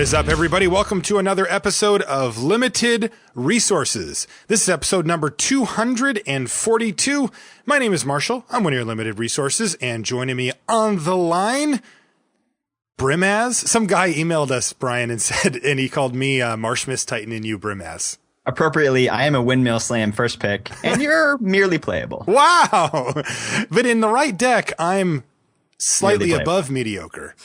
is up, everybody? Welcome to another episode of Limited Resources. This is episode number 242. My name is Marshall. I'm one of your Limited Resources, and joining me on the line, Brimaz. Some guy emailed us, Brian, and said, and he called me Marshmiss Titan and you Brimaz. Appropriately, I am a Windmill Slam first pick, and you're merely playable. Wow! But in the right deck, I'm slightly above mediocre.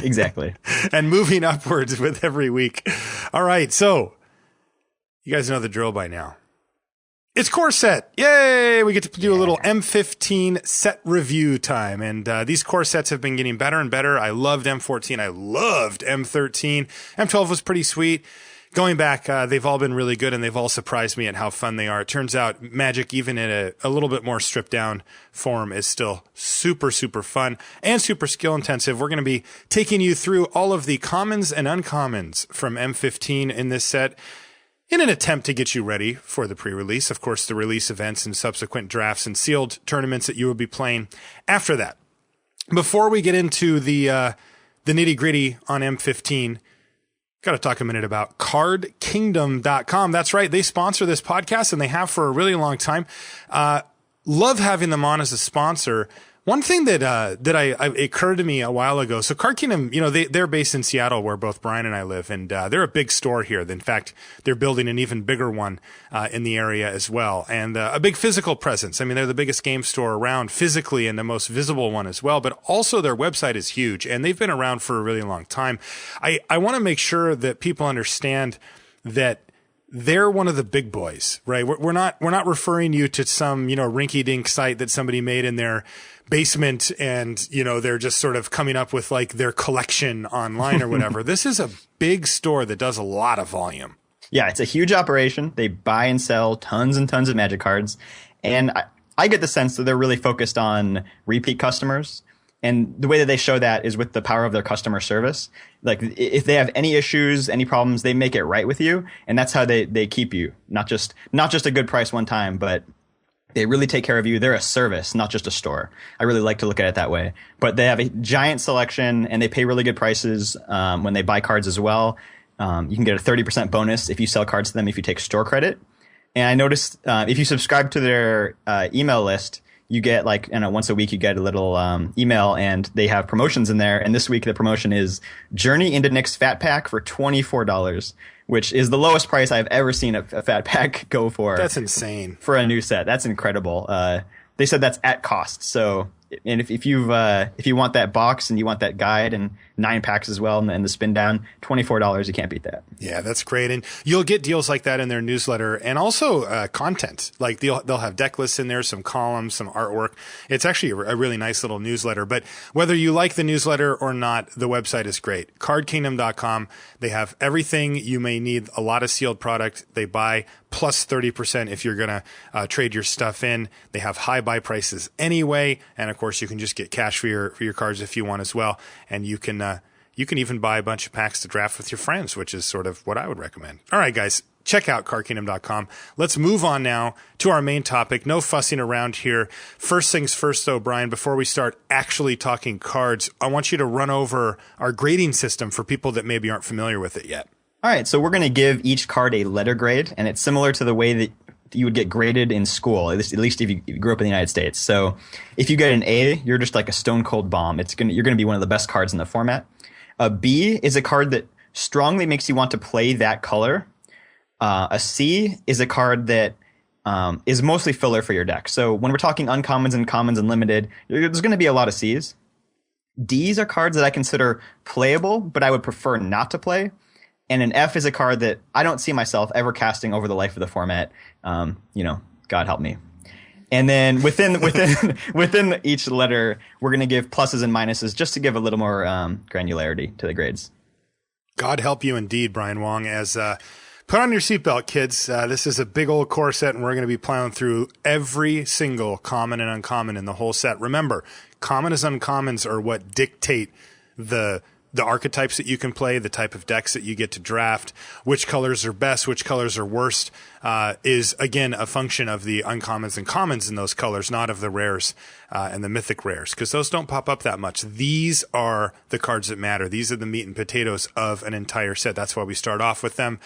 Exactly. And moving upwards with every week. All right, so you guys know the drill by now. It's core set. Yay! We get to do a little M15 set review time. And these core sets have been getting better and better. I loved M14. I loved M13. M12 was pretty sweet. Going back, they've all been really good, and they've all surprised me at how fun they are. It turns out Magic, even in a little bit more stripped down form, is still super, super fun and super skill intensive. We're going to be taking you through all of the commons and uncommons from M15 in this set in an attempt to get you ready for the pre-release. Of course, the release events and subsequent drafts and sealed tournaments that you will be playing after that. Before we get into the nitty gritty on M15, got to talk a minute about cardkingdom.com. That's right. They sponsor this podcast, and they have for a really long time. Love having them on as a sponsor. One thing that occurred to me a while ago. So Card Kingdom, they're based in Seattle, where both Brian and I live, and they're a big store here. In fact, they're building an even bigger one in the area as well, and a big physical presence. I mean, they're the biggest game store around physically and the most visible one as well. But also their website is huge, and they've been around for a really long time. I want to make sure that people understand that they're one of the big boys, right? We're not referring you to some, rinky-dink site that somebody made in their basement and, they're just sort of coming up with like their collection online or whatever. This is a big store that does a lot of volume. Yeah, it's a huge operation. They buy and sell tons and tons of Magic cards. And I get the sense that they're really focused on repeat customers. And the way that they show that is with the power of their customer service. Like if they have any issues, any problems, they make it right with you. And that's how they keep you. Not just a good price one time, but they really take care of you. They're a service, not just a store. I really like to look at it that way. But they have a giant selection, and they pay really good prices when they buy cards as well. You can get a 30% bonus if you sell cards to them if you take store credit. And I noticed if you subscribe to their email list, you get once a week you get a little email, and they have promotions in there. And this week the promotion is Journey into Nyx Fat Pack for $24, which is the lowest price I've ever seen a Fat Pack go for. That's insane. For a new set. That's incredible. They said that's at cost. So, and if you want that box and you want that guide and 9 packs as well and the spin down, $24, you can't beat that. Yeah, that's great. And you'll get deals like that in their newsletter, and also content. Like they'll have deck lists in there, some columns, some artwork. It's actually a really nice little newsletter. But whether you like the newsletter or not, the website is great. Cardkingdom.com. They have everything you may need, a lot of sealed product. They buy plus 30% if you're going to trade your stuff in. They have high buy prices anyway. And of course, you can just get cash for your cards if you want as well. And you can even buy a bunch of packs to draft with your friends, which is sort of what I would recommend. All right, guys, check out cardkingdom.com. Let's move on now to our main topic. No fussing around here. First things first, though, Brian, before we start actually talking cards, I want you to run over our grading system for people that maybe aren't familiar with it yet. All right, so we're going to give each card a letter grade, and it's similar to the way that you would get graded in school, at least if you grew up in the United States. So if you get an A, you're just like a stone cold bomb. You're going to be one of the best cards in the format. A B is a card that strongly makes you want to play that color. A C is a card that is mostly filler for your deck. So when we're talking uncommons and commons and limited, there's going to be a lot of C's. D's are cards that I consider playable, but I would prefer not to play. And an F is a card that I don't see myself ever casting over the life of the format. God help me. And then within each letter, we're going to give pluses and minuses just to give a little more granularity to the grades. God help you indeed, Brian Wong. As put on your seatbelt, kids. This is a big old core set, and we're going to be plowing through every single common and uncommon in the whole set. Remember, common as uncommons are what dictate the the archetypes that you can play, the type of decks that you get to draft, which colors are best, which colors are worst, is again a function of the uncommons and commons in those colors, not of the rares and the mythic rares, because those don't pop up that much. These are the cards that matter. These are the meat and potatoes of an entire set. That's why we start off with them.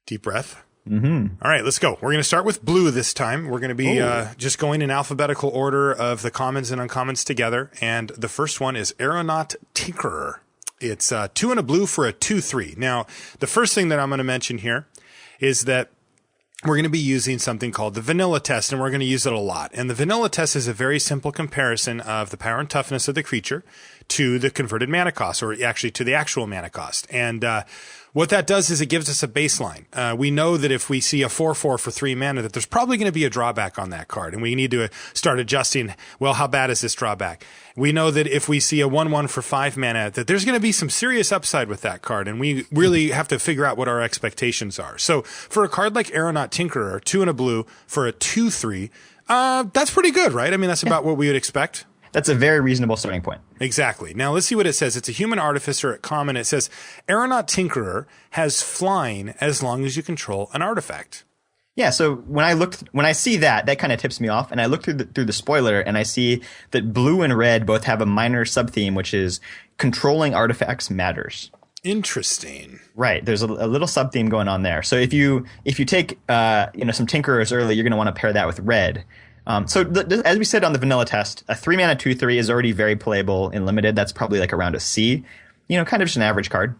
Deep breath. Mm-hmm. All right, let's go. We're going to start with blue this time. We're going to be just going in alphabetical order of the commons and uncommons together. And the first one is Aeronaut Tinkerer. It's 2 and a blue for a 2/3. Now, the first thing that I'm going to mention here is that we're going to be using something called the vanilla test, and we're going to use it a lot. And the vanilla test is a very simple comparison of the power and toughness of the creature to the converted mana cost, or actually to the actual mana cost. And what that does is it gives us a baseline. We know that if we see a 4/4 for 3 mana, that there's probably going to be a drawback on that card, and we need to start adjusting, well, how bad is this drawback? We know that if we see a 1/1 for 5 mana, that there's going to be some serious upside with that card, and we really have to figure out what our expectations are. So for a card like Aeronaut Tinkerer, 2 and a blue for a 2/3, that's pretty good, right? I mean, that's about what we would expect. That's a very reasonable starting point. Exactly. Now let's see what it says. It's a human artificer at common. It says Aeronaut Tinkerer has flying as long as you control an artifact. Yeah, so when I see that kind of tips me off, and I look through the spoiler, and I see that blue and red both have a minor sub-theme, which is controlling artifacts matters. Interesting. Right. There's a little sub-theme going on there. So if you take some Tinkerers early, you're going to want to pair that with red. As we said on the vanilla test, a 3 mana 2/3 is already very playable in limited. That's probably like around a C, kind of just an average card.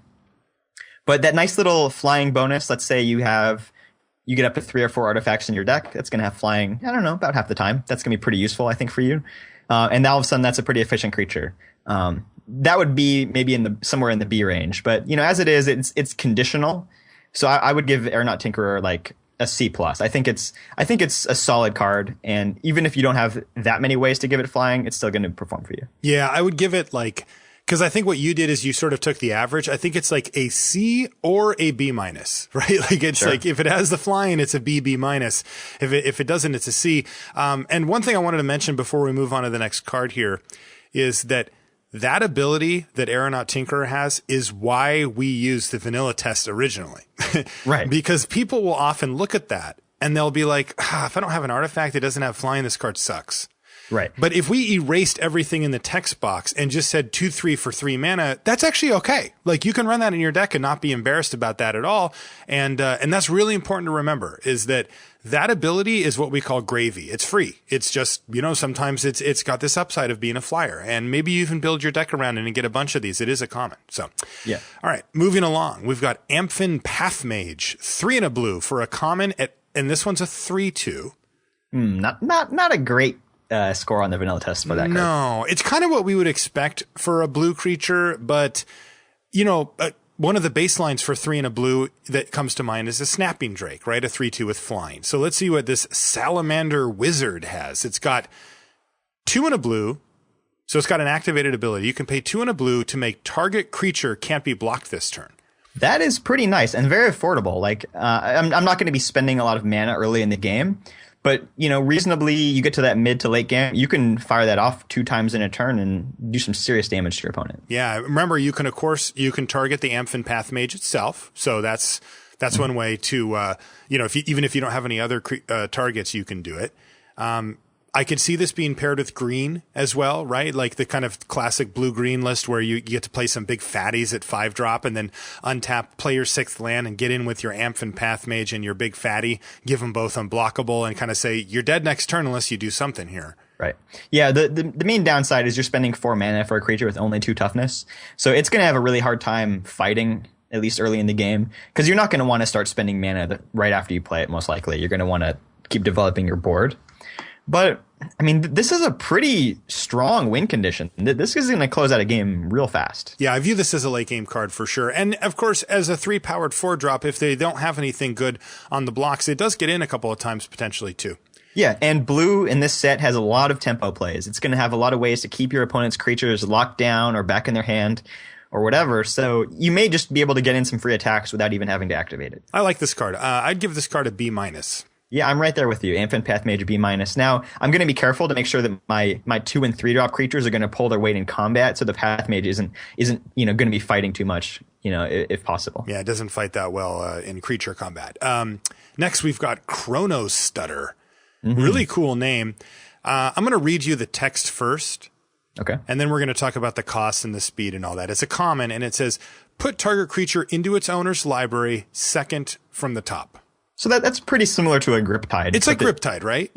But that nice little flying bonus, let's say you get up to 3 or 4 artifacts in your deck, that's going to have flying, I don't know, about half the time. That's going to be pretty useful, I think, for you. And now all of a sudden that's a pretty efficient creature. That would be maybe somewhere in the B range. But, as it is, it's conditional. So I would give Aeronaut Tinkerer like a C+. I think it's a solid card, and even if you don't have that many ways to give it flying, it's still going to perform for you. Yeah, I would give it because I think what you did is you sort of took the average. I think it's like a C or a B-, right? Like it's like if it has the flying, it's a B minus. If it doesn't, it's a C. And one thing I wanted to mention before we move on to the next card here is that ability that Aeronaut Tinkerer has is why we used the vanilla test originally. Right. Because people will often look at that and they'll be like, if I don't have an artifact that doesn't have flying, this card sucks. Right. But if we erased everything in the text box and just said 2/3 for 3 mana, that's actually okay. Like you can run that in your deck and not be embarrassed about that at all. And that's really important to remember, is that ability is what we call gravy. It's free. It's just, sometimes it's got this upside of being a flyer, and maybe you even build your deck around it and get a bunch of these. It is a common. So, yeah. All right, moving along. We've got M15 Pathmage, 3 and a blue for a common and this one's a 3/2. Not a great score on the vanilla test for that card. No, it's kind of what we would expect for a blue creature, but one of the baselines for 3 and a blue that comes to mind is a Snapping Drake, right? A 3/2 with flying. So let's see what this Salamander Wizard has. It's got 2 and a blue. So it's got an activated ability. You can pay 2 and a blue to make target creature can't be blocked this turn. That is pretty nice and very affordable. Like, I'm not going to be spending a lot of mana early in the game, but, reasonably, you get to that mid to late game, you can fire that off 2 times in a turn and do some serious damage to your opponent. Yeah. Remember, you can target the M15 Pathmage itself. So that's one way to, even if you don't have any other targets, you can do it. I could see this being paired with green as well, right? Like the kind of classic blue-green list where you get to play some big fatties at 5-drop and then untap, play your 6th land and get in with your Amphin Pathmage and your big fatty, give them both unblockable and kind of say, you're dead next turn unless you do something here. Right. Yeah, the main downside is you're spending 4 mana for a creature with only 2 toughness. So it's going to have a really hard time fighting, at least early in the game, because you're not going to want to start spending mana right after you play it, most likely. You're going to want to keep developing your board. But, I mean, this is a pretty strong win condition. This is going to close out a game real fast. Yeah, I view this as a late game card for sure. And, of course, as a 3-powered 4-drop, if they don't have anything good on the blocks, it does get in a couple of times potentially, too. Yeah, and blue in this set has a lot of tempo plays. It's going to have a lot of ways to keep your opponent's creatures locked down or back in their hand or whatever. So you may just be able to get in some free attacks without even having to activate it. I like this card. I'd give this card a B-. Yeah, I'm right there with you. Amphin Path Mage B minus. Now, I'm going to be careful to make sure that my 2 and 3 drop creatures are going to pull their weight in combat, so the Path Mage isn't going to be fighting too much, if possible. Yeah, it doesn't fight that well in creature combat. Next, we've got Chrono Stutter. Really cool name. I'm going to read you the text first. Okay. And then we're going to talk about the cost and the speed and all that. It's a common, and it says, put target creature into its owner's library, second from the top. So that's pretty similar to a Grip Tide. It's like Grip Tide, right?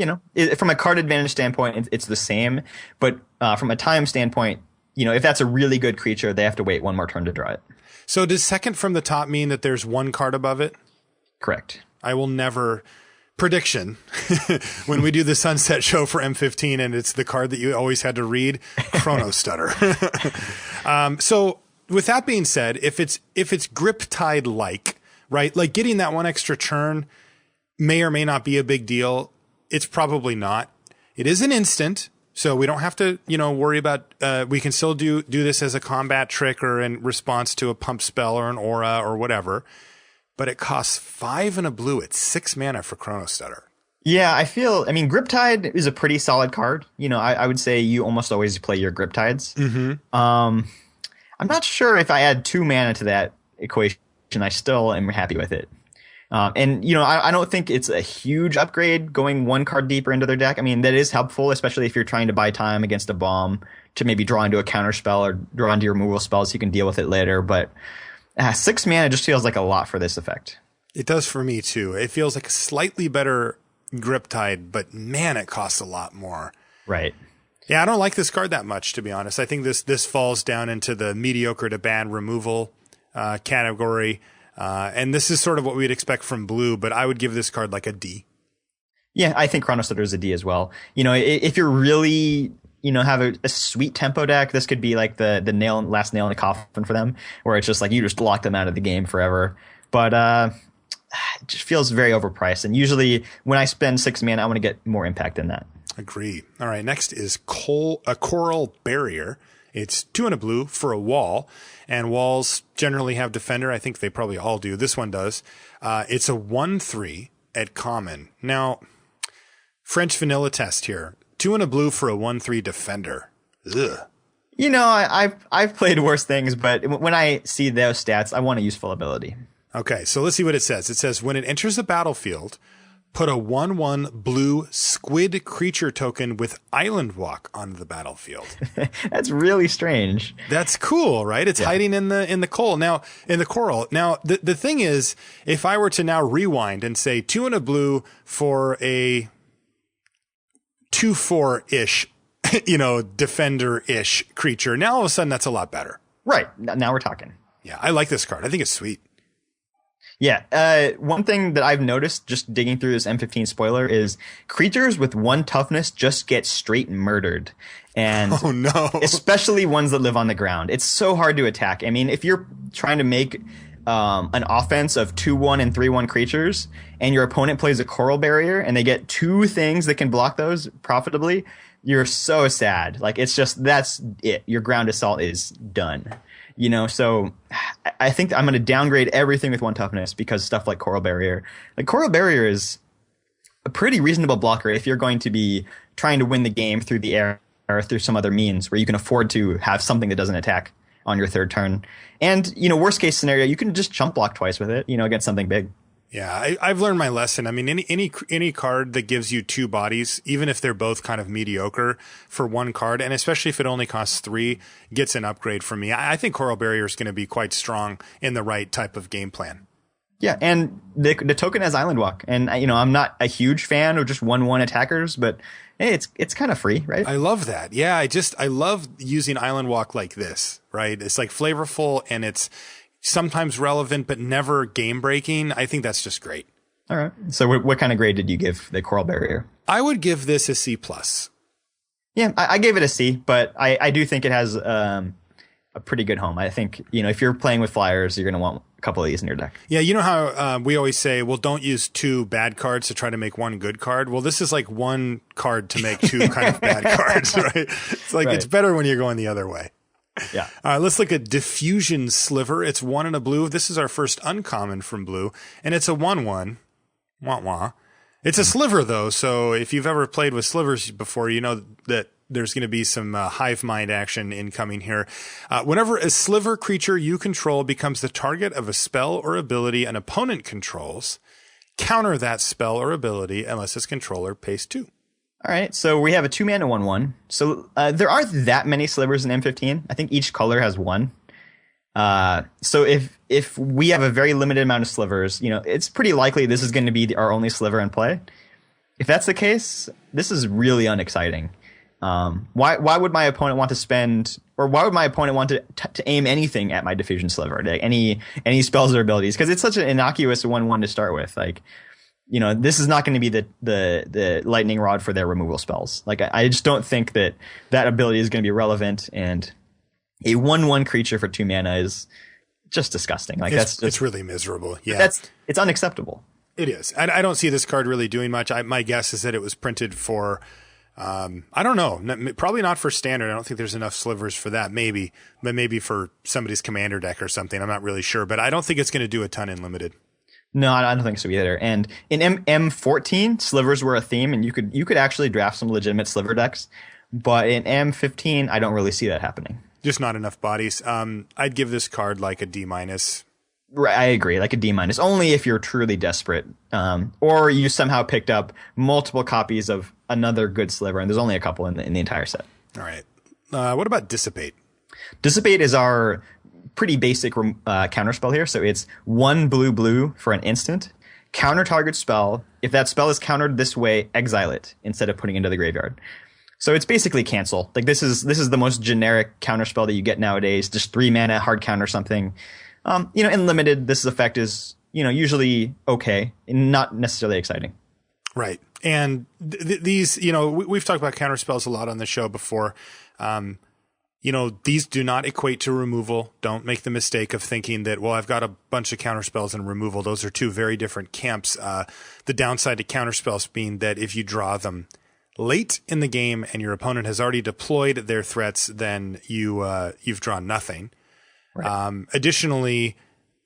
From a card advantage standpoint, it's the same. But from a time standpoint, if that's a really good creature, they have to wait one more turn to draw it. So does second from the top mean that there's one card above it? Correct. I will never... Prediction. When we do the Sunset show for M15 and it's the card that you always had to read, Chrono Stutter. So with that being said, if it's Grip Tide like, right? Like getting that one extra turn may or may not be a big deal. It's probably not. It is an instant, so we don't have to, worry about, we can still do this as a combat trick or in response to a pump spell or an aura or whatever. But it costs 5 and a blue. It's 6 mana for Chrono Stutter. Yeah, Grip Tide is a pretty solid card. I would say you almost always play your Grip Tides. I'm not sure if I add 2 mana to that equation, I still am happy with it. I don't think it's a huge upgrade going one card deeper into their deck. That is helpful, especially if you're trying to buy time against a bomb to maybe draw into a counter spell or draw into your removal spell so you can deal with it later. But 6 mana just feels like a lot for this effect. It does for me too. It feels like a slightly better Grip Tide, but man, it costs a lot more. Right. Yeah, I don't like this card that much, to be honest. I think this falls down into the mediocre to bad removal category. And this is sort of what we'd expect from blue, but I would give this card like a D. Yeah, I think Chrono Stutter is a D as well. If you're really... have a sweet tempo deck, this could be like the last nail in the coffin for them, where it's just like you just lock them out of the game forever. But it just feels very overpriced. And usually when I spend 6 mana, I want to get more impact than that. Agree. All right, next is a Coral Barrier. It's 2 and a blue for a wall, and walls generally have defender. I think they probably all do. This one does. It's a 1/3 at common. Now, French vanilla test here. 2 and a blue for a 1/3 defender. Ugh. I've played worse things, but when I see those stats, I want a useful ability. Okay, so let's see what it says. It says, when it enters the battlefield, put a 1/1 blue squid creature token with Island Walk onto the battlefield. That's really strange. That's cool, right? It's hiding in the coral. Now, in the coral. Now, the thing is, if I were to now rewind and say 2 and a blue for a 2/4-ish, defender-ish creature. Now all of a sudden that's a lot better. Right. Now we're talking. Yeah, I like this card. I think it's sweet. Yeah. One thing that I've noticed just digging through this M15 spoiler is creatures with 1 toughness just get straight murdered. And oh no. Especially ones that live on the ground. It's so hard to attack. If you're trying to make an offense of 2/1 and 3/1 creatures, and your opponent plays a Coral Barrier, and they get 2 things that can block those profitably, you're so sad. Like, it's just, that's it. Your ground assault is done. So I think I'm going to downgrade everything with 1 toughness because stuff like Coral Barrier. Like, Coral Barrier is a pretty reasonable blocker if you're going to be trying to win the game through the air or through some other means where you can afford to have something that doesn't attack on your 3rd turn. And, worst case scenario, you can just chump block twice with it, against something big. Yeah, I've learned my lesson. Any card that gives you 2 bodies, even if they're both kind of mediocre for 1 card, and especially if it only costs 3, gets an upgrade for me. I think Coral Barrier is going to be quite strong in the right type of game plan. Yeah, and the token has Island Walk, and I'm not a huge fan of just 1/1 attackers, but hey, it's kind of free, right? I love that. Yeah, I love using Island Walk like this, right? It's like flavorful and it's sometimes relevant, but never game breaking. I think that's just great. All right. So what kind of grade did you give the Coral Barrier? I would give this a C+. Yeah, I gave it a C, but I do think it has a pretty good home. I think, if you're playing with flyers, you're going to want a couple of these in your deck. Yeah, you know how we always say, well, don't use 2 bad cards to try to make 1 good card. Well, this is like 1 card to make 2 kind of bad cards, right? It's like, It's better when you're going the other way. Yeah. All right, let's look at Diffusion Sliver. It's 1 and a blue. This is our first uncommon from blue, and it's a 1/1. Wah wah. It's a sliver, though, so if you've ever played with slivers before, you know that there's going to be some hive mind action incoming here. Whenever a sliver creature you control becomes the target of a spell or ability an opponent controls, counter that spell or ability unless its controller pays 2. All right, so we have a 2-mana 1/1. So there aren't that many slivers in M15. I think each color has one. So if we have a very limited amount of slivers, you know, it's pretty likely this is going to be our only sliver in play. If that's the case, this is really unexciting. Why would my opponent want to spend, or why would my opponent want to aim anything at my diffusion sliver, like any spells or abilities? Because it's such an innocuous 1/1 to start with. Like, you know, this is not going to be the lightning rod for their removal spells. Like, I just don't think that ability is going to be relevant, and a 1/1 creature for 2 mana is just disgusting. Like, it's really miserable. Yeah, it's unacceptable. It is. I don't see this card really doing much. My guess is that it was printed for, I don't know, probably not for standard. I don't think there's enough slivers for that. Maybe, but maybe for somebody's commander deck or something. I'm not really sure, but I don't think it's going to do a ton in limited. No, I don't think so either. And in M14, slivers were a theme, and you could actually draft some legitimate sliver decks. But in M15, I don't really see that happening. Just not enough bodies. I'd give this card like a D-. Right, I agree, like a D-, only if you're truly desperate, or you somehow picked up multiple copies of another good sliver, and there's only a couple in the entire set. All right. What about Dissipate? Dissipate is our pretty basic counterspell here. So it's 1 blue for an instant. Counter target spell. If that spell is countered this way, exile it instead of putting it into the graveyard. So it's basically cancel. Like, this is the most generic counterspell that you get nowadays. Just 3 mana, hard counter something. You know, in limited, this effect is, you know, usually okay, and not necessarily exciting. Right. And these, you know, we've talked about counterspells a lot on the show before. You know, these do not equate to removal. Don't make the mistake of thinking that, well, I've got a bunch of counterspells and removal. Those are two very different camps. The downside to counterspells being that if you draw them late in the game and your opponent has already deployed their threats, then you've drawn nothing. Right. Additionally,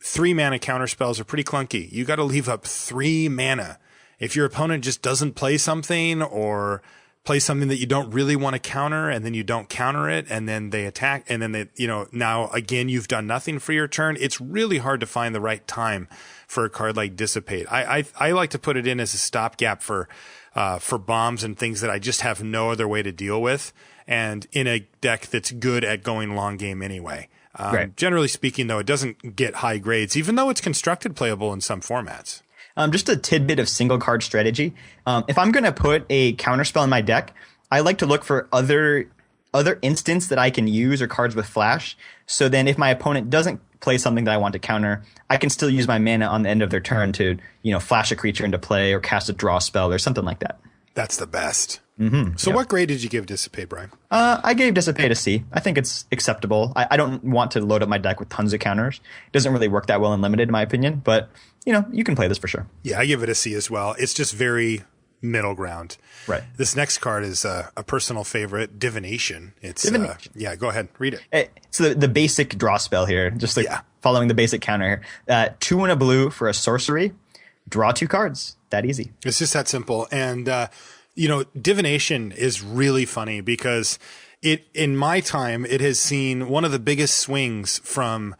3 mana counterspells are pretty clunky. You got to leave up 3 mana. If your opponent just doesn't play something, or play something that you don't really want to counter, and then you don't counter it, and then they attack, and then they, you know, now again you've done nothing for your turn. It's really hard to find the right time for a card like Dissipate. I like to put it in as a stopgap for bombs and things that I just have no other way to deal with, and in a deck that's good at going long game anyway. Right. Generally speaking, though, it doesn't get high grades, even though it's constructed playable in some formats. Just a tidbit of single card strategy. If I'm going to put a counterspell in my deck, I like to look for other instants that I can use, or cards with flash. So then if my opponent doesn't play something that I want to counter, I can still use my mana on the end of their turn to, you know, flash a creature into play or cast a draw spell or something like that. That's the best. Mm-hmm. So what grade did you give Dissipate, Brian? I gave Dissipate a C. I think it's acceptable. I don't want to load up my deck with tons of counters. It doesn't really work that well in limited, in my opinion. But, you know, you can play this for sure. Yeah, I give it a C as well. It's just very middle ground. Right. This next card is a personal favorite, Divination. It's Divination. Yeah, go ahead, read it. It's the basic draw spell here, just like following the basic counter here. 2 and a blue for a sorcery. Draw 2 cards. That easy. It's just that simple. And you know, Divination is really funny because in my time, it has seen one of the biggest swings from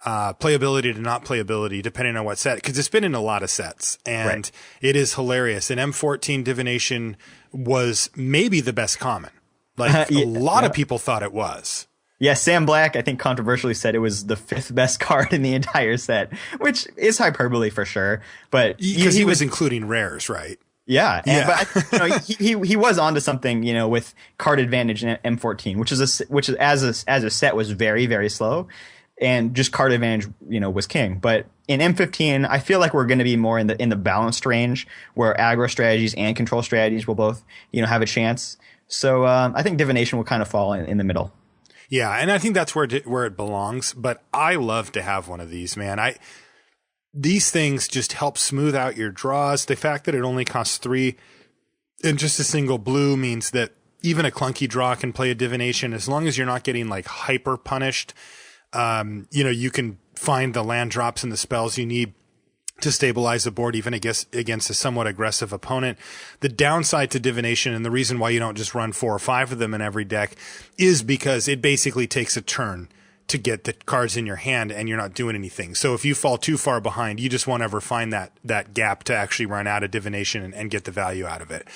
playability to not playability, depending on what set, because it's been in a lot of sets, and it is hilarious. In M14, Divination was maybe the best common. Like, a lot of people thought it was. Yeah, Sam Black, I think, controversially said it was the 5th best card in the entire set, which is hyperbole for sure. But because he was including rares, right? Yeah. But you know, he was onto something, you know, with card advantage in M14, which is as a set was very, very slow, and just card advantage, you know, was king. But in M15, I feel like we're going to be more in the balanced range, where aggro strategies and control strategies will both, you know, have a chance. So I think Divination will kind of fall in the middle. Yeah, and I think that's where it belongs. But I love to have one of these, man. These things just help smooth out your draws. The fact that it only costs 3 and just a single blue means that even a clunky draw can play a Divination, as long as you're not getting like hyper punished. You know, you can find the land drops and the spells you need to stabilize the board even against a somewhat aggressive opponent. The downside to divination, and the reason why you don't just run 4 or 5 of them in every deck, is because it basically takes a turn to get the cards in your hand and you're not doing anything. So if you fall too far behind, you just won't ever find that gap to actually run out of divination and get the value out of it.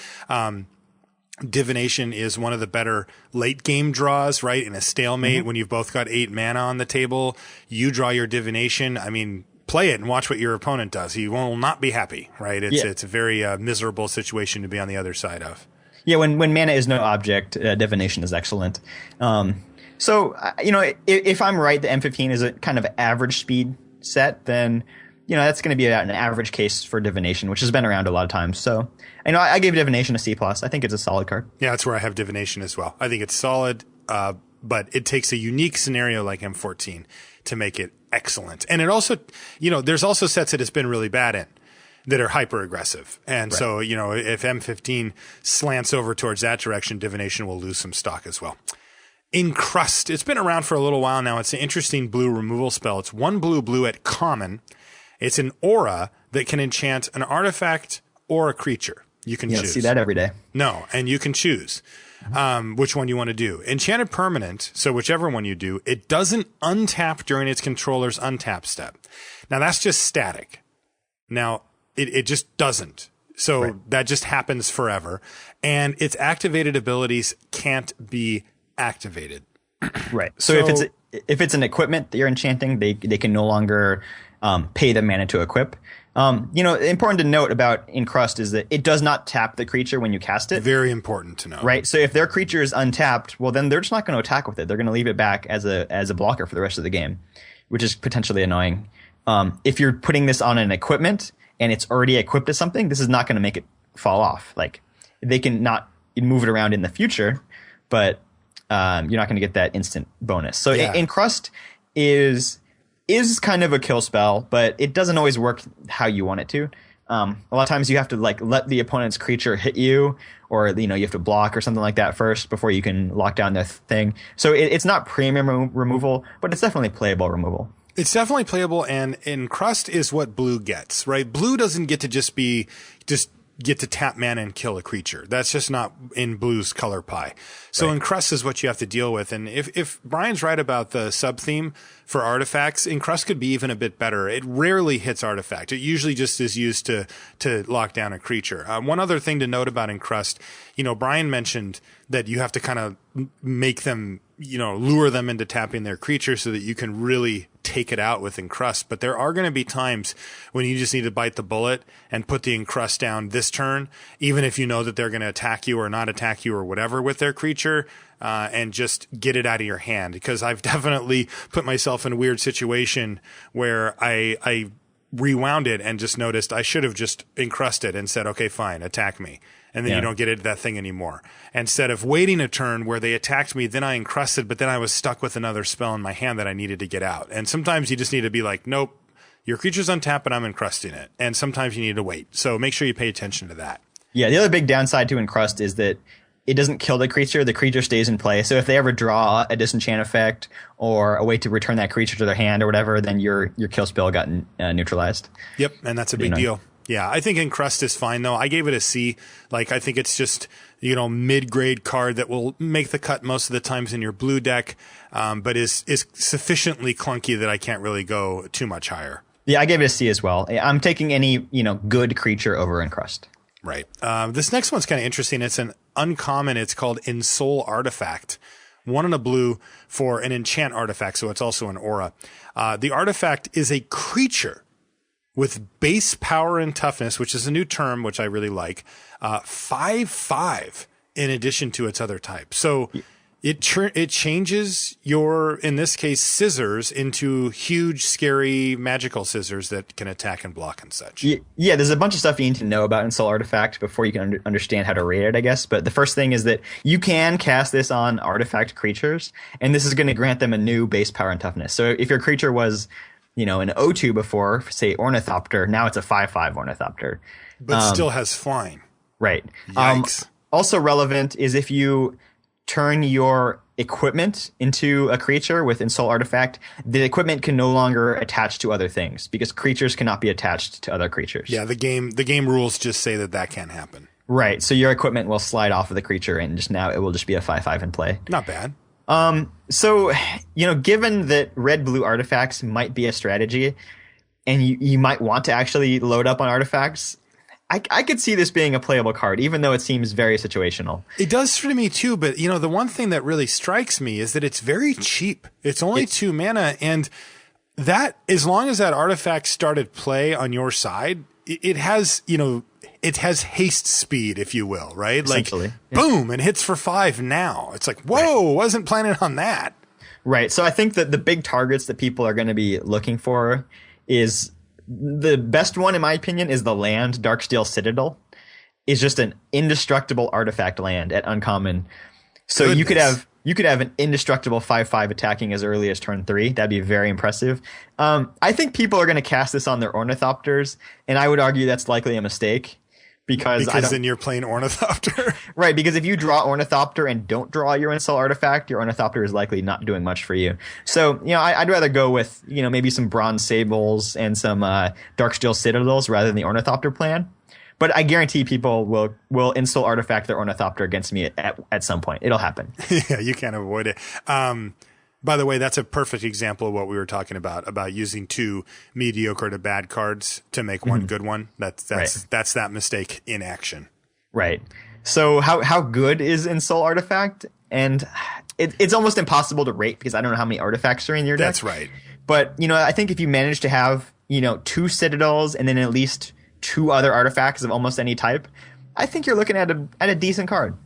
Divination is one of the better late game draws, right? In a stalemate, when you've both got 8 mana on the table, you draw your divination. I mean, play it and watch what your opponent does. He will not be happy, right? It's a very miserable situation to be on the other side of. Yeah, when mana is no object, divination is excellent. So, if I'm right, the M15 is a kind of average speed set, then, that's going to be an average case for divination, which has been around a lot of times. So, I gave divination a C+. I think it's a solid card. Yeah, that's where I have divination as well. I think it's solid, but it takes a unique scenario like M14 to make it excellent. And it also, there's also sets that it's been really bad in that are hyper aggressive. And so, if M15 slants over towards that direction, divination will lose some stock as well. Encrust. It's been around for a little while now. It's an interesting blue removal spell. It's 1 blue at common. It's an aura that can enchant an artifact or a creature. You can choose. See that every day. No, and you can choose which one you want to do. Enchanted permanent, so whichever one you do, it doesn't untap during its controller's untap step. Now, that's just static. Now, it just doesn't. So that just happens forever. And its activated abilities can't be activated. Right. So if it's an equipment that you're enchanting, they can no longer pay the mana to equip. Important to note about Encrust is that it does not tap the creature when you cast it. Very important to know. Right. So if their creature is untapped, well, then they're just not going to attack with it. They're going to leave it back as a blocker for the rest of the game, which is potentially annoying. If you're putting this on an equipment and it's already equipped to something, this is not going to make it fall off. Like, they can not move it around in the future, but you're not going to get that instant bonus. So Encrust is kind of a kill spell, but it doesn't always work how you want it to. A lot of times you have to let the opponent's creature hit you, or you have to block or something like that first before you can lock down their thing. So it's not premium removal, but it's definitely playable removal. It's definitely playable, and Encrust is what blue gets, right? Blue doesn't get to just get to tap mana and kill a creature. That's just not in blue's color pie. So Encrust is what you have to deal with. And if Brian's right about the sub theme for artifacts, Encrust could be even a bit better. It rarely hits artifact. It usually just is used to lock down a creature. One other thing to note about Encrust, Brian mentioned that you have to kind of make them, lure them into tapping their creature so that you can really take it out with Encrust. But there are going to be times when you just need to bite the bullet and put the Encrust down this turn, even if you know that they're going to attack you or not attack you or whatever with their creature, and just get it out of your hand. Because I've definitely put myself in a weird situation where I rewound it and just noticed I should have just encrusted and said, okay, fine, attack me. And then you don't get into that thing anymore. Instead of waiting a turn where they attacked me, then I encrusted, but then I was stuck with another spell in my hand that I needed to get out. And sometimes you just need to be like, nope, your creature's untapped, but I'm encrusting it. And sometimes you need to wait. So make sure you pay attention to that. Yeah, the other big downside to encrust is that it doesn't kill the creature stays in play. So if they ever draw a disenchant effect or a way to return that creature to their hand or whatever, then your kill spell got neutralized. Yep, and that's a big deal. Yeah, I think Encrust is fine, though. I gave it a C. I think it's just, mid-grade card that will make the cut most of the times in your blue deck, but is sufficiently clunky that I can't really go too much higher. Yeah, I gave it a C as well. I'm taking any, good creature over Encrust. Right. This next one's kind of interesting. It's an uncommon. It's called Ensoul Artifact. 1 and a blue for an enchant artifact, so it's also an aura. The artifact is a creature with base power and toughness, which is a new term, which I really like, 5/5 in addition to its other type. So it changes your, in this case, scissors into huge, scary, magical scissors that can attack and block and such. Yeah, there's a bunch of stuff you need to know about Ensoul Artifact before you can understand how to rate it, I guess. But the first thing is that you can cast this on artifact creatures, and this is going to grant them a new base power and toughness. So if your creature was an O2 before, say Ornithopter, now it's a 5/5 Ornithopter. But still has flying. Right. Yikes. Also relevant is if you turn your equipment into a creature with Insult Artifact, the equipment can no longer attach to other things because creatures cannot be attached to other creatures. Yeah, the game rules just say that can't happen. Right. So your equipment will slide off of the creature, and just now it will just be a 5/5 in play. Not bad. So, given that red-blue artifacts might be a strategy, and you might want to actually load up on artifacts, I could see this being a playable card, even though it seems very situational. It does for me too, but the one thing that really strikes me is that it's very cheap. It's only 2 mana, and that, as long as that artifact started play on your side, it has, it has haste speed, if you will, right? Like, boom, and hits for 5 now. It's like, whoa, wasn't planning on that. Right. So I think that the big targets that people are going to be looking for is, the best one, in my opinion, is the land. Darksteel Citadel is just an indestructible artifact land at uncommon. So you could have an indestructible 5/5 attacking as early as turn 3. That'd be very impressive. I think people are going to cast this on their Ornithopters, and I would argue that's likely a mistake. Because then you're playing Ornithopter. Right, because if you draw Ornithopter and don't draw your Insult Artifact, your Ornithopter is likely not doing much for you. So, I'd rather go with, maybe some Bronze Sables and some Darksteel Citadels rather than the Ornithopter plan. But I guarantee people will Insult Artifact their Ornithopter against me at some point. It'll happen. Yeah, you can't avoid it. By the way, that's a perfect example of what we were talking about using 2 mediocre to bad cards to make one good one. That's that mistake in action. Right. So how good is Insult Artifact? And it's almost impossible to rate because I don't know how many artifacts are in your deck. That's right. But, I think if you manage to have, 2 Citadels and then at least 2 other artifacts of almost any type, I think you're looking at a decent card.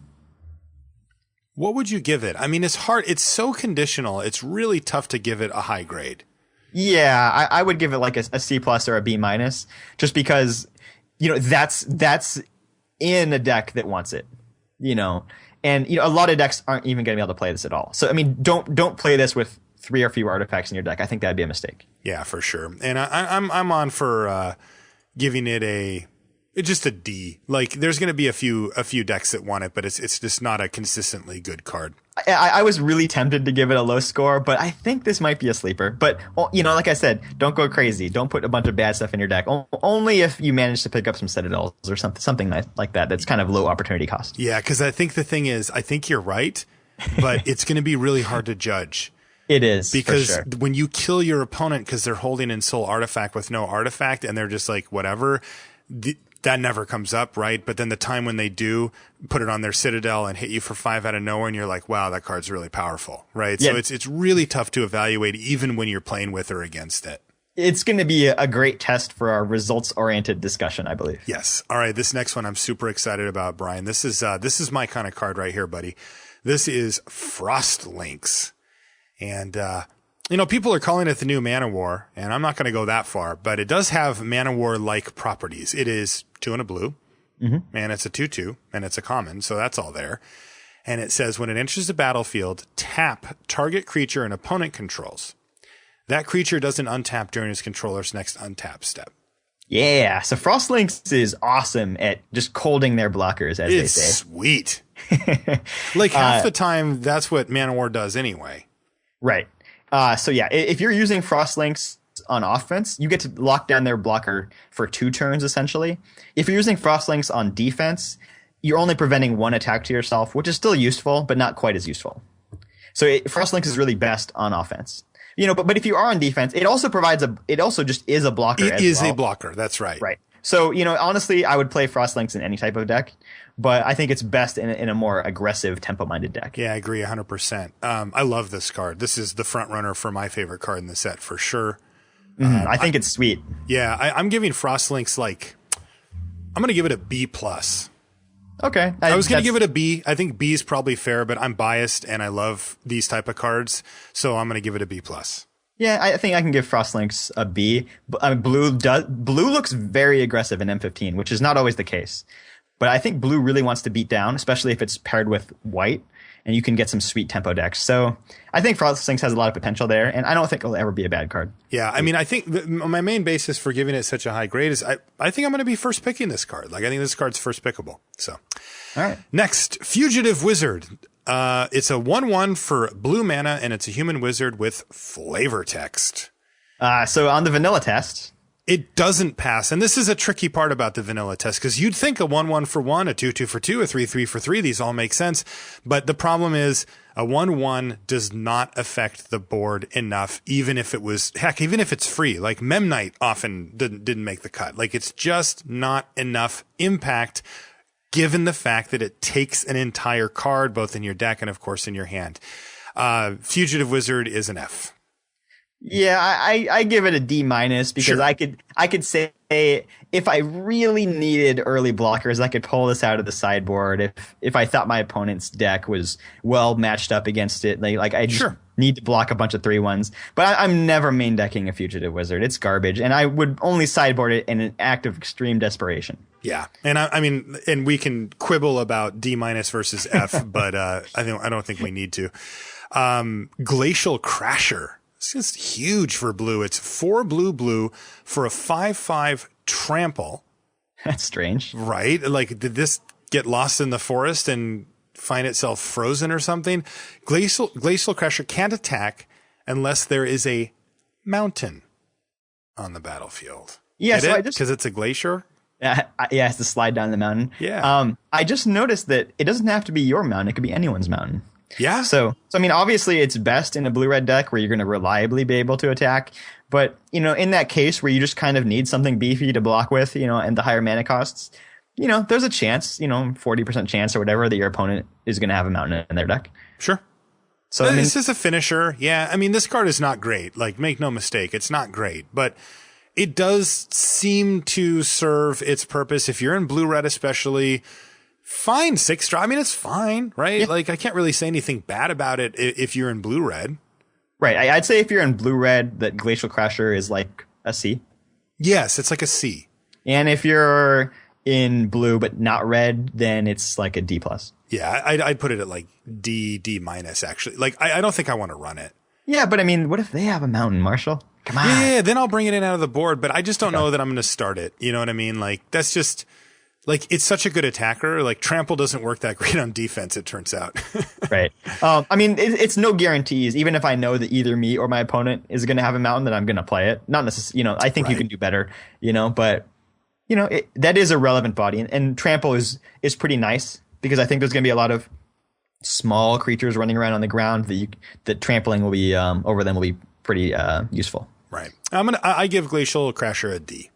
What would you give it? I mean, it's hard. It's so conditional. It's really tough to give it a high grade. Yeah, I would give it like a C+ or a B-, just because, that's in a deck that wants it, and, a lot of decks aren't even going to be able to play this at all. So, I mean, don't play this with 3 or fewer artifacts in your deck. I think that'd be a mistake. Yeah, for sure. And I'm on for giving it just a D. Like, there's going to be a few decks that want it, but it's just not a consistently good card. I was really tempted to give it a low score, but I think this might be a sleeper. But, like I said, don't go crazy. Don't put a bunch of bad stuff in your deck. Only if you manage to pick up some Citadels or something like that. That's kind of low opportunity cost. Yeah, because I think the thing is, I think you're right, but it's going to be really hard to judge. It is, because for sure. When you kill your opponent because they're holding Insult Artifact with no artifact and they're just like, whatever, that never comes up, right? But then the time when they do put it on their Citadel and hit you for 5 out of nowhere, and you're like, wow, that card's really powerful, right? Yeah. So it's really tough to evaluate even when you're playing with or against it. It's going to be a great test for our results-oriented discussion, I believe. Yes. All right, this next one I'm super excited about, Brian. This is my kind of card right here, buddy. This is Frost Links. And people are calling it the new Mana War, and I'm not going to go that far, but it does have Mana War-like properties. It is 2 and a blue, and it's a 2/2, and it's a common, so that's all there. And it says, when it enters the battlefield, tap target creature an opponent controls. That creature doesn't untap during its controller's next untap step. Yeah, so Frostlinks is awesome at just colding their blockers, as they say. It's sweet. Like, half the time, that's what Mana War does anyway. Right. So yeah, if you're using Frostlinks on offense, you get to lock down their blocker for 2 turns, essentially. If you're using Frostlinks on defense, you're only preventing 1 attack to yourself, which is still useful, but not quite as useful. So Frostlinks is really best on offense. But if you are on defense, it also just is a blocker. It is a blocker. That's right. Right. So, honestly, I would play Frostlinks in any type of deck, but I think it's best in a more aggressive, tempo-minded deck. Yeah, I agree 100%. I love this card. This is the front runner for my favorite card in the set for sure. I think it's sweet. Yeah, I'm giving Frostlinks I'm going to give it a B+. Okay. I was going to give it a B. I think B is probably fair, but I'm biased and I love these type of cards, so I'm going to give it a B+. Yeah, I think I can give Frostlinks a B. Blue looks very aggressive in M15, which is not always the case. But I think blue really wants to beat down, especially if it's paired with white, and you can get some sweet tempo decks. So I think Frostlinks has a lot of potential there, and I don't think it'll ever be a bad card. Yeah, I mean, I think my main basis for giving it such a high grade is I think I'm going to be first picking this card. Like, I think this card's first pickable. So, all right. Next, Fugitive Wizard. It's a 1/1 for blue mana, and it's a human wizard with flavor text. So on the vanilla test, it doesn't pass. And this is a tricky part about the vanilla test, because you'd think a 1/1 for 1, a 2/2 for 2, a 3/3 for 3, these all make sense. But the problem is a 1/1 does not affect the board enough, even if it was, heck, even if it's free. Like Memnite often didn't make the cut. Like, it's just not enough impact, given the fact that it takes an entire card, both in your deck and, of course, in your hand. Fugitive Wizard is an F. Yeah, I give it a D- because Sure. I could say if I really needed early blockers, I could pull this out of the sideboard. If I thought my opponent's deck was well matched up against it, like I just need to block a bunch of 3/1s. But I'm never main decking a Fugitive Wizard. It's garbage, and I would only sideboard it in an act of extreme desperation. Yeah, and I mean, and we can quibble about D- versus F, but I don't think we need to. Glacial Crasher. It's just huge for blue. It's 4 blue for a 5/5 trample. That's strange. Right? Like, did this get lost in the forest and find itself frozen or something? Glacial Crasher can't attack unless there is a mountain on the battlefield. Yeah, so because it's a glacier. Yeah, it has to slide down the mountain. Yeah. I just noticed that it doesn't have to be your mountain. It could be anyone's mountain. Yeah. So I mean, obviously it's best in a blue-red deck where you're going to reliably be able to attack. But, in that case where you just kind of need something beefy to block with, and the higher mana costs, there's a chance, 40% chance or whatever that your opponent is going to have a mountain in their deck. Sure. So this is a finisher. Yeah. I mean, this card is not great. Like, make no mistake. It's not great, but it does seem to serve its purpose. If you're in blue-red, especially, fine 6-drop. I mean, it's fine, right? Yeah. Like, I can't really say anything bad about it if you're in blue-red. Right. I'd say if you're in blue-red, that Glacial Crasher is like a C. Yes, it's like a C. And if you're in blue but not red, then it's like a D+. Yeah, I'd put it at like D- actually. Like, I don't think I want to run it. Yeah, but I mean, what if they have a mountain, Marshall? Come on. Yeah, then I'll bring it in out of the board, but I just don't know that I'm going to start it. You know what I mean? Like, that's just... Like, it's such a good attacker. Like, trample doesn't work that great on defense, it turns out. Right. I mean, it's no guarantees. Even if I know that either me or my opponent is going to have a mountain, that I'm going to play it. Not necessarily, I think you can do better, but, that is a relevant body. And trample is pretty nice, because I think there's going to be a lot of small creatures running around on the ground that trampling will be over them will be pretty useful. Right. I give Glacial Crasher a D.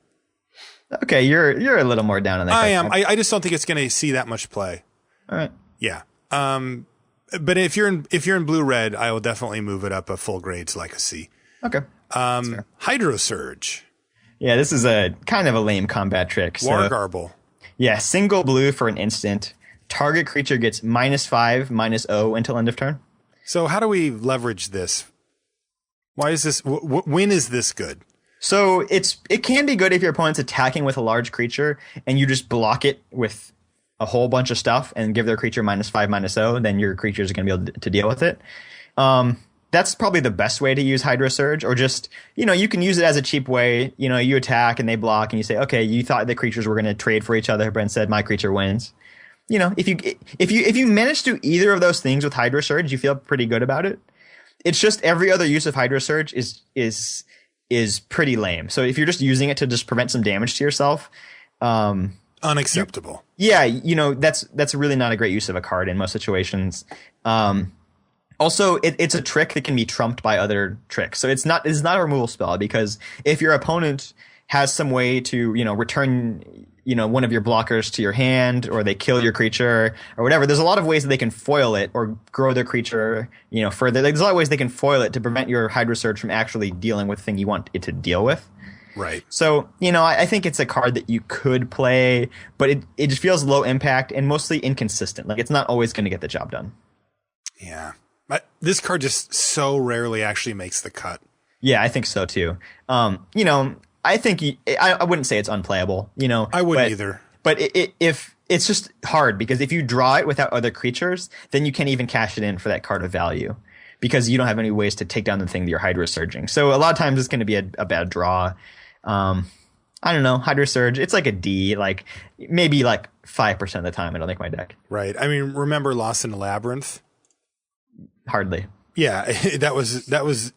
Okay, you're a little more down on that. I am. I just don't think it's going to see that much play. All right. Yeah. But if you're in blue-red, I will definitely move it up a full grade to like a C. Okay. Hydro Surge. Yeah, this is a kind of a lame combat trick. War Garble. Yeah, single blue for an instant. Target creature gets -5/-0 until end of turn. So how do we leverage this? Why is this? When is this good? So it can be good if your opponent's attacking with a large creature and you just block it with a whole bunch of stuff and give their creature -5/-0, then your creatures are going to be able to deal with it. That's probably the best way to use Hydro Surge, or just, you can use it as a cheap way. You attack and they block and you say, okay, you thought the creatures were going to trade for each other, but instead my creature wins. If you manage to do either of those things with Hydro Surge, you feel pretty good about it. It's just every other use of Hydro Surge is pretty lame. So if you're just using it to just prevent some damage to yourself, unacceptable. Yeah, that's really not a great use of a card in most situations. Also, it's a trick that can be trumped by other tricks. So it's not a removal spell, because if your opponent has some way to, return, one of your blockers to your hand, or they kill your creature or whatever, there's a lot of ways that they can foil it or grow their creature, further. Like, there's a lot of ways they can foil it to prevent your Hydro Surge from actually dealing with the thing you want it to deal with. Right. So, I think it's a card that you could play, but it just feels low impact and mostly inconsistent. Like, it's not always going to get the job done. Yeah. But this card just so rarely actually makes the cut. Yeah, I think so too. I think I wouldn't say it's unplayable. I wouldn't either. But if it's just hard, because if you draw it without other creatures, then you can't even cash it in for that card of value, because you don't have any ways to take down the thing that you're Hydro Surging. So a lot of times it's going to be a bad draw. I don't know. Hydro Surge, it's like a D, maybe 5% of the time it'll make my deck. Right. I mean, remember Lost in the Labyrinth? Hardly. Yeah, that was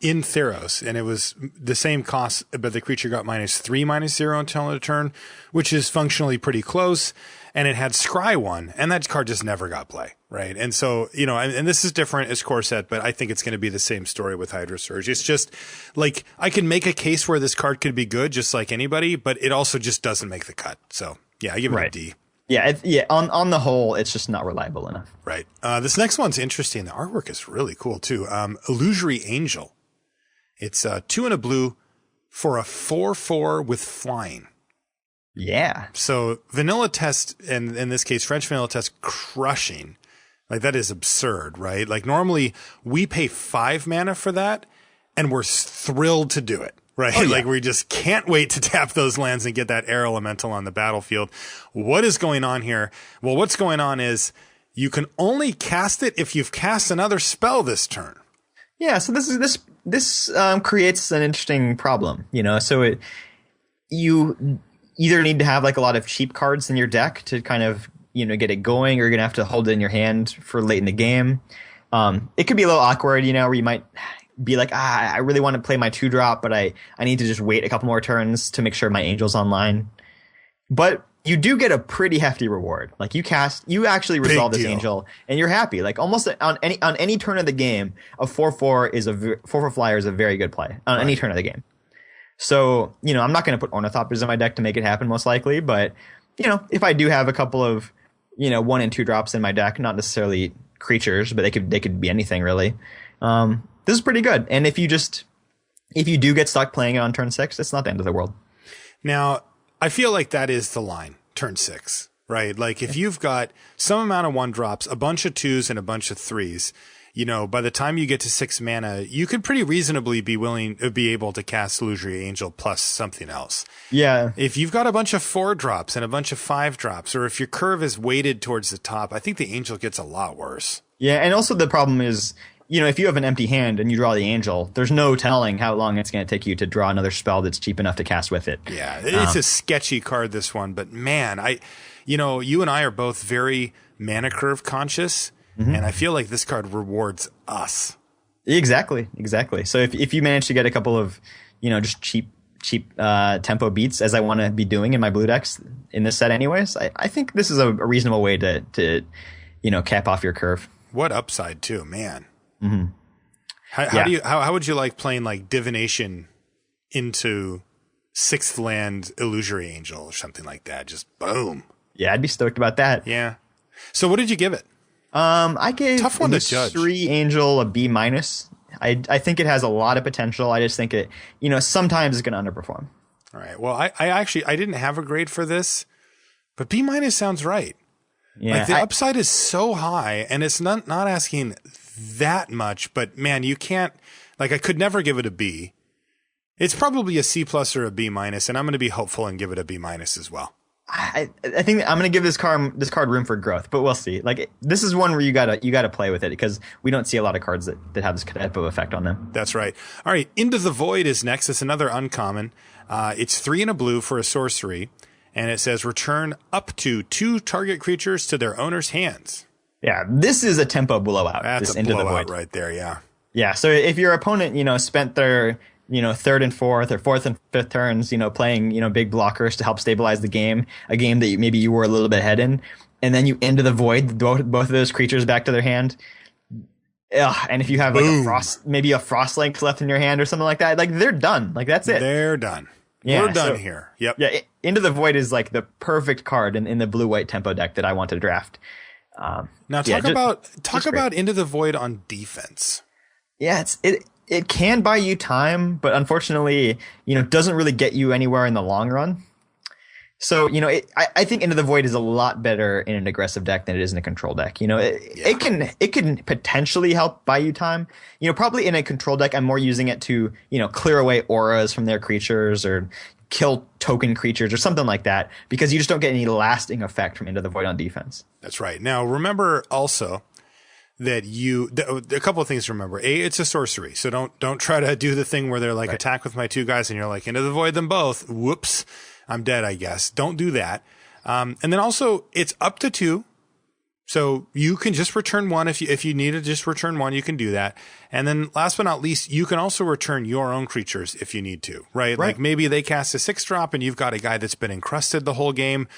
in Theros, and it was the same cost, but the creature got -3, -0 until end of turn, which is functionally pretty close. And it had Scry 1, and that card just never got play, right? And so, you know, and this is different as core set, but I think it's going to be the same story with Hydra Surge. It's just like I can make a case where this card could be good, just like anybody, but it also just doesn't make the cut. So yeah, I give it a D. Yeah, on the whole, it's just not reliable enough. Right. This next one's interesting. The artwork is really cool too. Illusory Angel. It's 2 and a blue for a 4/4 with flying. Yeah. So vanilla test, and in this case, French vanilla test, crushing. Like that is absurd, right? Like normally we pay 5 mana for that, and we're thrilled to do it. Right. Oh, yeah. Like we just can't wait to tap those lands and get that air elemental on the battlefield. What is going on here? Well, what's going on is you can only cast it if you've cast another spell this turn. Yeah. So this creates an interesting problem, you know, so you either need to have like a lot of cheap cards in your deck to kind of, you know, get it going, or you're going to have to hold it in your hand for late in the game. It could be a little awkward, you know, where you might be like, I really want to play my 2-drop, but I need to just wait a couple more turns to make sure my Angel's online. But you do get a pretty hefty reward. Like you actually resolve this Angel, and you're happy. Like almost on any turn of the game, a 4/4 is 4/4 flyer is a very good play on any turn of the game. So, you know, I'm not going to put Ornithopters in my deck to make it happen, most likely. But, you know, if I do have a couple of, you know, 1 and 2 drops in my deck, not necessarily creatures, but they could be anything really. This is pretty good. And if you do get stuck playing it on turn 6, it's not the end of the world. Now, I feel like that is the line, turn 6, right? Like if you've got some amount of 1-drops, a bunch of 2s and a bunch of 3s, you know, by the time you get to 6 mana, you could pretty reasonably be able to cast Illusory Angel plus something else. Yeah. If you've got a bunch of 4-drops and a bunch of 5-drops, or if your curve is weighted towards the top, I think the Angel gets a lot worse. Yeah, and also the problem is, you know, if you have an empty hand and you draw the Angel, there's no telling how long it's going to take you to draw another spell that's cheap enough to cast with it. Yeah, it's a sketchy card, this one. But man, you know, you and I are both very mana curve conscious, and I feel like this card rewards us. Exactly. So if you manage to get a couple of, you know, just cheap tempo beats, as I want to be doing in my blue decks in this set anyways, I think this is a reasonable way to, you know, cap off your curve. What upside too, man. Mm-hmm. How would you like playing like Divination into 6th land Illusory Angel or something like that? Just boom. Yeah, I'd be stoked about that. Yeah. So what did you give it? I gave tough one to judge. 3 Angel a B-. I think it has a lot of potential. I just think it, you know, sometimes it's going to underperform. All right. Well, I didn't have a grade for this, but B- sounds right. Yeah, like the upside is so high, and it's not asking that much, but man, you can't, like I could never give it a B. It's probably a C+ or a B-, and I'm going to be hopeful and give it a B- as well. I think I'm going to give this card room for growth, but we'll see. Like this is one where you gotta play with it, because we don't see a lot of cards that have this type of effect on them. That's right. All right, Into the Void is next. It's another uncommon. It's 3 and a blue for a sorcery, and it says return up to 2 target creatures to their owner's hands. Yeah, this is a tempo blowout. That's a blowout right there. Yeah. Yeah. So if your opponent, you know, spent their, you know, 3rd and 4th or 4th and 5th turns, you know, playing, you know, big blockers to help stabilize the game, a game that maybe you were a little bit ahead in, and then you Into the Void both of those creatures back to their hand. And if you have like maybe a Frostlink left in your hand or something like that, like they're done. Like that's it. They're done. Yeah, we're done here. Yep. Yeah. Into the Void is like the perfect card in the blue-white tempo deck that I want to draft. Now talk about Into the Void on defense. Yeah, it can buy you time, but unfortunately, you know, doesn't really get you anywhere in the long run. So, you know, I think Into the Void is a lot better in an aggressive deck than it is in a control deck. You know, it can potentially help buy you time. You know, probably in a control deck, I'm more using it to, you know, clear away auras from their creatures or kill token creatures or something like that, because you just don't get any lasting effect from Into the Void on defense. That's right. Now, remember also that a couple of things to remember. A, it's a sorcery, so don't try to do the thing where they're like attack with my 2 guys and you're like Into the Void them both. Whoops, I'm dead, I guess. Don't do that. And then also it's up to 2. So you can just return one if you need to just return one, you can do that. And then last but not least, you can also return your own creatures if you need to, right? Like maybe they cast a 6-drop and you've got a guy that's been encrusted the whole game.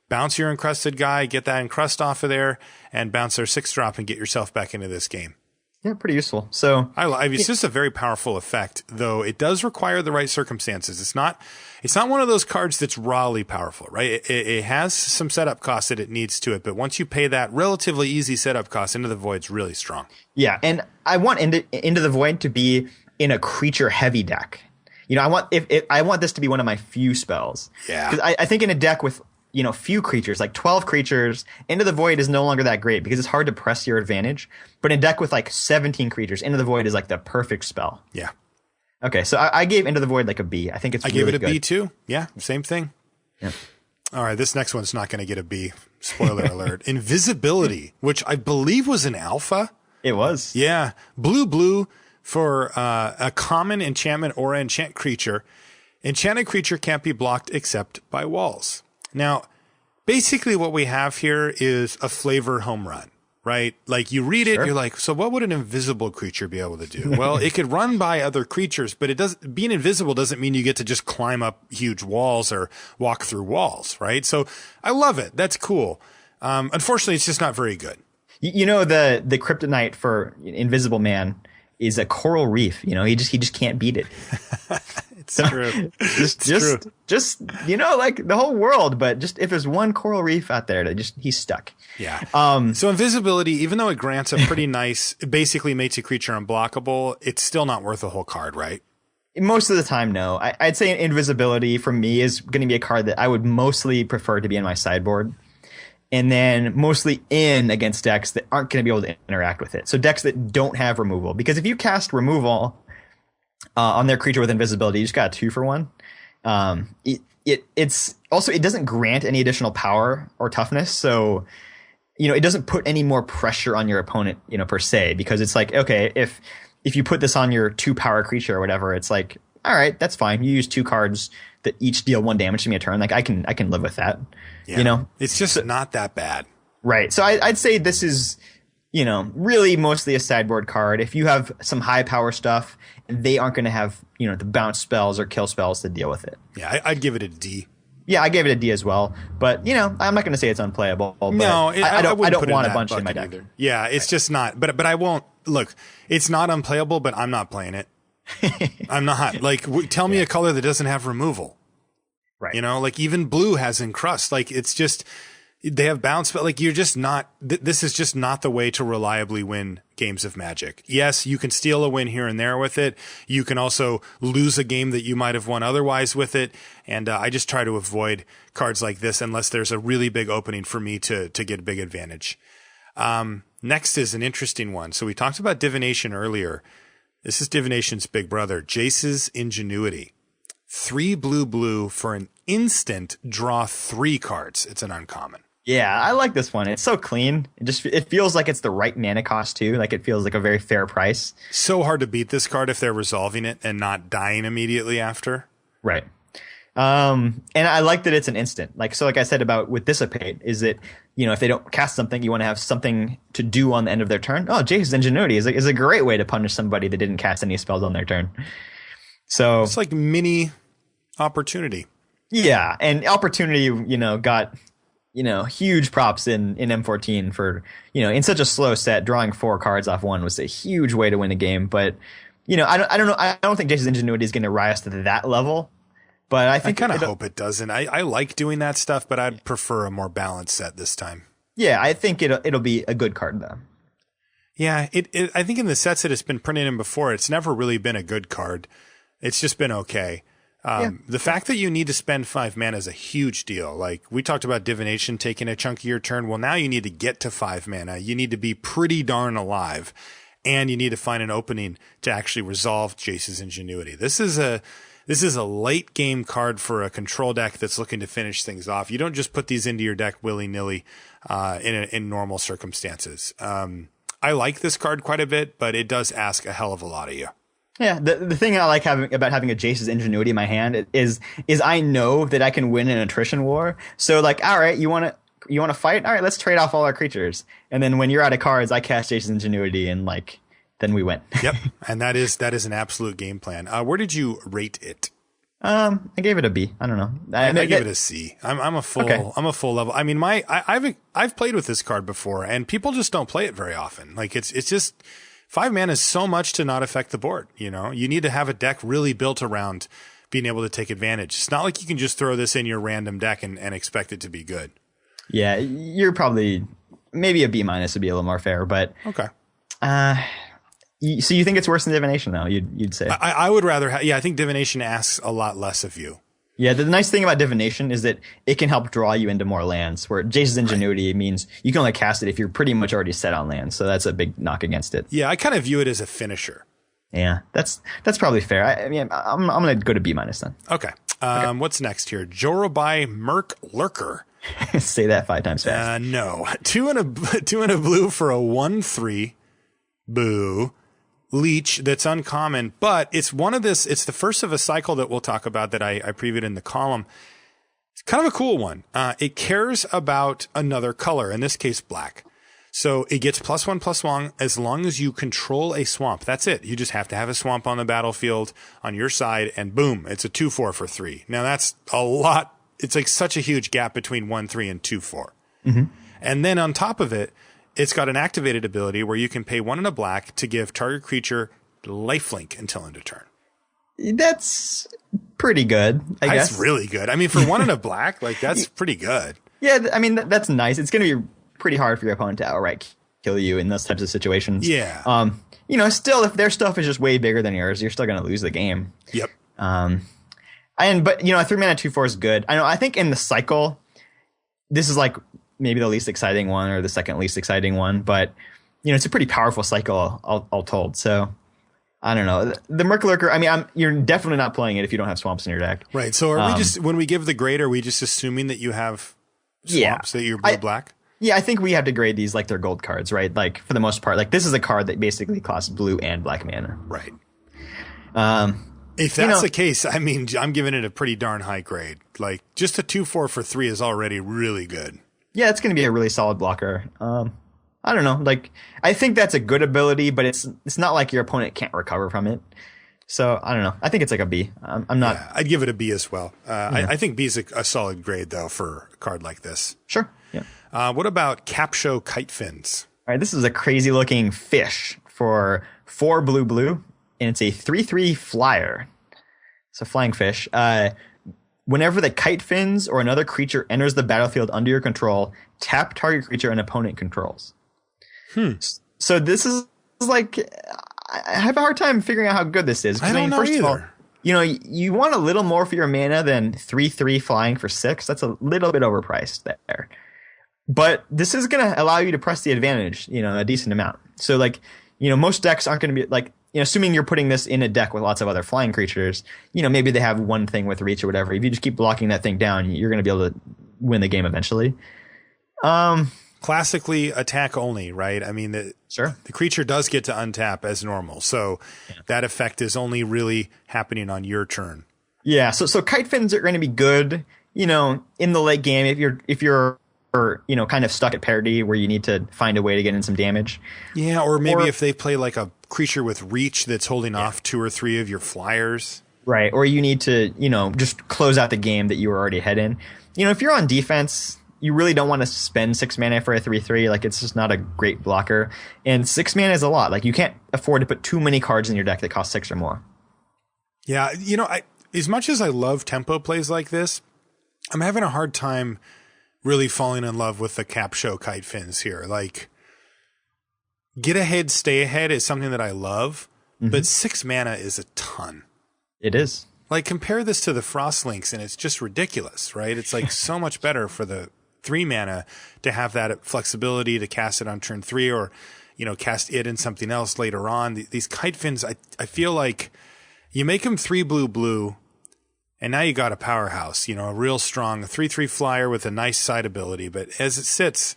Bounce your encrusted guy, get that encrust off of there, and bounce their 6-drop and get yourself back into this game. Yeah, pretty useful. So it's just a very powerful effect, though it does require the right circumstances. It's not one of those cards that's rawly powerful, right? It has some setup costs that it needs to it, but once you pay that relatively easy setup cost, Into the Void's really strong. Yeah, and I want Into the Void to be in a creature heavy deck. I want this to be one of my few spells. Yeah, because I think in a deck with few creatures, like 12 creatures, Into the Void is no longer that great because it's hard to press your advantage. But in a deck with like 17 creatures, Into the Void is like the perfect spell. Yeah. Okay, so I gave Into the Void like a B. I think it's really gave it a good. B too. Yeah, same thing. Yeah. All right, this next one's not going to get a B. Spoiler alert. Invisibility, which I believe was an alpha. It was. Yeah. Blue for a common enchantment or enchant creature. Enchanted creature can't be blocked except by walls. Now, basically what we have here is a flavor home run, right? Like you read it, you're like, so what would an invisible creature be able to do? Well, it could run by other creatures, but being invisible doesn't mean you get to just climb up huge walls or walk through walls, right? So I love it. That's cool. Unfortunately, it's just not very good. The kryptonite for Invisible Man is a coral reef. He just can't beat it. It's true. Just like the whole world, but just if there's one coral reef out there, he's stuck. Yeah. So invisibility, even though it grants a pretty nice, it basically makes a creature unblockable, it's still not worth a whole card, right? Most of the time, no. I'd say invisibility for me is going to be a card that I would mostly prefer to be in my sideboard. And then mostly in against decks that aren't going to be able to interact with it. So decks that don't have removal. Because if you cast removal on their creature with invisibility, you just got a 2-for-1. It's also, it doesn't grant any additional power or toughness. So, it doesn't put any more pressure on your opponent, per se. Because it's like, okay, if you put this on your 2-power creature or whatever, it's like, all right, that's fine. You use 2 cards that each deal 1 damage to me a turn. Like I can live with that. Yeah. It's just not that bad. Right. So I'd say this is, really mostly a sideboard card. If you have some high power stuff, they aren't going to have, the bounce spells or kill spells to deal with it. Yeah, I'd give it a D. Yeah, I gave it a D as well. But, I'm not going to say it's unplayable. But no, I don't want a bunch in my deck. Either. Yeah, it's just not. But I won't. Look, it's not unplayable, but I'm not playing it. I'm not. Like, tell me a color that doesn't have removal. Right. Like even blue has encrust. Like it's just, they have bounce, but like you're just not, this is just not the way to reliably win games of Magic. Yes, you can steal a win here and there with it. You can also lose a game that you might have won otherwise with it. And I just try to avoid cards like this unless there's a really big opening for me to get a big advantage. Next is an interesting one. So we talked about divination earlier. This is divination's big brother, Jace's Ingenuity. 3 blue for an instant, draw 3 cards. It's an uncommon. Yeah, I like this one. It's so clean. It feels like it's the right mana cost too. Like it feels like a very fair price. So hard to beat this card if they're resolving it and not dying immediately after. Right. And I like that it's an instant. Like I said about with Dissipate, is that, if they don't cast something, you want to have something to do on the end of their turn. Oh, Jace's Ingenuity is a great way to punish somebody that didn't cast any spells on their turn. So it's like mini opportunity. Yeah, and opportunity, got huge props in M14 for in such a slow set, drawing 4 cards off one was a huge way to win a game. But I don't know. I don't think Jace's Ingenuity is going to rise to that level. But I think I kind of hope it doesn't. I like doing that stuff, but I'd prefer a more balanced set this time. Yeah, I think it'll be a good card though. Yeah, I think in the sets that it's been printed in before, it's never really been a good card. It's just been okay. The fact that you need to spend 5 mana is a huge deal. Like we talked about divination taking a chunk of your turn. Well, now you need to get to 5 mana. You need to be pretty darn alive, and you need to find an opening to actually resolve Jace's Ingenuity. This is a late game card for a control deck that's looking to finish things off. You don't just put these into your deck willy nilly in normal circumstances. I like this card quite a bit, but it does ask a hell of a lot of you. Yeah, the thing I like about having a Jace's Ingenuity in my hand is I know that I can win an attrition war. So like, all right, you want to you want to fight? All right, let's trade off all our creatures. And then when you're out of cards, I cast Jace's Ingenuity, and like then we win. Yep, and that is an absolute game plan. Where did you rate it? I gave it a B. I don't know. I give it a C. I'm a full level. I mean, I've played with this card before, and people just don't play it very often. Like it's just 5 mana is so much to not affect the board. You know, you need to have a deck really built around being able to take advantage. It's not like you can just throw this in your random deck and expect it to be good. Yeah, you're probably maybe a B- would be a little more fair, but okay. So you think it's worse than Divination, though? You'd say? I would rather. I think Divination asks a lot less of you. Yeah, the nice thing about Divination is that it can help draw you into more lands, where Jace's Ingenuity means you can only cast it if you're pretty much already set on lands. So that's a big knock against it. Yeah, I kind of view it as a finisher. Yeah, that's probably fair. I mean, I'm gonna go to B- then. Okay. What's next here? Jorubai Merc Lurker. Say that 5 times fast. No. 2 and a blue for a 1/3. Boo. Leech that's uncommon, but it's it's the first of a cycle that we'll talk about that I previewed in the column. It's kind of a cool one. It cares about another color, in this case, black. So it gets +1/+1 as long as you control a swamp. That's it. You just have to have a swamp on the battlefield on your side, and boom, it's a 2/4 for 3. Now that's a lot. It's like such a huge gap between 1/3 and 2/4. Mm-hmm. And then on top of it, it's got an activated ability where you can pay 1 and a black to give target creature lifelink until end of turn. That's pretty good, I guess. That's really good. I mean, for 1 and a black, like that's pretty good. Yeah, I mean, that's nice. It's going to be pretty hard for your opponent to outright kill you in those types of situations. Yeah. You know, still, if their stuff is just way bigger than yours, you're still going to lose the game. Yep. But you know, a 3 mana 2/4 is good. I think in the cycle, this is like maybe the least exciting one or the second least exciting one, but you know, it's a pretty powerful cycle all told. So I don't know. The Merc Lurker, I mean, you're definitely not playing it if you don't have swamps in your deck. Right. So are we just, when we give the grade, are we just assuming that you have swamps, that you're blue-black? Yeah, I think we have to grade these like they're gold cards, right? Like for the most part, like this is a card that basically costs blue and black mana. Right. If that's the case, I mean, I'm giving it a pretty darn high grade. Like just a 2/4 for 3 is already really good. Yeah, it's going to be a really solid blocker. I don't know. Like, I think that's a good ability, but it's not like your opponent can't recover from it. So I don't know. I think it's like a B. I'm not. Yeah, I'd give it a B as well. I think B is a solid grade though for a card like this. Sure. Yeah. What about Capsho Kite Fins? All right. This is a crazy looking fish for 4 blue, and it's a 3/3 flyer. It's a flying fish. Whenever the Kite Fins or another creature enters the battlefield under your control, tap target creature an opponent controls. So this is like, I have a hard time figuring out how good this is. I don't know first either. of all, you know, you want a little more for your mana than 3/3 flying for 6. That's a little bit overpriced there. But this is going to allow you to press the advantage, you know, a decent amount. So like, you know, most decks aren't going to be like, you know, assuming you're putting this in a deck with lots of other flying creatures, you know, maybe they have one thing with reach or whatever. If you just keep blocking that thing down, you're going to be able to win the game eventually. Classically attack only, right? I mean, the creature does get to untap as normal. So that effect is only really happening on your turn. Yeah. So Kite Fins are going to be good, you know, in the late game if you're you know, kind of stuck at parity where you need to find a way to get in some damage. Yeah. Or maybe if they play like a creature with reach that's holding off 2 or 3 of your flyers. Right. Or you need to, you know, just close out the game that you were already ahead in. You know, if you're on defense, you really don't want to spend 6 mana for a 3/3. Like, it's just not a great blocker. And 6 mana is a lot. Like, you can't afford to put too many cards in your deck that cost 6 or more. Yeah. You know, as much as I love tempo plays like this, I'm having a hard time really falling in love with the Capsho Kite Fins here. Like, get ahead, stay ahead is something that I love, but 6 mana is a ton. It is. Like, compare this to the Frostlinks, and it's just ridiculous, right? It's like so much better for the 3 mana to have that flexibility to cast it on turn 3 or, you know, cast it and something else later on. These Kite Fins, I feel like you make them 3 blue, and now you got a powerhouse, you know, a real strong 3/3 flyer with a nice side ability. But as it sits,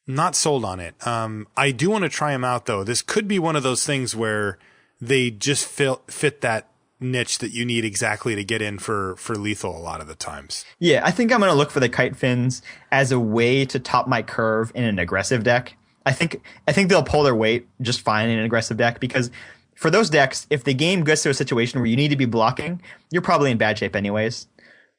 not sold on it. I do want to try them out, though. This could be one of those things where they just fit that niche that you need exactly to get in for lethal a lot of the times. Yeah, I think I'm going to look for the kite fins as a way to top my curve in an aggressive deck. I think they'll pull their weight just fine in an aggressive deck, because for those decks, if the game gets to a situation where you need to be blocking, you're probably in bad shape anyways.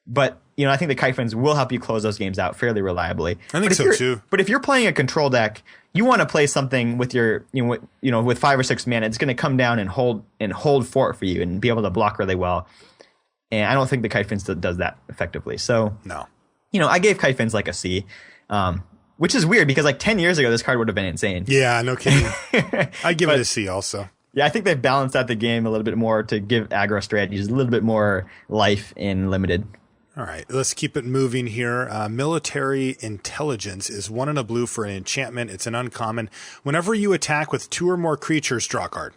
But I think the kite fins will help you close those games out fairly reliably. I think so too. But if you're playing a control deck, you want to play something with your with 5 or 6 mana. It's going to come down and hold fort for you and be able to block really well. And I don't think the kite fins does that effectively. So no, I gave kite fins like a C. Which is weird because like 10 years ago, this card would have been insane. Yeah, no kidding. I give it a C also. Yeah, I think they've balanced out the game a little bit more to give aggro strategies a little bit more life in limited. All right, let's keep it moving here. Military Intelligence is 1 and a blue for an enchantment. It's an uncommon. Whenever you attack with 2 or more creatures, draw a card.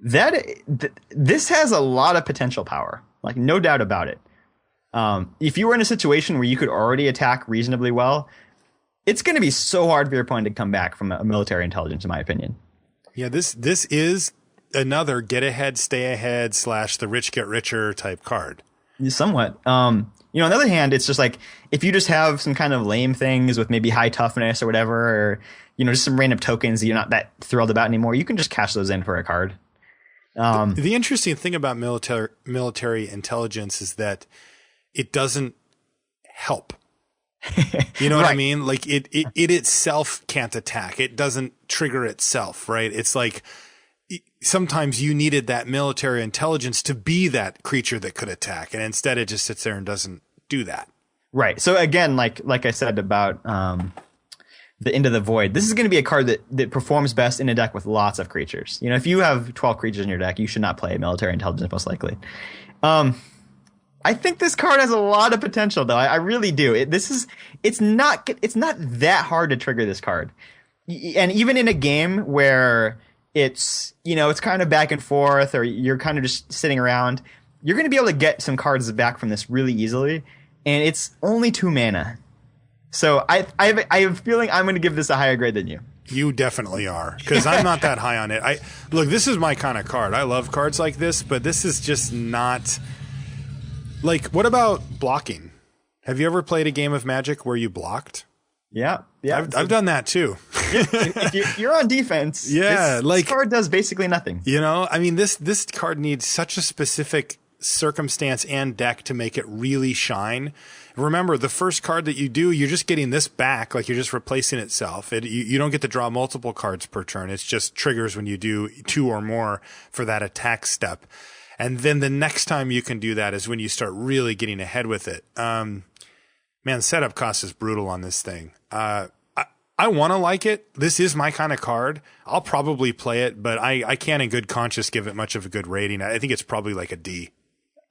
This has a lot of potential power, like no doubt about it. If you were in a situation where you could already attack reasonably well, it's going to be so hard for your opponent to come back from a military intelligence, in my opinion. Yeah, this is another get ahead, stay ahead / the rich get richer type card. Somewhat. On the other hand, it's just like if you just have some kind of lame things with maybe high toughness or whatever, or just some random tokens that you're not that thrilled about anymore, you can just cash those in for a card. The interesting thing about military intelligence is that it doesn't help. You know what I mean? Like it itself can't attack. It doesn't trigger itself, right? It's like sometimes you needed that military intelligence to be that creature that could attack, and instead it just sits there and doesn't do that. Right. So again, like I said about the Into the Void, this is going to be a card that performs best in a deck with lots of creatures. If you have 12 creatures in your deck, you should not play military intelligence most likely. I think this card has a lot of potential, though. I really do. It's not that hard to trigger this card, and even in a game where it's it's kind of back and forth, or you're kind of just sitting around, you're going to be able to get some cards back from this really easily, and it's only 2 mana. So I have a feeling I'm going to give this a higher grade than you. You definitely are, because I'm not that high on it. Look, this is my kind of card. I love cards like this, but this is just not. Like, what about blocking? Have you ever played a game of Magic where you blocked? Yeah. I've done that too. If you're on defense, this card does basically nothing. I mean, this card needs such a specific circumstance and deck to make it really shine. Remember, the first card that you do, you're just getting this back, like you're just replacing itself. You don't get to draw multiple cards per turn. It's just triggers when you do 2 or more for that attack step. And then the next time you can do that is when you start really getting ahead with it. Man, setup cost is brutal on this thing. I want to like it. This is my kind of card. I'll probably play it, but I can't in good conscience give it much of a good rating. I think it's probably like a D.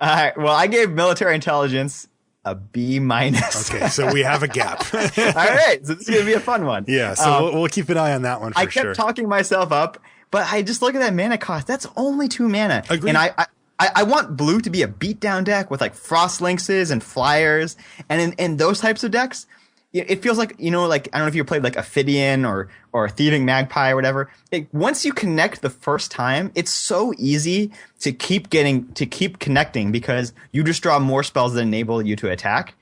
All right. Well, I gave military intelligence a B-. Okay, so we have a gap. All right. So this is going to be a fun one. Yeah, so we'll keep an eye on that one for sure. I kept talking myself up, but I just look at that mana cost. That's only 2 mana. Agreed. And I want blue to be a beatdown deck with like Frost Lynxes and Flyers. And in those types of decks, it feels like, like, I don't know if you played like Ophidian or Thieving Magpie or whatever. Once you connect the first time, it's so easy to keep connecting because you just draw more spells that enable you to attack.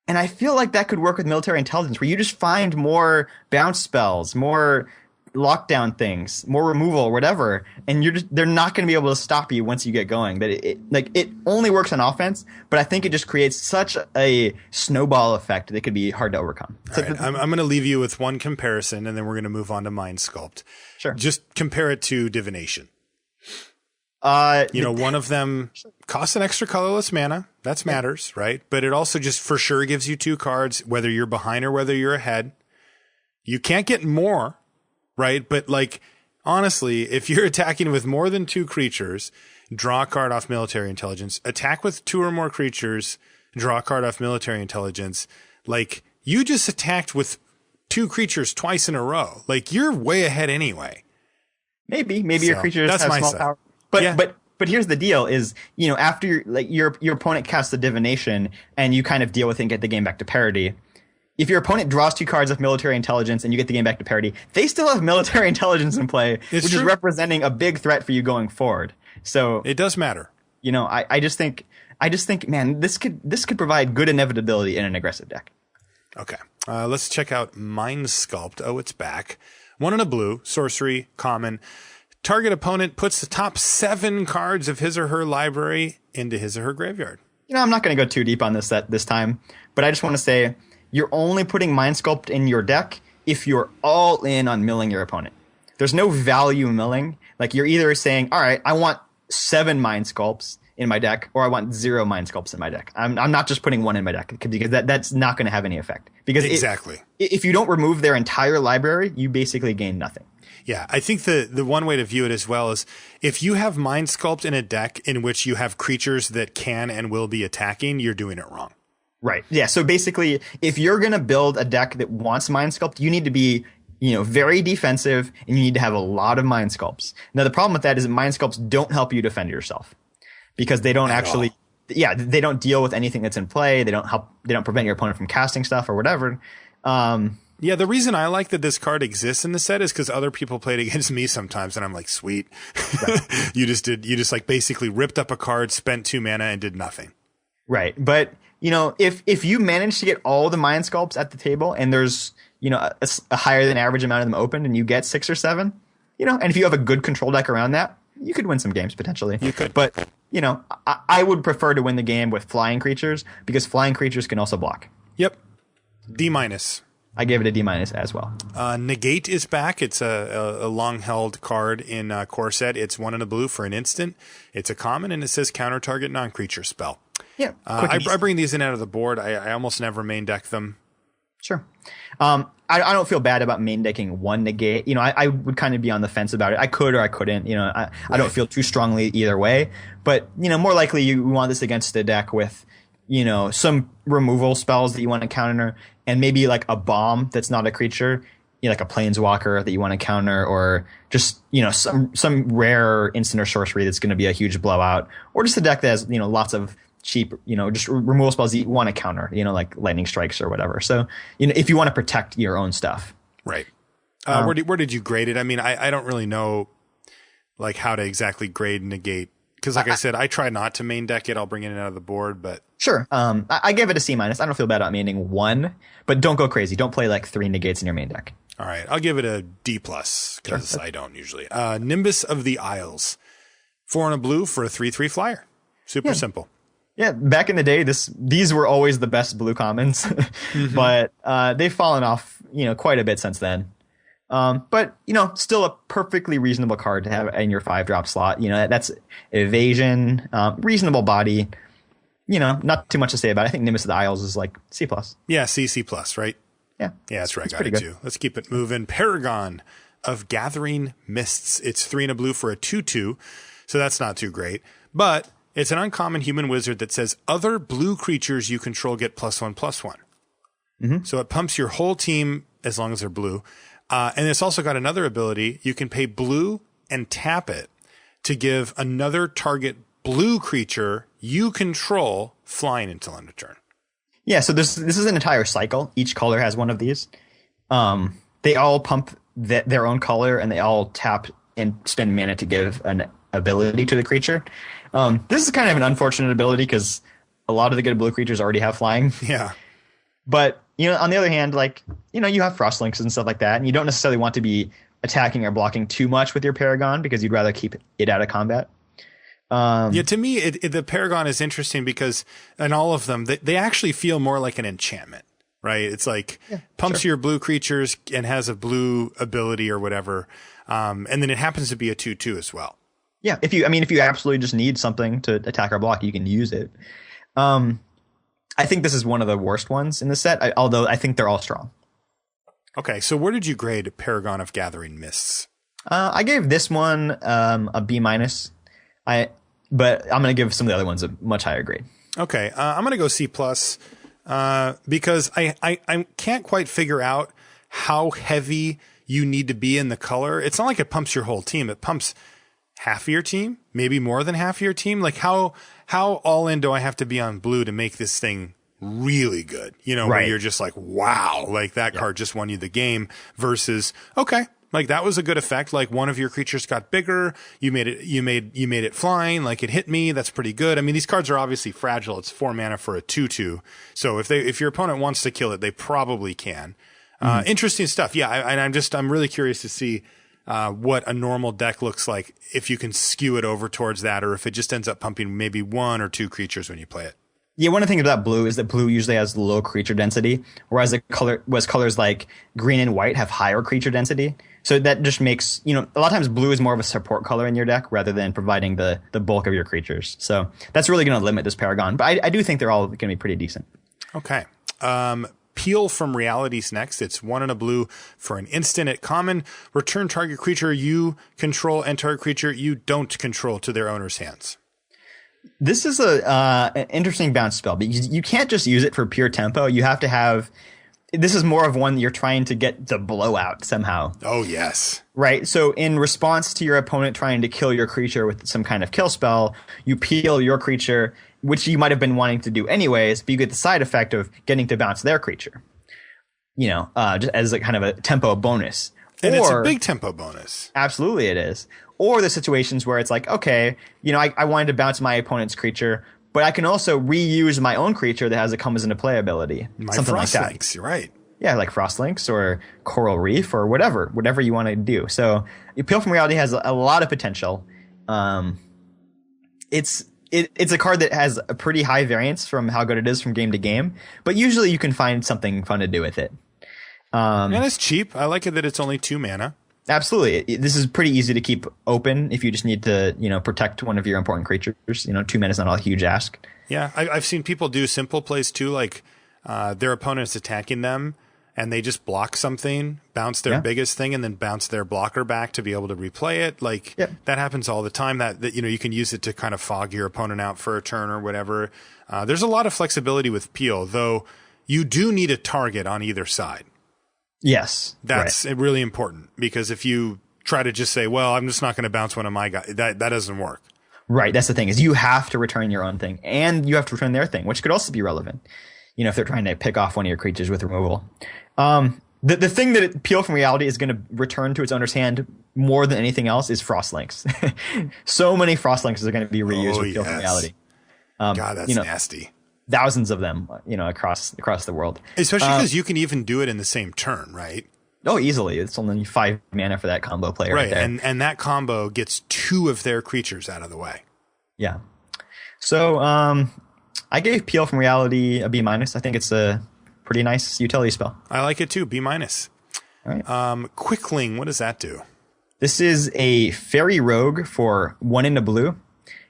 And I feel like that could work with military intelligence, where you just find more bounce spells, more lockdown things, more removal, whatever, and they're not going to be able to stop you once you get going. But it only works on offense, but I think it just creates such a snowball effect that could be hard to overcome. All right. I'm going to leave you with one comparison, and then we're going to move on to Mind Sculpt. Sure. Just compare it to Divination. One of them costs an extra colorless mana. That matters, right? But it also just for sure gives you 2 cards, whether you're behind or whether you're ahead. You can't get more. Right. But like, honestly, if you're attacking with more than 2 creatures, draw a card off military intelligence, attack with 2 or more creatures, draw a card off military intelligence. Like, you just attacked with 2 creatures twice in a row. Like, you're way ahead anyway. Maybe your creatures have small power. But here's the deal is, after your opponent casts the divination and you kind of deal with it and get the game back to parity. If your opponent draws 2 cards of military intelligence and you get the game back to parity, they still have military intelligence in play, which is representing a big threat for you going forward. So it does matter. I just think, man, this could provide good inevitability in an aggressive deck. Okay. Let's check out Mind Sculpt. Oh, it's back. 1 and a blue, sorcery, common. Target opponent puts the top 7 cards of his or her library into his or her graveyard. I'm not going to go too deep on this set this time, but I just want to say you're only putting Mind Sculpt in your deck if you're all in on milling your opponent. There's no value milling. Like, you're either saying, all right, I want 7 Mind Sculpts in my deck, or I want 0 Mind Sculpts in my deck. I'm not just putting 1 in my deck, because that's not going to have any effect. Because exactly, if you don't remove their entire library, you basically gain nothing. Yeah, I think the one way to view it as well is if you have Mind Sculpt in a deck in which you have creatures that can and will be attacking, you're doing it wrong. Right. Yeah. So basically, if you're going to build a deck that wants Mind Sculpt, you need to be very defensive, and you need to have a lot of Mind Sculpts. Now, the problem with that is that Mind Sculpts don't help you defend yourself, because they don't they don't deal with anything that's in play. They don't prevent your opponent from casting stuff or whatever. Yeah, the reason I like that this card exists in the set is because other people played against me sometimes, and I'm like, sweet. Right. you just like basically ripped up a card, spent 2 mana, and did nothing. Right. But, if you manage to get all the Mind Sculpts at the table, and there's, a higher than average amount of them opened, and you get 6 or 7, and if you have a good control deck around that, you could win some games potentially. You could. But, I would prefer to win the game with flying creatures, because flying creatures can also block. Yep. D-. I gave it a D- as well. Negate is back. It's a long-held card in core set. It's 1 and a blue for an instant. It's a common, and it says counter target non-creature spell. Yeah. I bring these in out of the board. I almost never main deck them. Sure. I don't feel bad about main decking 1 negate. I would kind of be on the fence about it. I could or I couldn't. I don't feel too strongly either way. But, more likely you want this against a deck with, some removal spells that you want to counter, and maybe like a bomb that's not a creature, like a planeswalker that you want to counter, or just, some rare instant or sorcery that's going to be a huge blowout, or just a deck that has, lots of cheap, just removal spells that you want to counter, like lightning strikes or whatever. So, if you want to protect your own stuff. Right. Where did you grade it? I mean, I don't really know like how to exactly grade negate. Because like I said, I try not to main deck it. I'll bring it in out of the board, but sure. I give it a C-. I don't feel bad about maining 1, but don't go crazy. Don't play like 3 negates in your main deck. All right, I'll give it a D+, because sure. I don't usually. Nimbus of the Isles, 4 and a blue for a 3/3 flyer. Super simple. Yeah, back in the day, these were always the best blue commons, but they've fallen off, quite a bit since then. But still a perfectly reasonable card to have in your 5-drop slot. That's evasion, reasonable body. Not too much to say about it. I think Nimbus of the Isles is like C+. Yeah, C+, right? Yeah, that's where I got it too. Let's keep it moving. Paragon of Gathering Mists. It's 3 and a blue for a 2/2, so that's not too great. But it's an uncommon human wizard that says other blue creatures you control get +1/+1. So it pumps your whole team as long as they're blue. And it's also got another ability. You can pay blue and tap it to give another target blue creature you control flying until end of turn. Yeah, so this is an entire cycle. Each color has one of these. They all pump their own color, and they all tap and spend mana to give an ability to the creature. This is kind of an unfortunate ability because a lot of the good blue creatures already have flying. Yeah. But, on the other hand, you have Frostlinks and stuff like that, and you don't necessarily want to be attacking or blocking too much with your Paragon because you'd rather keep it out of combat. To me, the Paragon is interesting because in all of them, they actually feel more like an enchantment, right? It's like pumps your blue creatures and has a blue ability or whatever. And then it happens to be a 2/2 as well. Yeah. If you absolutely just need something to attack or block, you can use it. I think this is one of the worst ones in the set, although I think they're all strong. Okay. So where did you grade Paragon of Gathering Mists? I gave this one a B-. But I'm going to give some of the other ones a much higher grade. Okay. I'm going to go C+, because I can't quite figure out how heavy you need to be in the color. It's not like it pumps your whole team. It pumps half of your team, maybe more than half of your team. Like how all in do I have to be on blue to make this thing really good? Where you're just like, wow, like that card just won you the game versus, okay, Like that was a good effect. Like one of your creatures got bigger. You made it flying. Like it hit me. That's pretty good. I mean, these cards are obviously fragile. It's 4 mana for a 2/2. So if your opponent wants to kill it, they probably can. Interesting stuff. Yeah. I'm really curious to see what a normal deck looks like if you can skew it over towards that, or if it just ends up pumping maybe 1 or 2 creatures when you play it. Yeah, one of the things about blue is that blue usually has low creature density, whereas colors like green and white have higher creature density. So that just makes, a lot of times blue is more of a support color in your deck rather than providing the bulk of your creatures. So that's really going to limit this Paragon. But I do think they're all going to be pretty decent. Okay. Peel from Reality's next. It's 1 and a blue for an instant at common. Return target creature you control and target creature you don't control to their owner's hands. This is an interesting bounce spell, but you can't just use it for pure tempo. You have to have... This is more of one you're trying to get the blowout somehow. Oh, yes. Right. So in response to your opponent trying to kill your creature with some kind of kill spell, you peel your creature, which you might have been wanting to do anyways, but you get the side effect of getting to bounce their creature. Just as a kind of a tempo bonus. And it's a big tempo bonus. Absolutely it is. Or the situations where it's like, okay, I wanted to bounce my opponent's creature, but I can also reuse my own creature that has a comes into play ability. Something like that. Links, you're right. Yeah, like Frostlinks or Coral Reef or whatever you want to do. So Peel from Reality has a lot of potential. It's a card that has a pretty high variance from how good it is from game to game, but usually you can find something fun to do with it. And it's cheap. I like it that it's only 2 mana. Absolutely. This is pretty easy to keep open if you just need to, protect one of your important creatures. 2 mana is not a huge ask. Yeah, I've seen people do simple plays too, like their opponent's attacking them and they just block something, bounce their biggest thing, and then bounce their blocker back to be able to replay it. Like that happens all the time. That you can use it to kind of fog your opponent out for a turn or whatever. There's a lot of flexibility with Peel, though. You do need a target on either side. Yes. That's really important, because if you try to just say, well, I'm just not going to bounce one of my guys, that doesn't work. Right. That's the thing, is you have to return your own thing and you have to return their thing, which could also be relevant. If they're trying to pick off one of your creatures with removal. The thing that Peel from Reality is going to return to its owner's hand more than anything else is Frostlinks. So many Frostlinks are going to be reused with Peel from Reality. God, that's nasty. Thousands of them, across the world. Especially because you can even do it in the same turn, right? Oh, easily. It's only 5 mana for that combo play right there. And that combo gets 2 of their creatures out of the way. Yeah. So I gave Peel from Reality a B-. I think it's a pretty nice utility spell. I like it too, B-. All right. Quickling, what does that do? This is a Fairy Rogue for 1 and a blue.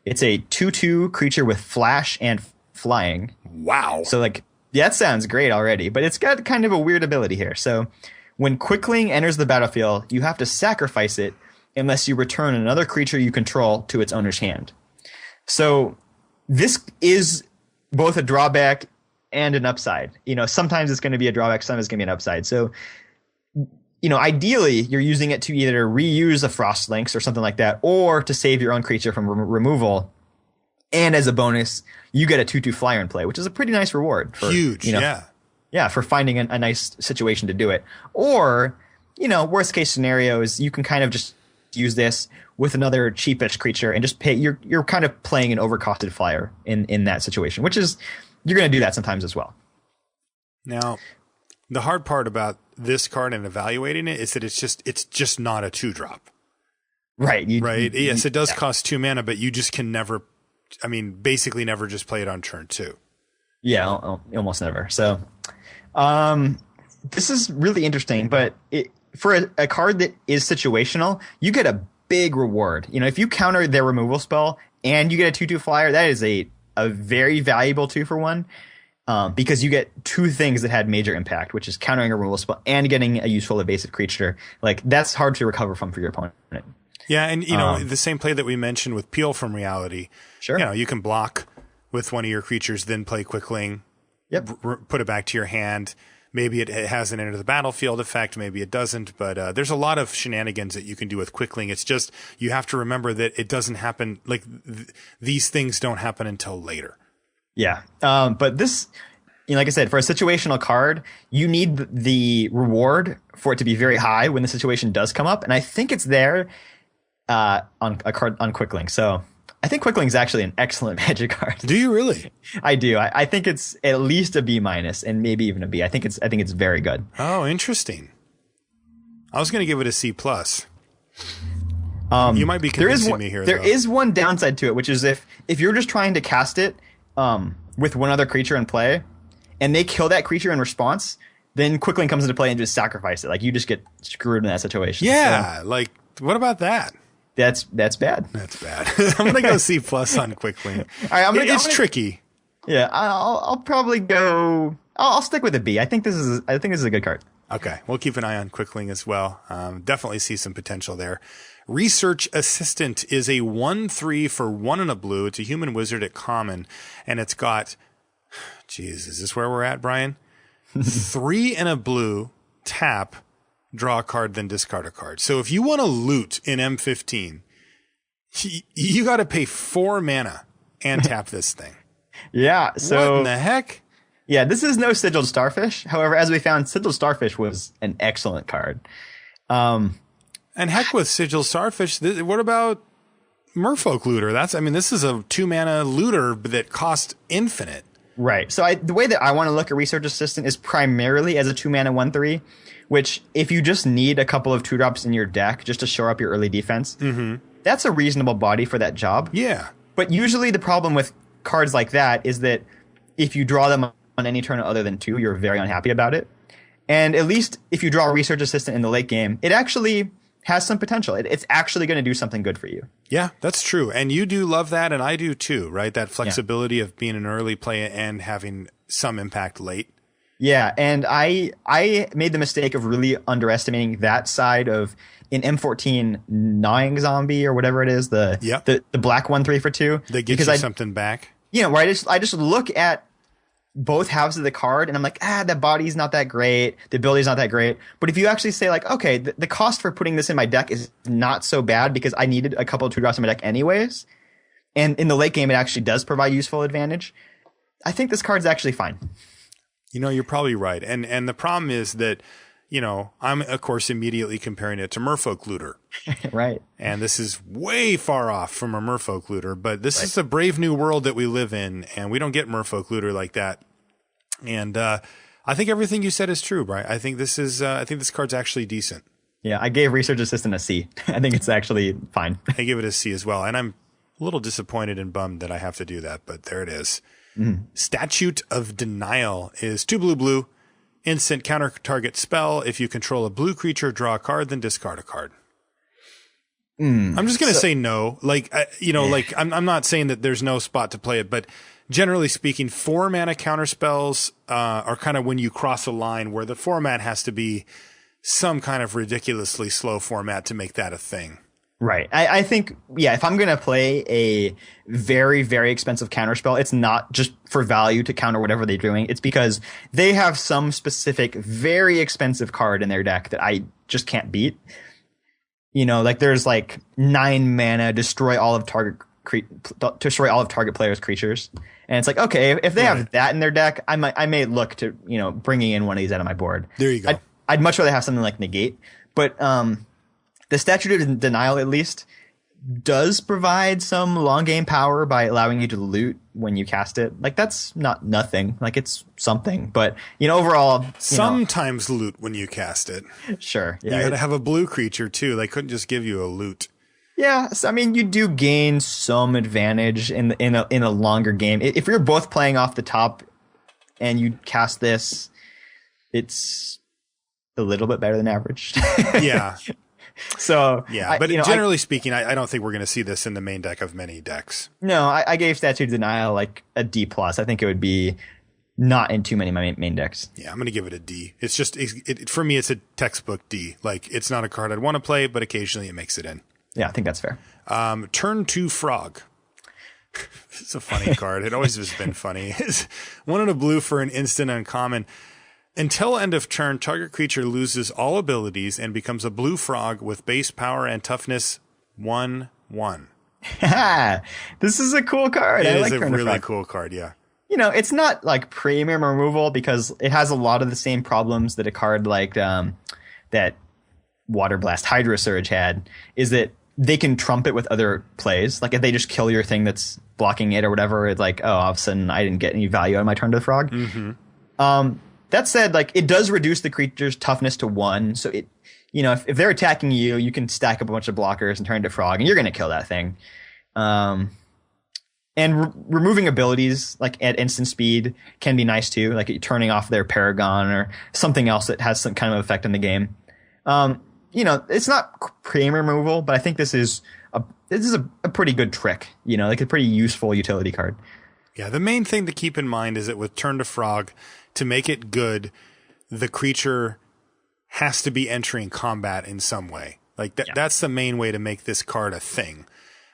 It's a 2/2 creature with flash and flying. Wow. So that sounds great already, but it's got kind of a weird ability here. So when Quickling enters the battlefield, you have to sacrifice it unless you return another creature you control to its owner's hand. So this is both a drawback and an upside. Sometimes it's going to be a drawback, sometimes it's going to be an upside. So, ideally you're using it to either reuse a Frostlinks or something like that, or to save your own creature from removal. And as a bonus, you get a 2/2 flyer in play, which is a pretty nice reward. Huge, Yeah, for finding a nice situation to do it. Or, worst case scenario is you can kind of just use this with another cheapish creature and just pay. You're kind of playing an overcosted flyer in that situation, which is, you're going to do that sometimes as well. Now, the hard part about this card and evaluating it is that it's just not a 2-drop. Right. Yes, it does cost 2 mana, but you just can never, basically never just play it on turn 2. Yeah, almost never. So, this is really interesting, but for a card that is situational, you get a big reward. If you counter their removal spell and you get a 2/2 flyer, that is a very valuable 2-for-1, because you get 2 things that had major impact, which is countering a removal spell and getting a useful evasive creature. That's hard to recover from for your opponent. Yeah, and the same play that we mentioned with Peel from Reality. Sure. You can block with one of your creatures, then play Quickling. Yep. Put it back to your hand. Maybe it has an enter the battlefield effect. Maybe it doesn't. But there's a lot of shenanigans that you can do with Quickling. It's just you have to remember that it doesn't happen. These things don't happen until later. Yeah. But this, like I said, for a situational card, you need the reward for it to be very high when the situation does come up, and I think it's there on a card on Quicklink. So I think Quicklink is actually an excellent Magic card. Do you really? I do. I think it's at least a B minus and maybe even a B. I think it's very good. Oh, interesting. I was going to give it a C plus. You might be convincing me here. There is one downside to it, which is if you're just trying to cast it with one other creature in play, and they kill that creature in response, then Quicklink comes into play and just sacrifice it. Like, you just get screwed in that situation. Yeah, so, like, what about that? That's bad. That's bad. I'm gonna go C plus on Quicklink. All right, it's tricky. Yeah, I'll probably go. I'll stick with a B. I think this is a good card. Okay, we'll keep an eye on Quicklink as well. Definitely see some potential there. Research Assistant is a 1/3 for 1 and a blue. It's a human wizard at common, and it's got. Jeez, is this where we're at, Brian? 3 and a blue, tap, draw a card, then discard a card. So if you want to loot in M15, you got to pay 4 mana and tap this thing. Yeah. So what in the heck? Yeah, this is no Sigiled Starfish. However, as we found, Sigiled Starfish was an excellent card. And heck with Sigiled Starfish, what about Merfolk Looter? This is a 2 mana looter that costs infinite. Right. So the way that I want to look at Research Assistant is primarily as a 2 mana 1/3, which if you just need a couple of 2-drops in your deck just to shore up your early defense, that's a reasonable body for that job. Yeah. But usually the problem with cards like that is that if you draw them on any turn other than 2, you're very unhappy about it. And at least if you draw a Research Assistant in the late game, it actually has some potential. It's actually going to do something good for you. Yeah, that's true. And you do love that, and I do too, right? That flexibility of being an early play and having some impact late. Yeah, and I made the mistake of really underestimating that side of in M14 gnawing zombie or whatever it is, the black 1/3 for 2. That gives you something back. Where I just look at both halves of the card and I'm like, the body's not that great, the ability's not that great. But if you actually say like, okay, the cost for putting this in my deck is not so bad because I needed a couple of 2-drops in my deck anyways, and in the late game it actually does provide useful advantage, I think this card's actually fine. You're probably right. And the problem is that, I'm of course immediately comparing it to Merfolk Looter. Right. And this is way far off from a Merfolk Looter, but this is a brave new world that we live in, and we don't get Merfolk Looter like that. And I think everything you said is true, Brian. I think this card's actually decent. Yeah, I gave Research Assistant a C. I think it's actually fine. I give it a C as well, and I'm a little disappointed and bummed that I have to do that, but there it is. Statute of Denial is 2 blue, instant counter target spell. If you control a blue creature, draw a card, then discard a card. I'm just going to say no. I'm not saying that there's no spot to play it, but generally speaking, 4 mana counter spells are kind of when you cross a line where the format has to be some kind of ridiculously slow format to make that a thing. Right. I think, if I'm going to play a very, very expensive counterspell, it's not just for value to counter whatever they're doing. It's because they have some specific, very expensive card in their deck that I just can't beat. There's 9 mana, destroy all of target players' creatures. And it's like, okay, if they have that in their deck, I may look to, bringing in one of these out of my board. There you go. I'd much rather have something like Negate. But, the Statute of Denial, at least, does provide some long game power by allowing you to loot when you cast it. That's not nothing. It's something. But, overall... Sometimes loot when you cast it. Sure. Yeah, you gotta have a blue creature, too. They couldn't just give you a loot. Yeah, so, you do gain some advantage in a longer game. If you're both playing off the top and you cast this, it's a little bit better than average. Yeah. So but generally speaking, I don't think we're going to see this in the main deck of many decks. No, I gave Statute of Denial a D+. I think it would be not in too many main decks. Yeah, I'm going to give it a D. It's just for me, it's a textbook D. It's not a card I'd want to play, but occasionally it makes it in. Yeah, I think that's fair. Turn 2 Frog. It's a funny card. It always has been funny. It's 1 and a blue for an instant uncommon. Until end of turn, target creature loses all abilities and becomes a blue frog with base power and toughness 1/1. This is a cool card. It is a really cool card, yeah. it's not like premium removal because it has a lot of the same problems that a card like that Water Blast Hydro Surge had, is that they can trump it with other plays. Like if they just kill your thing that's blocking it or whatever, it's like, oh, all of a sudden I didn't get any value out of my Turn to Frog. That said, like it does reduce the creature's toughness to 1. So it, if they're attacking you, you can stack up a bunch of blockers and turn to Frog, and you're going to kill that thing. And removing abilities like at instant speed can be nice too, like turning off their Paragon or something else that has some kind of effect in the game. It's not premium removal, but I think this is a pretty good trick. Like a pretty useful utility card. Yeah, the main thing to keep in mind is that with Turn to Frog, to make it good, the creature has to be entering combat in some way. Like that's the main way to make this card a thing.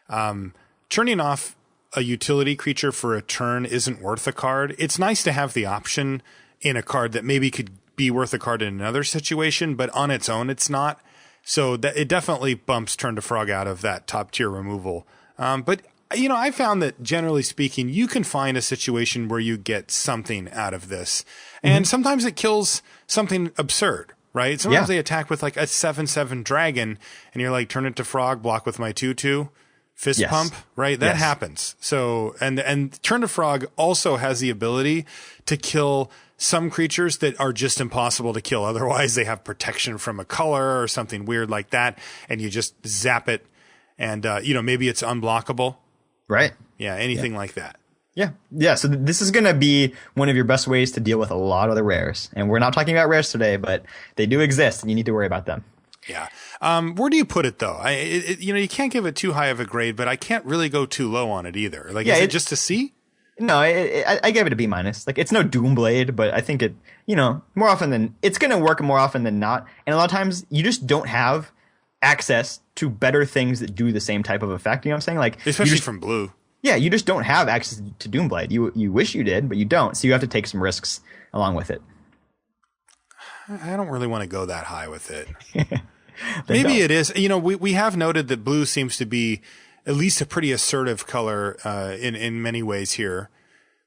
Turning off a utility creature for a turn isn't worth a card. It's nice to have the option in a card that maybe could be worth a card in another situation, but on its own, it's not. So that it definitely bumps Turn to Frog out of that top tier removal. But I found that generally speaking, you can find a situation where you get something out of this. And sometimes it kills something absurd, right? Sometimes they attack with like a 7/7 dragon and you're like, turn it to Frog, block with my 2/2. Fist pump, right? That happens. So, and Turn to Frog also has the ability to kill some creatures that are just impossible to kill. Otherwise, they have protection from a color or something weird like that, and you just zap it, and maybe it's unblockable. Right. Yeah, anything like that. Yeah. Yeah. So this is going to be one of your best ways to deal with a lot of the rares, and we're not talking about rares today, but they do exist, and you need to worry about them. Yeah. Where do you put it though? You can't give it too high of a grade, but I can't really go too low on it either. Like, is it just a C? No, I gave it a B minus. Like, it's no Doomblade, but I think it, more often than it's going to work more often than not. And a lot of times you just don't have access to better things that do the same type of effect. You know what I'm saying? Like, especially from blue. Yeah, you just don't have access to Doomblade. You wish you did, but you don't. So you have to take some risks along with it. I don't really want to go that high with it. Maybe it is. We have noted that blue seems to be at least a pretty assertive color in many ways here.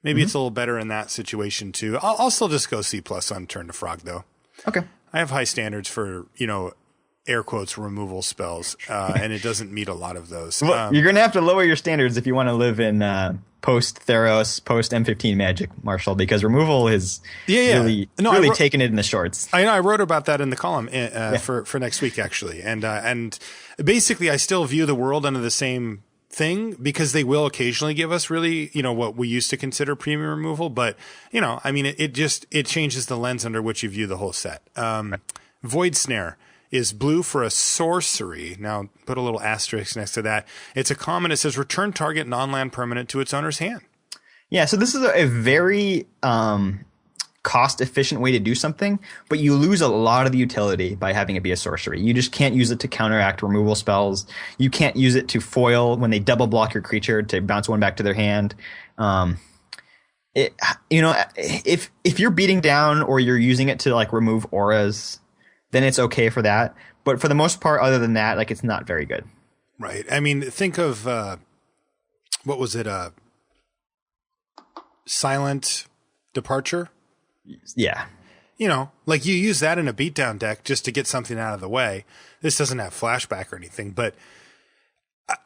Maybe it's a little better in that situation too. I'll still just go C+ on Turn to Frog though. Okay. I have high standards for, air quotes removal spells, and it doesn't meet a lot of those. Well, you're going to have to lower your standards if you want to live in post Theros, post M15 Magic, Marshall, because removal is really taking it in the shorts. I know. I wrote about that in the column for next week actually, and basically I still view the world under the same thing because they will occasionally give us really what we used to consider premium removal, but it changes the lens under which you view the whole set. Right. Void Snare is blue for a sorcery. Now, put a little asterisk next to that. It's a common. It says return target non-land permanent to its owner's hand. Yeah, so this is a very cost-efficient way to do something, but you lose a lot of the utility by having it be a sorcery. You just can't use it to counteract removal spells. You can't use it to foil when they double block your creature to bounce one back to their hand. If you're beating down or you're using it to like remove auras, then it's okay for that. But for the most part, other than that, like it's not very good. Right. I mean, think of, what was it? Silent Departure? Yeah. Like you use that in a beatdown deck just to get something out of the way. This doesn't have flashback or anything, but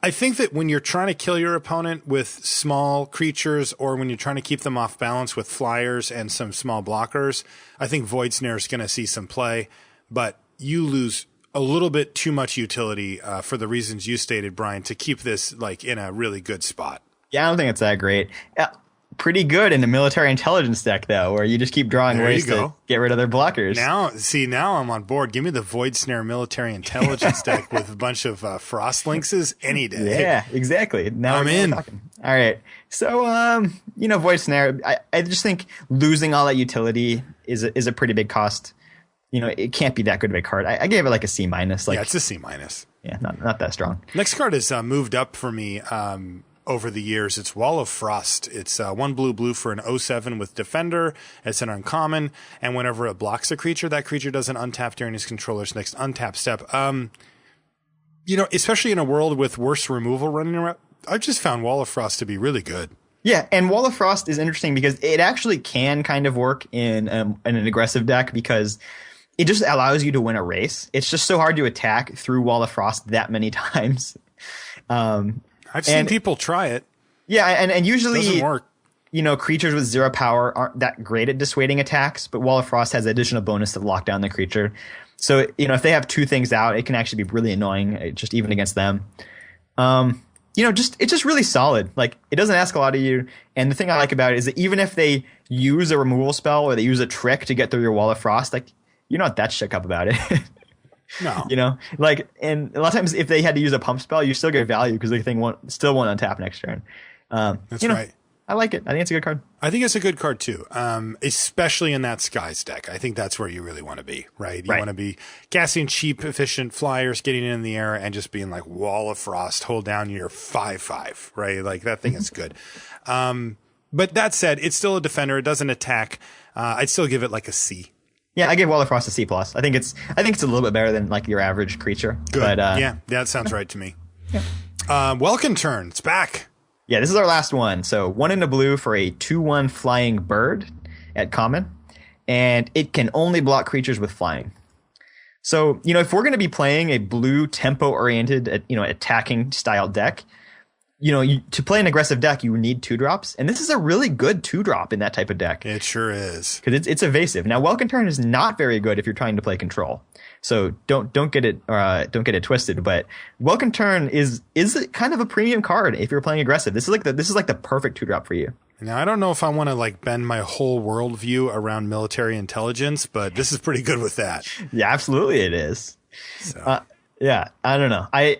I think that when you're trying to kill your opponent with small creatures or when you're trying to keep them off balance with flyers and some small blockers, I think Void Snare is going to see some play. But you lose a little bit too much utility for the reasons you stated, Brian, to keep this like in a really good spot. Yeah, I don't think it's that great. Pretty good in the military intelligence deck, though, where you just keep drawing ways to get rid of their blockers. Now I'm on board. Give me the Void Snare military intelligence deck with a bunch of Frost Lynxes any day. Yeah, exactly. Now I'm in. All right. So, Void Snare, I just think losing all that utility is a pretty big cost. It can't be that good of a card. I gave it like a C-. Yeah, it's a C-. Yeah, not that strong. Next card is moved up for me over the years. It's Wall of Frost. It's 1 blue for an 0/7 with Defender. It's an uncommon, and whenever it blocks a creature, that creature doesn't untap during its controller's next untap step. Especially in a world with worse removal running around, I've just found Wall of Frost to be really good. Yeah, and Wall of Frost is interesting because it actually can kind of work in an aggressive deck because it just allows you to win a race. It's just so hard to attack through Wall of Frost that many times. I've seen people try it. Yeah, and usually, doesn't work. Creatures with 0 power aren't that great at dissuading attacks, but Wall of Frost has additional bonus to lock down the creature. So, if they have 2 things out, it can actually be really annoying, just even against them. It's just really solid. Like, it doesn't ask a lot of you. And the thing I like about it is that even if they use a removal spell or they use a trick to get through your Wall of Frost, like, you're not that shook up about it. No. And a lot of times if they had to use a pump spell, you still get value because the thing won't untap next turn. That's right. I like it. I think it's a good card. I think it's a good card too, especially in that Skies deck. I think that's where you really want to be, right? You want to be casting cheap, efficient flyers, getting in the air, and just being like Wall of Frost, hold down your 5/5, right? Like that thing is good. But that said, it's still a defender. It doesn't attack. I'd still give it like a C. Yeah, I give Wall of Frost a C+. I think it's a little bit better than like your average creature. Good. But, yeah, that sounds right to me. Yeah. Welcome turn. It's back. Yeah, this is our last one. So 1 in the blue for a 2/1 flying bird at common, and it can only block creatures with flying. So, if we're going to be playing a blue tempo-oriented, attacking style deck, to play an aggressive deck, you need 2-drops, and this is a really good 2-drop in that type of deck. It sure is, because it's evasive. Now, Welcome Turn is not very good if you're trying to play control. So don't get it twisted. But Welcome Turn is kind of a premium card if you're playing aggressive. This is like the perfect 2-drop for you. Now, I don't know if I want to like bend my whole worldview around military intelligence, but this is pretty good with that. Yeah, absolutely, it is. So. Yeah, I don't know. I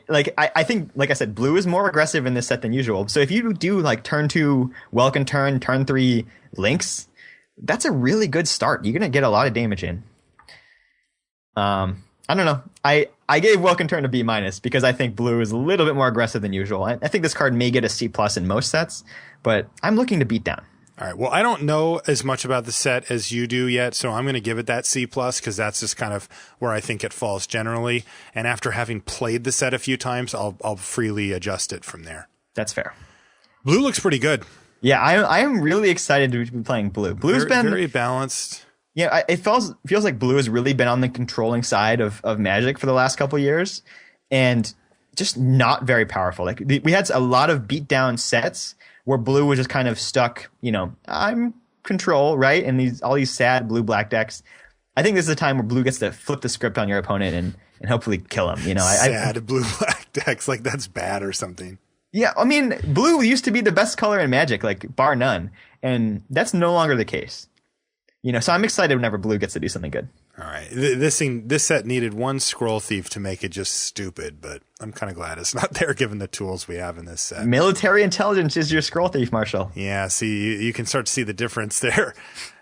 think, like I said, blue is more aggressive in this set than usual. So if you do like turn 2 Welcome Turn, turn 3 Lynx, that's a really good start. You're gonna get a lot of damage in. I don't know. I gave Welcome Turn a B- because I think blue is a little bit more aggressive than usual. I think this card may get a C+ in most sets, but I'm looking to beat down. All right. Well, I don't know as much about the set as you do yet, so I'm going to give it that C+ because that's just kind of where I think it falls generally. And after having played the set a few times, I'll freely adjust it from there. That's fair. Blue looks pretty good. Yeah, I am really excited to be playing blue. Blue's been very balanced. Yeah, it feels like blue has really been on the controlling side of Magic for the last couple years, and just not very powerful. Like we had a lot of beatdown sets where blue was just kind of stuck. I'm control, right? And all these sad blue-black decks. I think this is a time where blue gets to flip the script on your opponent and hopefully kill him. Sad blue-black decks, like that's bad or something. Yeah, I mean, blue used to be the best color in Magic, like bar none, and that's no longer the case. So I'm excited whenever blue gets to do something good. All right. This set needed one Scroll Thief to make it just stupid, but I'm kind of glad it's not there given the tools we have in this set. Military intelligence is your Scroll Thief, Marshall. Yeah, see, you can start to see the difference there.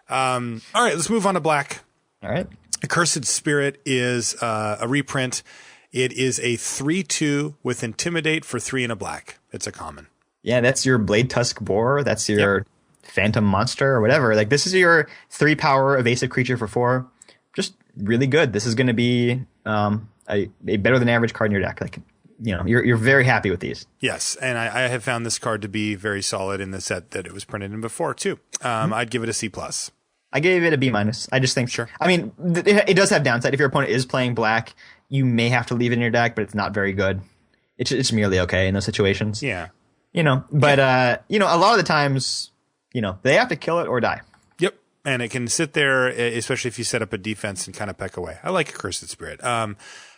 All right, let's move on to black. All right. Accursed Spirit is a reprint. It is a 3/2 with Intimidate for 3 and a black. It's a common. Yeah, that's your Blade Tusk Boar. That's your Phantom Monster or whatever. Like this is your 3-power evasive creature for 4. Just really good. This is going to be a better than average card in your deck. Like you're very happy with these. Yes, and I have found this card to be very solid in the set that it was printed in before too. I'd give it a C+. I gave it a B-. I just think sure. I mean, it does have downside. If your opponent is playing black, you may have to leave it in your deck, but it's not very good. It's merely okay in those situations. Yeah. But a lot of the times, they have to kill it or die. Yep. And it can sit there, especially if you set up a defense and kind of peck away. I like Accursed Spirit.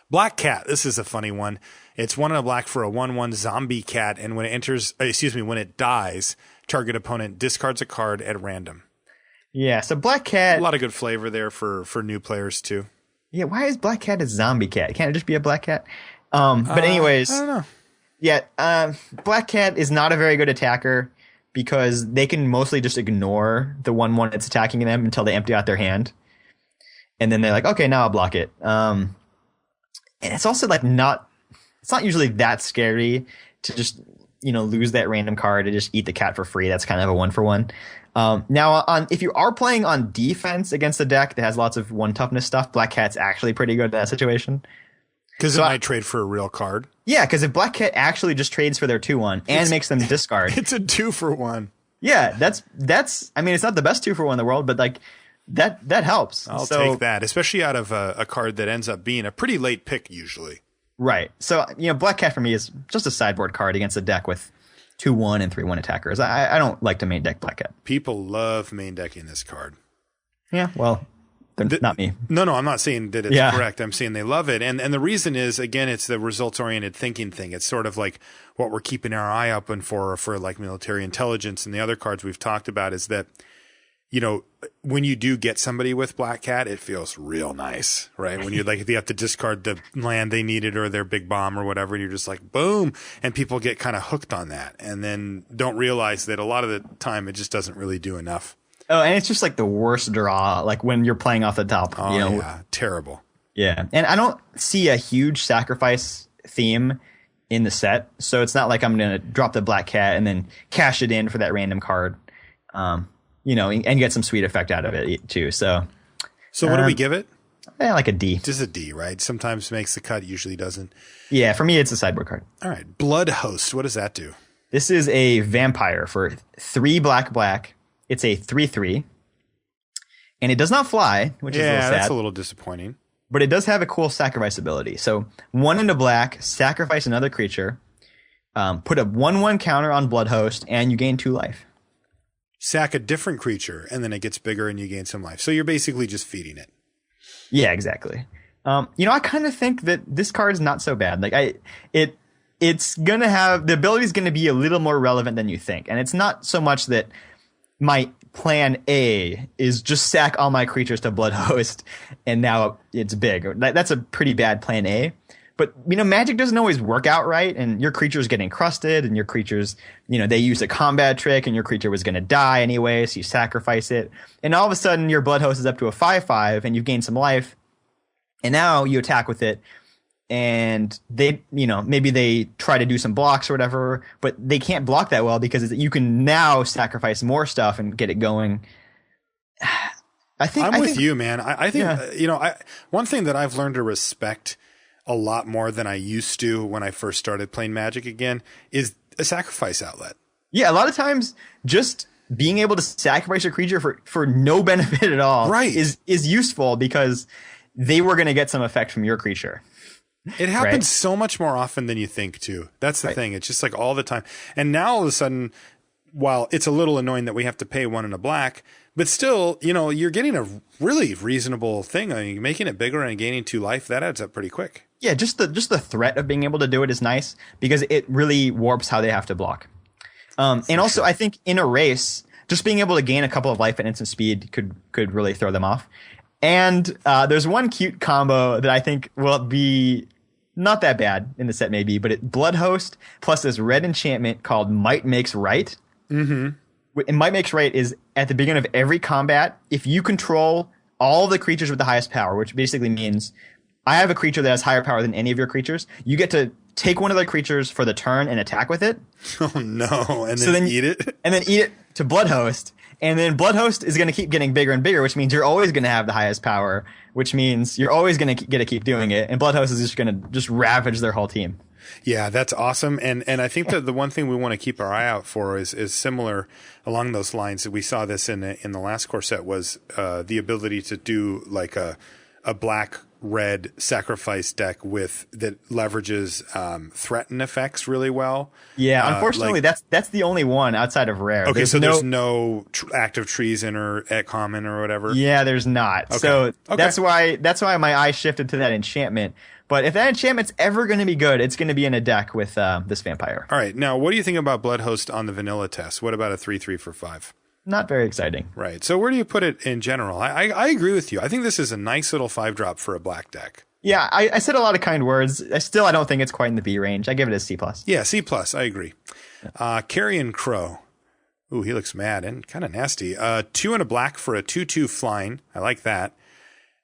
Black Cat. This is a funny one. It's 1 and a black for a 1/1 zombie cat. And when it dies, target opponent discards a card at random. Yeah. So Black Cat. A lot of good flavor there for new players too. Yeah. Why is Black Cat a zombie cat? Can't it just be a black cat? But anyways. I don't know. Yeah. Black Cat is not a very good attacker, because they can mostly just ignore the 1/1 that's attacking them until they empty out their hand. And then they're like, okay, now I'll block it. And it's also like it's not usually that scary to just, lose that random card and just eat the cat for free. That's kind of a 1-for-1. Now, if you are playing on defense against a deck that has lots of 1 toughness stuff, Black Cat's actually pretty good in that situation. Because it might trade for a real card. Yeah, because if Black Cat actually just trades for their 2/1 and makes them discard. It's a 2-for-1. Yeah, that's. I mean, it's not the best 2-for-1 in the world, but like that helps. I'll take that, especially out of a card that ends up being a pretty late pick usually. Right. So Black Cat for me is just a sideboard card against a deck with 2/1 and 3/1 attackers. I don't like to main deck Black Cat. People love main decking this card. Yeah, well, not me. No, I'm not saying that it's correct. I'm saying they love it. And the reason is, again, it's the results-oriented thinking thing. It's sort of like what we're keeping our eye open for like military intelligence and the other cards we've talked about is that, when you do get somebody with Black Cat, it feels real nice, right? When you have to discard the land they needed or their big bomb or whatever, and you're just like, boom. And people get kind of hooked on that and then don't realize that a lot of the time it just doesn't really do enough. Oh, and it's just like the worst draw, like when you're playing off the top. Oh, yeah. Terrible. Yeah. And I don't see a huge sacrifice theme in the set. So it's not like I'm going to drop the Black Cat and then cash it in for that random card, and get some sweet effect out of it too. So what do we give it? Like a D. Just a D, right? Sometimes makes the cut, usually doesn't. Yeah, for me, it's a sideboard card. All right. Blood Host. What does that do? This is a vampire for 3 black. It's a 3/3, and it does not fly, which is a little sad. That's a little disappointing. But it does have a cool sacrifice ability. So 1 into black, sacrifice another creature, put a 1/1 counter on Blood Host, and you gain 2 life. Sack a different creature, and then it gets bigger, and you gain some life. So you're basically just feeding it. Yeah, exactly. I kind of think that this card is not so bad. Like it's gonna have the ability is gonna be a little more relevant than you think, and it's not so much that my plan A is just sack all my creatures to Blood Host, and now it's big. That's a pretty bad plan A. But, Magic doesn't always work out right, and your creatures get encrusted, and your creatures, they use a combat trick, and your creature was going to die anyway, so you sacrifice it. And all of a sudden, your Blood Host is up to a 5/5, and you've gained some life, and now you attack with it, and they, maybe they try to do some blocks or whatever, but they can't block that well because you can now sacrifice more stuff and get it going. I'm with you, man. I think, one thing that I've learned to respect a lot more than I used to when I first started playing Magic again is a sacrifice outlet. Yeah, a lot of times just being able to sacrifice your creature for no benefit at all is useful because they were going to get some effect from your creature. It happens so much more often than you think, too. That's the thing. It's just like all the time. And now all of a sudden, while it's a little annoying that we have to pay 1 in a black, but still, you're getting a really reasonable thing. I mean, making it bigger and gaining 2 life, that adds up pretty quick. Yeah, just the threat of being able to do it is nice because it really warps how they have to block. And also, I think in a race, just being able to gain a couple of life at instant speed could really throw them off. And there's one cute combo that I think will be not that bad in the set maybe, but Blood Host plus this red enchantment called Might Makes Right. Mm-hmm. And Might Makes Right is at the beginning of every combat, if you control all the creatures with the highest power, which basically means I have a creature that has higher power than any of your creatures, you get to take one of the creatures for the turn and attack with it. Oh no, and then eat it? And then eat it to Blood Host. And then Blood Host is going to keep getting bigger and bigger, which means you're always going to have the highest power, which means you're always going to get to keep doing it. And Blood Host is just going to just ravage their whole team. Yeah, that's awesome. And I think that the one thing we want to keep our eye out for is similar along those lines. We saw this in the last core set was the ability to do like a black-red sacrifice deck that leverages threaten effects really well. Yeah, unfortunately, that's the only one outside of rare. Okay, there's no active treason or at common or whatever. Yeah, there's not. Okay. So that's why my eye shifted to that enchantment. But if that enchantment's ever going to be good, it's going to be in a deck with this vampire. All right, now what do you think about Blood Host on the vanilla test? What about a 3/3 for 5? Not very exciting. Right. So where do you put it in general? I agree with you. I think this is a nice little 5-drop for a black deck. Yeah, I said a lot of kind words. I don't think it's quite in the B range. I give it a C+. Yeah, C+. I agree. Carrion Crow. Ooh, he looks mad and kind of nasty. 2 and a black for a 2/2 flying. I like that.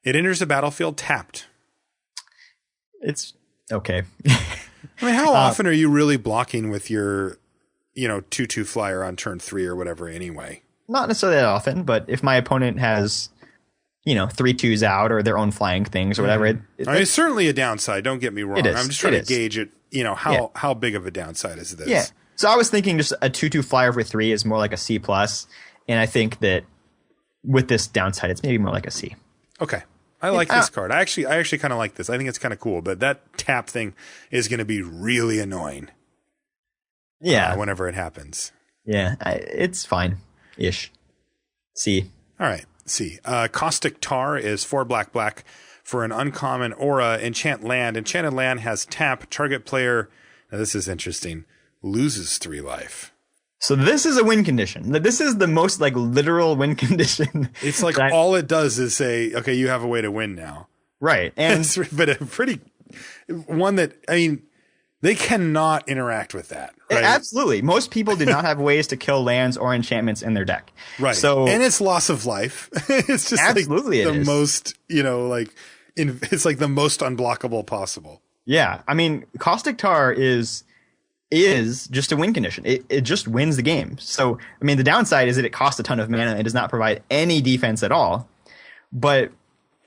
It enters the battlefield tapped. It's okay. I mean, how often are you really blocking with your, 2/2 flyer on turn 3 or whatever anyway? Not necessarily that often, but if my opponent has, 3/2s out or their own flying things or whatever. It's certainly a downside. Don't get me wrong. I'm just trying to gauge it. How big of a downside is this? Yeah. So I was thinking just a 2/2 fly over 3 is more like a C plus, and I think that with this downside, it's maybe more like a C. Okay. I like this card. I actually kind of like this. I think it's kind of cool, but that tap thing is going to be really annoying. Yeah. Whenever it happens. Yeah. It's fine-ish. C. All right. C. Caustic Tar is 4 black for an uncommon aura enchant land. Enchanted land has tap. Target player, now this is interesting, loses 3 life. So this is a win condition. This is the most like literal win condition. It's like all it does is say, okay, you have a way to win now. Right. And but a pretty one that, I mean, they cannot interact with that. Right? Absolutely. Most people do not have ways to kill lands or enchantments in their deck. Right. So, and it's loss of life. It's just absolutely like the most, it's like the most unblockable possible. Yeah. I mean, Caustic Tar is just a win condition. It just wins the game. So, I mean, the downside is that it costs a ton of mana and does not provide any defense at all. But,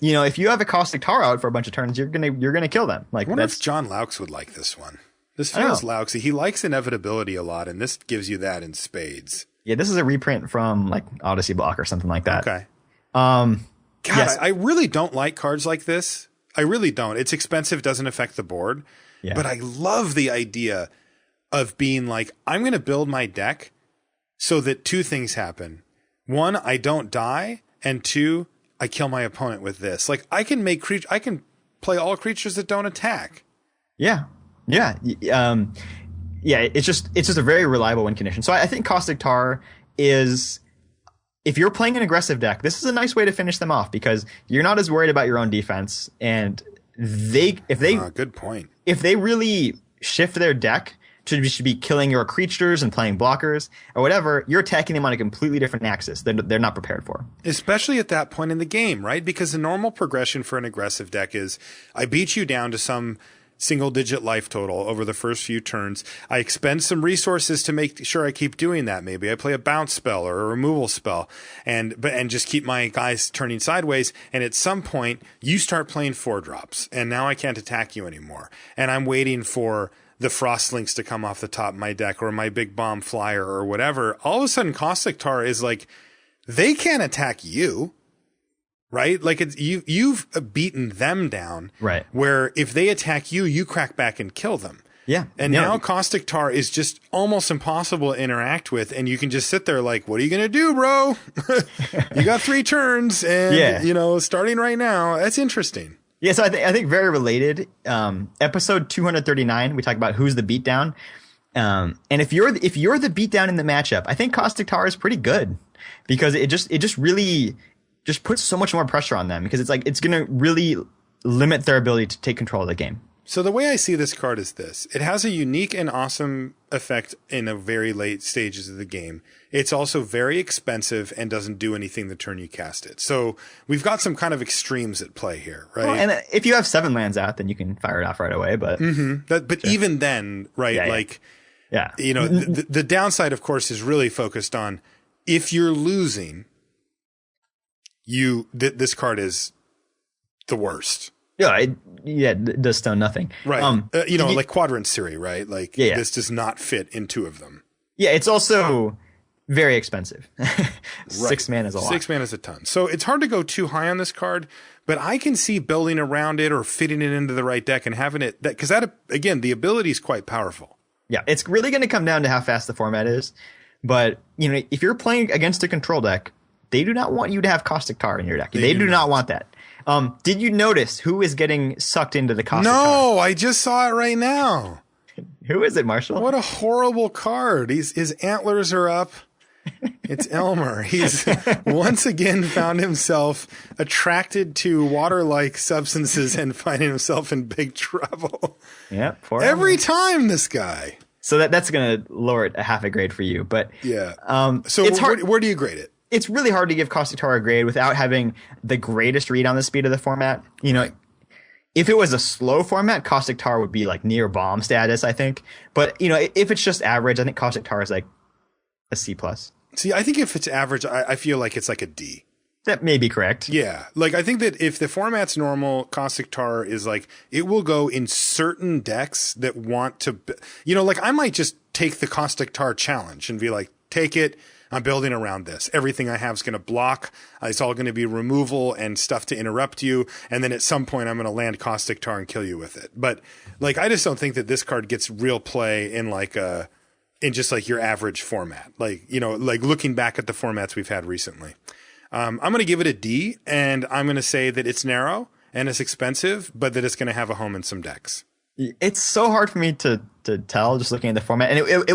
if you have a Caustic Tar out for a bunch of turns, you're gonna kill them. Like, I wonder if John Laux would like this one. This feels Lauxy. He likes inevitability a lot, and this gives you that in spades. Yeah, this is a reprint from like Odyssey Block or something like that. Okay. God, yes. I really don't like cards like this. I really don't. It's expensive, doesn't affect the board. Yeah. But I love the idea of being like, I'm going to build my deck so that 2 things happen. 1, I don't die, and 2, I kill my opponent with this. Like, I can play all creatures that don't attack. Yeah. Yeah. It's just a very reliable win condition. So I think Caustic Tar is, if you're playing an aggressive deck, this is a nice way to finish them off because you're not as worried about your own defense. And good point. If they really shift their deck to be killing your creatures and playing blockers or whatever, you're attacking them on a completely different axis that they're not prepared for. Especially at that point in the game, right? Because the normal progression for an aggressive deck is I beat you down to some single-digit life total over the first few turns. I expend some resources to make sure I keep doing that. Maybe I play a bounce spell or a removal spell and just keep my guys turning sideways. And at some point, you start playing 4-drops, and now I can't attack you anymore. And I'm waiting for the Frostlinks to come off the top of my deck or my big bomb flyer or whatever. All of a sudden, Caustic Tar is like, they can't attack you. Right? Like you've beaten them down. Right. Where if they attack you, you crack back and kill them. Yeah. And now Caustic Tar is just almost impossible to interact with. And you can just sit there like, what are you going to do, bro? You got 3 turns and, starting right now. That's interesting. Yeah. So I think very related. Episode 239, we talk about who's the beatdown. And if you're the beatdown in the matchup, I think Caustic Tar is pretty good because it just really just puts so much more pressure on them because it's going to really limit their ability to take control of the game. So the way I see this card is this. It has a unique and awesome effect in the very late stages of the game. It's also very expensive and doesn't do anything the turn you cast it. So we've got some kind of extremes at play here, right? Well, and if you have 7 lands out, then you can fire it off right away. But sure. Even then, right? The downside, of course, is really focused on if you're losing, this card is the worst. Yeah, it does stone nothing. Right. Like Quadrant Siri, right? Like this does not fit in 2 of them. Yeah, it's also very expensive. 6 mana is a lot. 6 mana is a ton. So it's hard to go too high on this card, but I can see building around it or fitting it into the right deck and having it because that again, the ability is quite powerful. Yeah, it's really going to come down to how fast the format is. But if you're playing against a control deck, they do not want you to have Caustic Tar in your deck. They do not want that. Did you notice who is getting sucked into the Caustic Tar? No, I just saw it right now. Who is it, Marshall? What a horrible card. His antlers are up. It's Elmer. He's once again found himself attracted to water-like substances and finding himself in big trouble. Yep. Every time, this guy. So that's going to lower it a half a grade for you. But yeah. So it's hard. Where do you grade it? It's really hard to give Caustic Tar a grade without having the greatest read on the speed of the format. If it was a slow format, Caustic Tar would be like near bomb status, I think. But, if it's just average, I think Caustic Tar is like a C+. See, I think if it's average, I feel like it's like a D. That may be correct. Yeah. Like, I think that if the format's normal, Caustic Tar is like, it will go in certain decks that want to, like I might just take the Caustic Tar challenge and be like, take it. I'm building around this. Everything I have is going to block. It's all going to be removal and stuff to interrupt you. And then at some point, I'm going to land Caustic Tar and kill you with it. But like, I just don't think that this card gets real play in in just like your average format. Like, like looking back at the formats we've had recently. I'm going to give it a D, and I'm going to say that it's narrow and it's expensive, but that it's going to have a home in some decks. It's so hard for me to tell just looking at the format. And it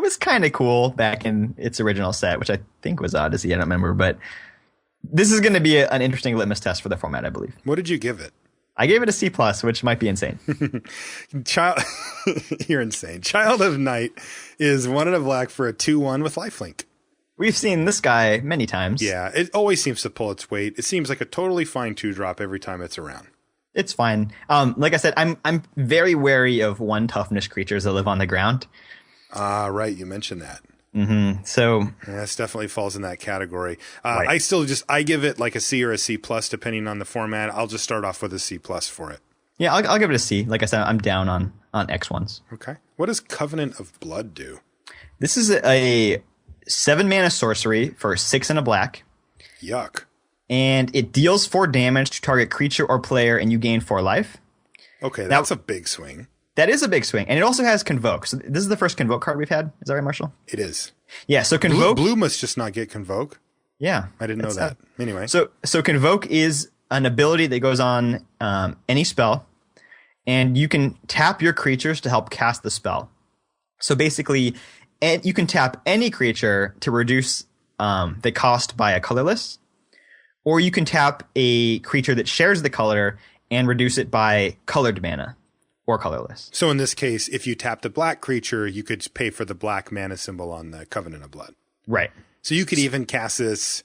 was kind of cool back in its original set, which I think was Odyssey. I don't remember, but this is going to be an interesting litmus test for the format, I believe. What did you give it? I gave it a C+, which might be insane. You're insane. Child of Night is 1 and a black for a 2/1 with lifelink. We've seen this guy many times. Yeah, it always seems to pull its weight. It seems like a totally fine 2-drop every time it's around. It's fine. Like I said, I'm very wary of 1 toughness creatures that live on the ground. Right. You mentioned that. Mm-hmm. So yeah, this definitely falls in that category. Right. I give it like a C or a C+, depending on the format. I'll just start off with a C+ for it. Yeah, I'll give it a C. Like I said, I'm down on X1s. Okay. What does Covenant of Blood do? This is a 7-mana sorcery for 6 and a black. Yuck. And it deals 4 damage to target creature or player, and you gain 4 life. Okay, that's a big swing. That is a big swing. And it also has Convoke. So this is the first Convoke card we've had. Is that right, Marshall? It is. Yeah, so Convoke... Blue must just not get Convoke. Yeah. I didn't know that. Anyway. So Convoke is an ability that goes on any spell, and you can tap your creatures to help cast the spell. So basically, you can tap any creature to reduce the cost by a colorless, or you can tap a creature that shares the color and reduce it by colored mana or colorless. So in this case, if you tapped a black creature, you could pay for the black mana symbol on the Covenant of Blood. Right. So you could even cast this.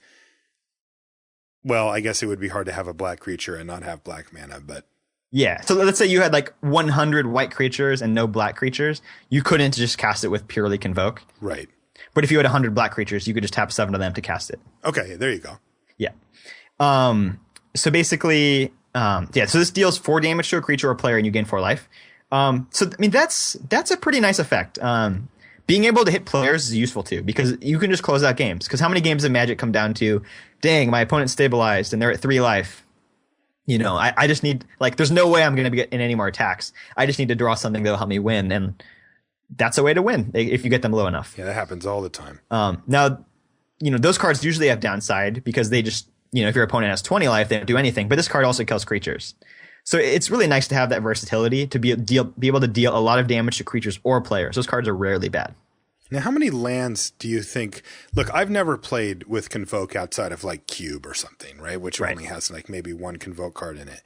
Well, I guess it would be hard to have a black creature and not have black mana, but. Yeah. So let's say you had like 100 white creatures and no black creatures. You couldn't just cast it with purely Convoke. Right. But if you had 100 black creatures, you could just tap 7 of them to cast it. Okay, there you go. Yeah. So basically, so this deals 4 damage to a creature or player, and you gain 4 life. That's a pretty nice effect. Being able to hit players is useful too, because you can just close out games. Because how many games of Magic come down to, dang, my opponent's stabilized and they're at 3 life. I just need, there's no way I'm going to get in any more attacks. I just need to draw something that'll help me win, and that's a way to win if you get them low enough. Yeah, that happens all the time. Now, those cards usually have downside because they just, if your opponent has 20 life, they don't do anything. But this card also kills creatures. So it's really nice to have that versatility to be able to deal a lot of damage to creatures or players. Those cards are rarely bad. Now, how many lands do you think? Look, I've never played with Convoke outside of Cube or something, right? Which only has maybe 1 Convoke card in it.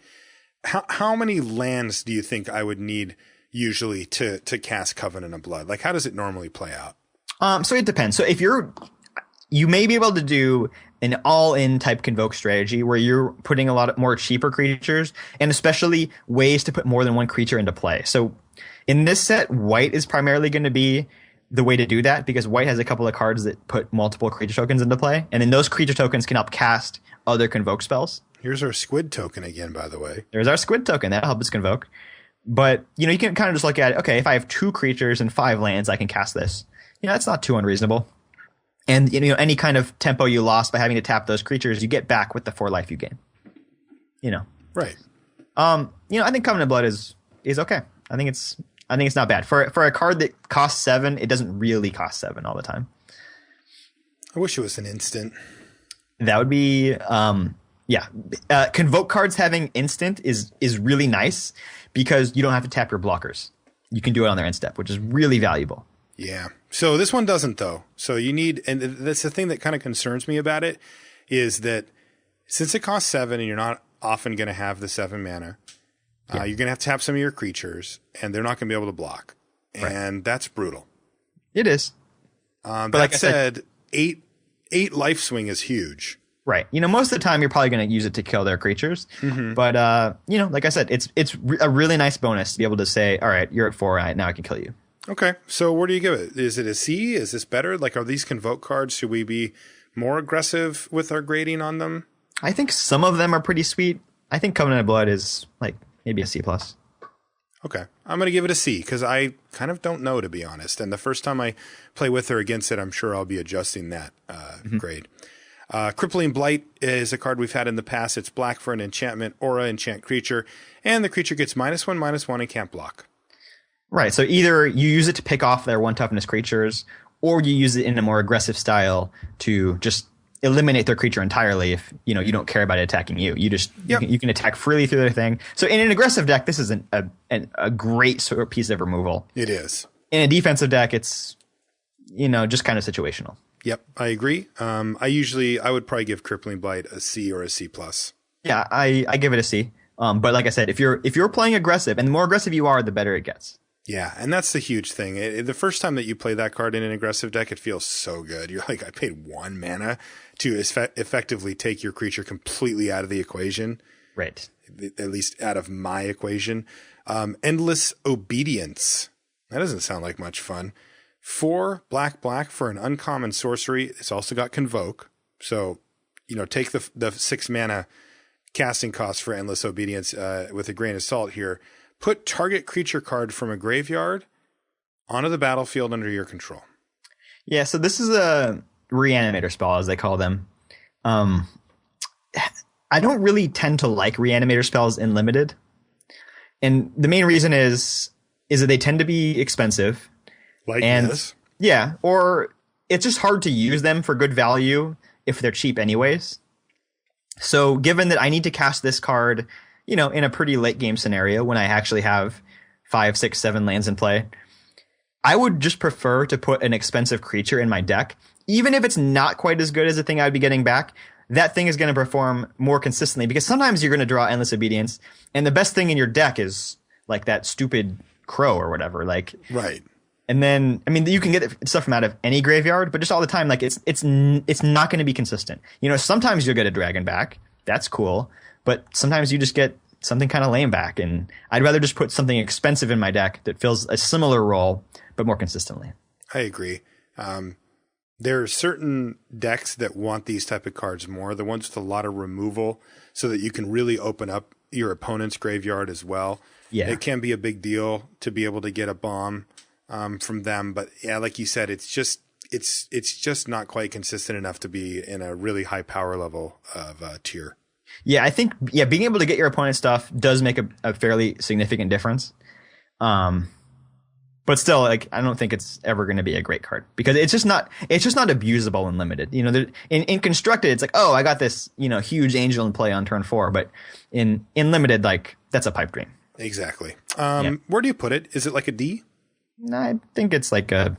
How many lands do you think I would need usually to cast Covenant of Blood? How does it normally play out? So it depends. So if you may be able to do an all-in type Convoke strategy where you're putting a lot more cheaper creatures, and especially ways to put more than 1 creature into play. So in this set, white is primarily going to be the way to do that, because white has a couple of cards that put multiple creature tokens into play, and then those creature tokens can help cast other Convoke spells. Here's our Squid token again, by the way. There's our Squid token. That'll help us Convoke. But, you can kind of just look at it. Okay, if I have 2 creatures and 5 lands, I can cast this. That's not too unreasonable. And, any kind of tempo you lost by having to tap those creatures, you get back with the 4 life you gain. Right. I think Covenant of Blood is okay. I think it's not bad. For a card that costs 7, it doesn't really cost 7 all the time. I wish it was an instant. That would be, Convoke cards having instant is really nice because you don't have to tap your blockers. You can do it on their end step, which is really valuable. Yeah. So this one doesn't, though. So you need, and that's the thing that kind of concerns me about it, is that since it costs 7 and you're not often going to have the 7 mana, you're going to have to tap some of your creatures, and they're not going to be able to block. And that's brutal. It is. But like I said, 8 life swing is huge. Right. Most of the time you're probably going to use it to kill their creatures. Mm-hmm. But, like I said, it's a really nice bonus to be able to say, all right, you're at 4, now I can kill you. Okay. So where do you give it? Is it a C? Is this better? Are these Convoke cards? Should we be more aggressive with our grading on them? I think some of them are pretty sweet. I think Covenant of Blood is like maybe a C+. Okay. I'm going to give it a C because I kind of don't know, to be honest. And the first time I play with or against it, I'm sure I'll be adjusting that grade. Crippling Blight is a card we've had in the past. It's black for an enchantment, aura, enchant creature, and the creature gets -1/-1 and can't block. Right. So either you use it to pick off their 1 toughness creatures, or you use it in a more aggressive style to just eliminate their creature entirely if you don't care about it attacking you. You just you can attack freely through their thing. So in an aggressive deck, this is a great sort of piece of removal. It is. In a defensive deck, it's just kind of situational. Yep, I agree. I would probably give Crippling Blight a C or a C+. Yeah, I give it a C. But like I said, if you're playing aggressive, and the more aggressive you are, the better it gets. Yeah, and that's the huge thing. The first time that you play that card in an aggressive deck, it feels so good. You're like, I paid 1 mana to effectively take your creature completely out of the equation. Right. At least out of my equation. Endless Obedience. That doesn't sound like much fun. 4 black for an uncommon sorcery. It's also got Convoke. So, take the 6 mana casting cost for Endless Obedience with a grain of salt here. Put target creature card from a graveyard onto the battlefield under your control. Yeah, so this is a reanimator spell, as they call them. I don't really tend to like reanimator spells in limited. And the main reason is that they tend to be expensive. Like this? Yeah, or it's just hard to use them for good value if they're cheap anyways. So given that I need to cast this card in a pretty late game scenario when I actually have 5, 6, 7 lands in play, I would just prefer to put an expensive creature in my deck. Even if it's not quite as good as the thing I'd be getting back, that thing is going to perform more consistently because sometimes you're going to draw Endless Obedience, and the best thing in your deck is like that stupid crow or whatever. Right. And then, you can get stuff from out of any graveyard, but just all the time, it's not going to be consistent. Sometimes you'll get a dragon back. That's cool. But sometimes you just get something kind of lame back, and I'd rather just put something expensive in my deck that fills a similar role, but more consistently. I agree. There are certain decks that want these type of cards more, the ones with a lot of removal, so that you can really open up your opponent's graveyard as well. Yeah. It can be a big deal to be able to get a bomb from them. But yeah, like you said, it's just not quite consistent enough to be in a really high power level of tier. Yeah, I think being able to get your opponent's stuff does make a fairly significant difference. But still, I don't think it's ever going to be a great card because it's just not abusable in limited. In constructed, it's like, oh, I got this huge angel in play on turn 4, but in limited, that's a pipe dream. Exactly. Where do you put it? Is it like a D? No, I think it's like a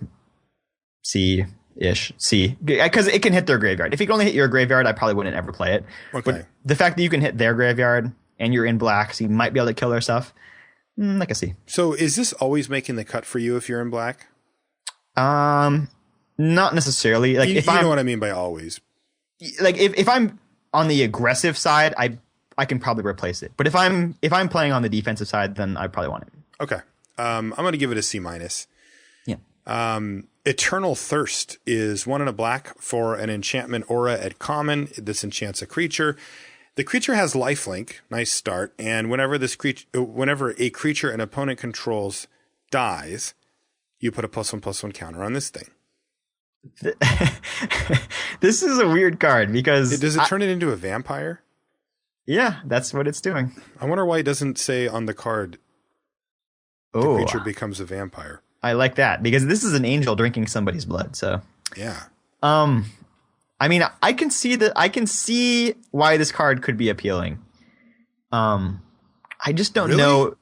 C-ish. C, because it can hit their graveyard. If it can only hit your graveyard, I probably wouldn't ever play it. Okay. But the fact that you can hit their graveyard and you're in black, so you might be able to kill their stuff, like a C. So is this always making the cut for you if you're in black? Not necessarily. You know what I mean by always. If I'm on the aggressive side, I can probably replace it. But if I'm playing on the defensive side, then I probably want it. Okay. I'm going to give it a C-. Yeah. Eternal Thirst is 1 and a black for an enchantment aura at common. This enchants a creature. The creature has lifelink. Nice start. And whenever a creature an opponent controls dies, you put a +1/+1 counter on this thing. This is a weird card because does it turn it into a vampire? Yeah, that's what it's doing. I wonder why it doesn't say on the card the creature becomes a vampire. I like that because this is an angel drinking somebody's blood. So yeah. I can see why this card could be appealing. I just don't know.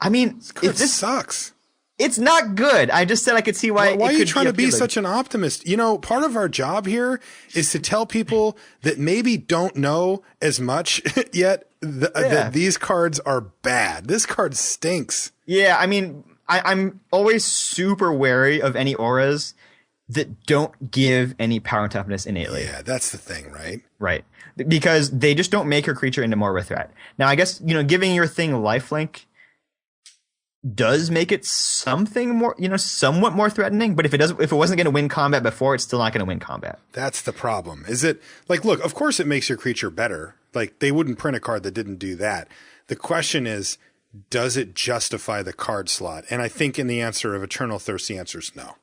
This sucks. It's not good. I just said I could see why. Why are you trying to be such an optimist? Part of our job here is to tell people that maybe don't know as much yet that these cards are bad. This card stinks. Yeah, I'm always super wary of any auras that don't give any power and toughness innately. Yeah, that's the thing, right? Right. Because they just don't make your creature into more of a threat. Now, I guess, giving your thing lifelink does make it something more, somewhat more threatening. But if it wasn't going to win combat before, it's still not going to win combat. That's the problem. Is it like, look, of course it makes your creature better. Like they wouldn't print a card that didn't do that. The question is, does it justify the card slot? And I think in the answer of Eternal Thirst, the answer is no.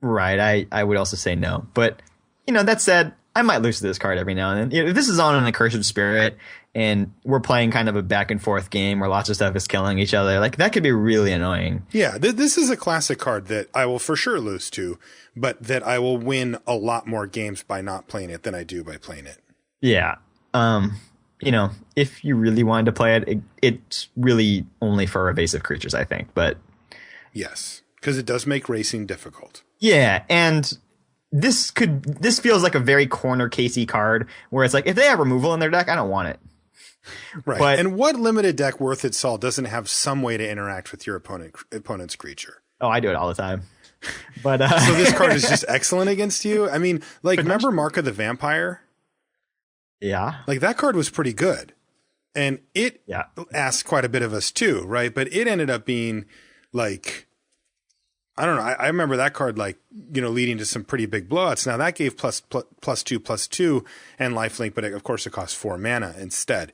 Right. I would also say no. But, that said, I might lose to this card every now and then. If this is on an Accursive Spirit and we're playing kind of a back and forth game where lots of stuff is killing each other, like that could be really annoying. Yeah, this is a classic card that I will for sure lose to, but that I will win a lot more games by not playing it than I do by playing it. Yeah. If you really wanted to play it, it's really only for evasive creatures, I think. But yes, because it does make racing difficult. Yeah, and this feels like a very corner casey card where it's like, if they have removal in their deck, I don't want it. Right. And what limited deck worth its salt doesn't have some way to interact with your opponent's creature? Oh, I do it all the time. But so this card is just excellent against you? I mean, like, remember Mark of the Vampire? Yeah. Like, that card was pretty good. And it asked quite a bit of us too, right? But it ended up being like, I don't know. I remember that card, like, leading to some pretty big blowouts. Now that gave +2/+2 and lifelink, but of course it costs 4 mana instead.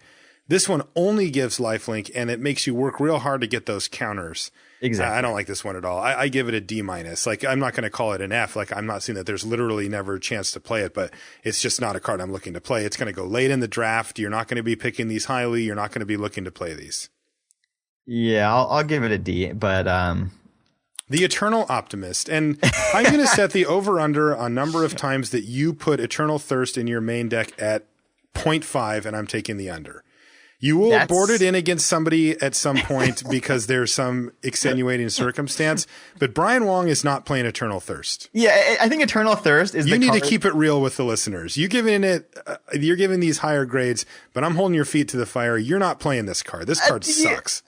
This one only gives lifelink, and it makes you work real hard to get those counters. Exactly. I don't like this one at all. I give it a D-. Like, I'm not going to call it an F. Like, I'm not saying that there's literally never a chance to play it, but it's just not a card I'm looking to play. It's going to go late in the draft. You're not going to be picking these highly. You're not going to be looking to play these. Yeah, I'll give it a D, but The Eternal Optimist. And I'm going to set the over-under on number of times that you put Eternal Thirst in your main deck at 0.5, and I'm taking the under. You will board it in against somebody at some point because there's some extenuating circumstance, but Brian Wong is not playing Eternal Thirst. Yeah, I think Eternal Thirst is You need to keep it real with the listeners. You're giving these higher grades, but I'm holding your feet to the fire. You're not playing this card. This card sucks.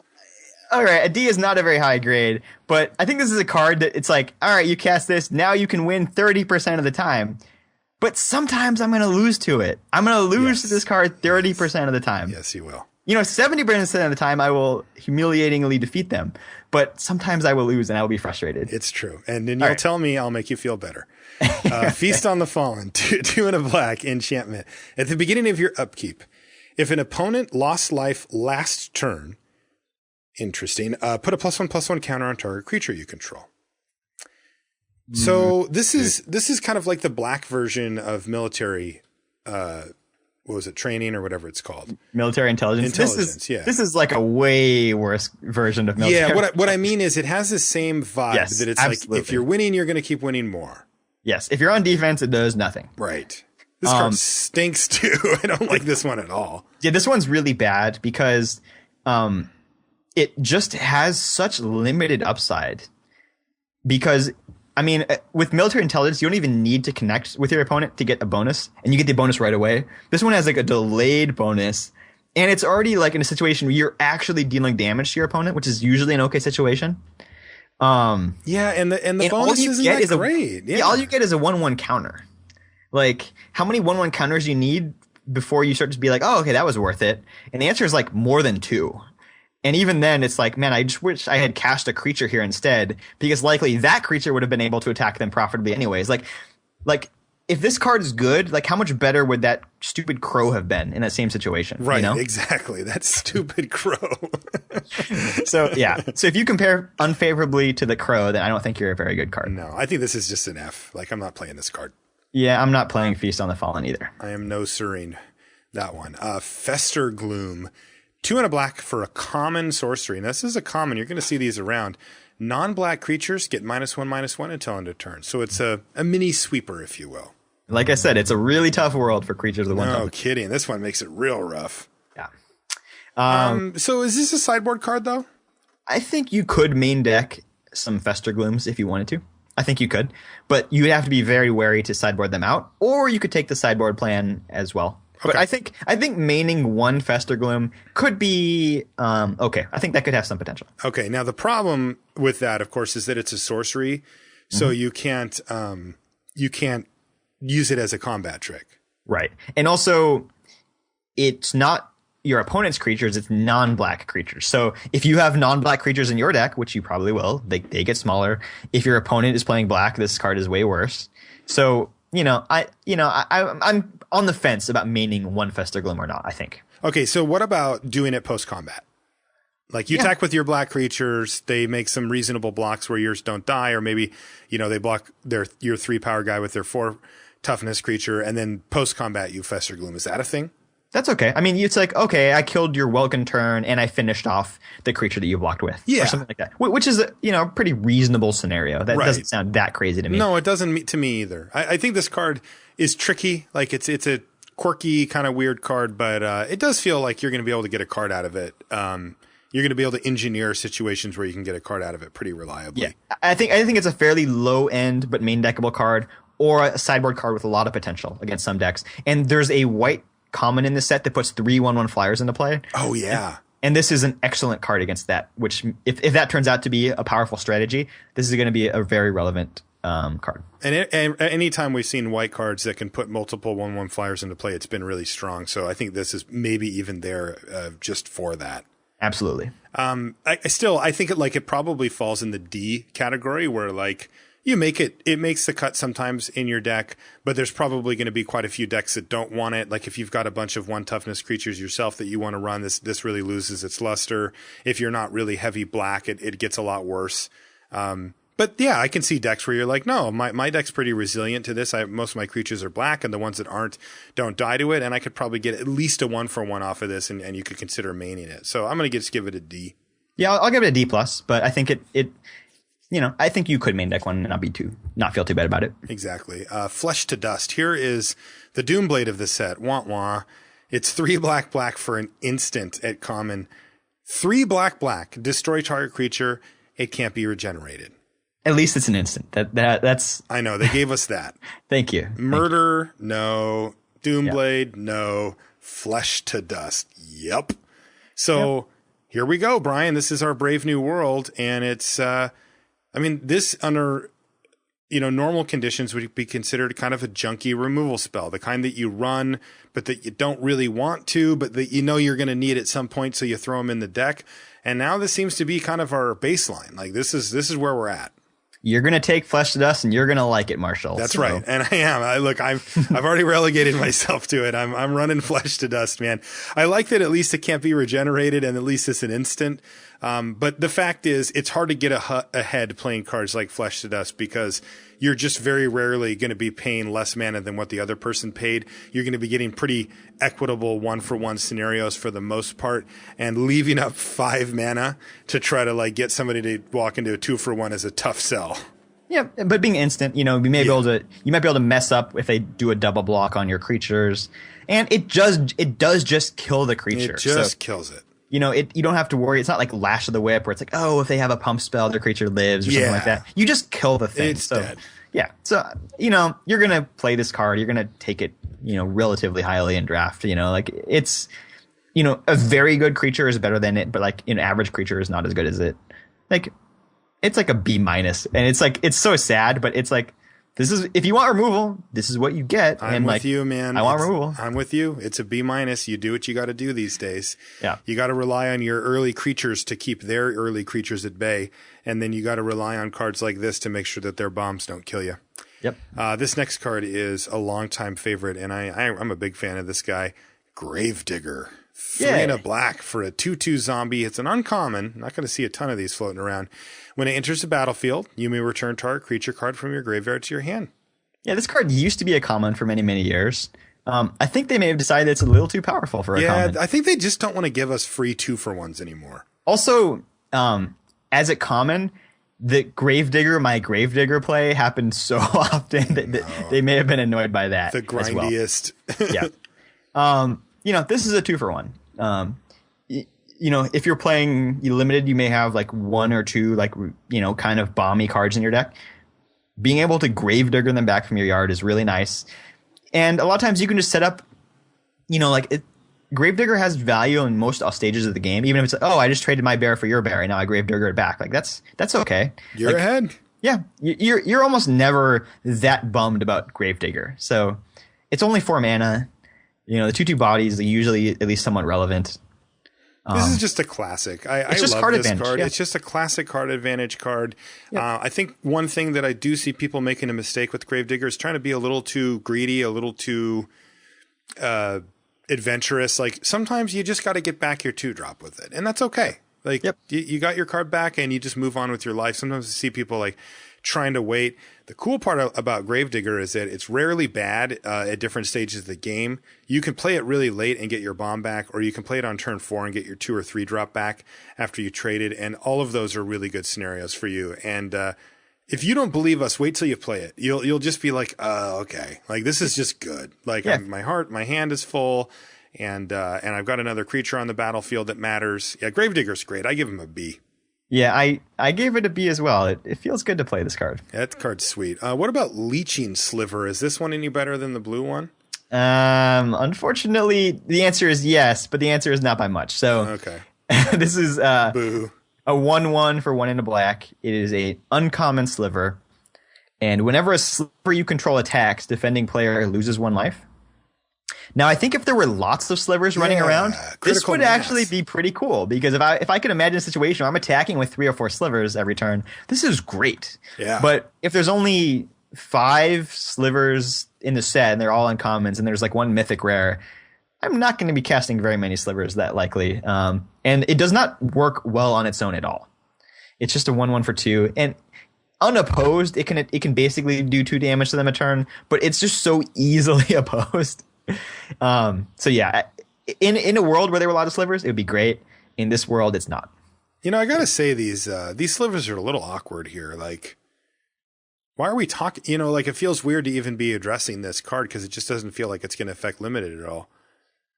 All right, a D is not a very high grade, but I think this is a card that it's like, all right, you cast this, now you can win 30% of the time. But sometimes I'm going to lose to it. I'm going to lose to this card 30% of the time. Yes, you will. 70% of the time I will humiliatingly defeat them. But sometimes I will lose and I will be frustrated. It's true. And then you'll tell me, I'll make you feel better. Feast on the Fallen, 2 and a black enchantment. At the beginning of your upkeep, if an opponent lost life last turn, interesting, put a +1/+1 counter on target creature you control. So this is kind of like the black version of military, what was it, training or whatever it's called? Military intelligence. This is like a way worse version of military. Yeah, what I mean is it has the same vibe that it's absolutely. like if you're winning, you're going to keep winning more. Yes, if you're on defense, it does nothing. Right. This card stinks too. I don't like this one at all. Yeah, this one's really bad because it just has such limited upside. Because I mean, with military intelligence, you don't even need to connect with your opponent to get a bonus, and you get the bonus right away. This one has like a delayed bonus, and it's already like in a situation where you're actually dealing damage to your opponent, which is usually an okay situation. And the bonus isn't that great. Yeah, all you get is a 1/1 counter. Like, how many 1/1 counters you need before you start to be like, oh, okay, that was worth it? And the answer is like more than 2. And even then, it's like, man, I just wish I had cast a creature here instead, because likely that creature would have been able to attack them profitably anyways. Like if this card is good, like how much better would that stupid crow have been in that same situation? Right, exactly. That stupid crow. So if you compare unfavorably to the crow, then I don't think you're a very good card. No, I think this is just an F. Like, I'm not playing this card. Yeah, I'm not playing Feast on the Fallen either. I am no sirring that one. Fester Gloom. 2 and a black for a common sorcery. Now, this is a common. You're going to see these around. Non-black creatures get -1/-1 until end of turn. So it's a mini sweeper, if you will. Like I said, it's a really tough world for creatures with 1. No kidding. This one makes it real rough. Yeah. So is this a sideboard card, though? I think you could main deck some Fester Glooms if you wanted to. I think you could. But you would have to be very wary to sideboard them out. Or you could take the sideboard plan as well. Okay. But I think maining 1 Fester Gloom could be okay. I think that could have some potential. Okay. Now the problem with that, of course, is that it's a sorcery, so you can't use it as a combat trick. Right. And also, it's not. your opponent's creatures, it's non-black creatures. So if you have non-black creatures in your deck, which you probably will, they get smaller. If your opponent is playing black, this card is way worse. So, I'm on the fence about maining one Festergloom or not, I think. Okay, so what about doing it post-combat? Like you attack with your black creatures, they make some reasonable blocks where yours don't die, or maybe, they block your 3 power guy with their 4 toughness creature, and then post-combat you Festergloom. Is that a thing? That's okay. I mean, it's like, okay, I killed your Welkin turn and I finished off the creature that you blocked with. Yeah. Or something like that. Which is a pretty reasonable scenario. That doesn't sound that crazy to me. No, it doesn't to me either. I think this card is tricky. Like it's a quirky, kind of weird card, but it does feel like you're going to be able to get a card out of it. You're going to be able to engineer situations where you can get a card out of it pretty reliably. Yeah. I think it's a fairly low end but main deckable card, or a sideboard card with a lot of potential against some decks. And there's a white common in this set that puts 3/1/1 flyers into play. Oh yeah. And this is an excellent card against that, which if that turns out to be a powerful strategy, this is going to be a very relevant card. And anytime we've seen white cards that can put multiple 1/1 flyers into play, it's been really strong. So I think this is maybe even there just for that. Absolutely. I think it probably falls in the D category, where like it makes the cut sometimes in your deck, but there's probably going to be quite a few decks that don't want it. Like if you've got a bunch of 1 toughness creatures yourself that you want to run, this really loses its luster. If you're not really heavy black, it gets a lot worse. But yeah, I can see decks where you're like, no, my deck's pretty resilient to this. Most of my creatures are black, and the ones that aren't don't die to it. And I could probably get at least a 1/1 off of this, and you could consider maining it. So I'm going to just give it a D. Yeah, I'll give it a D+, but I think I think you could main deck one and not feel too bad about it. Exactly. Flesh to Dust. Here is the Doomblade of the set. Wah wah. It's 3 black for an instant at common. 3 black. Destroy target creature. It can't be regenerated. At least it's an instant. That's. I know they gave us that. Thank you. Murder, no. Doomblade, no. Flesh to Dust. Yep. So here we go, Brian. This is our Brave New World, and it's. This under, normal conditions would be considered kind of a junky removal spell, the kind that you run, but that you don't really want to, but that you're going to need at some point, so you throw them in the deck. And now this seems to be kind of our baseline. Like this is where we're at. You're going to take Flesh to Dust and you're going to like it, Marshall. That's right. And I am. I've already relegated myself to it. I'm running Flesh to Dust, man. I like that at least it can't be regenerated and at least it's an instant. But the fact is, it's hard to get ahead playing cards like Flesh to Dust because you're just very rarely going to be paying less mana than what the other person paid. You're going to be getting pretty equitable 1-for-1 scenarios for the most part, and leaving up 5 mana to try to get somebody to walk into a 2-for-1 is a tough sell. Yeah, but being instant, you might be able to mess up if they do a double block on your creatures, and it does just kill the creature. It just kills it. You don't have to worry. It's not like Lash of the Whip where it's like, oh, if they have a pump spell, their creature lives or something like that. You just kill the thing. It's dead. Yeah. So, you're going to play this card. You're going to take it, relatively highly in draft. It's, a very good creature is better than it, but an average creature is not as good as it. It's like a B-. And it's so sad, but it's like, this is, if you want removal, this is what you get. I'm with you, man. I want removal. I'm with you. It's a B-. You do what you got to do these days. Yeah. You got to rely on your early creatures to keep their early creatures at bay. And then you got to rely on cards like this to make sure that their bombs don't kill you. Yep. This next card is a longtime favorite, and I'm a big fan of this guy, Gravedigger. 3 and a black for a 2/2 zombie. It's an uncommon. Not going to see a ton of these floating around. When it enters the battlefield, you may return target creature card from your graveyard to your hand. Yeah, this card used to be a common for many, many years. I think they may have decided it's a little too powerful for a common. Yeah, I think they just don't want to give us free 2-for-1s anymore. Also, as a common, the my Gravedigger play happened so often that they may have been annoyed by that. The grindiest. Yeah. This is a 2-for-1. If you're playing limited, you may have 1 or 2 kind of bomby cards in your deck. Being able to Gravedigger them back from your yard is really nice. And a lot of times you can just set up, Gravedigger has value in most stages of the game, even if it's I just traded my bear for your bear and now I Gravedigger it back. That's okay. You're ahead. Yeah, you're almost never that bummed about Gravedigger. So it's only 4 mana. The 2/2 bodies are usually at least somewhat relevant. This is just a classic. I love this card. Yeah. It's just a classic card advantage card. Yep. I think one thing that I do see people making a mistake with Gravedigger is trying to be a little too greedy, a little too adventurous. Like sometimes you just got to get back your 2-drop with it, and that's okay. Like you got your card back and you just move on with your life. Sometimes I see people like trying to wait. The cool part about Gravedigger is that it's rarely bad at different stages of the game. You can play it really late and get your bomb back, or you can play it on turn 4 and get your 2 or 3 drop back after you traded. And all of those are really good scenarios for you. And if you don't believe us, wait till you play it. You'll just be like, okay, like this is just good. Like my hand is full, and I've got another creature on the battlefield that matters. Yeah, Gravedigger's great. I give him a B. Yeah, I gave it a B as well. It feels good to play this card. Yeah, that card's sweet. What about Leeching Sliver? Is this one any better than the blue one? Unfortunately, the answer is yes, but the answer is not by much. So okay. This is Boo. A 1/1 for 1 and a black. It is a uncommon sliver. And whenever a sliver you control attacks, defending player loses 1 life. Now, I think if there were lots of slivers running around, this would actually be pretty cool. Because if I could imagine a situation where I'm attacking with 3 or 4 slivers every turn, this is great. Yeah. But if there's only 5 slivers in the set and they're all uncommons and there's like 1 mythic rare, I'm not going to be casting very many slivers that likely. And it does not work well on its own at all. It's just a 1/1 for 2. And unopposed, it can basically do 2 damage to them a turn, but it's just so easily opposed. So yeah, in a world where there were a lot of slivers, it would be great. In this world, it's not. I gotta say these slivers are a little awkward here. Like, why are we talking? Like it feels weird to even be addressing this card because it just doesn't feel like it's going to affect limited at all.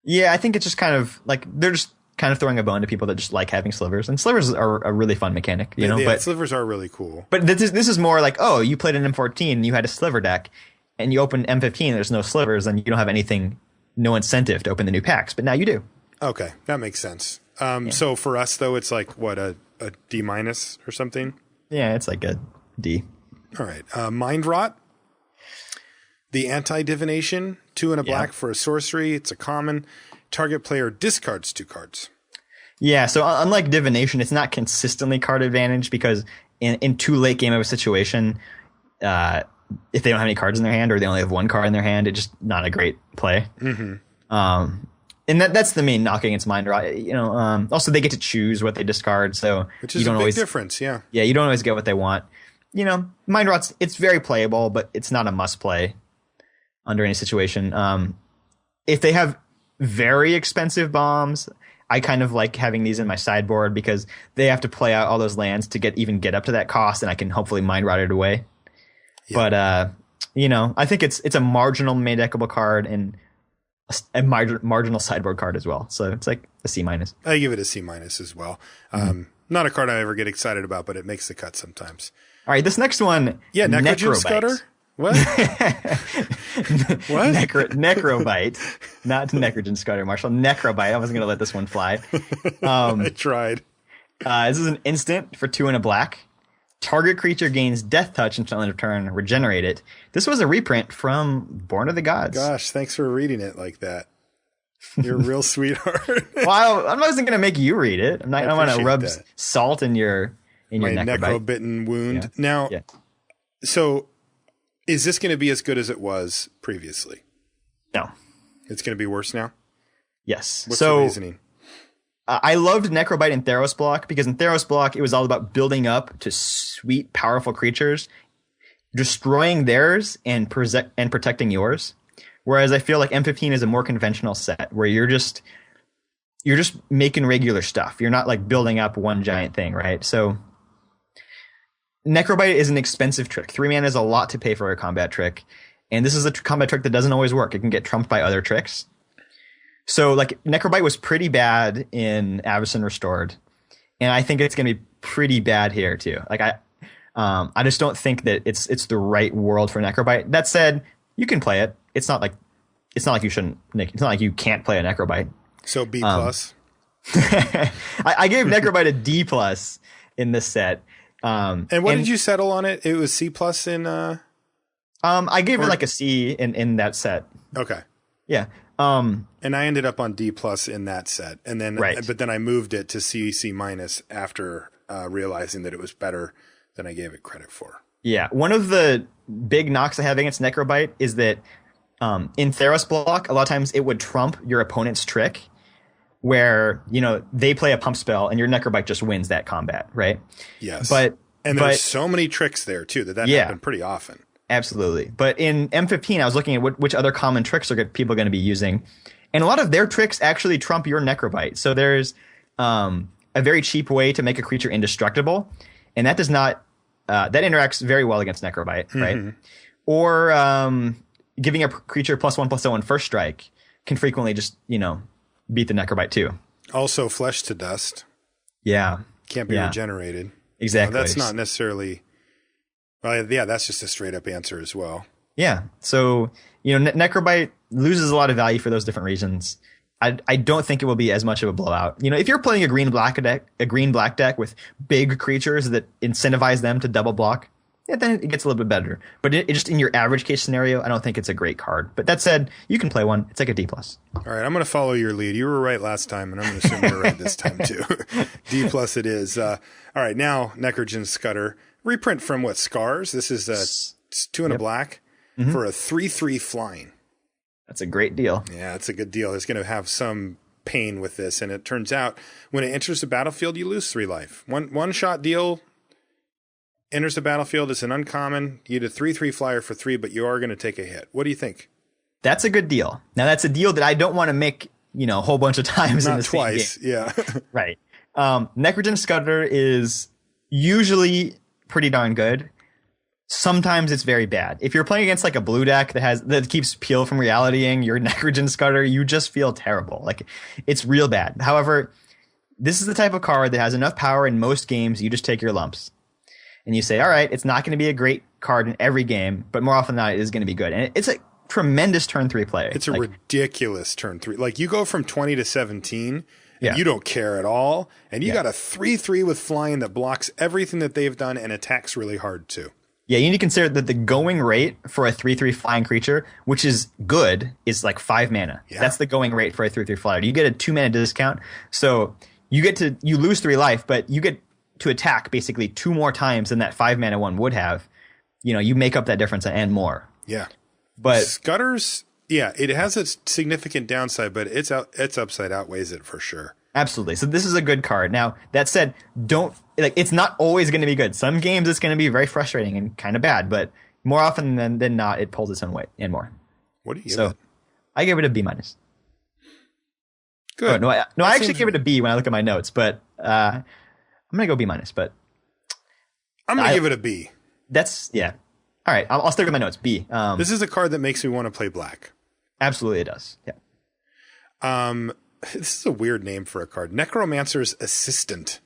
Yeah, I think it's just kind of like they're just kind of throwing a bone to people that just like having slivers, and slivers are a really fun mechanic. But slivers are really cool. But this is more like, oh, you played an M14, and you had a sliver deck. And you open M15, there's no slivers, and you don't have no incentive to open the new packs. But now you do. Okay, that makes sense. So for us, though, it's like, what, a D- or something? Yeah, it's like a D. All right. Mind Rot. The Anti-Divination, 2 and a black for a sorcery. It's a common. Target player discards 2 cards. Yeah, so unlike Divination, it's not consistently card advantage because in too late game of a situation, if they don't have any cards in their hand or they only have 1 card in their hand, it's just not a great play. Mm-hmm. And that's the main knock against Mind Rot. Also they get to choose what they discard, so which is a big difference. Yeah, you don't always get what they want. Mind Rot's it's very playable, but it's not a must play under any situation. If they have very expensive bombs, I kind of like having these in my sideboard because they have to play out all those lands to get up to that cost, and I can hopefully Mind Rot it away. But, I think it's a marginal main deckable card and a marginal sideboard card as well. So it's like a C-. I give it a C- as well. Not a card I ever get excited about, but it makes the cut sometimes. All right, this next one. Yeah, Necrogen Scudder? What? What? Necrobite. Not Necrogen Scudder, Marshall. Necrobite. I wasn't going to let this one fly. I tried. This is an instant for 2 and a black. Target creature gains Death Touch until end of turn. Regenerate it. This was a reprint from Born of the Gods. Gosh, thanks for reading it like that. You're a real sweetheart. Well, I'm not going to make you read it. I'm not going to rub salt in your necro-bitten wound. Yeah. Now, so is this going to be as good as it was previously? No. It's going to be worse now? Yes. What's the reasoning? I loved Necrobite and Theros Block because in Theros Block, it was all about building up to sweet, powerful creatures, destroying theirs and protecting yours. Whereas I feel like M15 is a more conventional set where you're just making regular stuff. You're not like building up one giant thing, right? So Necrobite is an expensive trick. 3 mana is a lot to pay for a combat trick. And this is a combat trick that doesn't always work. It can get trumped by other tricks. So, like, Necrobite was pretty bad in Avacyn Restored, and I think it's going to be pretty bad here too. Like, I just don't think that it's the right world for Necrobite. That said, you can play it. It's not like you shouldn't. It's not like you can't play a Necrobite. So B plus. I gave Necrobite a D plus in this set. And what did you settle on it? It was C plus in. I gave it like a C in that set. Okay. Yeah. And I ended up on D plus in that set, and then Right. but then I moved it to C minus after realizing that it was better than I gave it credit for. Yeah. One of the big knocks I have against Necrobite is that in Theros block, a lot of times it would trump your opponent's trick, where they play a pump spell and your Necrobite just wins that combat, right? Yes. And there's so many tricks there too that happen pretty often. Absolutely. But in M15, I was looking at which other common tricks are people going to be using, and a lot of their tricks actually trump your Necrobite. So there's a very cheap way to make a creature indestructible, and that does not that interacts very well against Necrobite, right? Or giving a creature +1/+1 first strike can frequently just beat the Necrobite too. Also, flesh to dust. Yeah, can't be regenerated. Exactly. That's not necessarily. Well, yeah, that's just a straight up answer as well. Yeah. So, Necrobite loses a lot of value for those different reasons. I don't think it will be as much of a blowout. If you're playing a green black deck with big creatures that incentivize them to double block, then it gets a little bit better. But it just in your average case scenario, I don't think it's a great card. But that said, you can play one. It's like a D+. All right, I'm going to follow your lead. You were right last time, and I'm going to assume you're right this time too. D+ it is. All right, now Necrogen Scudder. Reprint from what? Scars? This is 2 and a black for a 3/3 flying. That's a great deal. Yeah, it's a good deal. It's going to have some pain with this, and it turns out when it enters the battlefield, you lose 3 life. One shot deal enters the battlefield. It's an uncommon. You get a 3/3 flyer for 3, but you are going to take a hit. What do you think? That's a good deal. Now that's a deal that I don't want to make a whole bunch of times. Not in the twice. same game. Yeah. Right. Necrogen Scudder is usually pretty darn good. Sometimes it's very bad. If you're playing against like a blue deck that keeps Peel from realitying your Necrogen Scudder, you just feel terrible. Like it's real bad. However, this is the type of card that has enough power in most games. You just take your lumps and you say, all right, it's not going to be a great card in every game, but more often than not, it is going to be good. And it's a tremendous turn 3 play. It's a ridiculous turn 3. Like you go from 20 to 17. Yeah. You don't care at all. And you got a 3/3 with flying that blocks everything that they've done and attacks really hard too. Yeah, you need to consider that the going rate for a 3/3 flying creature, which is good, is like 5 mana. Yeah. That's the going rate for a 3/3 flyer. You get a 2 mana discount. So you lose 3 life, but you get to attack basically 2 more times than that 5 mana one would have. You make up that difference and more. Yeah. But Scudders, yeah, it has a significant downside, but its upside outweighs it for sure. Absolutely. So this is a good card. Now, that said, it's not always going to be good. Some games it's going to be very frustrating and kind of bad, but more often than not, it pulls its own weight and more. What do you give it? I give it a B-. Good. I actually give it a B when I look at my notes, but I'm going to go B-, but I'm going to give it a B. Yeah. All right. I'll stick with my notes. B. This is a card that makes me want to play black. Absolutely it does. Yeah. This is a weird name for a card. Necromancer's Assistant.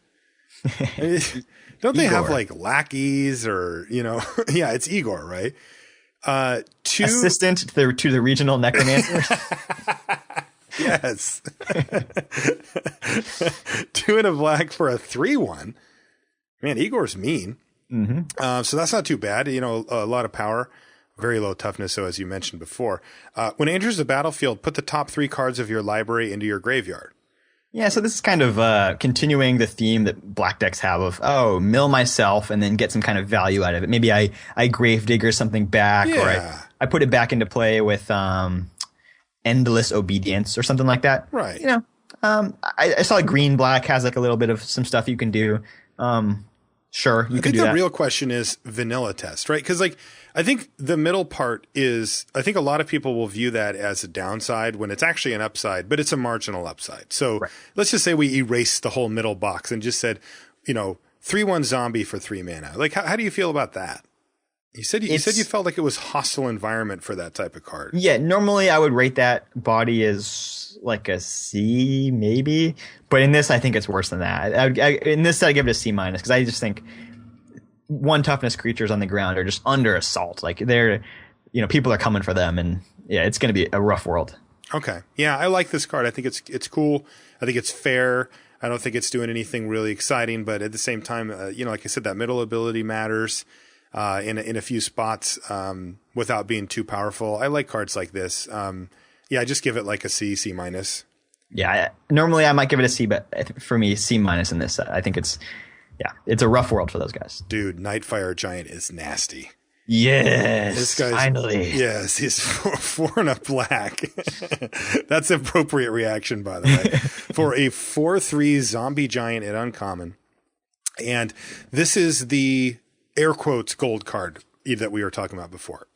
Don't they have like lackeys or, yeah, it's Igor, right? Assistant to the regional necromancer. Yes. 2 and a black for a 3/1. Man, Igor's mean. So that's not too bad. A lot of power. Very low toughness, so as you mentioned before. When it enters the battlefield, put the top 3 cards of your library into your graveyard. Yeah, so this is kind of continuing the theme that black decks have of, mill myself and then get some kind of value out of it. Maybe I Gravedigger something back, or I put it back into play with Endless Obedience or something like that. Right. I saw like green-black has like a little bit of some stuff you can do. Sure, you can do that. I think the real question is vanilla test, right? Because I think the middle part is, I think a lot of people will view that as a downside when it's actually an upside, but it's a marginal upside. So let's just say we erased the whole middle box and just said, 3/1 zombie for 3 mana. Like, how do you feel about that? You said you felt like it was hostile environment for that type of card. Yeah, normally I would rate that body as like a C, maybe. But in this, I think it's worse than that. In this, I give it a C- because I just think 1 toughness creatures on the ground are just under assault. Like they're, people are coming for them, and yeah, it's going to be a rough world. Okay, yeah, I like this card. I think it's cool. I think it's fair. I don't think it's doing anything really exciting, but at the same time, like I said, that middle ability matters in a few spots without being too powerful. I like cards like this. Yeah, I just give it like a C, C minus. Yeah, normally I might give it a C, but for me, C minus in this set. I think it's a rough world for those guys. Dude, Nightfire Giant is nasty. Yes, This guy's, finally. Yes, he's 4 and a black. That's appropriate reaction, by the way, for a 4/3 zombie giant at uncommon. And this is the air quotes gold card that we were talking about before.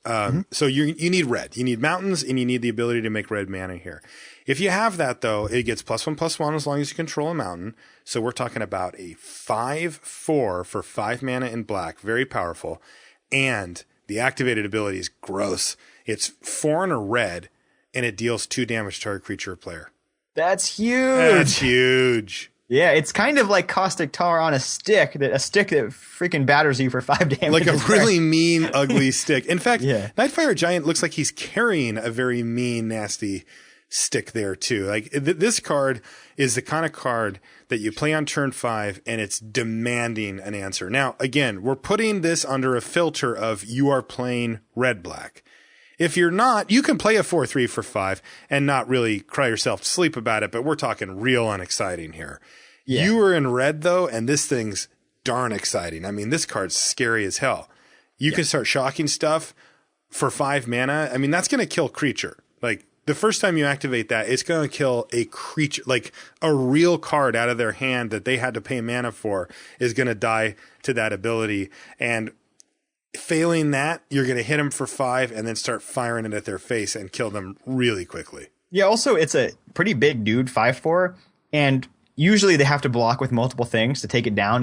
So you need red. You need mountains, and you need the ability to make red mana here. If you have that, though, it gets +1/+1 as long as you control a mountain. So we're talking about a 5/4 for 5 mana in black. Very powerful. And the activated ability is gross. It's 4 and a red, and it deals 2 damage to our creature or player. That's huge. That's huge. Yeah, it's kind of like Caustic Tar on a stick that freaking batters you for 5 damage. Like a really mean, ugly stick. In fact, Yeah. Nightfire Giant looks like he's carrying a very mean, nasty stick there too. Like this card is the kind of card that you play on turn 5 and it's demanding an answer. Now, again, we're putting this under a filter of you are playing red-black. If you're not, you can play a 4/3 for 5 and not really cry yourself to sleep about it, but we're talking real unexciting here. Yeah. You were in red though, and this thing's darn exciting. I mean, this card's scary as hell. You can start shocking stuff for 5 mana. I mean, that's going to kill creature. Like, the first time you activate that, it's going to kill a creature, like a real card out of their hand that they had to pay mana for is going to die to that ability. And failing that, you're going to hit them for 5 and then start firing it at their face and kill them really quickly. Yeah, also, it's a pretty big dude, 5/4, and usually they have to block with multiple things to take it down.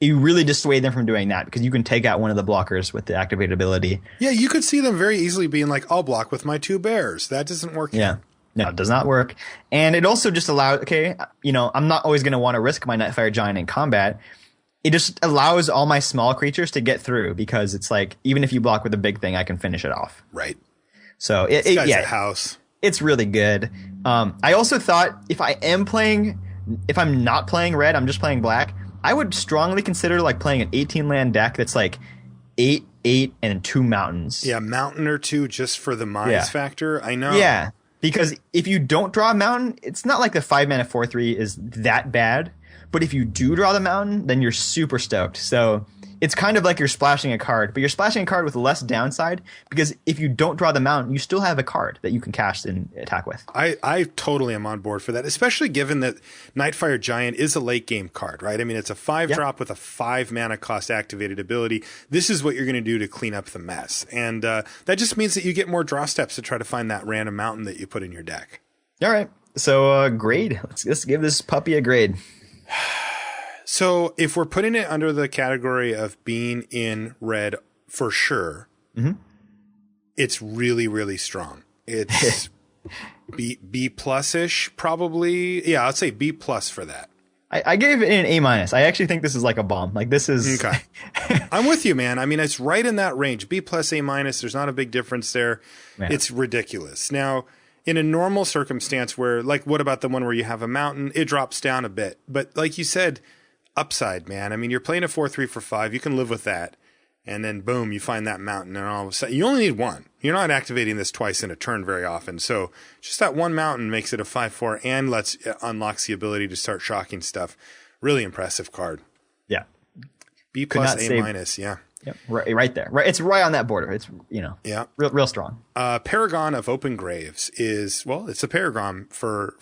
You really dissuade them from doing that because you can take out one of the blockers with the activated ability. Yeah, you could see them very easily being like, I'll block with my 2 bears. That doesn't work. Yeah. No, it does not work. And it also just allows, I'm not always going to want to risk my Nightfire Giant in combat. It just allows all my small creatures to get through because it's like, even if you block with a big thing, I can finish it off. Right. So This guy's a house. It's really good. I also thought if I'm not playing red, I'm just playing black, I would strongly consider like playing an 18-land deck that's like 8, 8, and 2 mountains. Yeah, mountain or 2 just for the mines factor. I know. Yeah, because if you don't draw a mountain, it's not like the 5 mana 4/3 is that bad. But if you do draw the mountain, then you're super stoked. So it's kind of like you're splashing a card, but you're splashing a card with less downside because if you don't draw the mountain, you still have a card that you can cast and attack with. I totally am on board for that, especially given that Nightfire Giant is a late game card, right? I mean, it's a 5-drop with a 5 mana cost activated ability. This is what you're going to do to clean up the mess. And that just means that you get more draw steps to try to find that random mountain that you put in your deck. All right. So grade. Let's give this puppy a grade. So if we're putting it under the category of being in red for sure, it's really, really strong. It's B plus-ish probably. Yeah, I'd say B plus for that. I gave it an A minus. I actually think this is like a bomb. Like this is okay. I'm with you, man. I mean, it's right in that range. B plus, A minus. There's not a big difference there. Man. It's ridiculous. Now, in a normal circumstance where, like, what about the one where you have a mountain? It drops down a bit. But like you said, upside, man. I mean, you're playing a 4/3 for 5. You can live with that. And then, boom, you find that mountain. And all of a sudden, you only need 1. You're not activating this twice in a turn very often. So just that 1 mountain makes it a 5/4 and unlocks the ability to start shocking stuff. Really impressive card. Yeah. B plus, A minus, yeah. Yep, right there. Right, it's right on that border. It's real strong. Paragon of Open Graves is it's a paragon for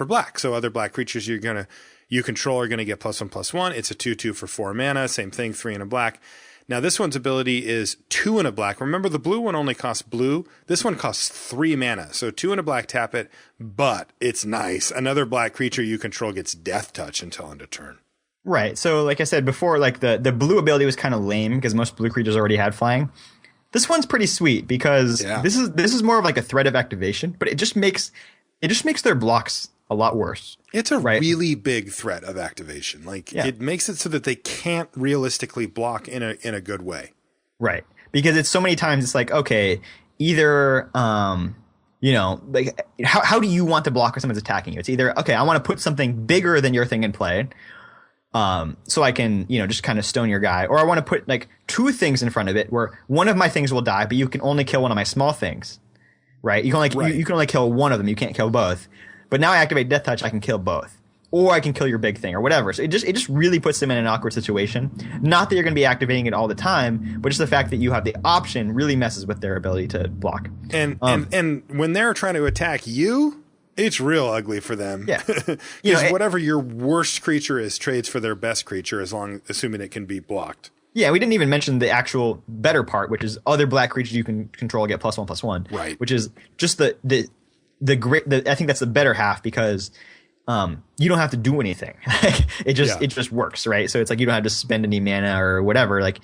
black. So other black creatures you control are gonna get +1/+1. It's a 2/2 for 4 mana. Same thing, 3 and a black. Now this one's ability is 2 and a black. Remember the blue one only costs blue. This one costs 3 mana. So 2 and a black, tap it, but it's nice. Another black creature you control gets Death Touch until end of turn. Right. So like I said before, like the blue ability was kind of lame because most blue creatures already had flying. This one's pretty sweet because this is more of like a threat of activation, but it just makes their blocks a lot worse. It's a really big threat of activation. Like it makes it so that they can't realistically block in a good way. Right. Because it's so many times it's like, okay, either like how do you want to block when someone's attacking you? It's either, okay, I want to put something bigger than your thing in play. So I can, just kind of stone your guy. Or I want to put like 2 things in front of it where one of my things will die, but you can only kill one of my small things. right? You can only kill one of them. You can't kill both. But now I activate Death Touch, I can kill both. Or I can kill your big thing or whatever. So it just really puts them in an awkward situation. Not that you're going to be activating it all the time, but just the fact that you have the option really messes with their ability to block. And when they're trying to attack you, it's real ugly for them. Yeah. Because whatever your worst creature is trades for their best creature, assuming it can be blocked. Yeah, we didn't even mention the actual better part, which is other black creatures you can control get +1/+1. Right. Which is just the great. I think that's the better half because you don't have to do anything. It just works, right? So it's like you don't have to spend any mana or whatever. Like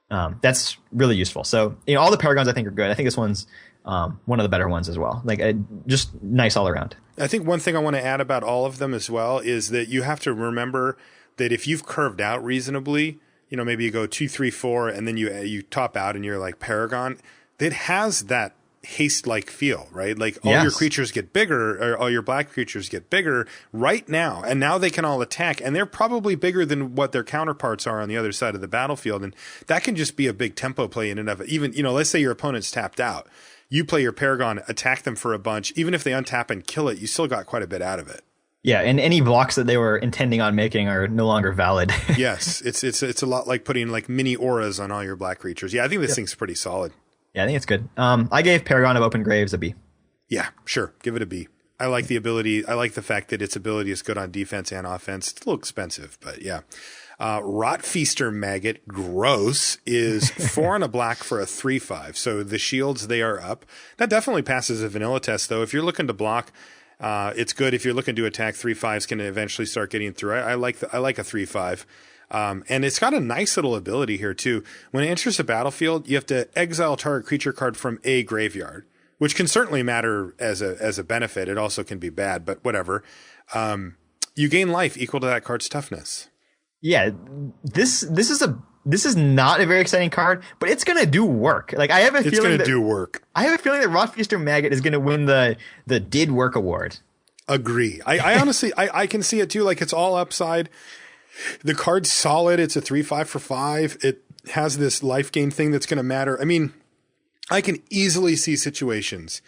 that's really useful. So all the Paragons I think are good. I think this one's one of the better ones as well. Like just nice all around. I think one thing I want to add about all of them as well is that you have to remember that if you've curved out reasonably, maybe you go 2, 3, 4, and then you top out and you're like Paragon, it has that haste-like feel, right? Like all your creatures get bigger, or all your black creatures get bigger right now, and now they can all attack, and they're probably bigger than what their counterparts are on the other side of the battlefield, and that can just be a big tempo play in and of it. Even, let's say your opponent's tapped out. You play your Paragon, attack them for a bunch. Even if they untap and kill it, you still got quite a bit out of it. Yeah, and any blocks that they were intending on making are no longer valid. Yes, it's a lot like putting like mini auras on all your black creatures. Yeah, I think this thing's pretty solid. Yeah, I think it's good. I gave Paragon of Open Graves a B. Yeah, sure. Give it a B. I like the ability. I like the fact that its ability is good on defense and offense. It's a little expensive, but yeah. Rotfeaster Maggot, gross, is 4 and a black for a 3/5. So the shields, they are up. That definitely passes a vanilla test, though. If you're looking to block, it's good. If you're looking to attack, 3/5s can eventually start getting through. I like a 3/5. And it's got a nice little ability here, too. When it enters the battlefield, you have to exile target creature card from a graveyard, which can certainly matter as a benefit. It also can be bad, but whatever. You gain life equal to that card's toughness. Yeah, this is not a very exciting card, but it's gonna do work. Like I have a feeling that do work. I have a feeling that Rotfeaster Maggot is gonna win the did work award. Agree. I honestly I can see it too. Like it's all upside. The card's solid. It's a 3/5 for 5. It has this life gain thing that's gonna matter. I mean, I can easily see situations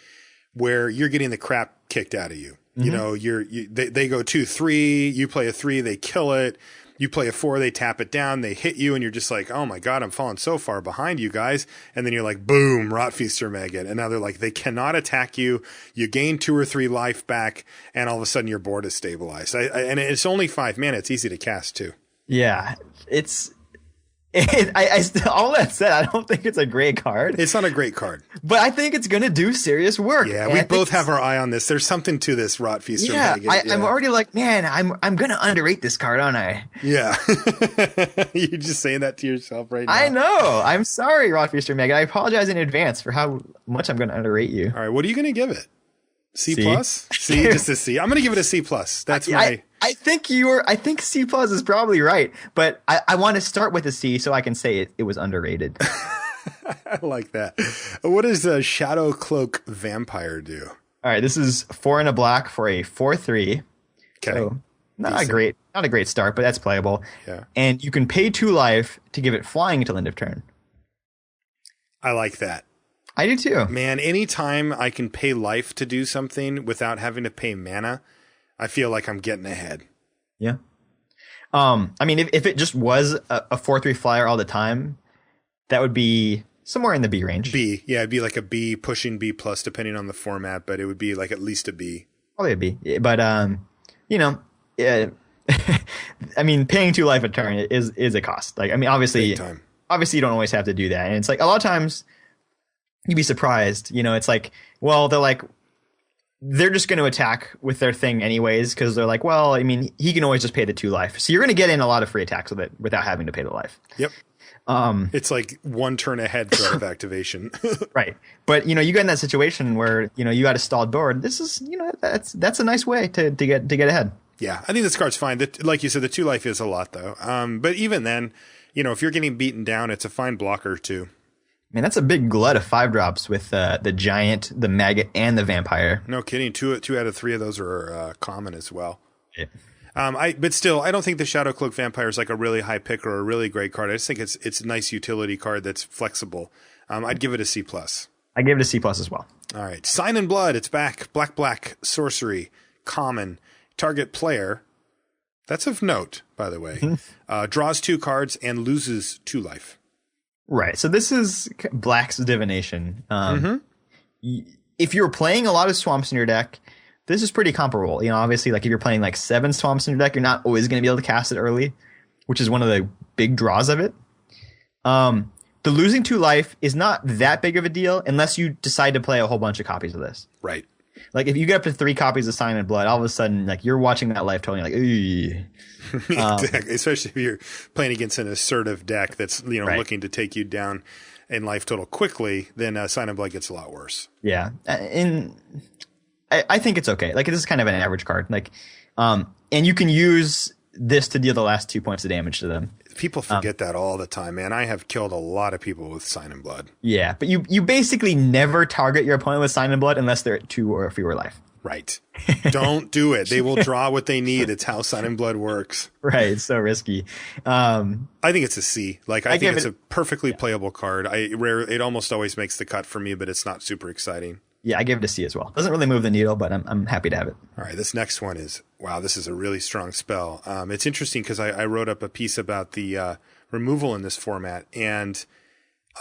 where you're getting the crap kicked out of you. Mm-hmm. They go 2/3, you play a 3, they kill it. You play a 4, they tap it down, they hit you, and you're just like, oh my God, I'm falling so far behind you guys. And then you're like, boom, Rotfeaster Maggot. And now they're like, they cannot attack you. You gain 2 or 3 life back, and all of a sudden your board is stabilized. And it's only 5 mana. It's easy to cast too. Yeah, all that said, I don't think it's a great card. It's not a great card. But I think it's going to do serious work. Yeah, we both have our eye on this. There's something to this Rotfeaster Maggot. I'm already like, man, I'm going to underrate this card, aren't I? Yeah. You're just saying that to yourself right now. I know. I'm sorry, Rotfeaster Maggot. I apologize in advance for how much I'm going to underrate you. All right, what are you going to give it? C+? C, just a C. I'm going to give it a C+. That's I think C+ is probably right, but I want to start with a C so I can say it was underrated. I like that. What does a Shadow Cloak Vampire do? All right, this is 4 and a black for a 4/3. Okay. So not a great start, but that's playable. Yeah. And you can pay 2 life to give it flying until end of turn. I like that. I do too. Man, anytime I can pay life to do something without having to pay mana, I feel like I'm getting ahead. Yeah. I mean, if it just was a 4/3 flyer all the time, that would be somewhere in the B range. B. Yeah, it'd be like a B, pushing B plus, depending on the format, but it would be like at least a B. Probably a B. But, yeah. I mean, paying 2 life a turn is a cost. Like, I mean, obviously you don't always have to do that. And it's like a lot of times you'd be surprised. It's like, well, they're just going to attack with their thing anyways because they're like, well, I mean, he can always just pay the 2 life. So you're going to get in a lot of free attacks with it without having to pay the life. Yep. It's like 1 turn ahead threat of activation. Right. But, you get in that situation where, you got a stalled board. This is, that's a nice way to get ahead. Yeah, I think this card's fine. Like you said, the 2 life is a lot, though. But even then, if you're getting beaten down, it's a fine blocker, too. Man, that's a big glut of 5-drops with the Giant, the Maggot, and the Vampire. No kidding. 2 out of 3 of those are common as well. Yeah. But still, I don't think the Shadow Cloak Vampire is like a really high pick or a really great card. I just think it's a nice utility card that's flexible. I'd give it a C+. I gave it a C+ as well. All right. Sign in Blood. It's back. Black sorcery. Common. Target player. That's of note, by the way. Draws 2 cards and loses 2 life. Right. So this is Black's Divination. If you're playing a lot of swamps in your deck, this is pretty comparable. You know, obviously, like if you're playing like 7 swamps in your deck, you're not always going to be able to cast it early, which is one of the big draws of it. The losing 2 life is not that big of a deal unless you decide to play a whole bunch of copies of this. Right. Like if you get up to 3 copies of Sign in Blood, all of a sudden, like you're watching that life total, and you're like, Exactly. Especially if you're playing against an assertive deck that's looking to take you down in life total quickly, then Sign in Blood gets a lot worse. Yeah, and I think it's okay. Like this is kind of an average card. Like, and you can use this to deal the last 2 points of damage to them. People forget that all the time, man. I have killed a lot of people with Sign in Blood. Yeah, but you basically never target your opponent with Sign in Blood unless they're at 2 or fewer life. Right. Don't do it. They will draw what they need. It's how Sign in Blood works. Right. It's so risky. I think it's a C. Like I think it's a perfectly playable card. It almost always makes the cut for me, but it's not super exciting. Yeah, I give it a C as well. Doesn't really move the needle, but I'm happy to have it. All right, this next one is, wow, this is a really strong spell. It's interesting because I wrote up a piece about the removal in this format, and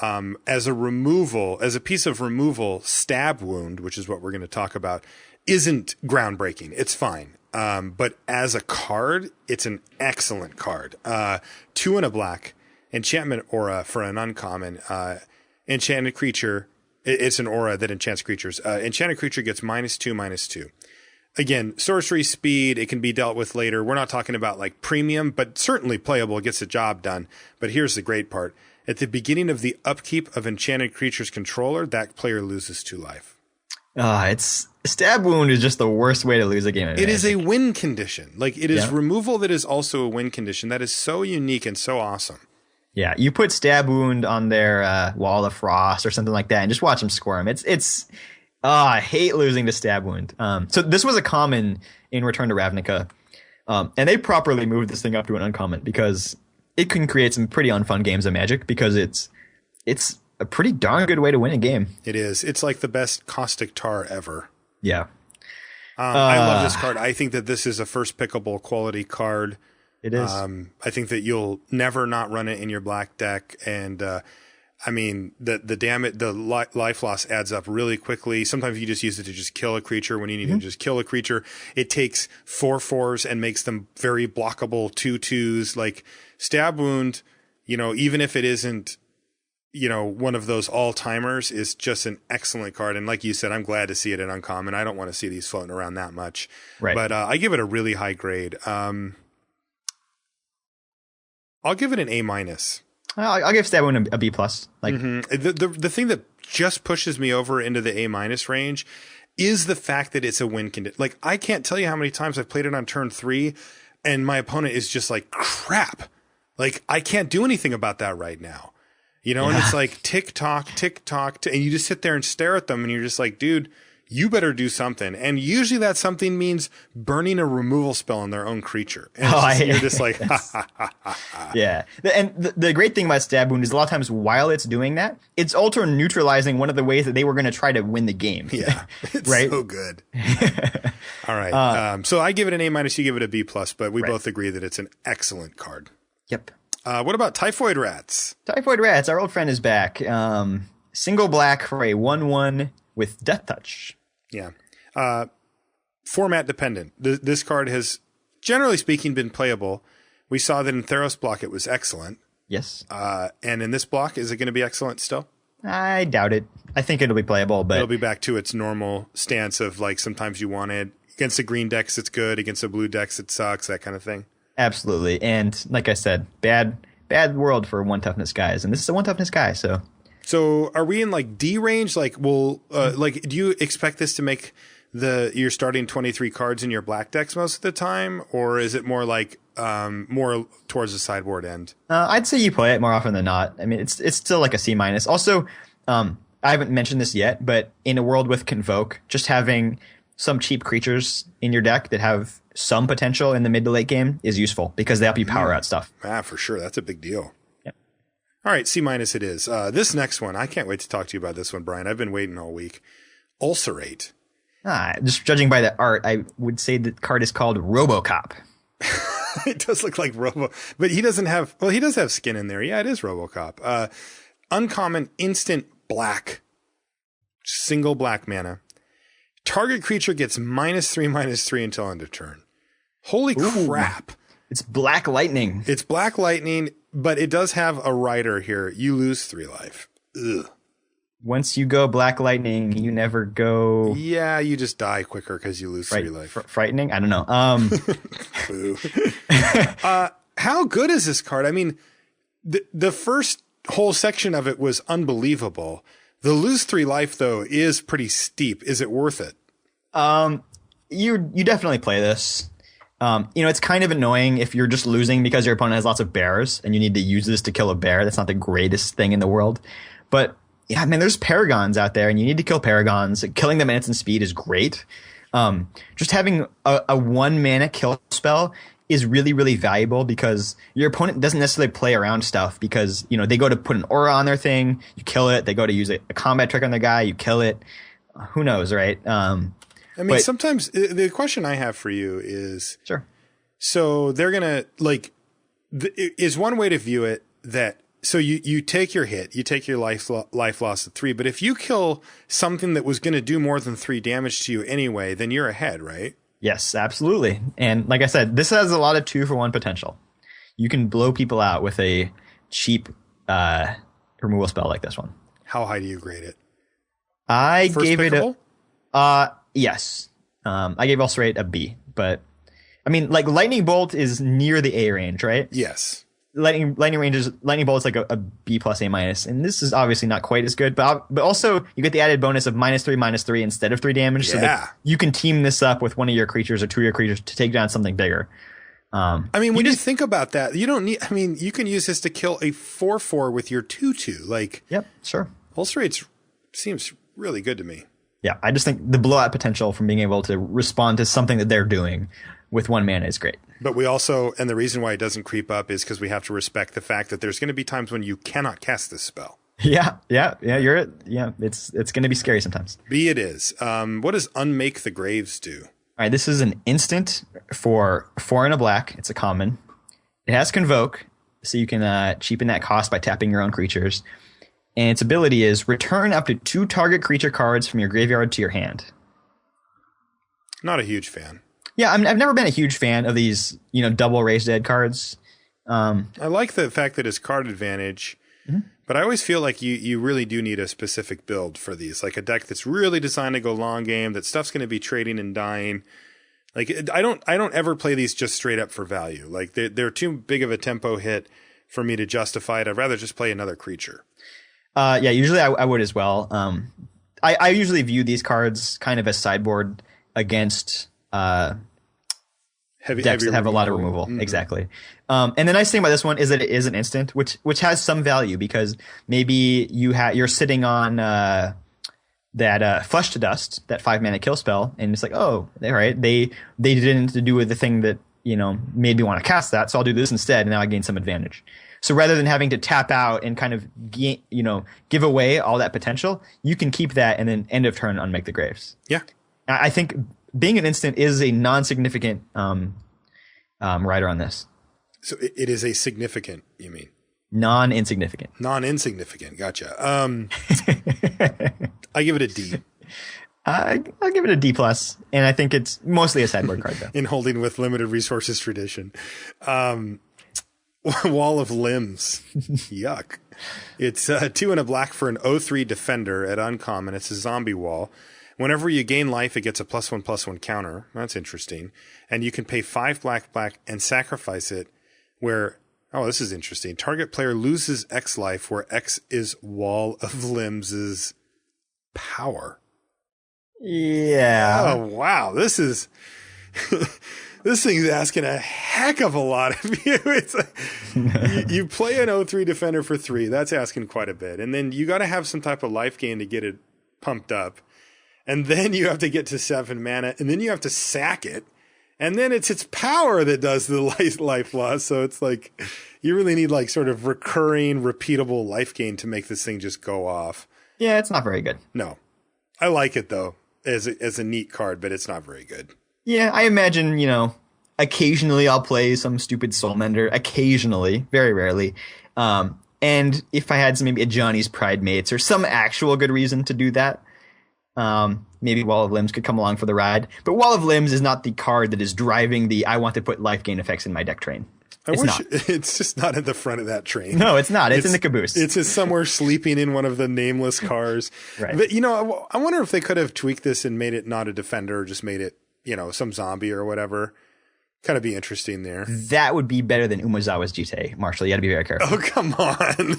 as a piece of removal, Stab Wound, which is what we're going to talk about, isn't groundbreaking. It's fine. But as a card, it's an excellent card. 2 and a black, enchantment aura for an uncommon, enchanted creature. It's an aura that enchants creatures. Enchanted creature gets -2/-2. Again, sorcery speed, it can be dealt with later. We're not talking about like premium, but certainly playable, gets the job done. But here's the great part. At the beginning of the upkeep of enchanted creature's controller, that player loses 2 life. It's Stab Wound is just the worst way to lose a game. It is a win condition. Like it is removal that is also a win condition. That is so unique and so awesome. Yeah, you put Stab Wound on their Wall of Frost or something like that, and just watch them squirm. I hate losing to Stab Wound. So this was a common in Return to Ravnica, and they properly moved this thing up to an uncommon because it can create some pretty unfun games of Magic because it's a pretty darn good way to win a game. It is. It's like the best Caustic Tar ever. Yeah. I love this card. I think that this is a first pickable quality card. It is. I think that you'll never not run it in your black deck, and I mean the life loss adds up really quickly. Sometimes you just use it to just kill a creature when you need to just kill a creature. It takes 4/4s and makes them very blockable 2/2s. Like Stab Wound, even if it isn't, one of those all timers, is just an excellent card. And like you said, I'm glad to see it in uncommon. I don't want to see these floating around that much, right? But I give it a really high grade. I'll give it an A-. I'll give Stab Wound a B+. Like the thing that just pushes me over into the A- range is the fact that it's a win condition. Like I can't tell you how many times I've played it on turn 3 and my opponent is just like, crap. Like I can't do anything about that right now. And it's like tick tock, and you just sit there and stare at them and you're just like, dude, you better do something. And usually that something means burning a removal spell on their own creature. And you're just like, ha, ha, ha, ha, ha. Yeah. And the great thing about Stab Wound is a lot of times while it's doing that, it's also neutralizing one of the ways that they were going to try to win the game. Yeah. It's right? so good. All right. So I give it an A-, you give it a B+, but we both agree that it's an excellent card. Yep. What about Typhoid Rats? Typhoid Rats, our old friend, is back. Single black for a 1/1 with Death Touch. Yeah. Format dependent. This card has, generally speaking, been playable. We saw that in Theros block it was excellent. Yes. And in this block, is it going to be excellent still? I doubt it. I think it'll be playable, but it'll be back to its normal stance of like sometimes you want it. Against the green decks, it's good. Against the blue decks, it sucks, that kind of thing. Absolutely. And like I said, bad world for 1 toughness guys. And this is a 1 toughness guy, so... So are we in like D range? Like, like, do you expect this to make you're starting 23 cards in your black decks most of the time? Or is it more like, more towards the sideboard end? I'd say you play it more often than not. I mean, it's still like a C-. Also, I haven't mentioned this yet, but in a world with Convoke, just having some cheap creatures in your deck that have some potential in the mid to late game is useful because they help you power out stuff. Ah, for sure. That's a big deal. All right, C- it is. This next one, I can't wait to talk to you about this one, Brian. I've been waiting all week. Ulcerate. Just judging by the art, I would say the card is called RoboCop. It does look like but he doesn't have, well, he does have skin in there. Yeah, it is RoboCop. Uncommon instant black. Single black mana. Target creature gets -3/-3 until end of turn. Holy crap. It's Black Lightning. It's Black Lightning, but it does have a rider here. You lose 3 life. Ugh. Once you go Black Lightning, you never go... Yeah, you just die quicker because you lose 3 life. Frightening? I don't know. Boo. How good is this card? I mean, the first whole section of it was unbelievable. The lose 3 life, though, is pretty steep. Is it worth it? You definitely play this. It's kind of annoying if you're just losing because your opponent has lots of bears and you need to use this to kill a bear. That's not the greatest thing in the world. But yeah, man, there's paragons out there and you need to kill paragons. Killing them at instant speed is great. Just having a 1 mana kill spell is really, really valuable because your opponent doesn't necessarily play around stuff because, they go to put an aura on their thing, you kill it. They go to use a combat trick on their guy, you kill it. Who knows, right? Sometimes the question I have for you is, sure. So they're going to is one way to view it that, so you take your hit, you take your life loss of 3, but if you kill something that was going to do more than 3 damage to you anyway, then you're ahead, right? Yes, absolutely. And like I said, this has a lot of 2-for-1 potential. You can blow people out with a cheap removal spell like this one. How high do you grade it? I First gave pickable? it yes. I gave Ulcerate a B, but I mean, like Lightning Bolt is near the A range, right? Yes. Lightning Bolt is like a B plus A minus, and this is obviously not quite as good, but also you get the added bonus of -3/-3 instead of 3 damage, so that you can team this up with one of your creatures or 2 of your creatures to take down something bigger. When you think about that, you don't need. I mean, you can use this to kill a 4/4 with your 2/2. Yep, sure. Ulcerate seems really good to me. Yeah, I just think the blowout potential from being able to respond to something that they're doing with 1 mana is great. But we also, and the reason why it doesn't creep up is because we have to respect the fact that there's going to be times when you cannot cast this spell. Yeah. It's going to be scary sometimes. B it is. What does Unmake the Graves do? All right, this is an instant for 4 and a black. It's a common. It has Convoke, so you can cheapen that cost by tapping your own creatures. And its ability is return up to 2 target creature cards from your graveyard to your hand. Not a huge fan. Yeah, I've never been a huge fan of these, double Raise Dead cards. I like the fact that it's card advantage, but I always feel like you really do need a specific build for these, like a deck that's really designed to go long game, that stuff's going to be trading and dying. Like I don't ever play these just straight up for value. Like they're too big of a tempo hit for me to justify it. I'd rather just play another creature. Yeah, usually I would as well. I usually view these cards kind of as sideboard against decks that have a lot of removal. Mm-hmm. Exactly. And the nice thing about this one is that it is an instant, which has some value because maybe you're sitting on that Flesh to Dust, that 5 mana kill spell, and it's like, oh, all right, they didn't do with the thing that made me want to cast that, so I'll do this instead, and now I gain some advantage. So rather than having to tap out and kind of give away all that potential, you can keep that and then end of turn Unmake the Graves. Yeah, I think being an instant is a non-significant rider on this. So it is a significant, you mean? Non-insignificant. Non-insignificant. Gotcha. I give it a D. I'll give it a D plus, and I think it's mostly a sideboard card though. In holding with limited resources tradition. Wall of Limbs. Yuck. It's 2 and a black for an 0/3 defender at uncommon. It's a zombie wall. Whenever you gain life, it gets a +1/+1 counter. That's interesting. And you can pay 5 black and sacrifice it where, oh, this is interesting. Target player loses X life where X is Wall of Limbs' power. Yeah. Oh, wow. This is... This thing's asking a heck of a lot of you. It's you play an 0/3 defender for 3. That's asking quite a bit. And then you got to have some type of life gain to get it pumped up. And then you have to get to 7 mana. And then you have to sack it. And then it's its power that does the life loss. So it's like you really need like sort of recurring, repeatable life gain to make this thing just go off. Yeah, it's not very good. No. I like it, though, as a neat card, but it's not very good. Yeah, I imagine, occasionally I'll play some stupid Soul Mender. Occasionally. Very rarely. And if I had maybe a Johnny's Pride Mates or some actual good reason to do that, maybe Wall of Limbs could come along for the ride. But Wall of Limbs is not the card that is driving the I want to put life gain effects in my deck train. It's just not at the front of that train. No, it's not. It's in the caboose. It's just somewhere sleeping in one of the nameless cars. Right. But, I wonder if they could have tweaked this and made it not a defender, or just made it, some zombie or whatever. Kind of be interesting there. That would be better than Umezawa's Jite, Marshall. You got to be very careful. Oh, come on.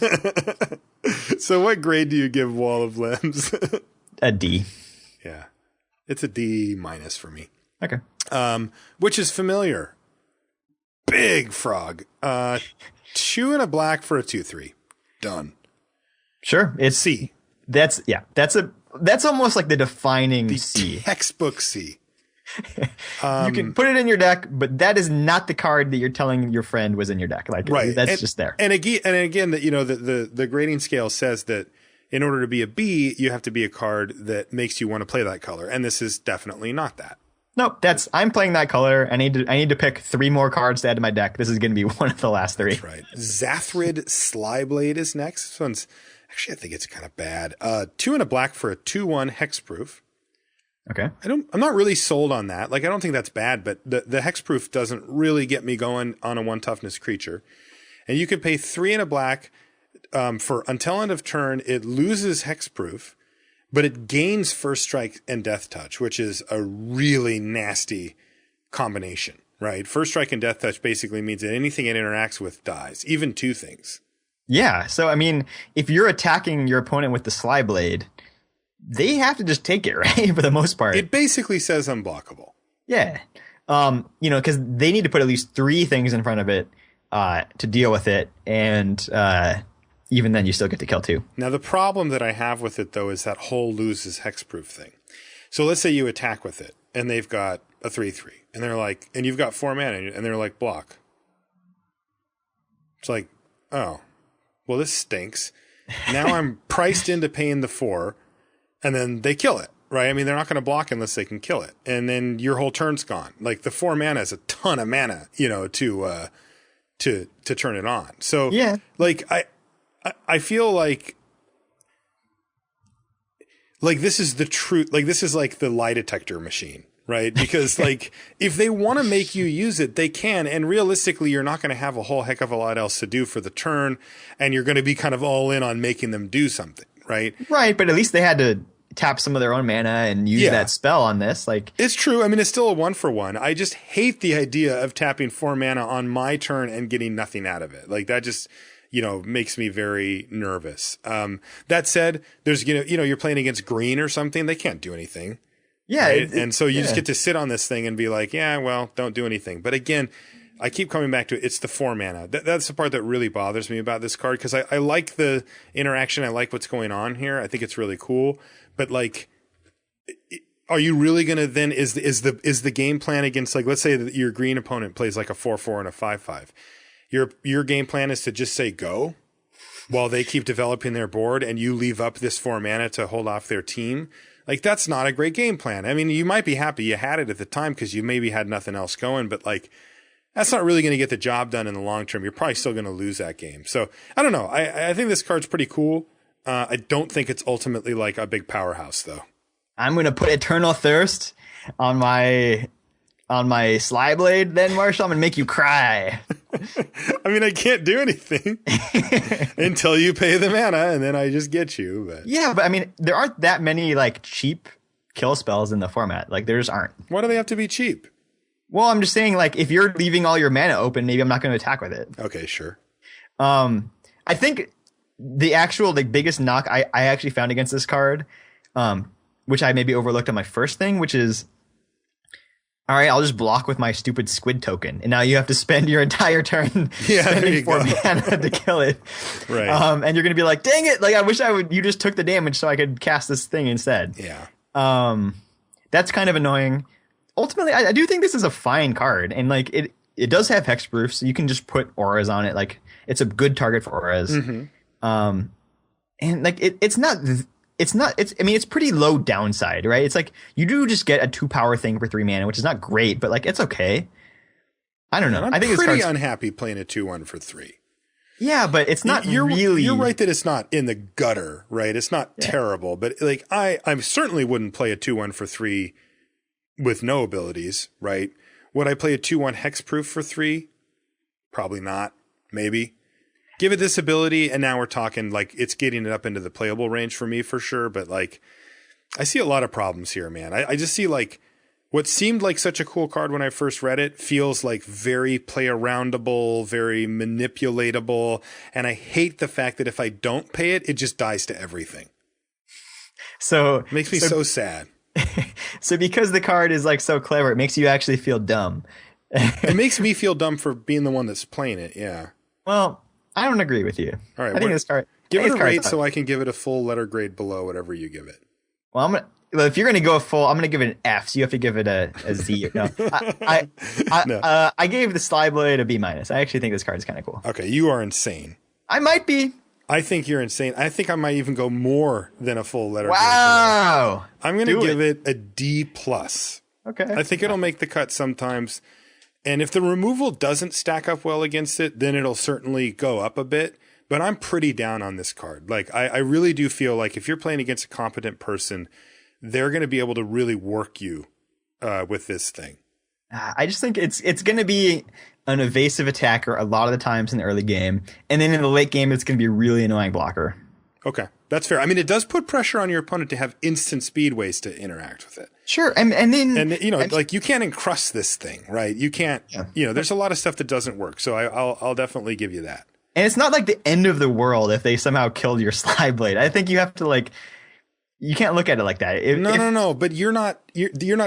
So what grade do you give Wall of Limbs? A D. Yeah. It's a D- for me. Okay. Which is familiar. Big frog. 2 and a black for a 2/3. Done. Sure. It's C. That's almost like the defining C. Textbook C. You can put it in your deck, but that is not the card that you're telling your friend was in your deck. Like, right. That's just there. And again, that the grading scale says that in order to be a B, you have to be a card that makes you want to play that color, and this is definitely not that. Nope, I'm playing that color. I need to pick 3 more cards to add to my deck. This is going to be one of the last 3. That's right. Zathrid Slyblade is next. This one's actually, I think it's kind of bad. 2 and a black for a 2/1 hexproof. Okay. I'm not really sold on that. Like, I don't think that's bad, but the hexproof doesn't really get me going on a 1 toughness creature. And you could pay 3 and a black for until end of turn. It loses hexproof, but it gains first strike and death touch, which is a really nasty combination, right? First strike and death touch basically means that anything it interacts with dies, even 2 things. Yeah. So, I mean, if you're attacking your opponent with the Slyblade, they have to just take it, right? For the most part. It basically says unblockable. Yeah. Because they need to put at least 3 things in front of it to deal with it. And even then, you still get to kill 2. Now, the problem that I have with it, though, is that whole loses hexproof thing. So let's say you attack with it, and they've got a 3/3, and they're like, and you've got 4 mana, and they're like, block. It's like, oh, well, this stinks. Now I'm priced into paying the 4, and then they kill it, right? I mean, they're not going to block unless they can kill it, and then your whole turn's gone. Like, the 4 mana is a ton of mana, to turn it on. So, yeah, like I feel like this is the truth. Like, this is like the lie detector machine, right? Because like, if they want to make you use it, they can. And realistically, you're not going to have a whole heck of a lot else to do for the turn. And you're going to be kind of all in on making them do something, right? Right. But at least they had to tap some of their own mana and use that spell on this. Like, it's true. I mean, it's still a 1-for-1. I just hate the idea of tapping 4 mana on my turn and getting nothing out of it. Like, that just, makes me very nervous. That said, there's, you're playing against green or something. They can't do anything. Yeah. Right? And so you just get to sit on this thing and be like, yeah, well, don't do anything. But again, I keep coming back to it. It's the 4 mana. That's the part that really bothers me about this card, because I like the interaction. I like what's going on here. I think it's really cool. But like, are you really going to then, is the game plan against, like, let's say that your green opponent plays like a 4/4 and a 5/5. Your game plan is to just say go while they keep developing their board, and you leave up this 4 mana to hold off their team. Like, that's not a great game plan. I mean, you might be happy you had it at the time because you maybe had nothing else going, but like, that's not really going to get the job done in the long term. You're probably still going to lose that game. So I don't know. I think this card's pretty cool. I don't think it's ultimately like a big powerhouse, though. I'm going to put Eternal Thirst on my Slyblade, then, Marshall. I'm going to make you cry. I mean, I can't do anything until you pay the mana, and then I just get you. But yeah, but I mean, there aren't that many like cheap kill spells in the format. Like, there just aren't. Why do they have to be cheap? Well, I'm just saying, like, if you're leaving all your mana open, maybe I'm not going to attack with it. Okay, sure. I think the actual biggest knock I actually found against this card, which I maybe overlooked on my first thing, which is, all right, I'll just block with my stupid squid token, and now you have to spend your entire turn spending 4 mana to kill it. Right. And you're gonna be like, dang it! Like, I wish you just took the damage so I could cast this thing instead. Yeah. That's kind of annoying. ultimately, I do think this is a fine card, and like it does have hexproof, so you can just put auras on it. Like it's a good target for auras. And like it's not. I mean, it's pretty low downside, right? It's like you do just get a 2-power thing for 3 mana, which is not great, but like it's okay. I don't know. I'm I think pretty unhappy playing a 2/1 for 3. Yeah, but it's not really. You're right that it's not in the gutter, right? It's not terrible, but like I certainly wouldn't play a 2/1 for 3 with no abilities, right? Would I play a 2/1 hexproof for 3? Probably not. Maybe. Give it this ability, and now we're talking like it's getting it up into the playable range for me for sure. But like, I see a lot of problems here, man. I just see like what seemed like such a cool card when I first read it feels like very play aroundable, very manipulatable. And I hate the fact that if I don't pay it, it just dies to everything. So it makes me so sad. So because the card is like so clever, it makes you actually feel dumb. It makes me feel dumb for being the one that's playing it. Yeah. Well, I don't agree with you. All right. I think this card. Give it a rate so I can give it a full letter grade below whatever you give it. Well, if you're going to go full, I'm going to give it an F. So you have to give it a Z. No, I gave the Slyblade a B-. I actually think this card is kind of cool. Okay, you are insane. I might be. I think you're insane. I think I might even go more than a full letter grade. Wow. I'm going to give it a D+. Okay. I think it'll make the cut sometimes. And if the removal doesn't stack up well against it, then it'll certainly go up a bit. But I'm pretty down on this card. Like, I really do feel like if you're playing against a competent person, they're going to be able to really work you with this thing. I just think it's going to be an evasive attacker a lot of the times in the early game. And then in the late game, it's going to be a really annoying blocker. Okay, that's fair. I mean, it does put pressure on your opponent to have instant speed ways to interact with it. Sure, and then you know, like you can't encrust this thing, right? You can't. Yeah. You know, there's a lot of stuff that doesn't work. So I'll definitely give you that. And it's not like the end of the world if they somehow killed your Slyblade. I think you have to like. You can't look at it like that. No. But you're not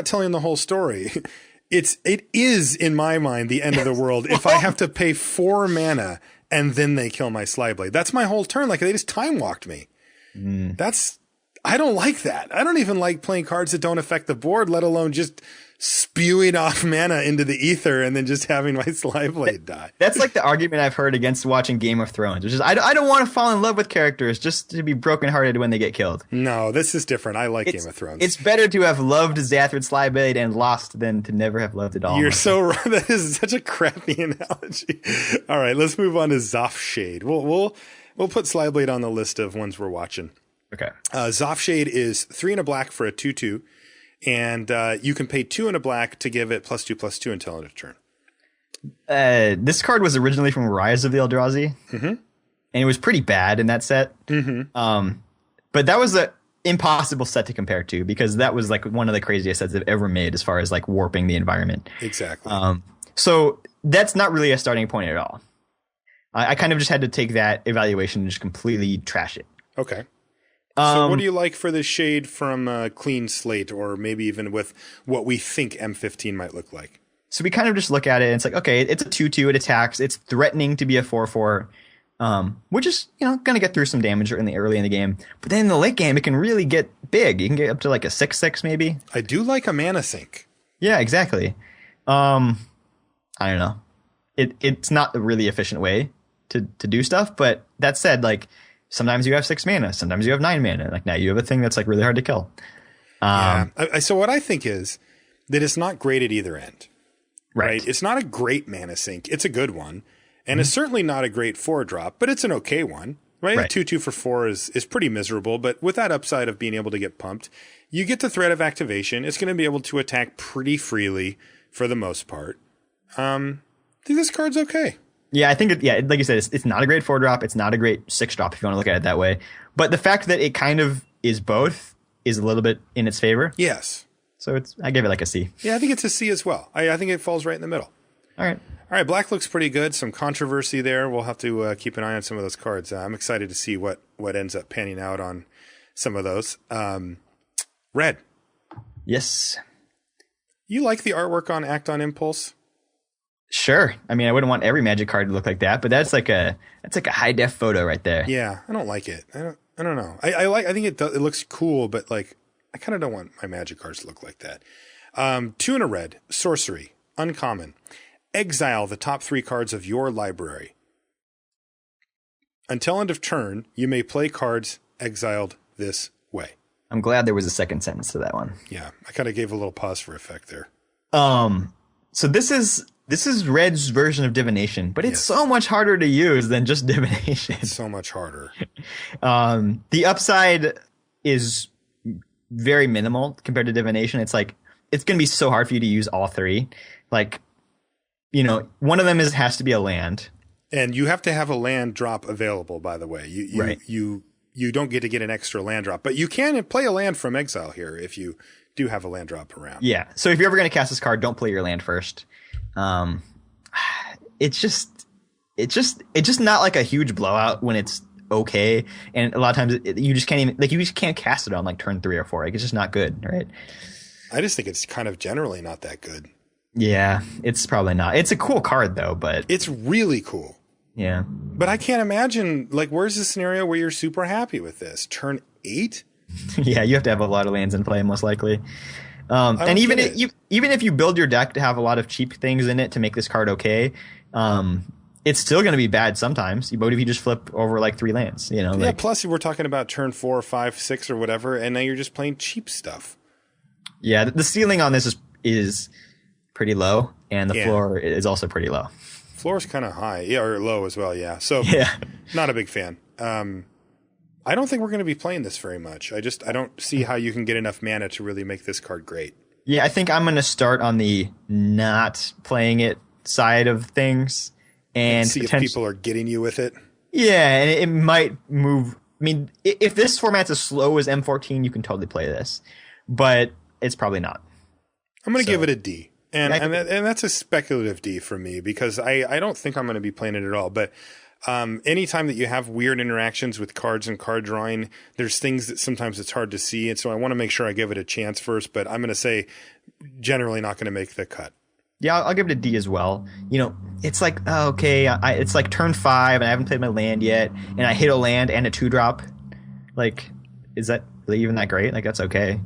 telling the whole story. It is in my mind the end of the world if I have to pay 4 mana and then they kill my Slyblade. That's my whole turn. Like they just time walked me. I don't like that. I don't even like playing cards that don't affect the board, let alone just spewing off mana into the ether and then just having my Slyblade die. That's like the argument I've heard against watching Game of Thrones, which is I don't want to fall in love with characters just to be brokenhearted when they get killed. No, this is different. I like Game of Thrones. It's better to have loved Zathrid Slyblade and lost than to never have loved it all. You're so right. That is such a crappy analogy. All right, let's move on to Zoffshade. We'll put Slyblade on the list of ones we're watching. Okay. Zoffshade is 3 and a black for a 2/2. And you can pay 2 and a black to give it +2/+2 until end of turn. This card was originally from Rise of the Eldrazi, and it was pretty bad in that set. But that was an impossible set to compare to because that was like one of the craziest sets they've ever made as far as like warping the environment. Exactly. So that's not really a starting point at all. I kind of just had to take that evaluation and just completely trash it. Okay. So what do you like for the shade from Clean Slate, or maybe even with what we think M15 might look like? So we kind of just look at it and it's like, okay, it's a 2/2, it attacks, it's threatening to be a 4/4, which is, going to get through some damage early in the game. But then in the late game, it can really get big. You can get up to like a 6/6 maybe. I do like a mana sink. Yeah, exactly. I don't know. It's not a really efficient way to do stuff, but that said, like, sometimes you have 6 mana. Sometimes you have 9 mana. Like now you have a thing that's like really hard to kill. So what I think is that it's not great at either end. Right. It's not a great mana sink. It's a good one. And it's certainly not a great 4-drop, but it's an okay one. Right? A 2/2 for 4 is pretty miserable. But with that upside of being able to get pumped, you get the threat of activation. It's going to be able to attack pretty freely for the most part. I think this card's okay. Yeah, I think like you said, it's not a great 4-drop. It's not a great 6-drop if you want to look at it that way. But the fact that it kind of is both is a little bit in its favor. Yes. So I give it like a C. Yeah, I think it's a C as well. I think it falls right in the middle. All right, black looks pretty good. Some controversy there. We'll have to keep an eye on some of those cards. I'm excited to see what ends up panning out on some of those. Red. Yes. You like the artwork on Act on Impulse? Sure. I mean, I wouldn't want every Magic card to look like that, but that's like a high def photo right there. Yeah, I don't like it. I don't know. I think it looks cool, but like I kind of don't want my Magic cards to look like that. Two in a red, sorcery, uncommon. Exile the top 3 cards of your library. Until end of turn, you may play cards exiled this way. I'm glad there was a second sentence to that one. Yeah, I kind of gave a little pause for effect there. So this is Red's version of divination, but it's so much harder to use than just divination. It's so much harder. The upside is very minimal compared to divination. It's like it's going to be so hard for you to use all 3. Like, you know, one of them has to be a land. And you have to have a land drop available, by the way. You don't get to get an extra land drop, but you can play a land from exile here if you do have a land drop around. Yeah. So if you're ever going to cast this card, don't play your land first. It's just not like a huge blowout when it's okay. And a lot of times you just can't even, like, you just can't cast it on like turn 3 or 4. Like, it's just not good. Right. I just think it's kind of generally not that good. Yeah, it's probably not. It's a cool card though, but it's really cool. Yeah. But I can't imagine, like, where's the scenario where you're super happy with this? Turn 8? Yeah, you have to have a lot of lands in play, most likely. And even if you build your deck to have a lot of cheap things in it to make this card okay, it's still going to be bad sometimes. But if you just flip over like 3 lands, you know. Yeah. Like, plus, we're talking about turn 4, 5, 6, or whatever, and now you're just playing cheap stuff. Yeah, the ceiling on this is pretty low, and the floor is also pretty low. Floor's kind of high, or low as well. Yeah. So not a big fan. I don't think we're going to be playing this very much. I don't see how you can get enough mana to really make this card great. Yeah, I think I'm going to start on the not playing it side of things and see if people are getting you with it. Yeah, and it might move. I mean, if this format's as slow as M14, you can totally play this, but it's probably not. I'm going to give it a D. And that's a speculative D for me because I don't think I'm going to be playing it at all. But anytime that you have weird interactions with cards and card drawing, there's things that sometimes it's hard to see. And so I want to make sure I give it a chance first. But I'm going to say generally not going to make the cut. Yeah, I'll give it a D as well. You know, it's like, it's like turn 5 and I haven't played my land yet. And I hit a land and a 2-drop. Like, is that really even that great? Like, that's okay.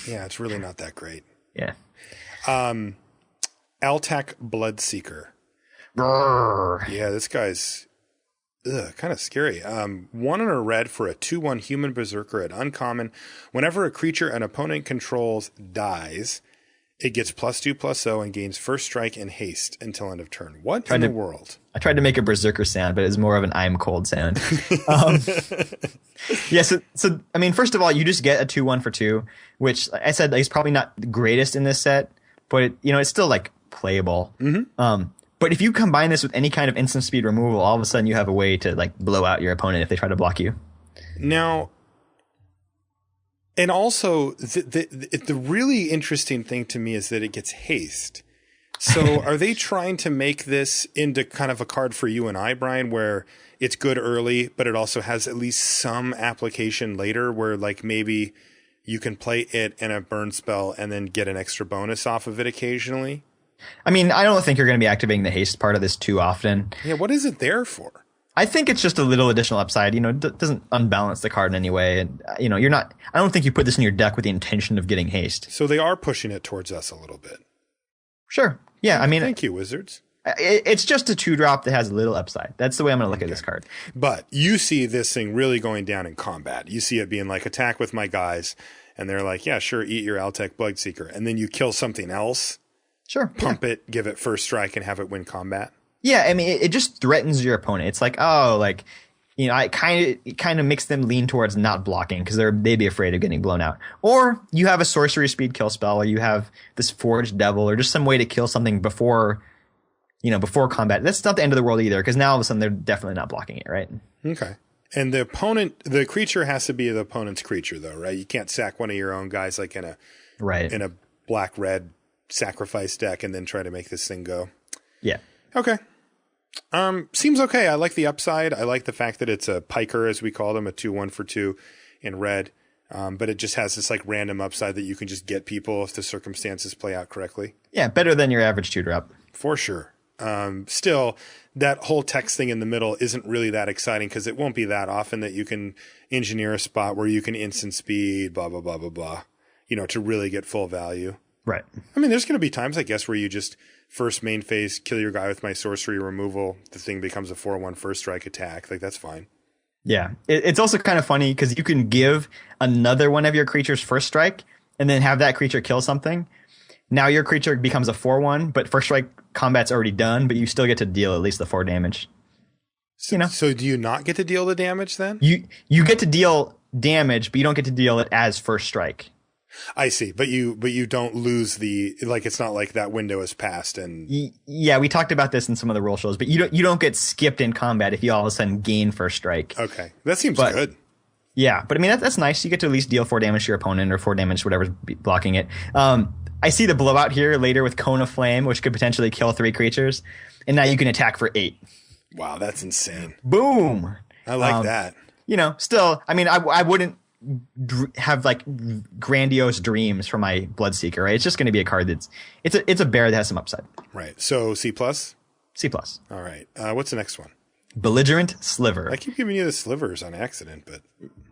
Yeah, it's really not that great. Yeah. Altac Bloodseeker. Brrr. Yeah, this guy's kind of scary. 1 in a red for a 2/1 human berserker at uncommon. Whenever a creature an opponent controls dies, it gets +2/+0 and gains first strike and haste until end of turn. What in the world? I tried to make a berserker sound, but it's more of an I'm cold sound. Yeah, so I mean, first of all, you just get a 2/1 for 2, which I said is probably not the greatest in this set, but it's still like playable. Mm-hmm. But if you combine this with any kind of instant speed removal, all of a sudden you have a way to like blow out your opponent if they try to block you. Now, and also the really interesting thing to me is that it gets haste. So are they trying to make this into kind of a card for you and I, Brian, where it's good early, but it also has at least some application later where like maybe you can play it in a burn spell and then get an extra bonus off of it occasionally? I mean, I don't think you're going to be activating the haste part of this too often. Yeah, what is it there for? I think it's just a little additional upside. It doesn't unbalance the card in any way. And, you're not. I don't think you put this in your deck with the intention of getting haste. So they are pushing it towards us a little bit. Sure. Yeah. I mean, thank you, Wizards. It's just a 2-drop that has a little upside. That's the way I'm going to look at this card. But you see this thing really going down in combat. You see it being like attack with my guys, and they're like, yeah, sure, eat your Altac Bloodseeker, and then you kill something else. Sure. Pump it, give it first strike, and have it win combat. Yeah, I mean, it just threatens your opponent. It's like, it kind of makes them lean towards not blocking because they'd be afraid of getting blown out. Or you have a sorcery speed kill spell, or you have this Forged Devil, or just some way to kill something before combat. That's not the end of the world either, because now all of a sudden they're definitely not blocking it, right? Okay. And the creature has to be the opponent's creature, though, right? You can't sack one of your own guys like in a black-red sacrifice deck and then try to make this thing go. Yeah. Okay. Seems okay. I like the upside. I like the fact that it's a piker, as we call them, a 2/1 for 2 in red. But it just has this like random upside that you can just get people if the circumstances play out correctly. Yeah, better than your average 2-drop. For sure. Still, that whole text thing in the middle isn't really that exciting because it won't be that often that you can engineer a spot where you can instant speed, blah, blah, blah, blah, blah, to really get full value. Right. I mean, there's going to be times, I guess, where you just first main phase, kill your guy with my sorcery removal. The thing becomes a 4/1 first strike attack. Like, that's fine. Yeah. It's also kind of funny because you can give another one of your creatures first strike and then have that creature kill something. Now your creature becomes a 4/1, but first strike combat's already done, but you still get to deal at least the 4 damage. So do you not get to deal the damage then? You get to deal damage, but you don't get to deal it as first strike. I see, but you don't lose it's not like that window is passed and yeah, we talked about this in some of the rule shows, but you don't get skipped in combat if you all of a sudden gain first strike. Okay, that seems good. Yeah, but I mean that's nice. You get to at least deal 4 damage to your opponent or 4 damage to whatever's blocking it. I see the blowout here later with Cone of Flame, which could potentially kill 3 creatures, and now you can attack for 8. Wow, that's insane. Boom. I like that. Still, I mean, I wouldn't have like grandiose dreams for my Bloodseeker, right? It's just going to be a card it's a bear that has some upside. Right. So C+? C+. All right. What's the next one? Belligerent Sliver. I keep giving you the slivers on accident, but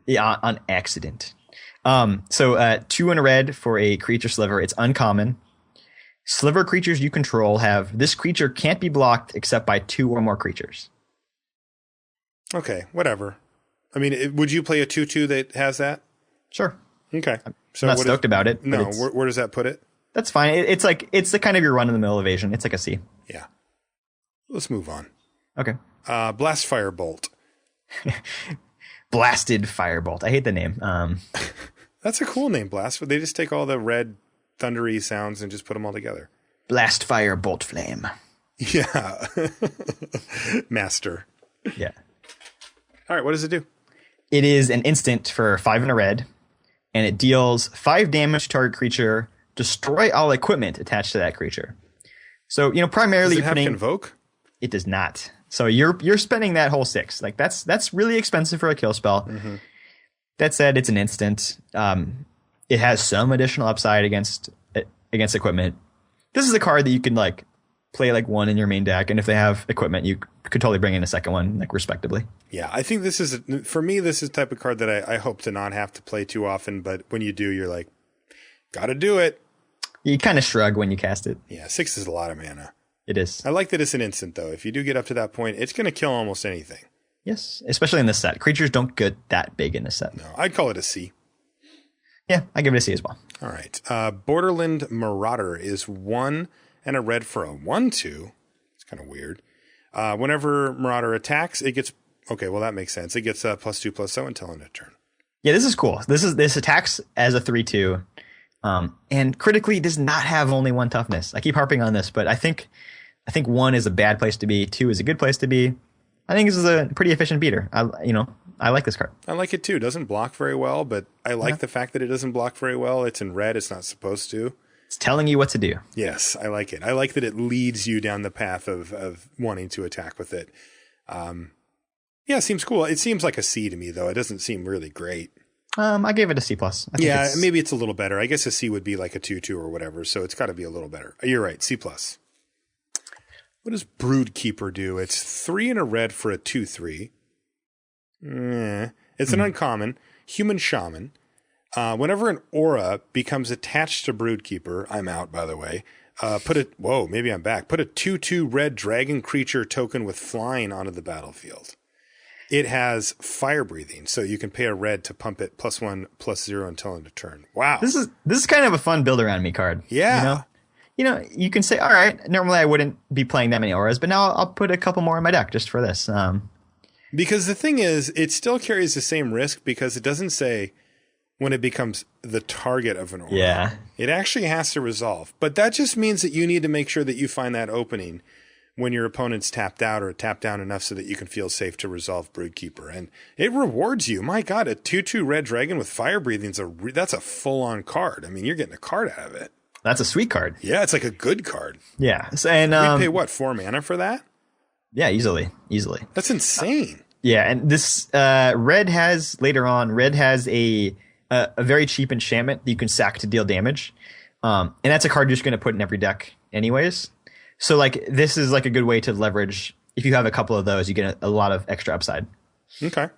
yeah, on accident. So 2 and a red for a creature sliver. It's uncommon. Sliver creatures you control have this creature can't be blocked except by 2 or more creatures. Okay, whatever. I mean, would you play a 2/2 that has that? Sure. Okay. So I'm not stoked about it. No, where does that put it? That's fine. It's the kind of your run in the mill evasion. It's like a C. Yeah. Let's move on. Okay. Blast Firebolt. Blasted Firebolt. I hate the name. That's a cool name, Blast. They just take all the red thundery sounds and just put them all together. Blast Firebolt Flame. Yeah. Master. Yeah. All right, what does it do? It is an instant for 5 and a red, and it deals 5 damage to target creature. Destroy all equipment attached to that creature. So, primarily does it have Convoke? It does not. So you're spending that whole 6. Like that's really expensive for a kill spell. Mm-hmm. That said, it's an instant. It has some additional upside against equipment. This is a card that you can play 1 in your main deck, and if they have equipment, you could totally bring in a second one respectively. Yeah, I think this is for me. This is the type of card that I hope to not have to play too often. But when you do, you're like, gotta do it. You kind of shrug when you cast it. Yeah, 6 is a lot of mana. It is. I like that it's an instant, though. If you do get up to that point, it's going to kill almost anything. Yes, especially in this set. Creatures don't get that big in this set. No, I'd call it a C. Yeah, I give it a C as well. All right. Borderland Marauder is 1 and a red for a 1/2. It's kind of weird. Whenever Marauder attacks, it gets... Okay, well, that makes sense. It gets +2/+0 until end of turn. Yeah, this is cool. This attacks as a 3/2. And critically does not have only 1 toughness. I keep harping on this, but I think 1 is a bad place to be. 2 is a good place to be. I think this is a pretty efficient beater. I like this card. I like it too. It doesn't block very well, but I like the fact that it doesn't block very well. It's in red. It's not supposed to. It's telling you what to do. Yes, I like it. I like that it leads you down the path of wanting to attack with it. Yeah, it seems cool. It seems like a C to me, though. It doesn't seem really great. I gave it a C+. Yeah, maybe it's a little better. I guess a C would be like a 2/2 or whatever, so it's got to be a little better. You're right, C+. What does Broodkeeper do? It's 3 and a red for a 2/3. It's an uncommon. Human Shaman. Whenever an aura becomes attached to Broodkeeper, I'm out, by the way. Maybe I'm back. Put a 2/2 red dragon creature token with flying onto the battlefield. It has fire breathing, so you can pay a red to pump it +1/+0 until end of turn. Wow. This is kind of a fun build around me card. Yeah. You can say, all right, normally I wouldn't be playing that many auras, but now I'll put a couple more in my deck just for this. Because the thing is, it still carries the same risk because it doesn't say when it becomes the target of an aura. Yeah. It actually has to resolve. But that just means that you need to make sure that you find that opening when your opponent's tapped out or tapped down enough so that you can feel safe to resolve Broodkeeper. And it rewards you. My God, a 2/2 red dragon with fire breathing, that's a full-on card. I mean, you're getting a card out of it. That's a sweet card. Yeah, it's like a good card. Yeah. And we pay, what, 4 mana for that? Yeah, easily. That's insane. Yeah, and this red has a very cheap enchantment that you can sack to deal damage. And that's a card you're just going to put in every deck anyways. So this is a good way to leverage. If you have a couple of those, you get a lot of extra upside. Okay.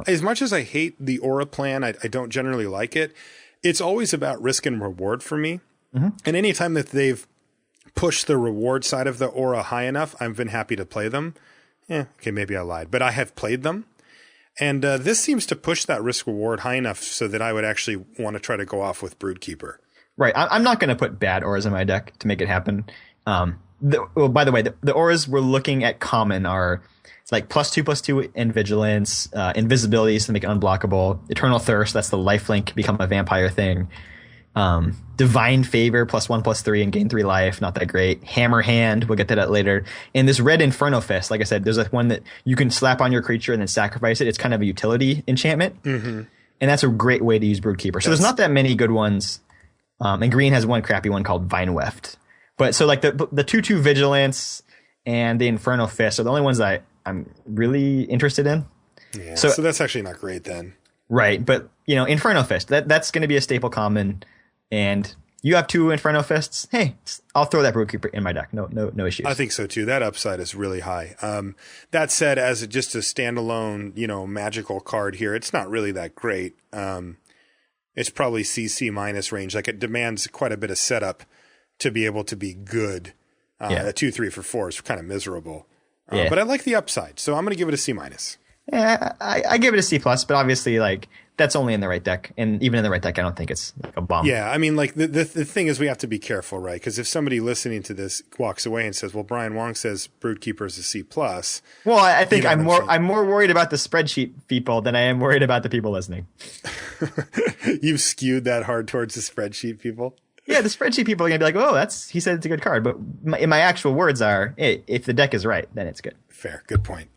As much as I hate the aura plan, I don't generally like it. It's always about risk and reward for me. And anytime that they've pushed the reward side of the aura high enough, I've been happy to play them. Okay, maybe I lied, but I have played them. And this seems to push that risk reward high enough so that I would actually want to try to go off with Broodkeeper. Right. I'm not going to put bad auras in my deck to make it happen. By the way, the auras we're looking at common are like +2/+2 in vigilance, invisibility to make it unblockable, eternal thirst, that's the lifelink, become a vampire thing. Divine favor +1/+3 and gain 3 life, not that great. Hammer hand, we'll get to that later. And this red Inferno Fist, like I said, there's one that you can slap on your creature and then sacrifice it. It's kind of a utility enchantment, and that's a great way to use Broodkeeper. So there's not that many good ones. And green has one crappy one called Vine Weft. But so like the 2/2 vigilance and the Inferno Fist are the only ones that I'm really interested in. Yeah, so that's actually not great then. Right, but Inferno Fist, that's going to be a staple common, and you have 2 Inferno Fists. Hey, I'll throw that Broodkeeper in my deck. No issues. I think so too. That upside is really high. That said, as just a standalone, magical card here, it's not really that great. It's probably CC minus range. Like it demands quite a bit of setup to be able to be good. A 2/3 for 4 is kind of miserable. But I like the upside, so I'm going to give it a C minus. Yeah, I give it a C plus, but obviously, like that's only in the right deck, and even in the right deck, I don't think it's like a bomb. Yeah, I mean, like the thing is, we have to be careful, right? Because if somebody listening to this walks away and says, "Well, Brian Wong says Broodkeeper is a C plus," well, I think I'm more worried about the spreadsheet people than I am worried about the people listening. You've skewed that hard towards the spreadsheet people. Yeah, the spreadsheet people are gonna be like, "Oh, he said it's a good card," but my actual words are, hey, if the deck is right, then it's good. Fair, good point.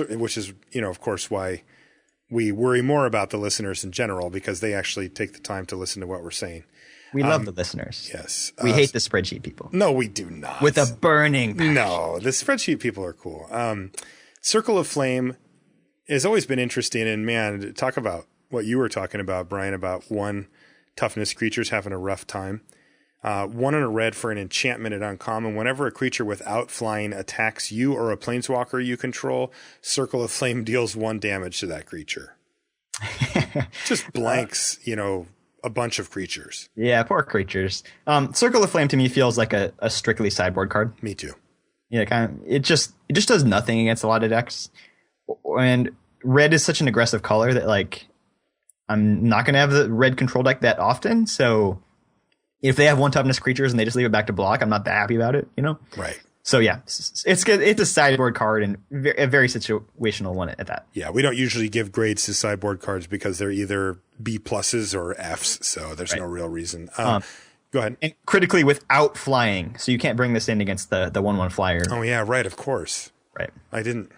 Which is, of course, why we worry more about the listeners in general, because they actually take the time to listen to what we're saying. We love the listeners. Yes, we hate the spreadsheet people. No, we do not. With a burning passion. No, the spreadsheet people are cool. Circle of Flame has always been interesting, and man, talk about what you were talking about, Brian, about 1 toughness creatures having a rough time. 1 and a red for an enchantment at uncommon. Whenever a creature without flying attacks you or a planeswalker you control, Circle of Flame deals 1 damage to that creature. Just blanks, a bunch of creatures. Yeah, poor creatures. Circle of Flame to me feels like a strictly sideboard card. Me too. Yeah, it just does nothing against a lot of decks. And red is such an aggressive color that like I'm not going to have the red control deck that often, so if they have 1 toughness creatures and they just leave it back to block, I'm not that happy about it, Right. So yeah, it's good. It's a sideboard card and a very situational one at that. Yeah, we don't usually give grades to sideboard cards because they're either B pluses or Fs, so there's no real reason. Go ahead. And critically without flying, so you can't bring this in against the 1/1 flyer. Oh yeah, right, of course. Right. I didn't.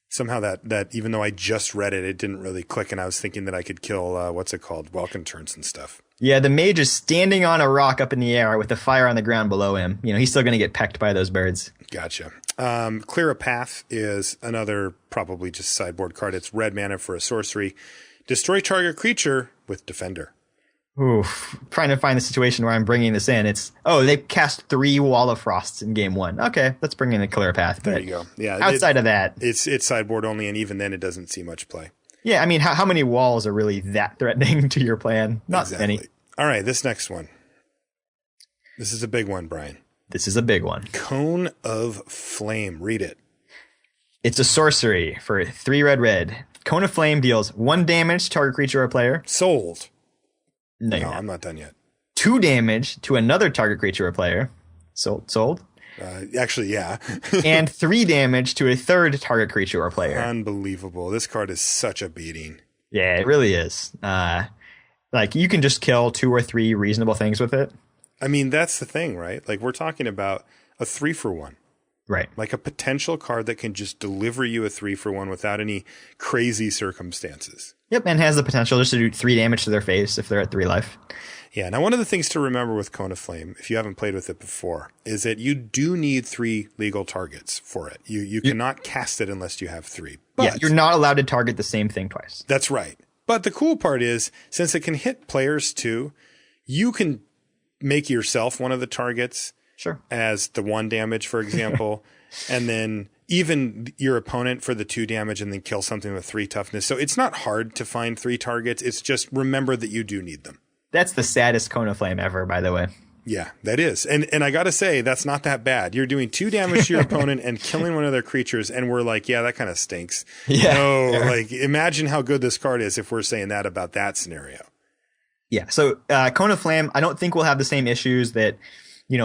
Somehow that even though I just read it, it didn't really click, and I was thinking that I could kill what's it called, welcome turns and stuff. Yeah, the mage is standing on a rock up in the air with the fire on the ground below him. He's still going to get pecked by those birds. Gotcha. Clear a Path is another probably just sideboard card. It's red mana for a sorcery. Destroy target creature with Defender. Oof. Trying to find the situation where I'm bringing this in. They cast 3 Wall of Frosts in game 1. Okay, let's bring in a Clear Path. There you go. Yeah. Outside of that, it's sideboard only, and even then it doesn't see much play. Yeah, I mean, how many walls are really that threatening to your plan? Not many. All right, this next one. This is a big one, Brian. This is a big one. Cone of Flame. Read it. It's a sorcery for 3 red. Cone of Flame deals 1 damage to target creature or player. Sold. No, I'm not done yet. 2 damage to another target creature or player. Sold. Actually, yeah. And 3 damage to a third target creature or player. Unbelievable. This card is such a beating. Yeah, it really is. Like, you can just kill 2 or 3 reasonable things with it. I mean, that's the thing, right? Like, we're talking about a 3-for-1. Right. Like a potential card that can just deliver you a 3-for-1 without any crazy circumstances. Yep, and has the potential just to do 3 damage to their face if they're at 3 life. Yeah, now one of the things to remember with Cone of Flame, if you haven't played with it before, is that you do need 3 legal targets for it. You cannot cast it unless you have 3. But yeah, you're not allowed to target the same thing twice. That's right. But the cool part is, since it can hit players too, you can make yourself one of the targets. Sure. As the 1 damage, for example, and then even your opponent for the 2 damage and then kill something with 3 toughness. So it's not hard to find 3 targets. It's just remember that you do need them. That's the saddest Cone of Flame ever, by the way. Yeah, that is. And I got to say, that's not that bad. You're doing 2 damage to your opponent and killing one of their creatures. And we're like, yeah, that kind of stinks. Yeah. No, like imagine how good this card is if we're saying that about that scenario. Yeah. So Cone of Flame, I don't think we'll have the same issues that,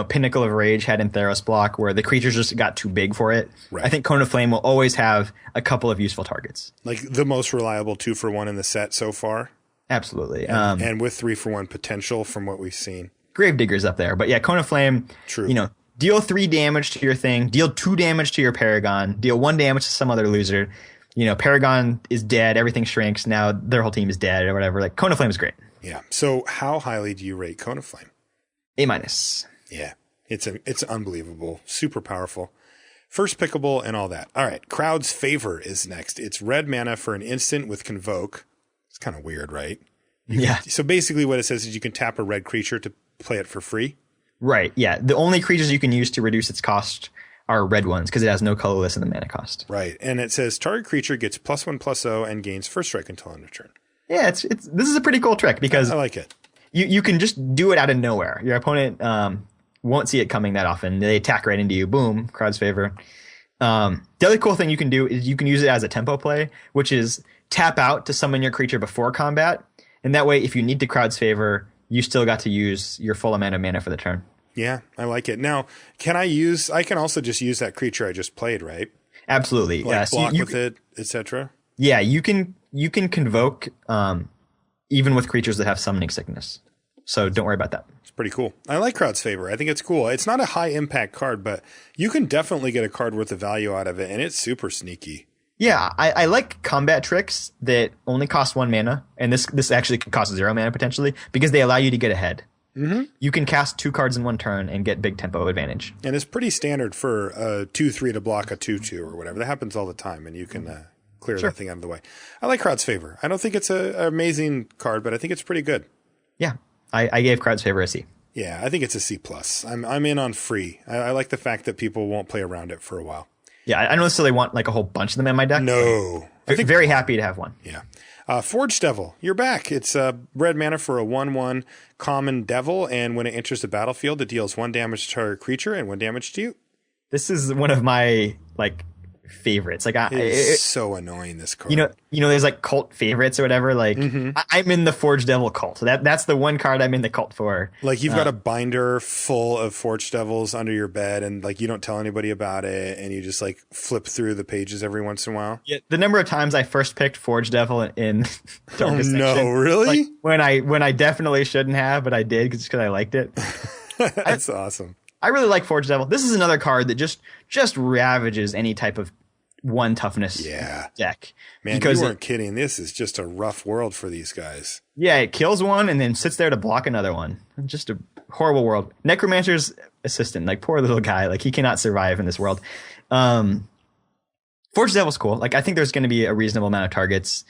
Pinnacle of Rage had in Theros block where the creatures just got too big for it. Right. I think Cone of Flame will always have a couple of useful targets. Like the most reliable 2-for-1 in the set so far. Absolutely. And with 3-for-1 potential from what we've seen. Gravedigger's up there. But yeah, Cone of Flame, True. Deal 3 damage to your thing, deal 2 damage to your Paragon, deal 1 damage to some other loser. Paragon is dead, everything shrinks, now their whole team is dead or whatever. Like, Cone of Flame is great. Yeah. So how highly do you rate Cone of Flame? A-. Yeah. It's unbelievable. Super powerful. First pickable and all that. All right. Crowd's Favor is next. It's red mana for an instant with Convoke. It's kind of weird, right? Yeah. So basically what it says is you can tap a red creature to play it for free. Right. Yeah. The only creatures you can use to reduce its cost are red ones because it has no colorless in the mana cost. Right. And it says target creature gets +1/+0 and gains first strike until end of turn. Yeah. This is a pretty cool trick because I like it. You can just do it out of nowhere. Your opponent won't see it coming that often. They attack right into you. Boom. Crowd's Favor. The other cool thing you can do is you can use it as a tempo play, which is tap out to summon your creature before combat. And that way, if you need to Crowd's Favor, you still got to use your full amount of mana for the turn. Yeah, I like it. Now, I can also just use that creature I just played, right? Absolutely. Like block with it, etc. Yeah, you can Convoke even with creatures that have summoning sickness. So don't worry about that. It's pretty cool. I like Crowd's Favor. I think it's cool. It's not a high impact card, but you can definitely get a card worth of value out of it, and it's super sneaky. Yeah, I like combat tricks that only cost 1 mana, and this actually could cost 0 mana potentially, because they allow you to get ahead. Mm-hmm. You can cast 2 cards in 1 turn and get big tempo advantage. And it's pretty standard for a 2/3 to block a 2/2 or whatever. That happens all the time, and you can clear that thing out of the way. I like Crowd's Favor. I don't think it's an amazing card, but I think it's pretty good. Yeah, I gave Crowd's Favor a C. Yeah, I think it's a C+. I'm in on free. I like the fact that people won't play around it for a while. Yeah, I don't necessarily want like a whole bunch of them in my deck. No. I think very happy to have one. Yeah. Forge Devil, you're back. It's red mana for a 1/1 common devil, and when it enters the battlefield, it deals 1 damage to target creature and 1 damage to you. This is one of my favorites. It's so annoying, this card. There's like cult favorites or whatever. Like I'm in the Forge Devil cult. That's the one card I'm in the cult for. Like you've got a binder full of Forge Devils under your bed, and like you don't tell anybody about it, and you just like flip through the pages every once in a while. Yeah, the number of times I first picked Forge Devil in Darkest Section, like really? when I definitely shouldn't have, but I did just because I liked it. That's awesome. I really like Forge Devil. This is another card that just ravages any type of 1 toughness deck. Man, because you weren't kidding. This is just a rough world for these guys. Yeah, it kills one and then sits there to block another one. Just a horrible world. Necromancer's assistant, like poor little guy, like he cannot survive in this world. Forge Devil's cool. Like I think there's going to be a reasonable amount of targets,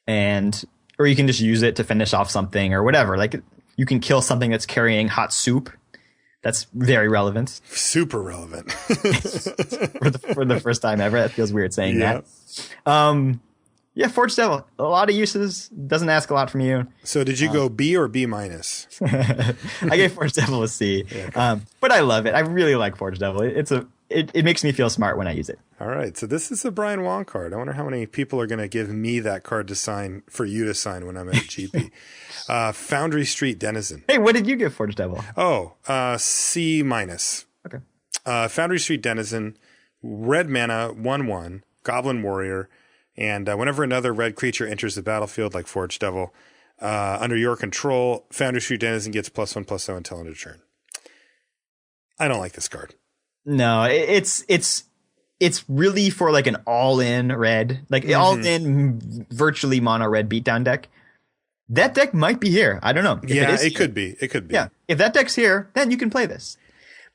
or you can just use it to finish off something or whatever. Like you can kill something that's carrying hot soup. That's very relevant. Super relevant. for the first time ever. That feels weird saying that. Yeah, Forge Devil. A lot of uses. Doesn't ask a lot from you. So did you go B or B minus? I gave Forge Devil a C. Yeah, okay. But I love it. I really like Forge Devil. It makes me feel smart when I use it. All right. So this is a Brian Wong card. I wonder how many people are going to give me that card to sign for you to sign when I'm at a GP. Foundry Street Denizen. Hey, what did you give Forge Devil? C minus. Okay. Foundry Street Denizen, red mana, 1/1, Goblin Warrior, and whenever another red creature enters the battlefield, like Forge Devil, under your control, Foundry Street Denizen gets +1/+0 until end of turn. I don't like this card. No, it's really for like an all-in red, like all-in virtually mono red beatdown deck. That deck might be here. I don't know. It could be. Yeah, if that deck's here, then you can play this.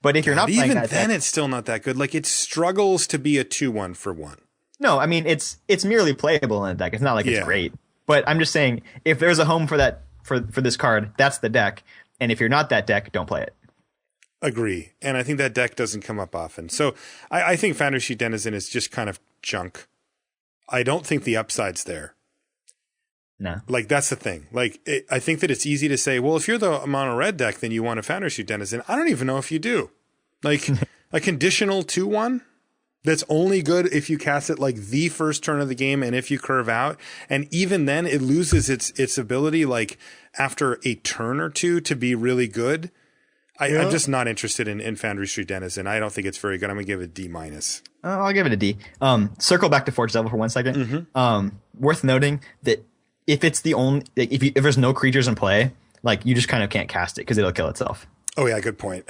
But if you're not playing that then deck, it's still not that good. Like it struggles to be a 2/1 for 1. No, I mean it's merely playable in a deck. It's not like it's great. But I'm just saying, if there's a home for that for this card, that's the deck. And if you're not that deck, don't play it. Agree. And I think that deck doesn't come up often. So I think Foundry Street Denizen is just kind of junk. I don't think the upside's there. No. Like, that's the thing. Like, I think that it's easy to say, well, if you're the mono red deck, then you want a Foundry Street Denizen. I don't even know if you do. Like, a conditional 2/1 that's only good if you cast it like the first turn of the game and if you curve out. And even then, it loses its ability, like, after a turn or two to be really good. I'm just not interested in Foundry Street Denizen. I don't think it's very good. I'm going to give it a D-. I'll give it a D. Circle back to Forge Devil for 1 second. Mm-hmm. Worth noting that if it's the only, like, if there's no creatures in play, like, you just kind of can't cast it because it'll kill itself. Oh yeah, good point.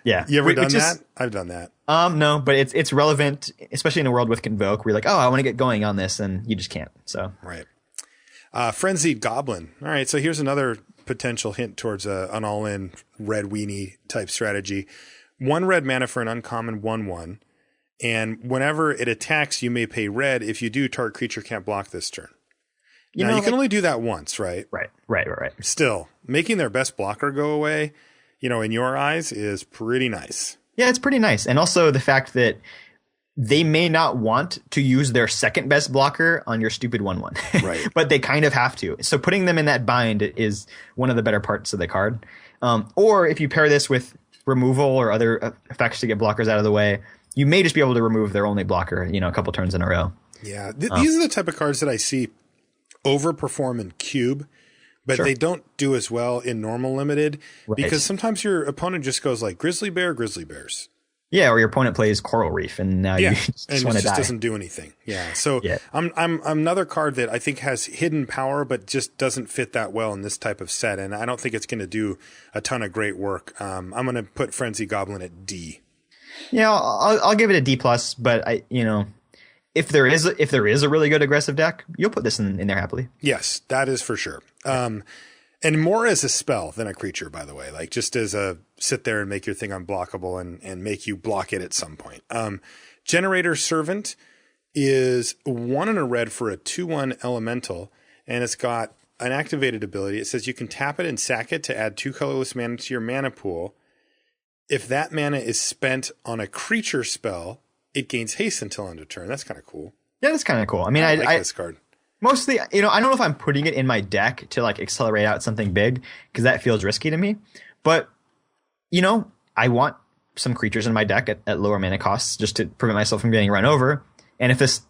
Yeah. You ever done that? I've done that. No, but it's relevant, especially in a world with Convoke, where you're like, oh, I want to get going on this, and you just can't. So right. Frenzied Goblin. All right, so here's another potential hint towards an all-in red weenie type strategy. 1 red mana for an uncommon 1/1, and whenever it attacks, you may pay red. If you do, target creature can't block this turn. You can only do that once, right? Right. Still, making their best blocker go away, in your eyes, is pretty nice. Yeah, it's pretty nice. And also the fact that they may not want to use their second best blocker on your stupid 1/1. Right. But they kind of have to. So putting them in that bind is one of the better parts of the card. Or if you pair this with removal or other effects to get blockers out of the way, you may just be able to remove their only blocker, a couple turns in a row. Yeah. These are the type of cards that I see overperform in Cube, but they don't do as well in normal limited because sometimes your opponent just goes like Grizzly Bears. Yeah, or your opponent plays Coral Reef and now you just want to die. Doesn't do anything. Yeah. So I'm another card that I think has hidden power but just doesn't fit that well in this type of set, and I don't think it's going to do a ton of great work. I'm going to put Frenzy Goblin at D. Yeah, I'll give it a D+, but if there is a really good aggressive deck, you'll put this in there happily. Yes, that is for sure. And more as a spell than a creature, by the way, like just as a sit there and make your thing unblockable and make you block it at some point. Generator Servant is 1 and a red for a 2/1 elemental, and it's got an activated ability. It says you can tap it and sack it to add 2 colorless mana to your mana pool. If that mana is spent on a creature spell, it gains haste until end of turn. That's kind of cool. Yeah, that's kind of cool. I mean, I like this card. Mostly, I don't know if I'm putting it in my deck to like accelerate out something big because that feels risky to me. But, I want some creatures in my deck at lower mana costs just to prevent myself from getting run over. And if this,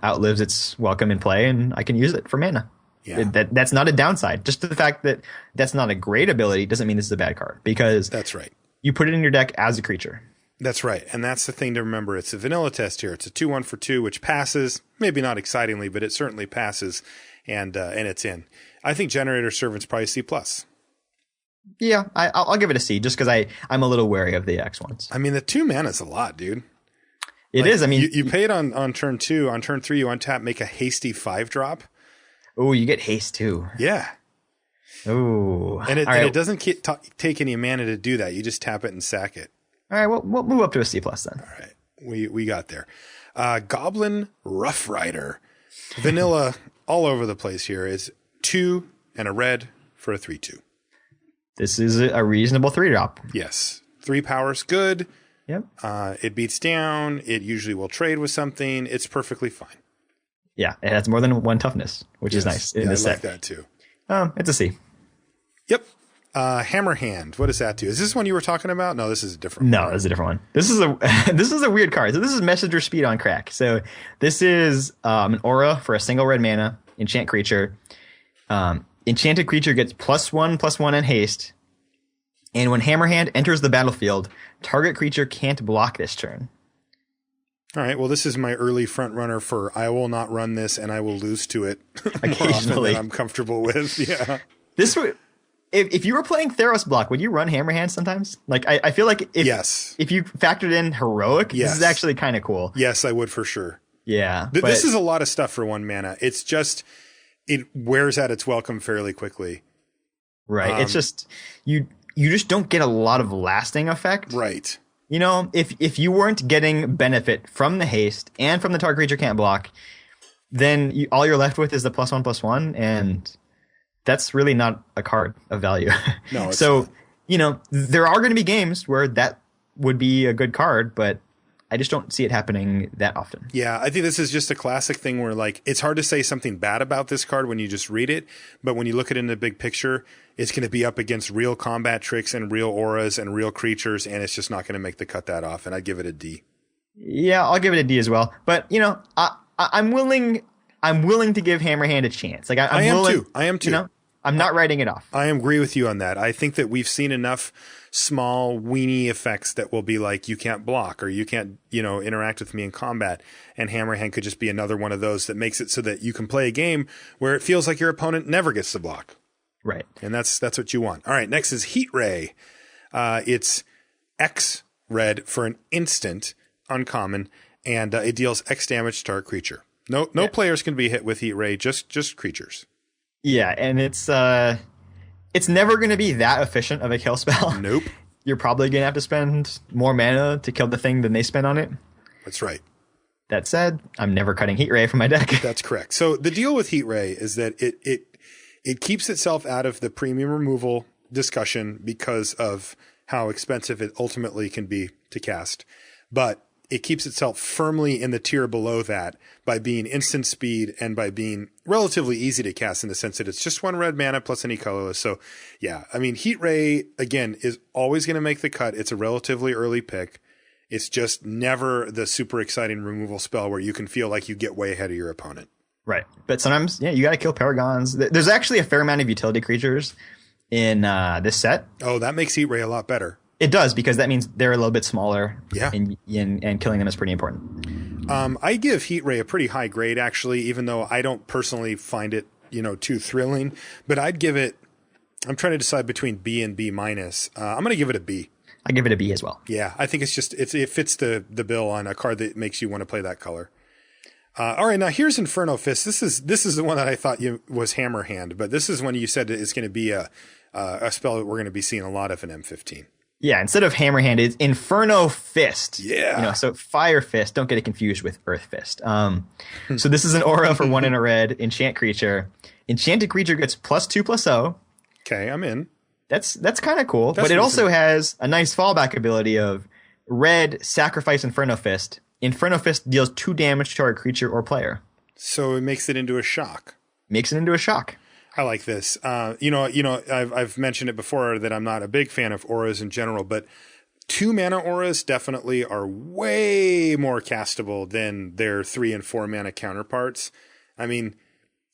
outlives its welcome in play, and I can use it for mana. Yeah. That's not a downside. Just the fact that that's not a great ability doesn't mean this is a bad card because that's right. You put it in your deck as a creature. That's right. And that's the thing to remember. It's a vanilla test here. It's a 2/1 for 2, which passes, maybe not excitingly, but it certainly passes, and it's in. I think Generator Servant's probably C+. Yeah, I'll give it a C just because I'm a little wary of the X ones. I mean, the 2 mana is a lot, dude. It is. I mean, you pay it on turn 2. On turn 3, you untap, make a hasty 5-drop. Oh, you get haste too. Yeah. Oh. And it doesn't take any mana to do that. You just tap it and sack it. All right, we'll move up to a C+ then. All right, we got there. Goblin Rough Rider, vanilla all over the place here. Is 2 and a red for a 3/2. This is a reasonable 3-drop. Yes, 3 power's good. Yep. It beats down. It usually will trade with something. It's perfectly fine. Yeah, it has more than 1 toughness, which is nice in this set. I like that too. It's a C. Yep. Hammerhand. What does that do? Is this one you were talking about? No, this is a different one. No, this is a different one. This is a weird card. So this is Messenger Speed on crack. So this is an aura for a single red mana, enchant creature. Enchanted creature gets +1/+1 and haste. And when Hammerhand enters the battlefield, target creature can't block this turn. All right. Well, this is my early front runner for I will not run this and I will lose to it occasionally. That I'm comfortable with. Yeah. This would. If you were playing Theros block, would you run Hammerhand sometimes? Like, I feel like if you factored in Heroic, this is actually kind of cool. Yes, I would for sure. Yeah. This is a lot of stuff for 1 mana. It's just, it wears out its welcome fairly quickly. Right. It's just, you just don't get a lot of lasting effect. Right. If you weren't getting benefit from the haste and from the target creature can't block, then all you're left with is the +1/+1, and that's really not a card of value. No. It's so, there are going to be games where that would be a good card, but I just don't see it happening that often. Yeah, I think this is just a classic thing where like it's hard to say something bad about this card when you just read it, but when you look at it in the big picture, it's going to be up against real combat tricks and real auras and real creatures, and it's just not going to make the cut that often. I'd give it a D. Yeah, I'll give it a D as well. But I'm willing to give Hammerhand a chance. Like I am too. I'm not writing it off. I agree with you on that. I think that we've seen enough small weenie effects that will be like, you can't block or you can't, interact with me in combat. And Hammerhand could just be another one of those that makes it so that you can play a game where it feels like your opponent never gets to block. Right. And that's what you want. All right. Next is Heat Ray. It's X red for an instant, uncommon, and it deals X damage to target creature. No players can be hit with Heat Ray, just creatures. Yeah, and it's never going to be that efficient of a kill spell. Nope. You're probably going to have to spend more mana to kill the thing than they spend on it. That's right. That said, I'm never cutting Heat Ray from my deck. That's correct. So the deal with Heat Ray is that it keeps itself out of the premium removal discussion because of how expensive it ultimately can be to cast. But it keeps itself firmly in the tier below that by being instant speed and by being relatively easy to cast in the sense that it's just 1 red mana plus any colorless. So yeah, I mean, Heat Ray, again, is always going to make the cut. It's a relatively early pick. It's just never the super exciting removal spell where you can feel like you get way ahead of your opponent. Right. But sometimes, you got to kill Paragons. There's actually a fair amount of utility creatures in this set. Oh, that makes Heat Ray a lot better. It does, because that means they're a little bit smaller. Yeah. And killing them is pretty important. I give Heat Ray a pretty high grade, actually, even though I don't personally find it, too thrilling. But I'd give it, I'm trying to decide between B and B minus. I'm going to give it a B. I give it a B as well. Yeah, I think it fits the bill on a card that makes you want to play that color. All right, now here's Inferno Fist. This is the one that I thought was Hammerhand, but this is one you said it's going to be a spell that we're going to be seeing a lot of in M15. Yeah, instead of Hammerhand, it's Inferno Fist. Yeah. So Fire Fist, don't get it confused with Earth Fist. So this is an aura for 1 in a red, enchant creature. Enchanted creature gets +2/+0. Okay, I'm in. That's kind of cool. But it also has a nice fallback ability of red, sacrifice Inferno Fist. Inferno Fist deals 2 damage to our creature or player. So it makes it into a shock. Makes it into a shock. I like this. I've mentioned it before that I'm not a big fan of auras in general, but 2 mana auras definitely are way more castable than their 3 and 4 mana counterparts. I mean,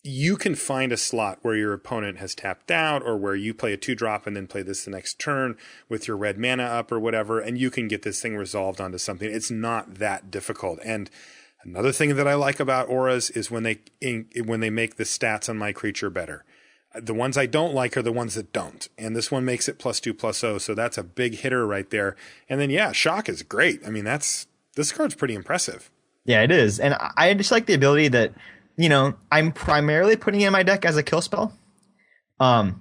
you can find a slot where your opponent has tapped out or where you play a 2-drop and then play this the next turn with your red mana up or whatever, and you can get this thing resolved onto something. It's not that difficult. And another thing that I like about auras is when they make the stats on my creature better. The ones I don't like are the ones that don't. And this one makes it +2/+0. So that's a big hitter right there. And then, yeah, shock is great. I mean, this card's pretty impressive. Yeah, it is. And I just like the ability that, I'm primarily putting it in my deck as a kill spell. One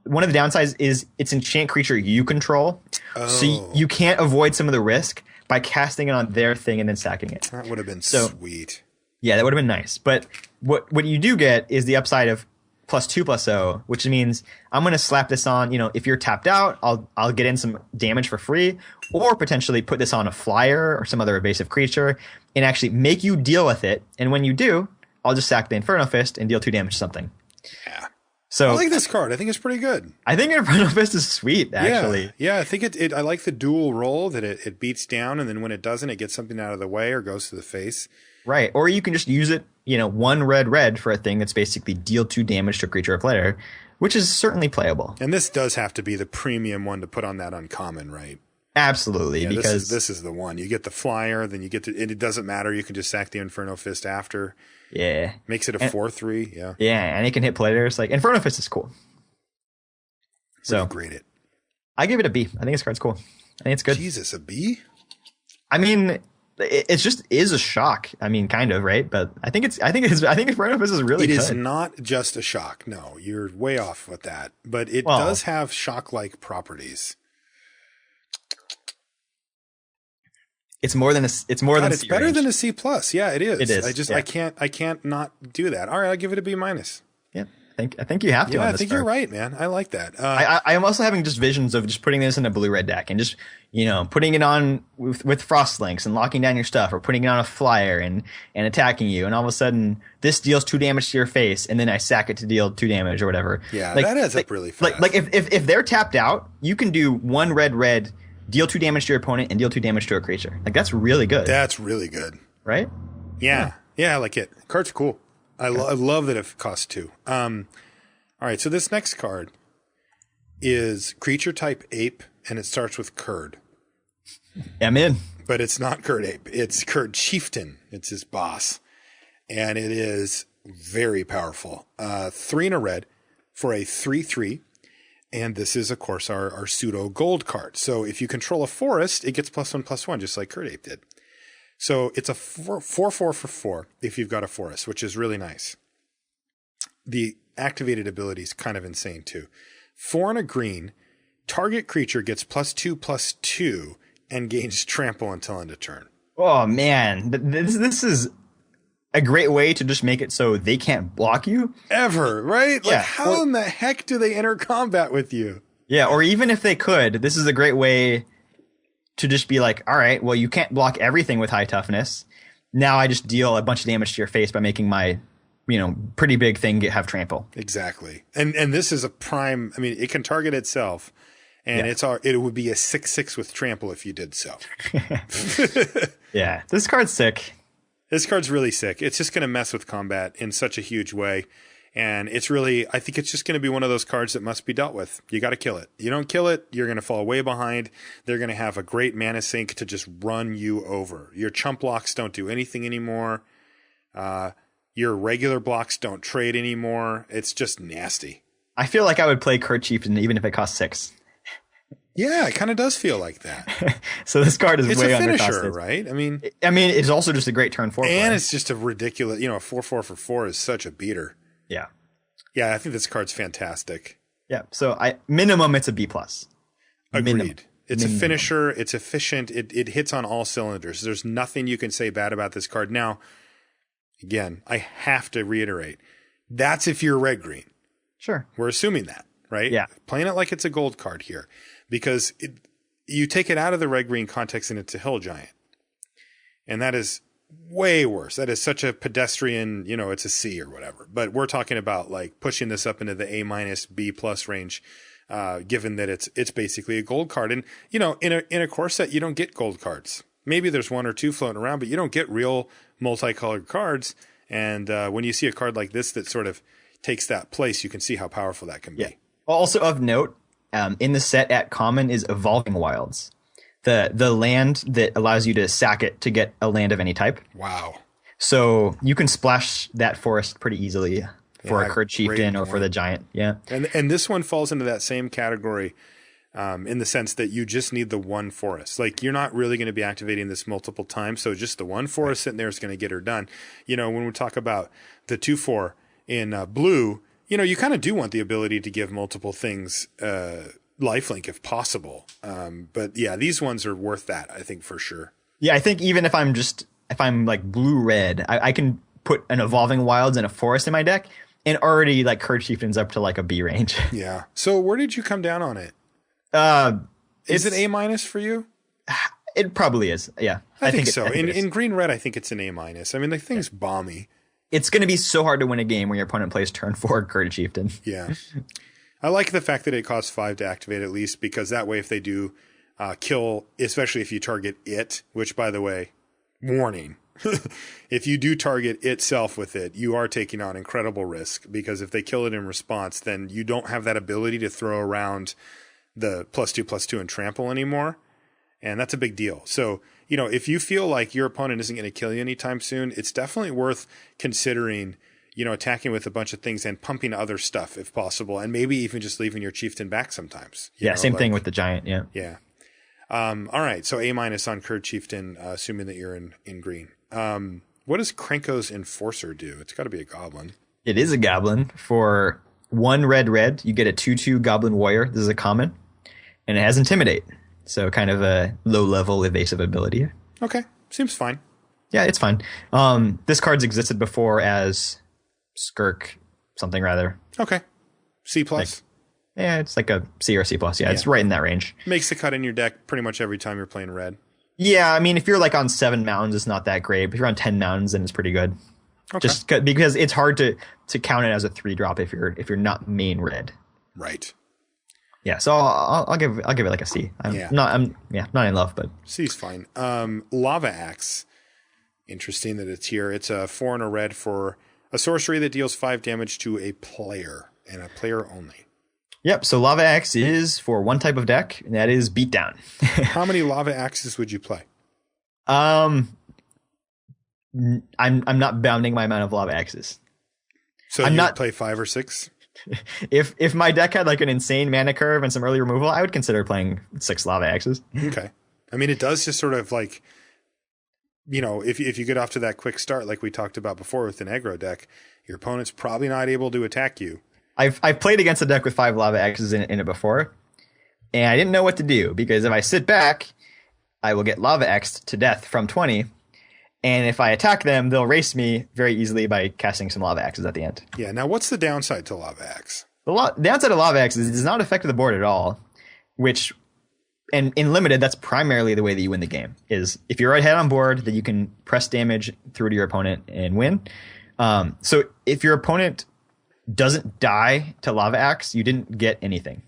of the downsides is it's enchant creature you control. Oh. So you can't avoid some of the risk by casting it on their thing and then sacking it. That would have been sweet. Yeah, that would have been nice. But what you do get is the upside of +2/+0, which means I'm going to slap this on, if you're tapped out, I'll get in some damage for free, or potentially put this on a flyer or some other evasive creature and actually make you deal with it. And when you do, I'll just sack the Inferno Fist and deal 2 damage to something. Yeah. So I like this card. I think it's pretty good. I think Inferno Fist is sweet, actually. Yeah, I think I like the dual roll that it beats down, and then when it doesn't, it gets something out of the way or goes to the face. Right. Or you can just use it, 1 red for a thing that's basically deal 2 damage to a creature or player, which is certainly playable. And this does have to be the premium one to put on that uncommon, right? Absolutely. Yeah, because this is the one. You get the flyer, then you get it doesn't matter. You can just sack the Inferno Fist after. Yeah. Makes it a 4/3. Yeah. Yeah. And it can hit players. Like Inferno Fist is cool. So grade it. I give it a B. I think this card's cool. I think it's good. Jesus, a B? I mean, it just is a shock. I mean, kind of, right? But I think Inferno Fist is really good. It is not just a shock. No, you're way off with that. But it does have shock-like properties. It's more than it's better than a C+. Yeah, it is. It is. I can't not do that. All right, I'll give it a B minus. Yeah. I think you have to. Yeah, on I this think card. you're right, man. I like that. I am also having just visions of just putting this in a blue-red deck and just, putting it on with frost links and locking down your stuff, or putting it on a flyer and attacking you. And all of a sudden, this deals 2 damage to your face, and then I sack it to deal 2 damage or whatever. Yeah, that adds up really fast. Like if they're tapped out, you can do 1 red, deal 2 damage to your opponent, and deal 2 damage to a creature. Like, that's really good. That's really good. Right? Yeah, I like it. Card's cool. I love that it costs 2. All right, so this next card is creature type ape, and it starts with Kurd. I'm in. But it's not Kurd ape. It's Kurd chieftain. It's his boss. And it is very powerful. 3 and a red for a 3/3. And this is, of course, our pseudo gold card. So if you control a forest, it gets +1/+1, just like Kurd ape did. So it's a 4/4 for 4 if you've got a forest, which is really nice. The activated ability is kind of insane too. 4 and a green, target creature gets +2/+2 and gains trample until end of turn. Oh man, this is a great way to just make it so they can't block you Ever, right? Like, Yeah. how in the heck do they enter combat with you? Yeah, or even if they could, this is a great way to just be like, all right, well, you can't block everything with high toughness. Now I just deal a bunch of damage to your face by making my, pretty big thing have trample. Exactly. And this is a prime, I mean, it can target itself, and it would be a 6/6 with trample if you did so. Yeah, this card's sick. This card's really sick. It's just going to mess with combat in such a huge way. And it's really, I think it's just going to be one of those cards that must be dealt with. You got to kill it. You don't kill it, you're going to fall way behind. They're going to have a great mana sink to just run you over. Your chump blocks don't do anything anymore. Your regular blocks don't trade anymore. It's just nasty. I feel like I would play Kurd Chieftain even if it costs 6. Yeah, it kind of does feel like that. So this card is It's way a finisher, undercosted. right? I mean, it's also just a great turn 4 and play. it's just a ridiculous, a 4/4 for 4 is such a beater. Yeah. Yeah, I think this card's fantastic. Yeah. So minimum it's a B+. Agreed. Minimum. It's a finisher. It's efficient. It hits on all cylinders. There's nothing you can say bad about this card. Now, again, I have to reiterate, that's if you're red-green. Sure. We're assuming that, right? Yeah. Playing it like it's a gold card here, because you take it out of the red-green context and it's a hill giant. And that is way worse. That is such a pedestrian, it's a C or whatever. But we're talking about like pushing this up into the A-, B+ range, given that it's basically a gold card. And, in a core set, you don't get gold cards. Maybe there's 1 or 2 floating around, but you don't get real multicolored cards. And when you see a card like this that sort of takes that place, you can see how powerful that can be. Yeah. Also of note, in the set at common is Evolving Wilds. The land that allows you to sack it to get a land of any type. Wow. So you can splash that forest pretty easily for a Kurd Chieftain or for the giant. Yeah. And this one falls into that same category in the sense that you just need the one forest. Like, you're not really going to be activating this multiple times. So just the one forest sitting there is going to get her done. When we talk about the 2/4 in blue, you kind of do want the ability to give multiple things lifelink if possible. But yeah, these ones are worth that, I think, for sure. Yeah, I think even if I'm like blue-red, I can put an Evolving Wilds and a forest in my deck, and already like Kurd Chieftain's up to like a B range. Yeah. So where did you come down on it? Is it A- for you? It probably is. Yeah, I think so. I think In green-red, I think it's an A-. I mean, the thing's balmy. It's going to be so hard to win a game when your opponent plays turn 4 Kurd Chieftain. Yeah. I like the fact that it costs 5 to activate at least, because that way if they do kill, especially if you target it, which, by the way, warning, if you do target itself with it, you are taking on incredible risk, because if they kill it in response, then you don't have that ability to throw around the +2/+2 and trample anymore. And that's a big deal. So, if you feel like your opponent isn't going to kill you anytime soon, it's definitely worth considering, attacking with a bunch of things and pumping other stuff if possible. And maybe even just leaving your chieftain back sometimes. Same thing with the giant. Yeah. Yeah. All right. So A- on Kurd Chieftain, assuming that you're in green. What does Krenko's Enforcer do? It's got to be a goblin. It is a goblin. For 1 red, you get a 2/2 Goblin Warrior. This is a common. And it has Intimidate. So kind of a low-level evasive ability. Okay. Seems fine. Yeah, it's fine. This card's existed before as Skirk something rather. Okay. C plus. Yeah, it's like a C or C plus. Yeah, it's right in that range. Makes the cut in your deck pretty much every time you're playing red. Yeah, I mean, if you're like on 7 mountains, it's not that great. But if you're on 10 mountains, then it's pretty good. Okay. Just because it's hard to count it as a 3-drop if you're not main red. Right. Yeah, so I'll give it like a C. I'm not in love, but C's fine. Lava Axe. Interesting that it's here. It's a 4 and a red for a sorcery that deals 5 damage to a player and a player only. Yep. So Lava Axe is for one type of deck, and that is Beatdown. How many Lava Axes would you play? I'm not bounding my amount of Lava Axes. So you would play 5 or 6? If my deck had like an insane mana curve and some early removal, I would consider playing 6 Lava Axes. Okay. I mean, it does just sort of like, you know, if you get off to that quick start, like we talked about before with an aggro deck, your opponent's probably not able to attack you. I've played against a deck with 5 Lava Axes in it before, and I didn't know what to do because if I sit back, I will get Lava Axed to death from 20, and if I attack them, they'll race me very easily by casting some Lava Axes at the end. Yeah. Now, what's the downside to Lava Axe? The downside of Lava Axes is it does not affect the board at all, which, and in Limited, that's primarily the way that you win the game, is if you're ahead on board, that you can press damage through to your opponent and win. So if your opponent doesn't die to Lava Axe, you didn't get anything,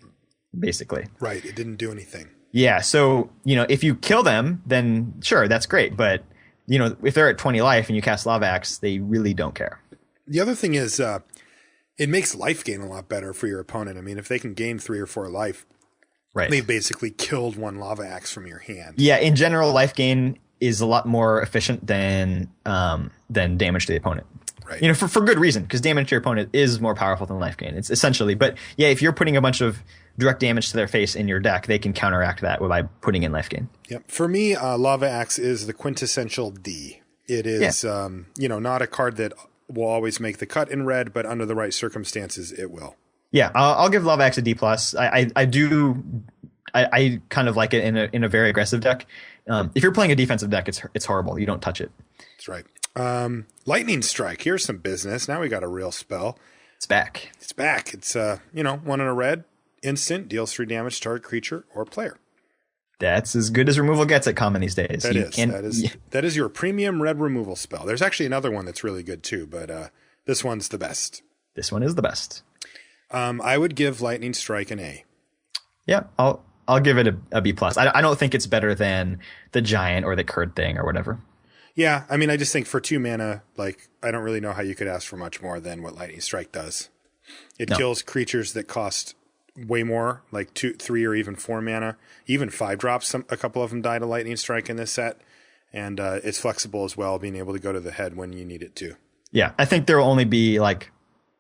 basically. Right. It didn't do anything. Yeah. So, you know, if you kill them, then sure, that's great. But, you know, if they're at 20 life and you cast Lava Axe, they really don't care. The other thing is it makes life gain a lot better for your opponent. I mean, if they can gain 3 or 4 life, right, they've basically killed 1 Lava Axe from your hand. Yeah. In general, life gain is a lot more efficient than damage to the opponent. Right. You know, for good reason, because damage to your opponent is more powerful than life gain. It's essentially, but yeah, if you're putting a bunch of direct damage to their face in your deck, they can counteract that by putting in life gain. Yep. For me, Lava Axe is the quintessential D. It is, you know, not a card that will always make the cut in red, but under the right circumstances, it will. Yeah, I'll give Lava Axe a D+. I kind of like it in a very aggressive deck. If you're playing a defensive deck, it's horrible. You don't touch it. That's right. Lightning Strike. Here's some business. Now we got a real spell. It's back. It's back. It's, you know, 1 in a red, instant, deals 3 damage to target creature or player. That's as good as removal gets at common these days. That is your premium red removal spell. There's actually another one that's really good too, but this one's the best. This one is the best. I would give Lightning Strike an A. Yeah, I'll give it a B+. I don't think it's better than the Giant or the Curd thing or whatever. Yeah, I mean, I just think for 2 mana, like, I don't really know how you could ask for much more than what Lightning Strike does. It kills creatures that cost way more, like 2, 3, or even 4 mana. Even 5 drops, a couple of them die to Lightning Strike in this set. And it's flexible as well, being able to go to the head when you need it to. Yeah, I think there will only be like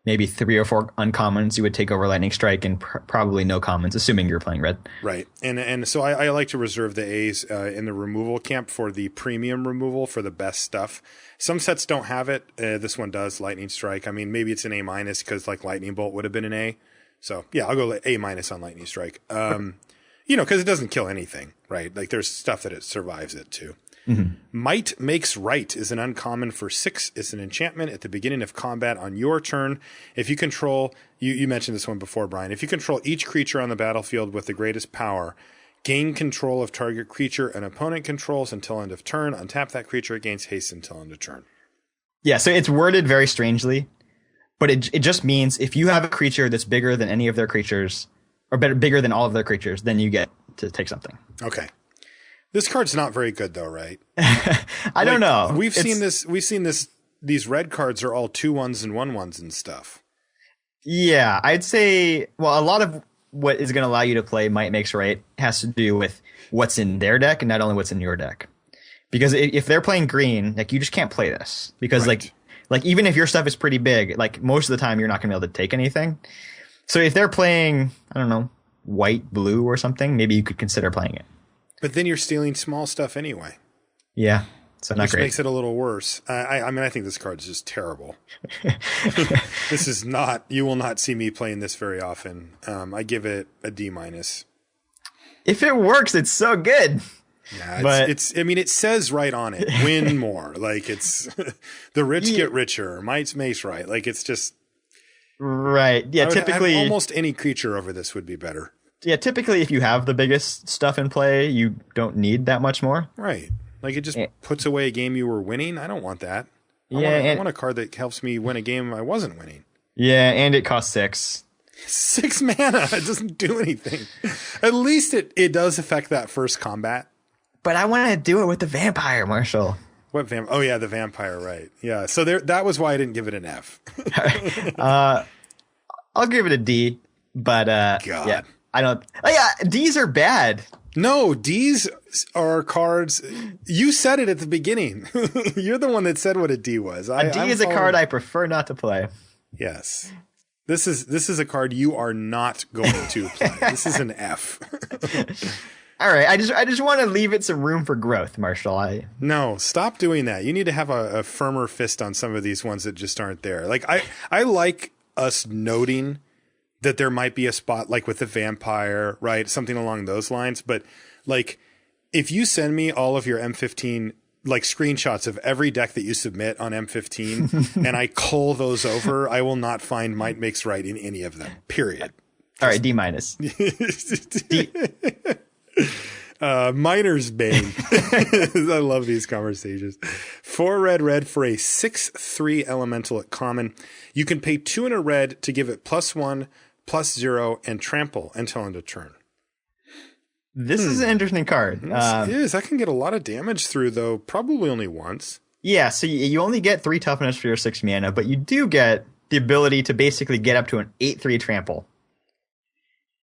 maybe 3 or 4 uncommons you would take over Lightning Strike, and probably no commons, assuming you're playing red. Right. And so I like to reserve the A's in the removal camp for the premium removal for the best stuff. Some sets don't have it. This one does, Lightning Strike. I mean, maybe it's an A- because like Lightning Bolt would have been an A. So yeah, I'll go A- on Lightning Strike. You know, because it doesn't kill anything, right? Like there's stuff that it survives it too. Mm-hmm. Might Makes Right is an uncommon for 6. It's an enchantment at the beginning of combat on your turn. If you control, you mentioned this one before, Brian. If you control each creature on the battlefield with the greatest power, gain control of target creature an opponent controls until end of turn. Untap that creature, it gains haste until end of turn. Yeah, so it's worded very strangely, but it just means if you have a creature that's bigger than any of their creatures, or bigger than all of their creatures, then you get to take something. Okay. This card's not very good though, right? I don't know. We've seen this. These red cards are all 2/1s and 1/1s and stuff. Yeah, I'd say, well, a lot of what is going to allow you to play Might Makes Right has to do with what's in their deck and not only what's in your deck. Because if they're playing green, like you just can't play this because like even if your stuff is pretty big, like most of the time you're not going to be able to take anything. So if they're playing, I don't know, white, blue or something, maybe you could consider playing it. But then you're stealing small stuff anyway. Yeah. So not Which great. Makes it a little worse. I mean, I think this card is just terrible. This is not, you will not see me playing this very often. I give it a D-. If it works, it's so good. Yeah, it's I mean, it says right on it, win more. Like it's the rich get richer. Might Makes Right. Like it's just, Right. Yeah, typically almost any creature over this would be better. Yeah, typically if you have the biggest stuff in play, you don't need that much more. Right. Like it just puts away a game you were winning. I don't want that. I want a card that helps me win a game I wasn't winning. Yeah, and it costs 6. 6 mana. It doesn't do anything. At least it does affect that first combat. But I want to do it with the vampire, Marshall. What vampire? Oh yeah, the vampire, right. Yeah. So that was why I didn't give it an F. I'll give it a D, but God. Yeah, I don't. Oh yeah, D's are bad. No, D's are cards. You said it at the beginning. You're the one that said what a D was. A D is a card I prefer not to play. Yes. This is a card you are not going to play. This is an F. All right, I just want to leave it some room for growth, Marshall. No, stop doing that. You need to have a firmer fist on some of these ones that just aren't there. Like I like us noting that there might be a spot like with the vampire, right? Something along those lines. But like, if you send me all of your M15 like screenshots of every deck that you submit on M15 and I cull those over, I will not find might makes right in any of them. Period. All right, D minus. D. Miner's Bane. I love these conversations. 4 red for a 6/3 elemental at common. You can pay 2 in a red to give it +1/+0 and trample until end of turn. This is an interesting card. It is. I can get a lot of damage through, though, probably only once. Yeah, so you only get 3 toughness for your 6 mana, but you do get the ability to basically get up to an 8/3 trample.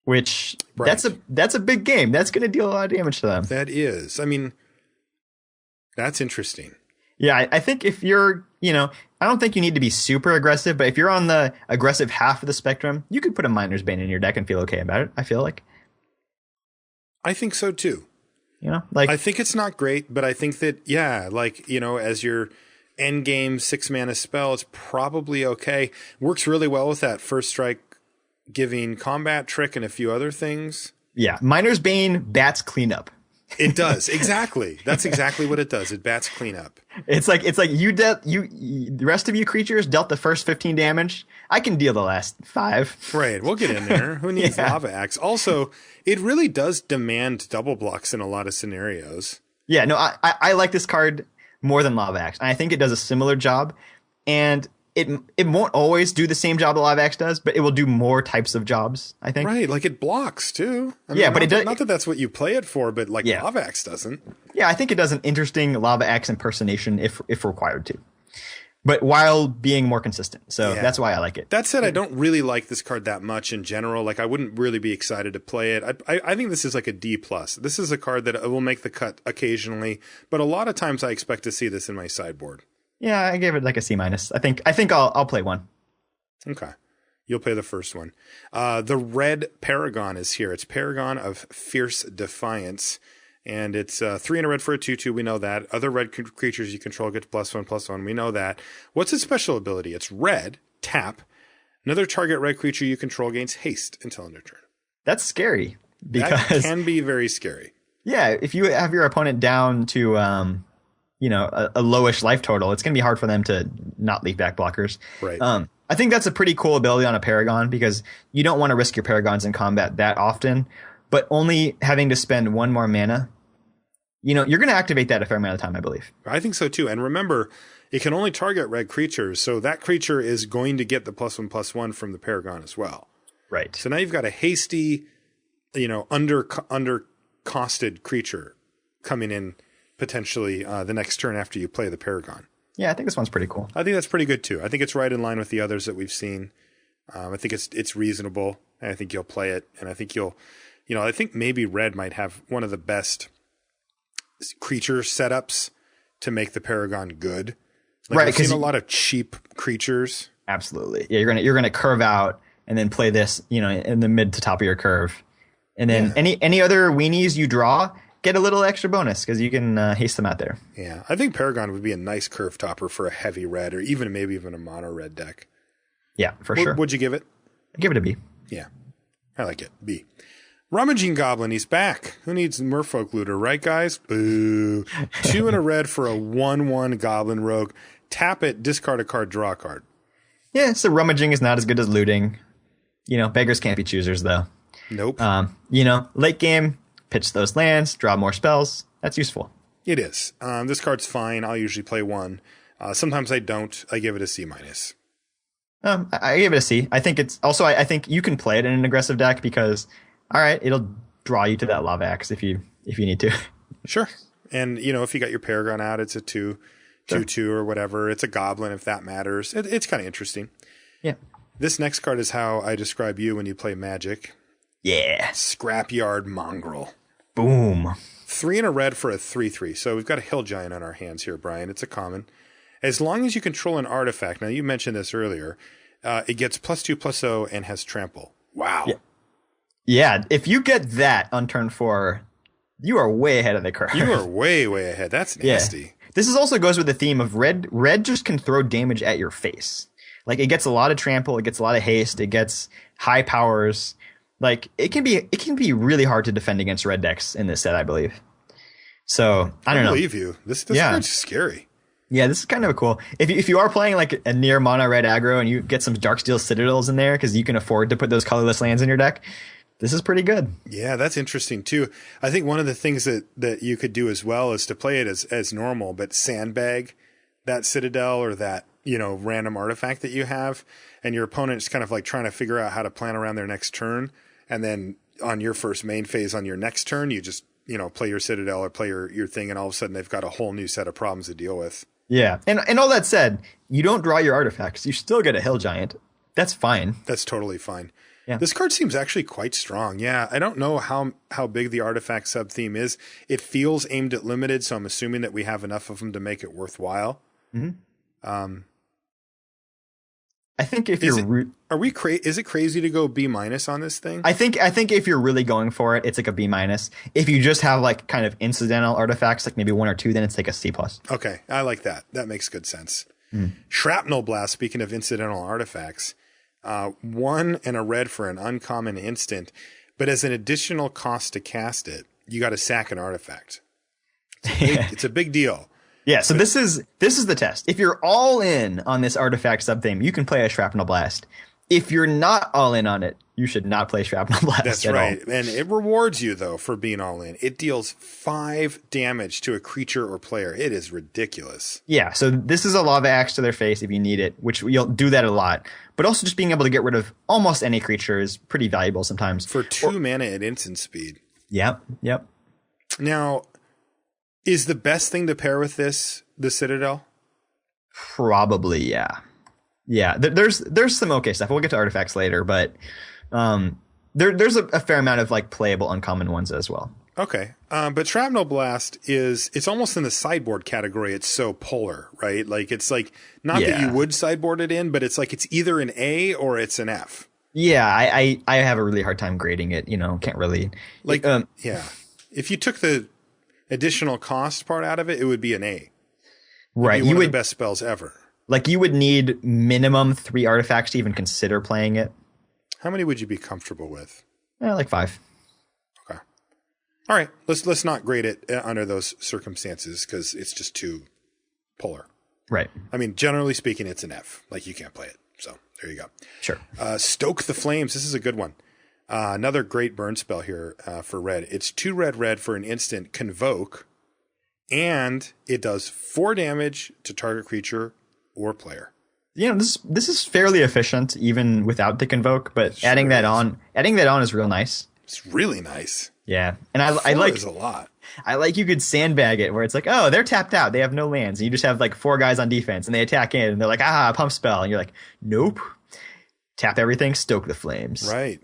Which right. that's a big game. That's going to deal a lot of damage to them. That is. I mean, that's interesting. Yeah, I think if you're, I don't think you need to be super aggressive, but if you're on the aggressive half of the spectrum, you could put a Miner's Bane in your deck and feel okay about it, I feel like. I think so too. I think it's not great, but I think that, as your end game 6 mana spell, it's probably okay. Works really well with that first strike giving combat trick and a few other things. Yeah. Miner's Bane bats cleanup. It does. Exactly. That's exactly what it does. It bats cleanup. It's like the rest of you creatures dealt the first 15 damage. I can deal the last 5. Right. We'll get in there. Who needs Lava Axe? Also, it really does demand double blocks in a lot of scenarios. Yeah. No, I like this card more than Lava Axe. I think it does a similar job, and it won't always do the same job that Lava Axe does, but it will do more types of jobs, I think. Right, like it blocks too. But it does. Not that that's what you play it for, but Lava Axe doesn't. Yeah, I think it does an interesting Lava Axe impersonation if required to, but while being more consistent. So that's why I like it. That said, I don't really like this card that much in general. Like I wouldn't really be excited to play it. I think this is like a D+. This is a card that will make the cut occasionally, but a lot of times I expect to see this in my sideboard. Yeah, I gave it like a C-. I think I'll play one. Okay. You'll play the first one. The red Paragon is here. It's Paragon of Fierce Defiance. And it's 3 in a red for a 2/2. We know that. Other red creatures you control get +1/+1. We know that. What's its special ability? It's red, tap. Another target red creature you control gains haste until end of turn. That's scary. Because that can be very scary. Yeah, if you have your opponent down to a lowish life total, it's going to be hard for them to not leave back blockers. Right. I think that's a pretty cool ability on a Paragon because you don't want to risk your Paragons in combat that often, but only having to spend 1 more mana, you're going to activate that a fair amount of time, I believe. I think so too. And remember, it can only target red creatures, so that creature is going to get the +1/+1 from the Paragon as well. Right. So now you've got a hasty, under costed creature coming in potentially the next turn after you play the Paragon. Yeah, I think this one's pretty cool. I think that's pretty good too. I think it's right in line with the others that we've seen. I think it's reasonable, and I think you'll play it, and I think I think maybe red might have one of the best creature setups to make the Paragon good. Right, I've seen a lot of cheap creatures. Absolutely. Yeah, you're gonna curve out and then play this, in the mid to top of your curve, and then any other weenies you draw get a little extra bonus because you can haste them out there. Yeah, I think Paragon would be a nice curve topper for a heavy red or maybe even a mono red deck. Yeah, for sure. What'd you give it? I'd give it a B. Yeah, I like it. B. Rummaging Goblin, he's back. Who needs Merfolk Looter, right, guys? Boo. 2 in a red for a 1/1 Goblin Rogue. Tap it, discard a card, draw a card. Yeah, so rummaging is not as good as looting. Beggars can't be choosers, though. Nope. Late game, pitch those lands, draw more spells. That's useful. It is. This card's fine. I'll usually play one. Sometimes I don't. I give it a C minus. I give it a C. I think it's also. I think you can play it in an aggressive deck because, all right, it'll draw you to that Lava Axe if you need to. Sure. And if you got your Paragon out, it's a 2/2 or whatever. It's a Goblin if that matters. It's kind of interesting. Yeah. This next card is how I describe you when you play Magic. Yeah. Scrapyard Mongrel. Boom. 3 and a red for a 3/3. So we've got a Hill Giant on our hands here, Brian. It's a common. As long as you control an artifact, now you mentioned this earlier, it gets +2/+0 and has trample. Wow. Yeah. If you get that on turn 4, you are way ahead of the curve. You are way, way ahead. That's nasty. Yeah. This also goes with the theme of red. Red just can throw damage at your face. Like, it gets a lot of trample, it gets a lot of haste, it gets high powers. Like, it can be really hard to defend against red decks in this set, I believe. So I don't know. I believe you. This card's scary. Yeah, this is kind of cool. If you are playing like a near mono red aggro and you get some Darksteel Citadels in there because you can afford to put those colorless lands in your deck, this is pretty good. Yeah, that's interesting too. I think one of the things that you could do as well is to play it as normal, but sandbag that Citadel or that random artifact that you have, and your opponent is kind of like trying to figure out how to plan around their next turn, and then on your first main phase on your next turn, you just play your Citadel or play your thing, and all of a sudden they've got a whole new set of problems to deal with. Yeah, and all that said, you don't draw your artifacts. You still get a Hill Giant. That's fine. That's totally fine. Yeah. This card seems actually quite strong. Yeah, I don't know how big the artifact sub-theme is. It feels aimed at limited, so I'm assuming that we have enough of them to make it worthwhile. Mm-hmm. I think if is it crazy to go B- on this thing? I think if you're really going for it, it's like a B-. If you just have like kind of incidental artifacts, like maybe 1 or 2, then it's like a C+. Okay, I like that. That makes good sense. Shrapnel Blast, speaking of incidental artifacts, 1 and a red for an uncommon instant, but as an additional cost to cast it, you got to sack an artifact. It's a big deal. Yeah, so this is the test. If you're all in on this artifact sub-theme, you can play a Shrapnel Blast. If you're not all in on it, you should not play Shrapnel Blast. That's at right. all. And it rewards you, though, for being all in. It deals 5 damage to a creature or player. It is ridiculous. Yeah, so this is a Lava Axe to their face if you need it, which you'll do that a lot. But also just being able to get rid of almost any creature is pretty valuable sometimes. For 2 mana at instant speed. Yep. Now, is the best thing to pair with this the Citadel? Probably, yeah. Yeah, there's some okay stuff. We'll get to artifacts later, but there's a fair amount of like playable uncommon ones as well. Okay, but Shrapnel Blast it's almost in the sideboard category. It's so polar, right? Like it's like not that you would sideboard it in, but it's like it's either an A or it's an F. Yeah, I have a really hard time grading it. Can't really like If you took the additional cost part out of it, it would be an A. Right, one of the best spells ever. Like you would need minimum 3 artifacts to even consider playing it. How many would you be comfortable with? Like 5. Okay. All right. Let's not grade it under those circumstances because it's just too polar. Right. I mean, generally speaking, it's an F. Like you can't play it. So there you go. Sure. Stoke the Flames. This is a good one. Another great burn spell here for red. It's 2 red for an instant Convoke, and it does 4 damage to target creature or player. This is fairly efficient even without the Convoke, but adding that on is real nice. It's really nice. Yeah, and I like is a lot. I like you could sandbag it where it's like, oh, they're tapped out, they have no lands, and you just have like 4 guys on defense, and they attack in, and they're like, pump spell, and you're like, nope, tap everything, stoke the flames. Right.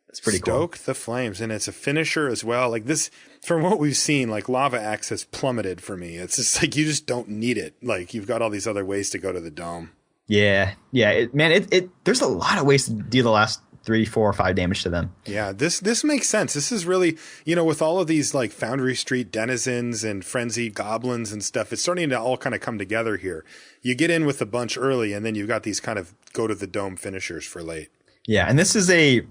It's pretty cool. Stoke the Flames, and it's a finisher as well. Like this, from what we've seen, like Lava Axe has plummeted for me. It's just like you just don't need it. Like you've got all these other ways to go to the dome. Yeah. There's a lot of ways to deal the last 3, 4, 5 damage to them. Yeah, this makes sense. This is really, with all of these like Foundry Street denizens and frenzied goblins and stuff, it's starting to all kind of come together here. You get in with a bunch early, and then you've got these kind of go to the dome finishers for late. Yeah, and this is a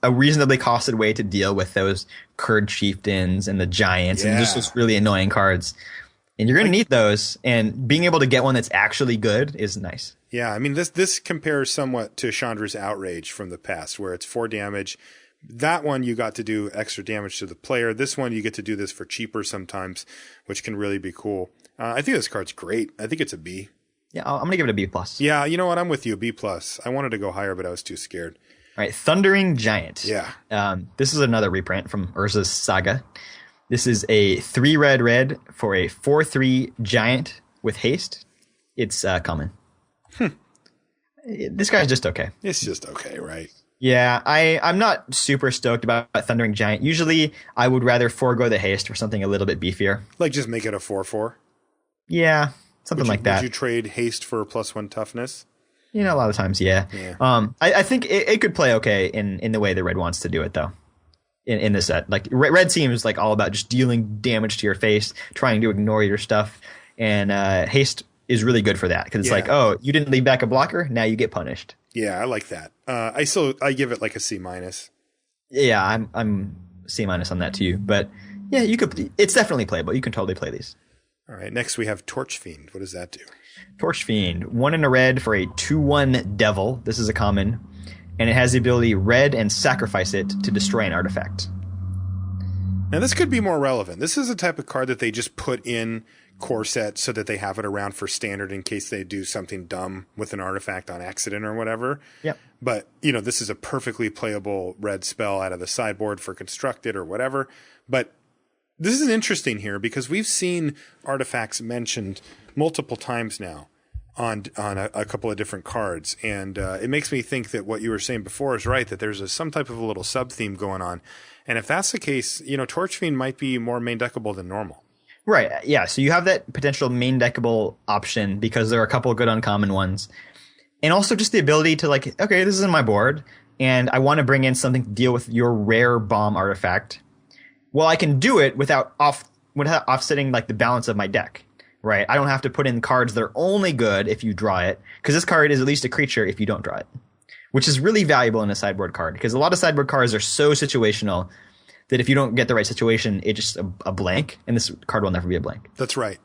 reasonably costed way to deal with those Kurd chieftains and the giants and just those really annoying cards. And you're going to need those, and being able to get one that's actually good is nice. Yeah, I mean, this compares somewhat to Chandra's Outrage from the past, where it's 4 damage. That one, you got to do extra damage to the player. This one, you get to do this for cheaper sometimes, which can really be cool. I think this card's great. I think it's a B. Yeah, I'm going to give it a B+. Yeah, you know what? I'm with you, B+. I wanted to go higher, but I was too scared. All right, Thundering Giant. Yeah. This is another reprint from Urza's Saga. This is a 3 red for a 4/3 giant with haste. It's common. This guy's just okay. It's just okay, right? Yeah, I'm not super stoked about Thundering Giant. Usually, I would rather forego the haste for something a little bit beefier. Like just make it a 4/4? Yeah, something like that. Would you trade haste for +1 toughness? You know, a lot of times, yeah. I think it could play okay in the way the red wants to do it, though. In the set, like red seems like all about just dealing damage to your face, trying to ignore your stuff, and haste is really good for that because it's like, oh, you didn't leave back a blocker, now you get punished. Yeah, I like that. I give it like a C-. Yeah, I'm C- on that too, but yeah, you could. It's definitely playable. You can totally play these. All right, next we have Torch Fiend. What does that do? Torch Fiend, 1 and a red for a 2/1 devil. This is a common. And it has the ability red and sacrifice it to destroy an artifact. Now, this could be more relevant. This is a type of card that they just put in core set so that they have it around for standard in case they do something dumb with an artifact on accident or whatever. Yep. But, you know, this is a perfectly playable red spell out of the sideboard for constructed or whatever. But this is interesting here because we've seen artifacts mentioned multiple times now on a couple of different cards. And it makes me think that what you were saying before is right, that there's some type of a little sub-theme going on. And if that's the case, you know, Torch Fiend might be more main deckable than normal. Right, yeah. So you have that potential main deckable option because there are a couple of good uncommon ones. And also just the ability to like, okay, this is in my board, and I want to bring in something to deal with your rare bomb artifact. Well, I can do it without offsetting like the balance of my deck. Right, I don't have to put in cards that are only good if you draw it, because this card is at least a creature if you don't draw it, which is really valuable in a sideboard card, because a lot of sideboard cards are so situational that if you don't get the right situation, it's just a blank, and this card will never be a blank. That's right.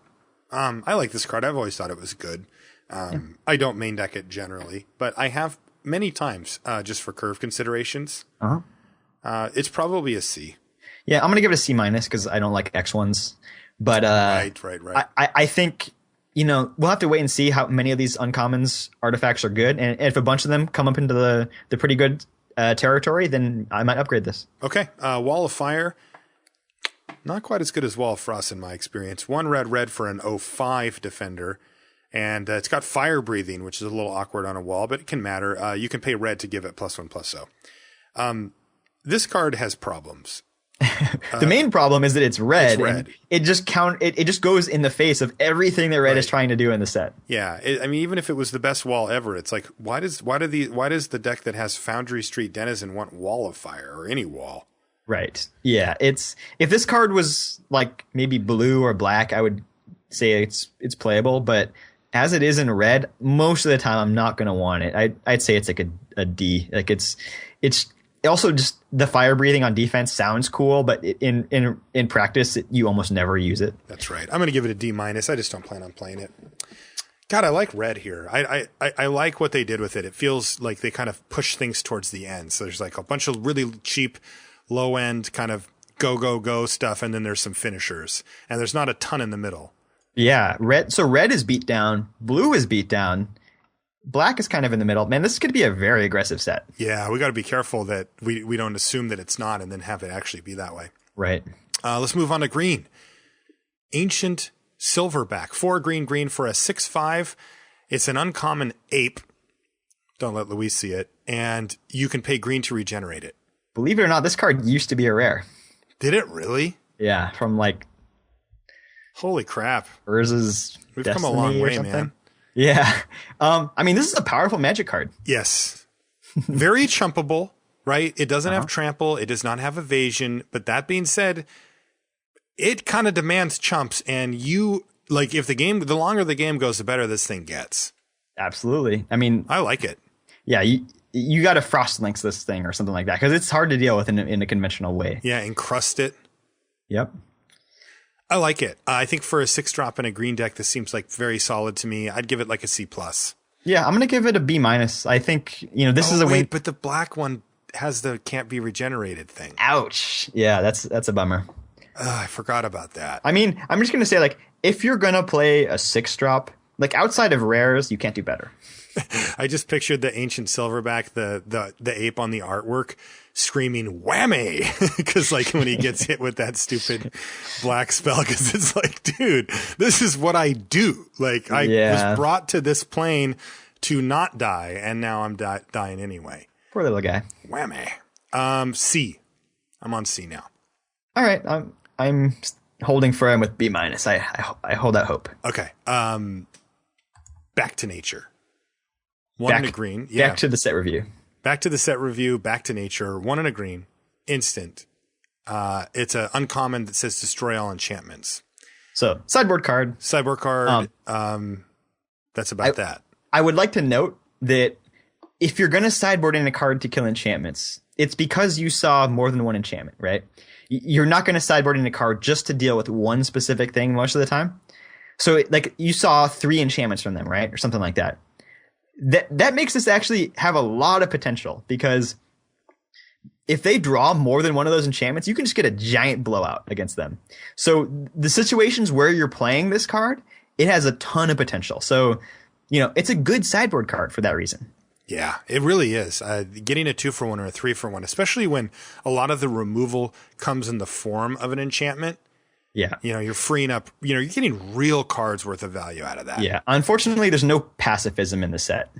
I like this card. I've always thought it was good. I don't main deck it generally, but I have many times just for curve considerations. It's probably a C. Yeah, I'm going to give it a C- because I don't like X ones. But right. I think, you know, we'll have to wait and see how many of these uncommons artifacts are good. And if a bunch of them come up into the pretty good territory, then I might upgrade this. Okay. Wall of Fire. Not quite as good as Wall of Frost in my experience. 1 red for an 05 defender. And it's got fire breathing, which is a little awkward on a wall, but it can matter. You can pay red to give it +1/+0. This card has problems. The main problem is that it's red. It's red. It just goes in the face of everything that red is trying to do in the set. Yeah, I mean, even if it was the best wall ever, it's like why does the deck that has Foundry Street Denizen want Wall of Fire or any wall? Right. Yeah. If this card was like maybe blue or black, I would say it's playable. But as it is in red, most of the time I'm not going to want it. I'd say it's like a D. Like it's. Also, just the fire breathing on defense sounds cool, but in practice, you almost never use it. That's right. I'm going to give it a D-. I just don't plan on playing it. God, I like red here. I like what they did with it. It feels like they kind of push things towards the end. So there's like a bunch of really cheap, low-end kind of go stuff, and then there's some finishers. And there's not a ton in the middle. Yeah, red. So red is beat down. Blue is beat down. Black is kind of in the middle. Man, this could be a very aggressive set. Yeah, we got to be careful that we don't assume that it's not and then have it actually be that way. Right. Let's move on to green. Ancient Silverback. 4 green for a 6/5. It's an uncommon ape. Don't let Louise see it. And you can pay green to regenerate it. Believe it or not, this card used to be a rare. Did it really? Yeah, from like... Holy crap. Urza's We've come a long way, man. Yeah. I mean, this is a powerful Magic card. Yes. Very chumpable, right? It doesn't have trample. It does not have evasion. But that being said, it kind of demands chumps. And you, like, if the longer the game goes, the better this thing gets. Absolutely. I mean, I like it. Yeah. You got to Frost Links this thing or something like that because it's hard to deal with in a conventional way. Yeah. Encrust it. Yep. I like it. I think for a 6-drop in a green deck, this seems like very solid to me. I'd give it like a C+. Yeah, I'm gonna give it a B minus. I think this is a win. But the black one has the can't be regenerated thing. Ouch. Yeah, that's a bummer. I forgot about that. I mean, I'm just gonna say, like, if you're gonna play a 6-drop, like outside of rares, you can't do better. I just pictured the ancient silverback, the ape on the artwork, screaming "whammy" because like when he gets hit with that stupid black spell, because it's like, dude, this is what I do. Like I was brought to this plane to not die, and now I'm dying anyway. Poor little guy. Whammy. C. I'm on C now. All right, I'm holding firm with B minus. I hold out hope. Okay. Back to nature. One and a green. Yeah. Back to the set review. Back to the set review. Back to nature. 1 and a green. Instant. It's an uncommon that says destroy all enchantments. So sideboard card. Sideboard card. That's about that. I would like to note that if you're going to sideboard in a card to kill enchantments, it's because you saw more than one enchantment, right? You're not going to sideboard in a card just to deal with one specific thing most of the time. So like you saw 3 enchantments from them, right? Or something like that. That makes this actually have a lot of potential, because if they draw more than one of those enchantments, you can just get a giant blowout against them. So the situations where you're playing this card, it has a ton of potential. So, it's a good sideboard card for that reason. Yeah, it really is. Getting a 2-for-1 or a 3-for-1, especially when a lot of the removal comes in the form of an enchantment. Yeah. You're freeing up, you're getting real cards worth of value out of that. Yeah. Unfortunately, there's no pacifism in the set.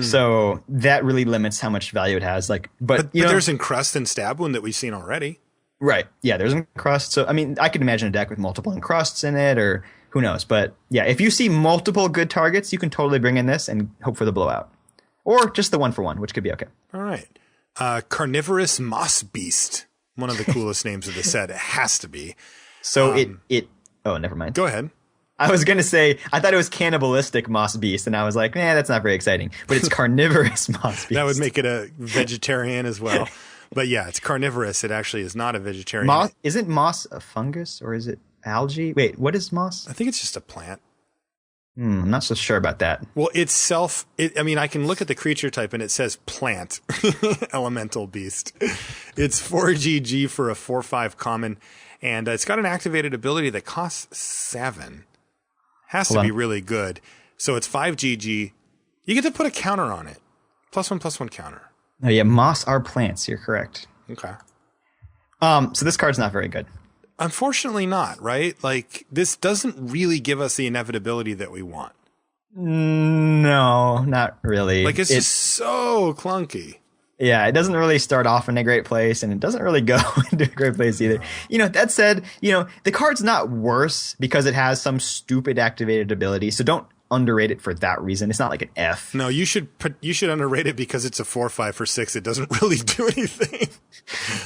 So that really limits how much value it has. But there's Encrust and Stab Wound that we've seen already. Right. Yeah, there's Encrust. So, I mean, I could imagine a deck with multiple Encrusts in it, or who knows. But yeah, if you see multiple good targets, you can totally bring in this and hope for the blowout. Or just the 1-for-1, which could be okay. All right. Carnivorous Moss Beast. One of the coolest names of the set. It has to be. So oh, never mind. Go ahead. I was going to say, I thought it was cannibalistic moss beast, and I was like, that's not very exciting. But it's carnivorous moss beast. That would make it a vegetarian as well. But yeah, it's carnivorous. It actually is not a vegetarian. Isn't moss a fungus, or is it algae? Wait, what is moss? I think it's just a plant. I'm not so sure about that. Well, I can look at the creature type and it says plant, elemental beast. It's 4GG for a 4/5 common, and it's got an activated ability that costs 7. Has to be really good. So it's 5GG. You get to put a counter on it. +1/+1 counter. Oh yeah, moss are plants. You're correct. Okay. So this card's not very good. Unfortunately not, right? Like, this doesn't really give us the inevitability that we want. No, not really. Like, it's just so clunky. Yeah, it doesn't really start off in a great place, and it doesn't really go into a great place either. That said, the card's not worse because it has some stupid activated ability, so don't underrate it for that reason. It's not like an F. No, you should underrate it because it's a 4/5 for 6. It doesn't really do anything.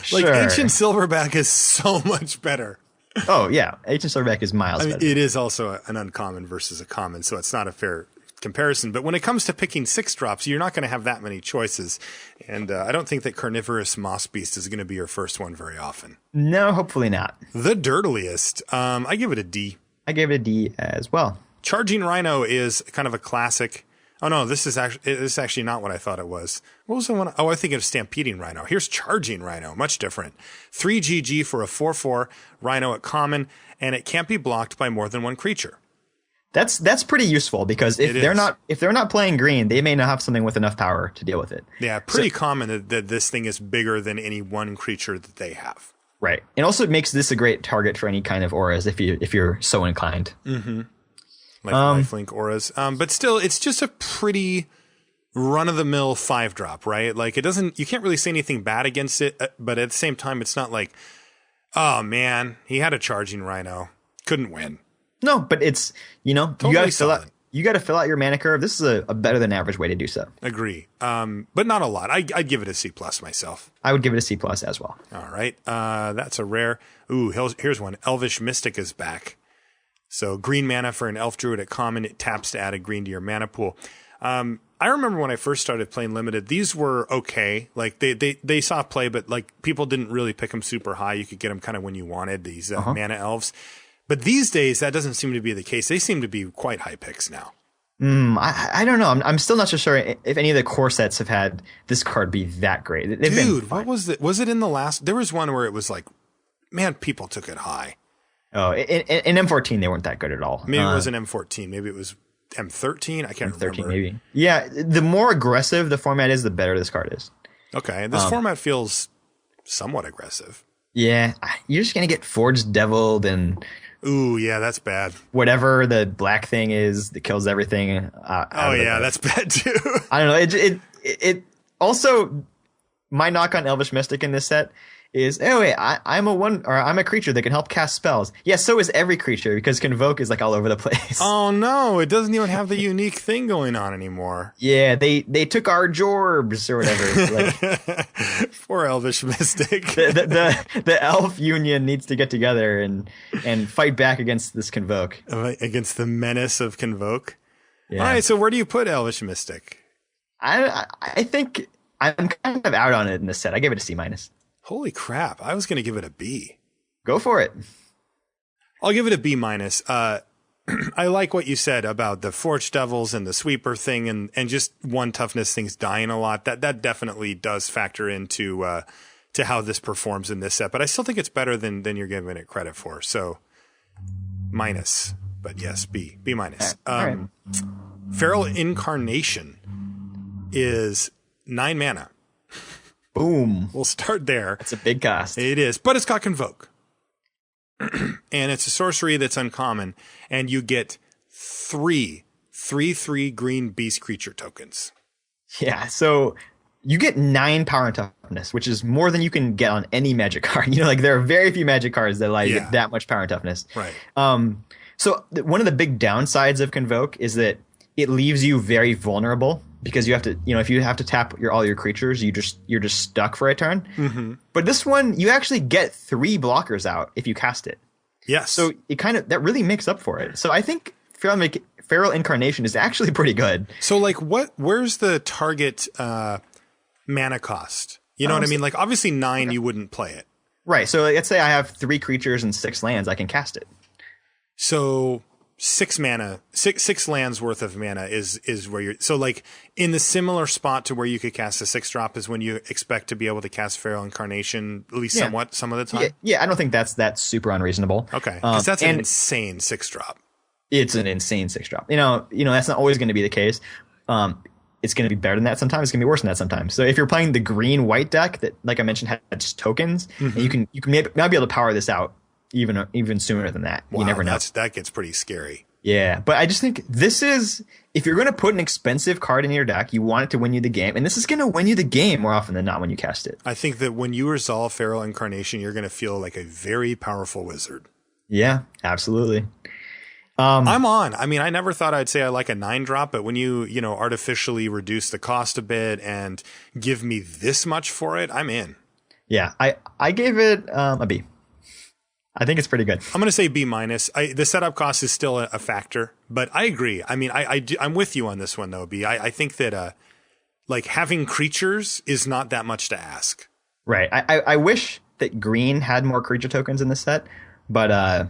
Sure. Like, Ancient Silverback is so much better. Oh, yeah. Ancient Silverback is miles better. It is also an uncommon versus a common, so it's not a fair comparison. But when it comes to picking 6-drops, you're not going to have that many choices. And I don't think that Carnivorous Moss Beast is going to be your first one very often. No, hopefully not. The Dirtliest. I give it a D. I gave it a D as well. Charging Rhino is kind of a classic. Oh, no, this is actually not what I thought it was. What was the one? Oh, I think of Stampeding Rhino. Here's Charging Rhino. Much different. 3GG for a 4/4 Rhino at common, and it can't be blocked by more than one creature. That's pretty useful, because if they're not playing green, they may not have something with enough power to deal with it. Yeah, pretty common that this thing is bigger than any one creature that they have. Right. It also makes this a great target for any kind of auras if you're so inclined. Mm-hmm. Like lifelink auras. But still, it's just a pretty run-of-the-mill 5-drop, right? Like, you can't really say anything bad against it, but at the same time, it's not like, oh man, he had a Charging Rhino. Couldn't win. No, but it's, totally you got to fill out your mana curve. This is a better than average way to do so. Agree. But not a lot. I'd give it a C+ myself. I would give it a C+ as well. All right. That's a rare. Ooh, here's one. Elvish Mystic is back. So green mana for an Elf Druid at common. It taps to add a green to your mana pool. I remember when I first started playing Limited, these were okay. Like they saw play, but like people didn't really pick them super high. You could get them kind of when you wanted, these mana elves. But these days, that doesn't seem to be the case. They seem to be quite high picks now. I don't know. I'm still not so sure if any of the core sets have had this card be that great. Dude, what was it? Was it in the last? There was one where it was like, man, people took it high. Oh, in M14 they weren't that good at all. Maybe it was an M14. Maybe it was M13. I can't remember. Maybe. Yeah, the more aggressive the format is, the better this card is. Okay, this format feels somewhat aggressive. Yeah, you're just gonna get Forged Deviled and. Ooh, yeah, that's bad. Whatever the black thing is that kills everything. That's bad too. I don't know. It also, my knock on Elvish Mystic in this set is, oh wait, I'm a creature that can help cast spells. Yeah, so is every creature because Convoke is like all over the place. Oh no, it doesn't even have the unique thing going on anymore. Yeah, they took our Jorbs or whatever. Like, poor Elvish Mystic. the Elf Union needs to get together and fight back against this Convoke. Against the menace of Convoke. Yeah. All right, so where do you put Elvish Mystic? I think I'm kind of out on it in this set. I gave it a C-. Holy crap. I was going to give it a B. Go for it. I'll give it a B-. I like what you said about the Forged Devils and the Sweeper thing and just one toughness things dying a lot. That definitely does factor into to how this performs in this set. But I still think it's better than you're giving it credit for. So minus. But yes, B. B-. Right. Feral Incarnation is 9 mana. Boom. We'll start there. It's a big cost. It is, but it's got Convoke. And it's a sorcery that's uncommon, and you get 3 green beast creature tokens. Yeah, so you get 9 power and toughness, which is more than you can get on any magic card. You know, like there are very few magic cards that allow you to get that much power and toughness. Right. So one of the big downsides of Convoke is that it leaves you very vulnerable because you have to, if you have to tap all your creatures, you're just stuck for a turn. Mm-hmm. But this one, you actually get 3 blockers out if you cast it. Yes. So it that really makes up for it. So I think Feral Incarnation is actually pretty good. So like where's the target mana cost? You know what I mean? Like obviously 9, you wouldn't play it. Right. So let's say I have 3 creatures and 6 lands, I can cast it. So 6 lands worth of mana is where you're, so like in the similar spot to where you could cast a 6-drop is when you expect to be able to cast Feral Incarnation, at least somewhat some of the time. Yeah, I don't think that's super unreasonable. Okay. Because that's an insane 6-drop. It's an insane 6-drop. You know, that's not always going to be the case. It's going to be better than that sometimes. It's going to be worse than that sometimes. So if you're playing the green-white deck that, like I mentioned, had just tokens, and you can maybe be able to power this out even sooner than that. Wow, you never know. That gets pretty scary. Yeah, but I just think this is, if you're going to put an expensive card in your deck, you want it to win you the game, and this is going to win you the game more often than not when you cast it. I think that when you resolve Feral Incarnation, you're going to feel like a very powerful wizard. Yeah, absolutely. I'm on. I mean, I never thought I'd say I like a 9-drop, but when you artificially reduce the cost a bit and give me this much for it, I'm in. Yeah, I gave it a B. I think it's pretty good. I'm going to say B-. The setup cost is still a factor, but I agree. I mean, I'm with you on this one, though, B. I think that like having creatures is not that much to ask. Right. I wish that green had more creature tokens in this set, but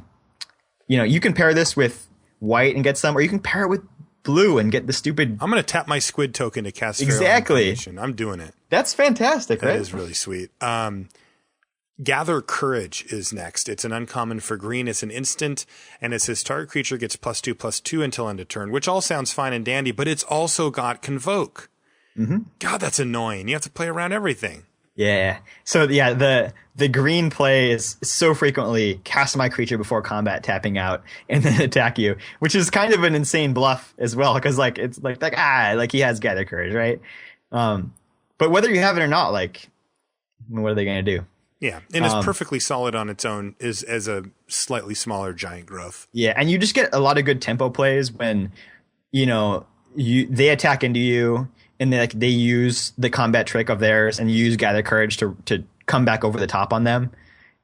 you can pair this with white and get some, or you can pair it with blue and get the stupid. I'm going to tap my squid token to cast exactly. I'm doing it. That's fantastic, right? That is really sweet. Gather Courage is next. It's an uncommon for green. It's an instant, and it says target creature gets +2/+2 until end of turn, which all sounds fine and dandy, but it's also got Convoke. Mm-hmm. God, that's annoying. You have to play around everything. Yeah. So yeah, the green play is so frequently cast my creature before combat, tapping out, and then attack you, which is kind of an insane bluff as well, because like it's like he has Gather Courage, right? But whether you have it or not, like, what are they going to do? Yeah, and it's perfectly solid on its own as a slightly smaller giant growth. Yeah, and you just get a lot of good tempo plays when they attack into you, and they use the combat trick of theirs and use Gather Courage to come back over the top on them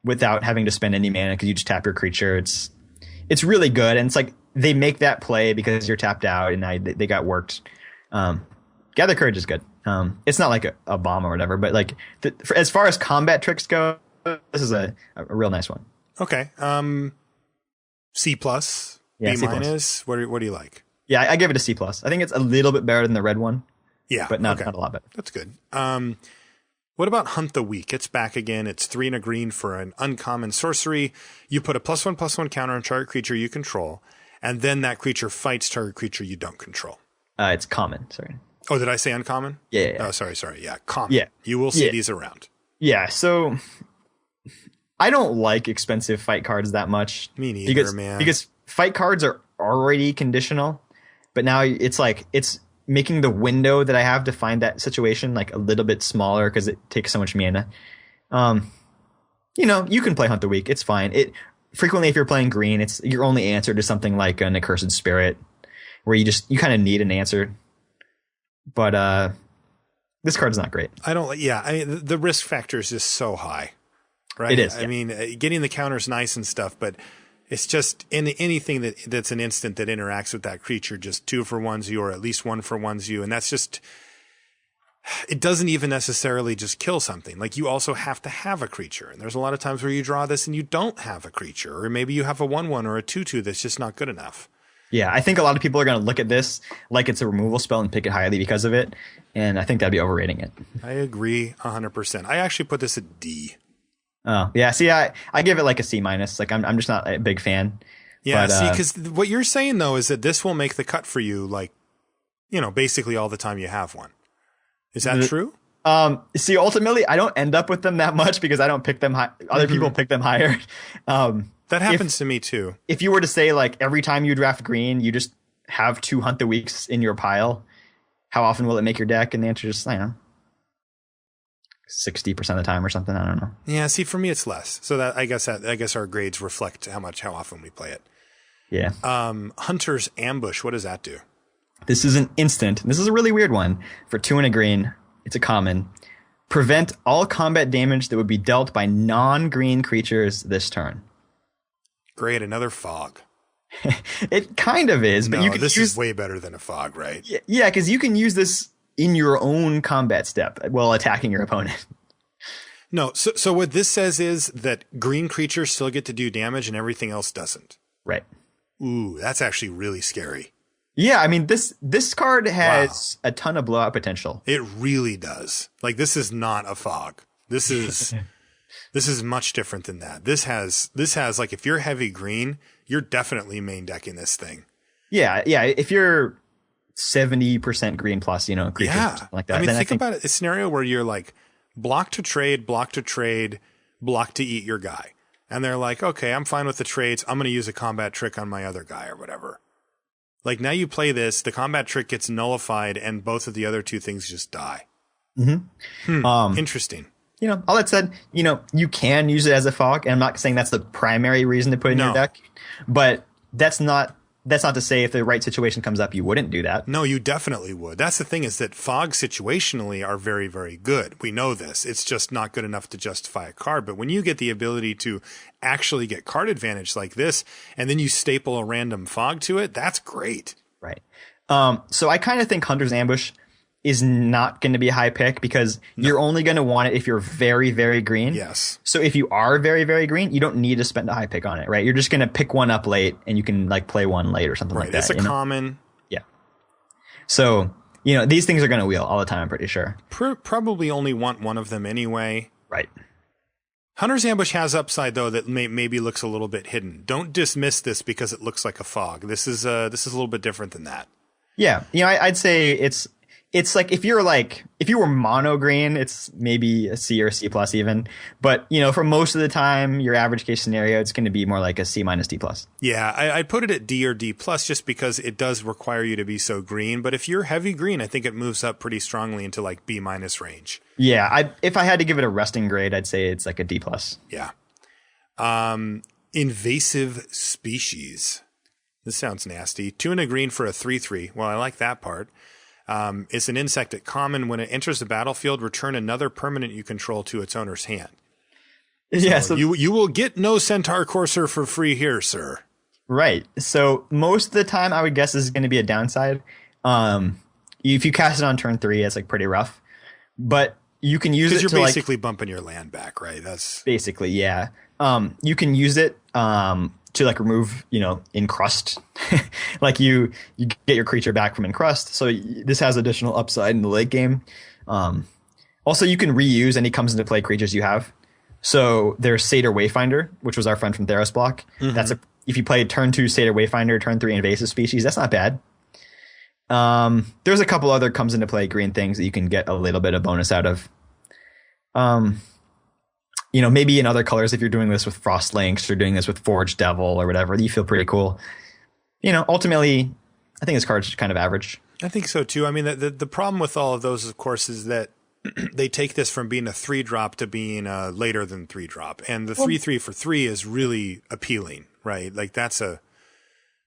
without having to spend any mana because you just tap your creature. It's really good, and it's like they make that play because you're tapped out, and they got worked. Gather Courage is good. It's not like a bomb or whatever, but like as far as combat tricks go, this is a real nice one. Okay. C+, yeah, B-. C+. What do you like? Yeah, I give it a C plus. I think it's a little bit better than the red one. Yeah, but not a lot better. That's good. What about Hunt the Weak? It's back again. It's 3 and a green for an uncommon sorcery. You put a +1/+1 counter on target creature you control, and then that creature fights target creature you don't control. It's common. Sorry. Oh, did I say uncommon? Yeah. Oh, sorry. Yeah, common. Yeah. You will see these around. Yeah, so I don't like expensive fight cards that much. Me neither, man. Because fight cards are already conditional, but now it's like it's making the window that I have to find that situation like a little bit smaller because it takes so much mana. You can play Hunt the Weak. It's fine. It frequently, if you're playing green, it's your only answer to something like an Accursed Spirit, where you kind of need an answer. But this card's not great. The risk factor is just so high, right? It is. I mean, getting the counter's nice and stuff, but it's just anything that's an instant that interacts with that creature, just 2-for-1s you, or at least 1-for-1s you. And that's just, it doesn't even necessarily just kill something. Like, you also have to have a creature. And there's a lot of times where you draw this and you don't have a creature, or maybe you have a 1/1 or a 2/2 that's just not good enough. Yeah, I think a lot of people are going to look at this like it's a removal spell and pick it highly because of it. And I think that'd be overrating it. I agree 100%. I actually put this at D. Oh, yeah. See, I give it like a C-. Like, I'm just not a big fan. Yeah, but, because what you're saying, though, is that this will make the cut for you, like, basically all the time you have one. Is that true? See, ultimately, I don't end up with them that much because I don't pick them high. Other people pick them higher. That happens to me, too. If you were to say, like, every time you draft green, you just have 2 Hunt the Weeks in your pile, how often will it make your deck? And the answer is, 60% of the time or something. I don't know. Yeah, see, for me, it's less. So that I guess our grades reflect how often we play it. Yeah. Hunter's Ambush, what does that do? This is an instant. This is a really weird one. For 2 and a green, it's a common. Prevent all combat damage that would be dealt by non-green creatures this turn. Great, another fog. It kind of is, but this is way better than a fog, right? Yeah, because you can use this in your own combat step while attacking your opponent. No, so what this says is that green creatures still get to do damage and everything else doesn't. Right. Ooh, that's actually really scary. Yeah, I mean, this card has a ton of blowout potential. It really does. Like, this is not a fog. This is this is much different than that. This has like, if you're heavy green, you're definitely main decking this thing. Yeah. If you're 70% green plus, creatures, something like that. I mean, think about it. A scenario where you're like block to trade, block to eat your guy. And they're like, okay, I'm fine with the trades. I'm going to use a combat trick on my other guy or whatever. Like, now you play this, the combat trick gets nullified, and both of the other two things just die. Mm-hmm. Interesting. All that said, you can use it as a fog, and I'm not saying that's the primary reason to put it in your deck, but that's not to say if the right situation comes up, you wouldn't do that. No, you definitely would. That's the thing, is that fogs situationally are very, very good. We know this. It's just not good enough to justify a card. But when you get the ability to actually get card advantage like this, and then you staple a random fog to it, that's great. Right. So I kind of think Hunter's Ambush is not going to be a high pick because you're only going to want it if you're very, very green. Yes. So if you are very, very green, you don't need to spend a high pick on it, right? You're just going to pick one up late and you can like play one late or something like that. It's a common. Yeah. So, these things are going to wheel all the time, I'm pretty sure. Probably only want one of them anyway. Right. Hunter's Ambush has upside, though, that maybe looks a little bit hidden. Don't dismiss this because it looks like a fog. This is a little bit different than that. Yeah. I'd say it's like if you were mono green, it's maybe a C or a C plus even. But, for most of the time, your average case scenario, it's going to be more like a C minus D plus. Yeah, I'd put it at D or D plus just because it does require you to be so green. But if you're heavy green, I think it moves up pretty strongly into like B minus range. Yeah, if I had to give it a resting grade, I'd say it's like a D plus. Yeah. Invasive Species. This sounds nasty. 2 and a green for a 3/3. Well, I like that part. It's an insect at common. When it enters the battlefield, return another permanent you control to its owner's hand. So you will get no Centaur Courser for free here, sir. Right. So most of the time, I would guess this is going to be a downside. If you cast it on turn 3, it's like pretty rough. But you can use it to basically bumping your land back, right? That's basically, yeah. You can use it to like remove, encrust. Like you get your creature back from encrust. So this has additional upside in the late game. Also, you can reuse any comes into play creatures you have. So there's Satyr Wayfinder, which was our friend from Theros block. Mm-hmm. If you play turn 2 Satyr Wayfinder, turn 3 invasive species, that's not bad. There's a couple other comes into play green things that you can get a little bit of bonus out of. Maybe in other colors, if you're doing this with Frost Lynx or doing this with Forged Devil or whatever, you feel pretty cool. Ultimately, I think this card's kind of average. I think so too. I mean, the problem with all of those, of course, is that they take this from being a 3-drop to being a later than 3-drop, and the 3/3 for 3 is really appealing, right? Like that's a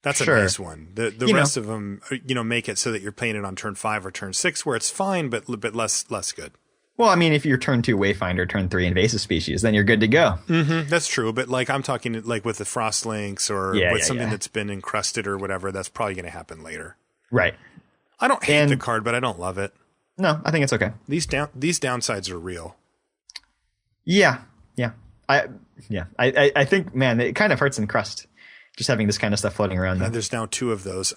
nice one. The rest of them, make it so that you're playing it on turn 5 or turn 6, where it's fine, but a little bit less good. Well, I mean, if you're turn 2 Wayfinder, turn 3 invasive species, then you're good to go. Mm-hmm, that's true. But like I'm talking like with the Frost Lynx or with something that's been encrusted or whatever, that's probably going to happen later. Right. I don't hate the card, but I don't love it. No, I think it's okay. These downsides are real. Yeah. I think, man, it kind of hurts encrust just having this kind of stuff floating around. There's now 2 of those.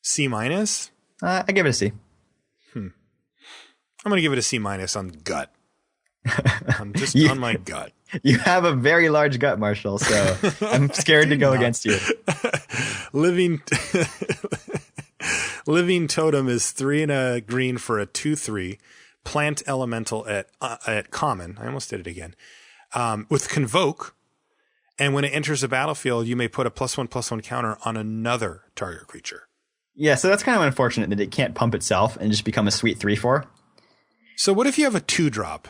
C-? I give it a C. I'm going to give it a C- on gut. I'm just on my gut. You have a very large gut, Marshall, so I'm scared to go against you. Living Totem is 3 and a green for a 2/3 plant elemental at common. I almost did it again. With Convoke, and when it enters the battlefield, you may put a +1/+1 counter on another target creature. Yeah, so that's kind of unfortunate that it can't pump itself and just become a sweet 3/4. So what if you have a 2-drop?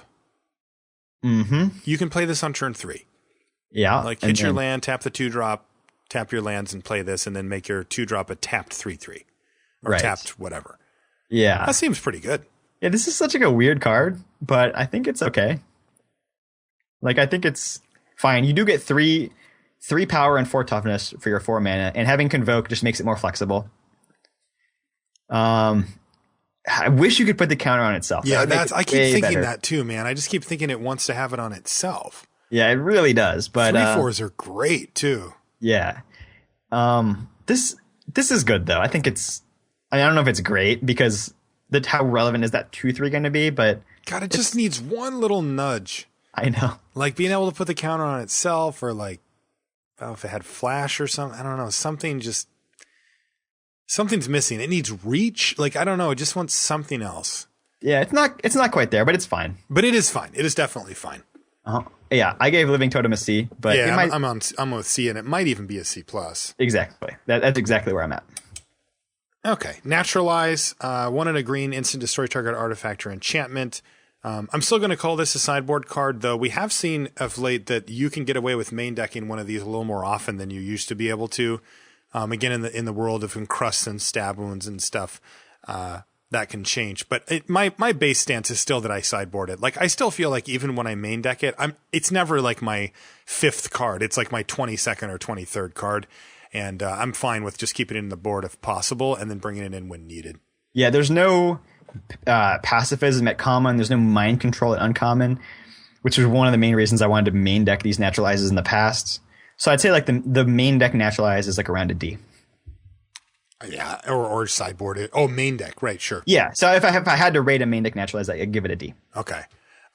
Mm-hmm. You can play this on turn 3. Yeah. Like hit your land, tap the 2-drop, tap your lands and play this, and then make your 2-drop a tapped 3/3. Or tapped whatever. Yeah. That seems pretty good. Yeah, this is such a weird card, but I think it's okay. Like, I think it's fine. You do get 3 power and 4 toughness for your 4 mana, and having Convoke just makes it more flexible. I wish you could put the counter on itself. Yeah, I keep thinking that too, man. I just keep thinking it wants to have it on itself. Yeah, it really does. But 3/4s are great too. Yeah. This is good though. I think it's. I don't know if it's great because how relevant is that 2/3 going to be? But God, it just needs one little nudge. I know, like being able to put the counter on itself, or like, I don't know if it had flash or something. I don't know. Something's missing. It needs reach. Like, I don't know. It just wants something else. Yeah, it's not quite there, but it's fine. But it is fine. It is definitely fine. Yeah, I gave Living Totem a C, but yeah, I'm with C, and it might even be a C+. Exactly. That's exactly where I'm at. Okay. Naturalize. 1 and a green, instant destroy target artifact or enchantment. I'm still going to call this a sideboard card, though. We have seen of late that you can get away with main decking one of these a little more often than you used to be able to. Again, in the world of encrusts and stab wounds and stuff, that can change. But my base stance is still that I sideboard it. Like, I still feel like even when I main deck it, it's never like my 5th card. It's like my 22nd or 23rd card. And I'm fine with just keeping it in the board if possible and then bringing it in when needed. Yeah, there's no pacifism at common. There's no mind control at uncommon, which is one of the main reasons I wanted to main deck these naturalizes in the past. So I'd say like the main deck naturalize is like around a D. Yeah, or sideboard it. Oh, main deck, right? Sure. Yeah. So if I had to rate a main deck naturalize, I'd give it a D. Okay.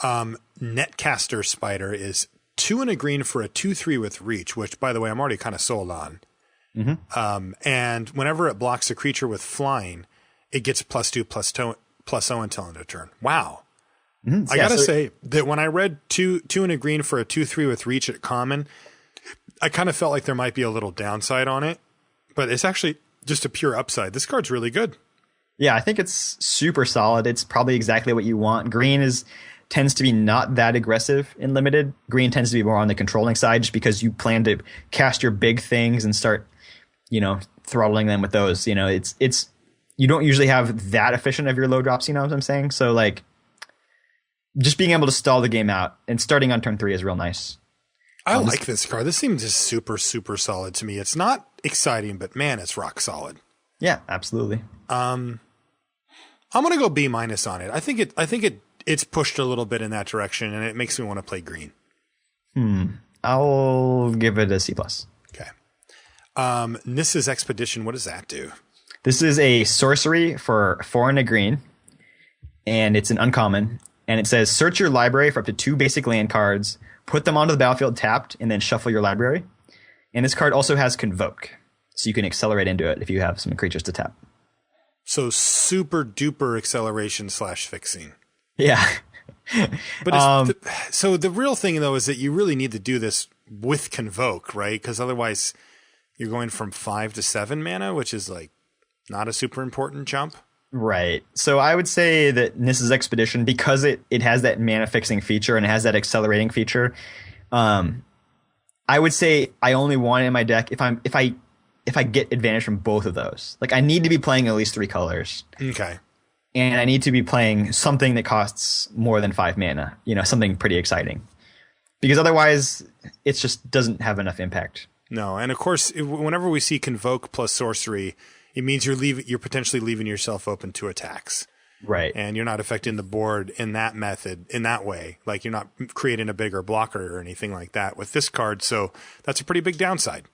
Netcaster Spider is 2 and a green for a 2/3 with reach, which, by the way, I'm already kind of sold on. Mm-hmm. And whenever it blocks a creature with flying, it gets +2/+0 until end of turn. Wow. Mm-hmm. I gotta say that when I read 2 and a green for a 2/3 with reach at common, I kind of felt like there might be a little downside on it, but it's actually just a pure upside. This card's really good. Yeah, I think it's super solid. It's probably exactly what you want. Green tends to be not that aggressive in limited. Green tends to be more on the controlling side just because you plan to cast your big things and start, throttling them with those. It's you don't usually have that efficient of your low drops, you know what I'm saying? So like just being able to stall the game out and starting on turn 3 is real nice. I like this card. This seems just super, super solid to me. It's not exciting, but man, it's rock solid. Yeah, absolutely. I'm going to go B- on it. I think it's pushed a little bit in that direction, and it makes me want to play green. I'll give it a C plus. Okay. Nissa's Expedition, what does that do? This is a sorcery for 4 and a green, and it's an uncommon. And it says, search your library for up to 2 basic land cards, put them onto the battlefield tapped, and then shuffle your library. And this card also has Convoke, so you can accelerate into it if you have some creatures to tap. So super duper acceleration / fixing. Yeah. But so the real thing, though, is that you really need to do this with Convoke, right? Because otherwise you're going from 5 to 7 mana, which is like not a super important jump. Right. So I would say that Nissa's Expedition, because it has that mana fixing feature and it has that accelerating feature, I would say I only want it in my deck if I get advantage from both of those. Like, I need to be playing at least 3 colors. Okay. And I need to be playing something that costs more than 5 mana, something pretty exciting. Because otherwise, it just doesn't have enough impact. No, and of course, whenever we see Convoke plus Sorcery, it means you're potentially leaving yourself open to attacks. Right. And you're not affecting the board in that method, in that way. Like, you're not creating a bigger blocker or anything like that with this card. So that's a pretty big downside.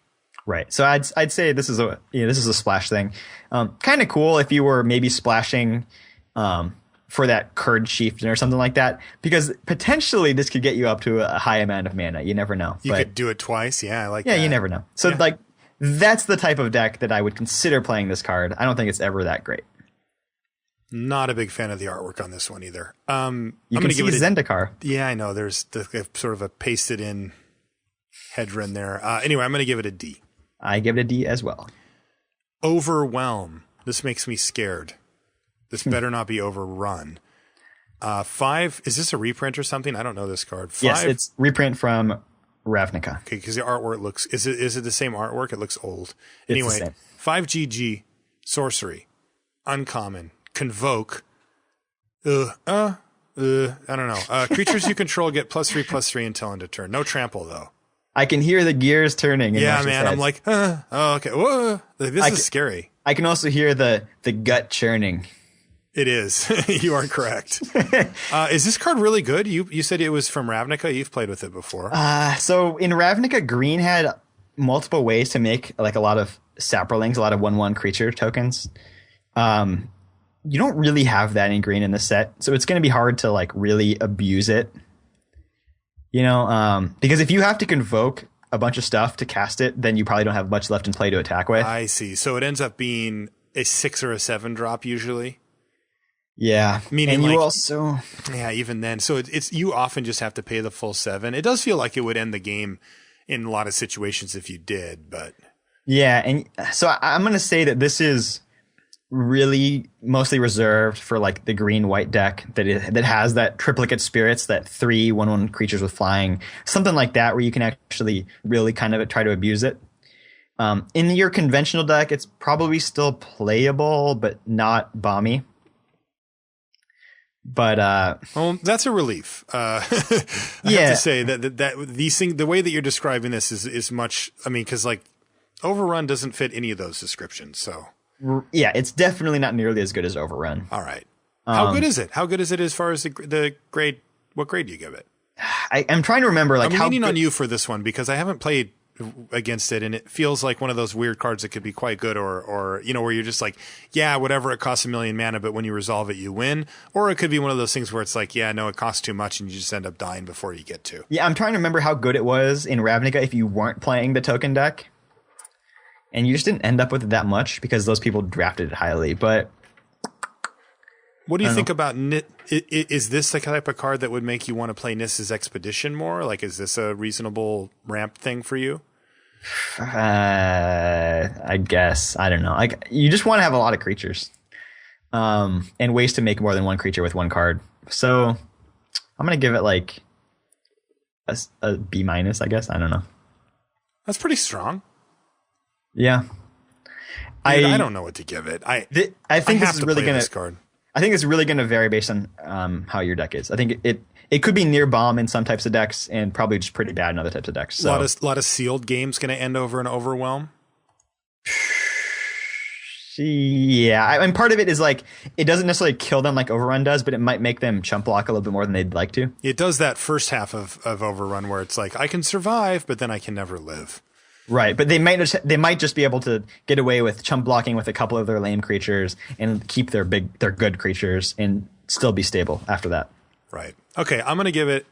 Right. So I'd say this is a splash thing. Kind of cool if you were maybe splashing for that Kurd Chieftain or something like that, because potentially this could get you up to a high amount of mana. You never know. You could do it twice. Yeah, I like that. Yeah, you never know. So that's the type of deck that I would consider playing this card. I don't think it's ever that great. Not a big fan of the artwork on this one either. You can see Zendikar. Yeah, I know. There's sort of a pasted in Hedron there. Anyway, I'm going to give it a D. I give it a D as well. Overwhelm. This makes me scared. This better not be Overrun. 5. Is this a reprint or something? I don't know this card. 5, yes, it's reprint from Ravnica. Okay, because the artwork looks. Is it the same artwork? It looks old. Anyway, 5 GG, Sorcery, Uncommon, Convoke. I don't know. Creatures you control get +3/+3 until end of turn. No trample though. I can hear the gears turning. Yeah, man. I'm like, oh, okay. Whoa, this is scary. I can also hear the gut churning. It is. You are correct. Is this card really good? You said it was from Ravnica. You've played with it before. So in Ravnica, green had multiple ways to make like a lot of saprolings, a lot of 1/1 creature tokens. You don't really have that in green in the set, so it's going to be hard to like really abuse it. Because if you have to convoke a bunch of stuff to cast it, then you probably don't have much left in play to attack with. I see. So it ends up being a 6 or a 7 drop usually. Yeah. Meaning, and you like, also... Yeah, even then. So it's you often just have to pay the full 7. It does feel like it would end the game in a lot of situations if you did, but... Yeah, and so I'm going to say that this is really mostly reserved for like the green-white deck that has that triplicate spirits, that 3 1/1 creatures with flying, something like that, where you can actually really kind of try to abuse it. In your conventional deck, it's probably still playable, but not bomby. But well, that's a relief. I have to say that these things, the way that you're describing this is much. I mean, because like Overrun doesn't fit any of those descriptions. So yeah, it's definitely not nearly as good as Overrun. All right, how good is it? How good is it as far as the grade? What grade do you give it? I'm trying to remember. Like, I'm leaning on you for this one because I haven't played against it, and it feels like one of those weird cards that could be quite good, or where you're just like, yeah, whatever, it costs 1 million mana, but when you resolve it, you win. Or it could be one of those things where it's like, yeah, no, it costs too much, and you just end up dying before you get to. Yeah, I'm trying to remember how good it was in Ravnica if you weren't playing the token deck, and you just didn't end up with it that much because those people drafted it highly. But what do you think about Nit? Is this the type of card that would make you want to play Nissa's Expedition more? Like, is this a reasonable ramp thing for you? I guess. I don't know. Like, you just want to have a lot of creatures, and ways to make more than one creature with one card. So I'm gonna give it like a B-, I guess. I don't know. That's pretty strong. Yeah. Dude, I don't know what to give it. I think this is really gonna. This card. I think it's really going to vary based on how your deck is. I think it could be near bomb in some types of decks and probably just pretty bad in other types of decks. So. A lot of sealed games going to end over an Overwhelm. Yeah, I mean, part of it is like it doesn't necessarily kill them like Overrun does, but it might make them chump block a little bit more than they'd like to. It does that first half of Overrun where it's like I can survive, but then I can never live. Right, but they might just be able to get away with chump blocking with a couple of their lame creatures and keep their good creatures and still be stable after that. Right. Okay, I'm going to give it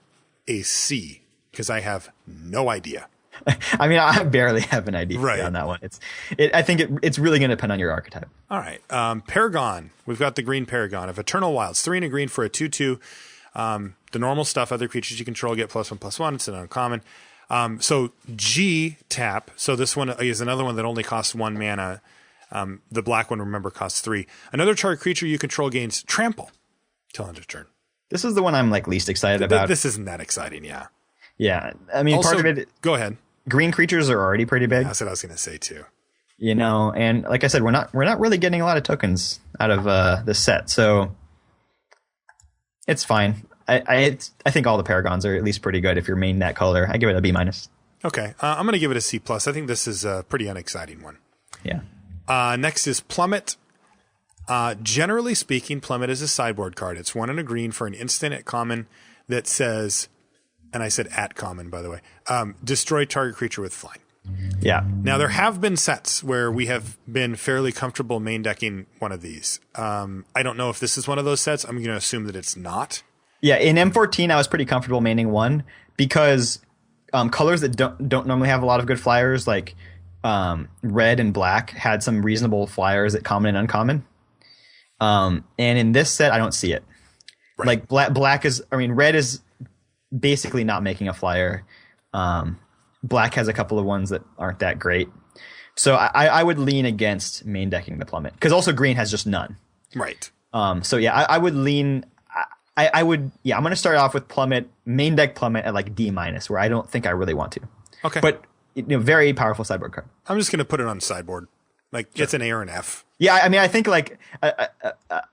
a C because I have no idea. I mean, I barely have an idea on that one. I think it's really going to depend on your archetype. All right. Paragon. We've got the green Paragon of Eternal Wilds. 3 and a green for a 2/2. The normal stuff, other creatures you control get +1/+1. It's an uncommon. So G tap. So this one is another one that only costs 1 mana. The black one, remember, costs 3. Another target creature you control gains trample till end of turn. This is the one I'm like least excited about. This isn't that exciting, yeah. Yeah. I mean, also, part of it. Go ahead. Green creatures are already pretty big. That's what I was going to say too. You know, and like I said, we're not really getting a lot of tokens out of this set, so it's fine. I think all the Paragons are at least pretty good if you're main that color. I give it a B-. Okay, I'm going to give it a C+. I think this is a pretty unexciting one. Yeah. Next is Plummet. Generally speaking, Plummet is a sideboard card. It's 1 and a green for an instant at common that says, and I said at common, by the way, destroy target creature with flying. Yeah. Now, there have been sets where we have been fairly comfortable main decking one of these. I don't know if this is one of those sets. I'm going to assume that it's not. Yeah, in M14, I was pretty comfortable maining 1 because colors that don't normally have a lot of good flyers, like red and black, had some reasonable flyers at common and uncommon. And in this set, I don't see it. Right. Like red is basically not making a flyer. Black has a couple of ones that aren't that great. So I would lean against main decking the Plummet because also green has just none. Right. So yeah, I would lean. I'm going to start off with Plummet, main deck Plummet at like D-, where I don't think I really want to. Okay. But very powerful sideboard card. I'm just going to put it on sideboard. Like it's an A or an F. Yeah, I mean, I think like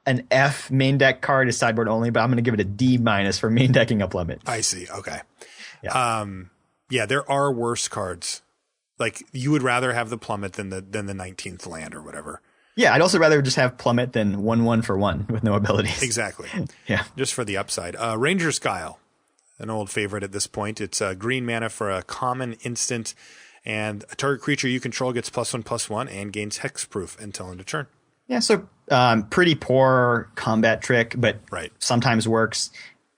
an F main deck card is sideboard only, but I'm going to give it a D- for main decking a Plummet. I see. Okay. Yeah. Yeah, there are worse cards. Like you would rather have the Plummet than the 19th land or whatever. Yeah, I'd also rather just have Plummet than 1/1 for 1 with no abilities. Exactly. Yeah. Just for the upside. Ranger's Guile, an old favorite at this point. It's green mana for a common instant, and a target creature you control gets +1/+1 and gains hexproof until end of turn. Yeah, so pretty poor combat trick, but sometimes works.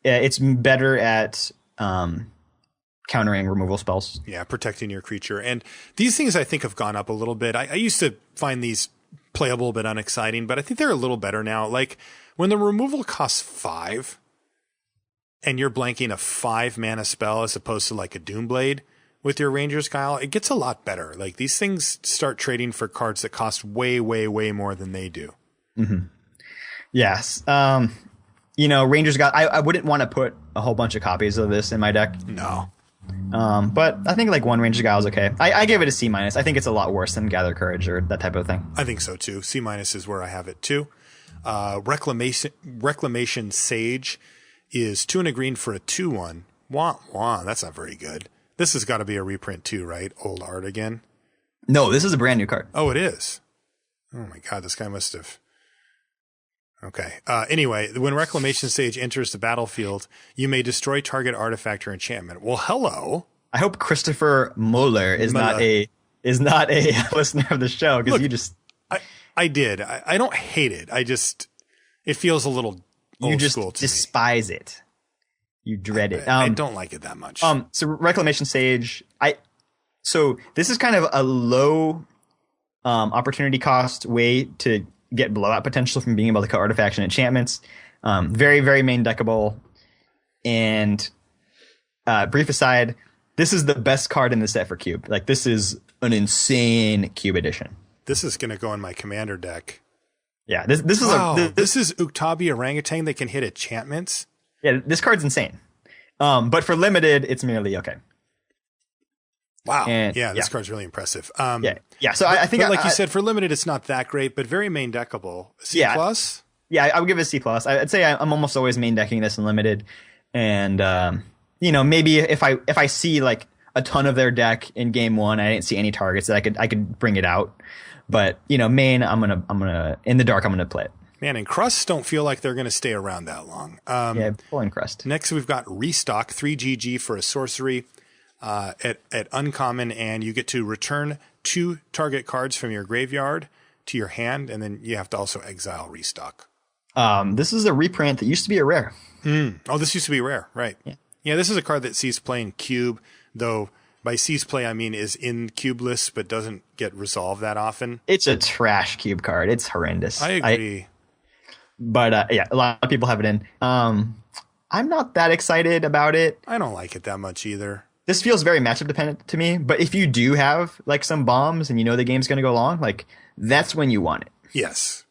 It's better at countering removal spells. Yeah, protecting your creature. And these things I think have gone up a little bit. I used to find these playable but unexciting, but I think they're a little better now. Like when the removal costs 5 and you're blanking a 5 mana spell as opposed to like a Doomblade with your Ranger's Guile, it gets a lot better. Like these things start trading for cards that cost way, way, way more than they do. Mm-hmm. Yes. Ranger's Guile, I wouldn't want to put a whole bunch of copies of this in my deck. No. But I think like 1 Ranger's Guile is okay. I gave it a C-. I think it's a lot worse than Gather Courage or that type of thing. I think so too. C- is where I have it too. Reclamation Sage is 2 and a green for a 2/1. Wah, that's not very good. This has got to be a reprint too, right? Old art again. No, this is a brand new card. Oh, it is. Oh my God, this guy must have. Okay. Anyway, when Reclamation Sage enters the battlefield, you may destroy target artifact or enchantment. Well, hello. I hope Christopher Muller is not a listener of the show because you just. I did. I don't hate it. It feels a little old school to me. You just despise it. You dread it. I don't like it that much. So Reclamation Sage, so this is kind of a low opportunity cost way to get blowout potential from being able to cut artifacts and enchantments. Very, very main deckable. And brief aside, this is the best card in the set for Cube. Like this is an insane Cube edition. This is going to go in my commander deck. Yeah, this is this is Uktabi Orangutan that can hit enchantments. Yeah, this card's insane. But for limited, it's merely okay. Wow. And, this card's really impressive. Yeah. So I think, like you said, for limited, it's not that great, but very main deckable. C+? Yeah, I would give it a C+. I'd say I'm almost always main decking this in limited, and maybe if I see like a ton of their deck in game one. I didn't see any targets that I could bring it out. But main, I'm gonna in the dark. I'm gonna play it. Man, and crusts don't feel like they're gonna stay around that long. Yeah, pulling crust. Next, we've got restock 3 GG for a sorcery at uncommon, and you get to return 2 target cards from your graveyard to your hand, and then you have to also exile restock. This is a reprint that used to be a rare. Oh, this used to be rare, right? Yeah, this is a card that sees play in cube, though by sees play I mean is in cube lists but doesn't get resolved that often. It's a trash cube card. It's horrendous. I agree. But yeah, a lot of people have it in. I'm not that excited about it. I don't like it that much either. This feels very matchup dependent to me, but if you do have like some bombs and the game's going to go long, like that's when you want it. Yes.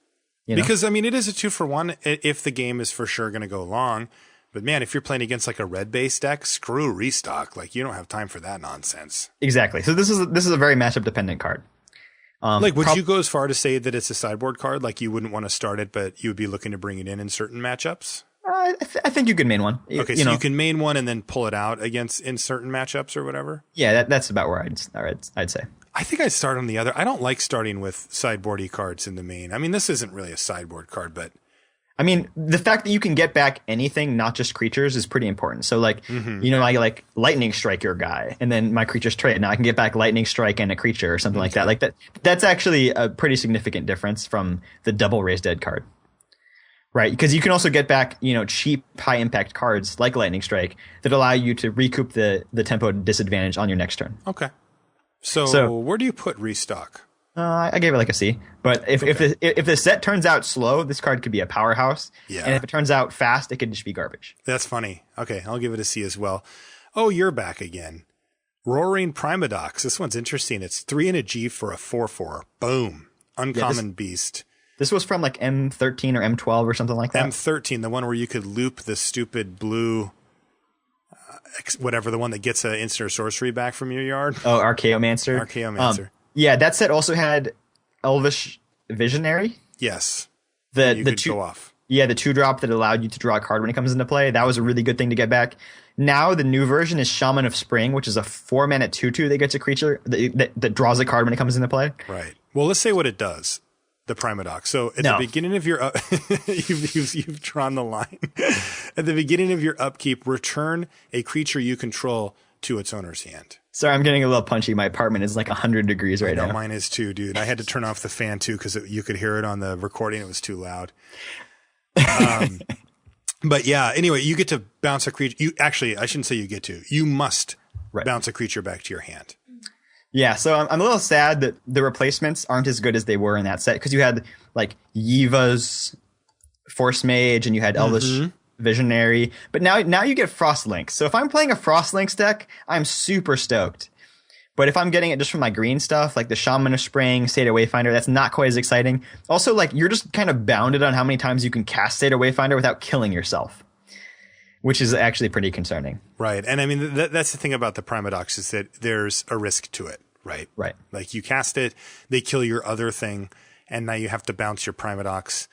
Because I mean, it is a 2-for-1 if the game is for sure going to go long. But man, if you're playing against like a red base deck, screw restock. Like you don't have time for that nonsense. Exactly. So this is a very matchup dependent card. Would you go as far to say that it's a sideboard card? Like you wouldn't want to start it, but you would be looking to bring it in certain matchups? I think you could main one. Okay, so you can main one and then pull it out in certain matchups or whatever? Yeah, that's about where I'd say. I think I'd start on the other. I don't like starting with sideboardy cards in the main. I mean, this isn't really a sideboard card, but... I mean, the fact that you can get back anything, not just creatures, is pretty important. So, like, I like Lightning Strike your guy, and then my creature's trade. Now I can get back Lightning Strike and a creature or something like that. Like that's actually a pretty significant difference from the double Raise Dead card. Right? Because you can also get back, cheap, high-impact cards like Lightning Strike that allow you to recoup the tempo disadvantage on your next turn. Okay. So where do you put restock? I gave it like a C. But if the set turns out slow, this card could be a powerhouse. Yeah. And if it turns out fast, it could just be garbage. That's funny. Okay, I'll give it a C as well. Oh, you're back again. Roaring Primadox. This one's interesting. It's 3 and a G for a 4/4. Boom. Uncommon beast. This was from like M13 or M12 or something like that. M13, the one where you could loop the stupid blue... whatever, the one that gets an instant or sorcery back from your yard. Oh, Archaeomancer. Archaeomancer. Yeah, that set also had Elvish Visionary. Yes. The two go off. Yeah, the 2-drop that allowed you to draw a card when it comes into play. That was a really good thing to get back. Now the new version is Shaman of Spring, which is a 4-mana 2/2 that gets a creature that draws a card when it comes into play. Right. Well, let's say what it does. The Primadox. So at the beginning of your you've drawn the line. At the beginning of your upkeep, return a creature you control to its owner's hand. Sorry, I'm getting a little punchy. My apartment is like 100 degrees right now. Mine is too, dude. I had to turn off the fan too because you could hear it on the recording. It was too loud. But yeah, anyway, you get to bounce a creature. I shouldn't say you get to. You must bounce a creature back to your hand. Yeah, so I'm a little sad that the replacements aren't as good as they were in that set because you had like Yiva's Force Mage and you had Elvish Visionary, but now you get Frostlinks. So if I'm playing a Frostlinks deck, I'm super stoked. But if I'm getting it just from my green stuff, like the Shaman of Spring, Seder Wayfinder, that's not quite as exciting. Also, like you're just kind of bounded on how many times you can cast Seder Wayfinder without killing yourself, which is actually pretty concerning. Right. And I mean, that's the thing about the Primadox is that there's a risk to it, right? Right. Like you cast it, they kill your other thing, and now you have to bounce your Primadox,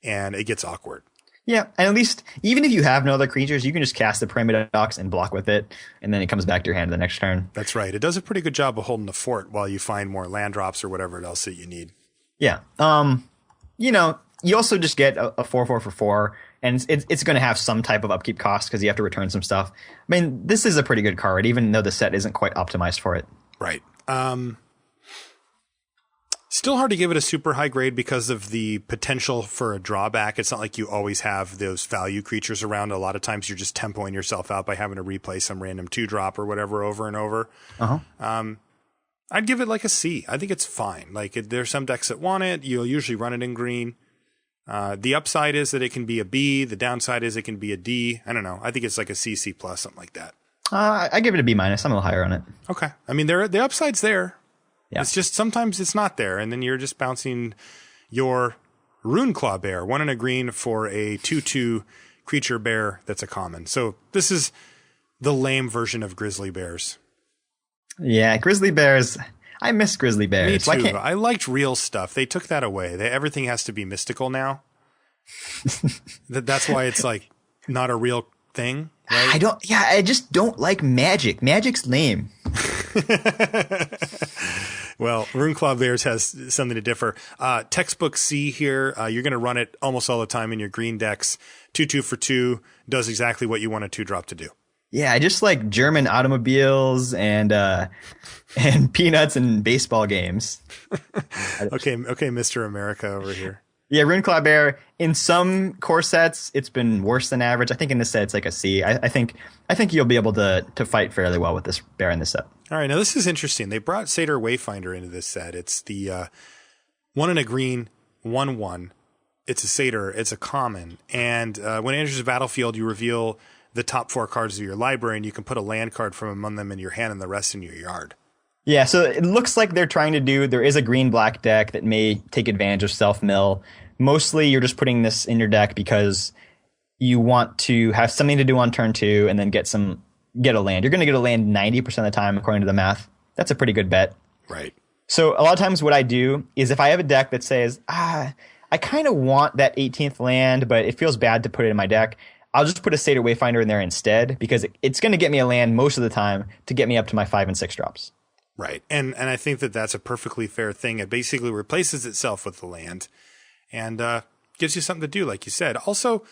and it gets awkward. Yeah, and at least, even if you have no other creatures, you can just cast the Primadox and block with it, and then it comes back to your hand the next turn. That's right. It does a pretty good job of holding the fort while you find more land drops or whatever else that you need. Yeah. You also just get a 4/4 for 4, and it's going to have some type of upkeep cost because you have to return some stuff. I mean, this is a pretty good card, even though the set isn't quite optimized for it. Right. Still hard to give it a super high grade because of the potential for a drawback. It's not like you always have those value creatures around. A lot of times you're just tempoing yourself out by having to replay some random 2-drop or whatever over and over. I'd give it like a C. I think it's fine. Like there's some decks that want it. You'll usually run it in green. The upside is that it can be a B. The downside is it can be a D. I don't know. I think it's like a C, C+, something like that. I give it a B-. I'm a little higher on it. Okay. I mean, the upside's there. Yeah. It's just sometimes it's not there, and then you're just bouncing your Runeclaw Bear, 1 and a green for a 2/2 creature bear that's a common. So this is the lame version of Grizzly Bears. Yeah, Grizzly Bears. I miss Grizzly Bears. Me too. I liked real stuff. They took that away. Everything has to be mystical now. That's why it's like not a real thing. right? I just don't like Magic. Magic's lame. Well, Runeclaw Bears has something to differ. Textbook C here, you're going to run it almost all the time in your green decks. 2/2 for 2 does exactly what you want a 2-drop to do. Yeah, I just like German automobiles and peanuts and baseball games. Okay, Mr. America over here. Yeah, Runeclaw Bear, in some core sets, it's been worse than average. I think in this set, it's like a C. I think you'll be able to fight fairly well with this bear in this set. All right, now this is interesting. They brought Satyr Wayfinder into this set. It's the 1 and a green, 1/1. It's a Satyr. It's a common. And when it enters the battlefield, you reveal the top 4 cards of your library, and you can put a land card from among them in your hand and the rest in your yard. Yeah, so it looks like they're trying to do, there is a green-black deck that may take advantage of self-mill. Mostly you're just putting this in your deck because you want to have something to do on turn 2 and then get a land. You're going to get a land 90% of the time according to the math. That's a pretty good bet. Right. So a lot of times what I do is if I have a deck that says, I kind of want that 18th land, but it feels bad to put it in my deck, I'll just put a Satyr Wayfinder in there instead because it's going to get me a land most of the time to get me up to my 5 and 6 drops. Right. And I think that that's a perfectly fair thing. It basically replaces itself with the land and gives you something to do, like you said. Also,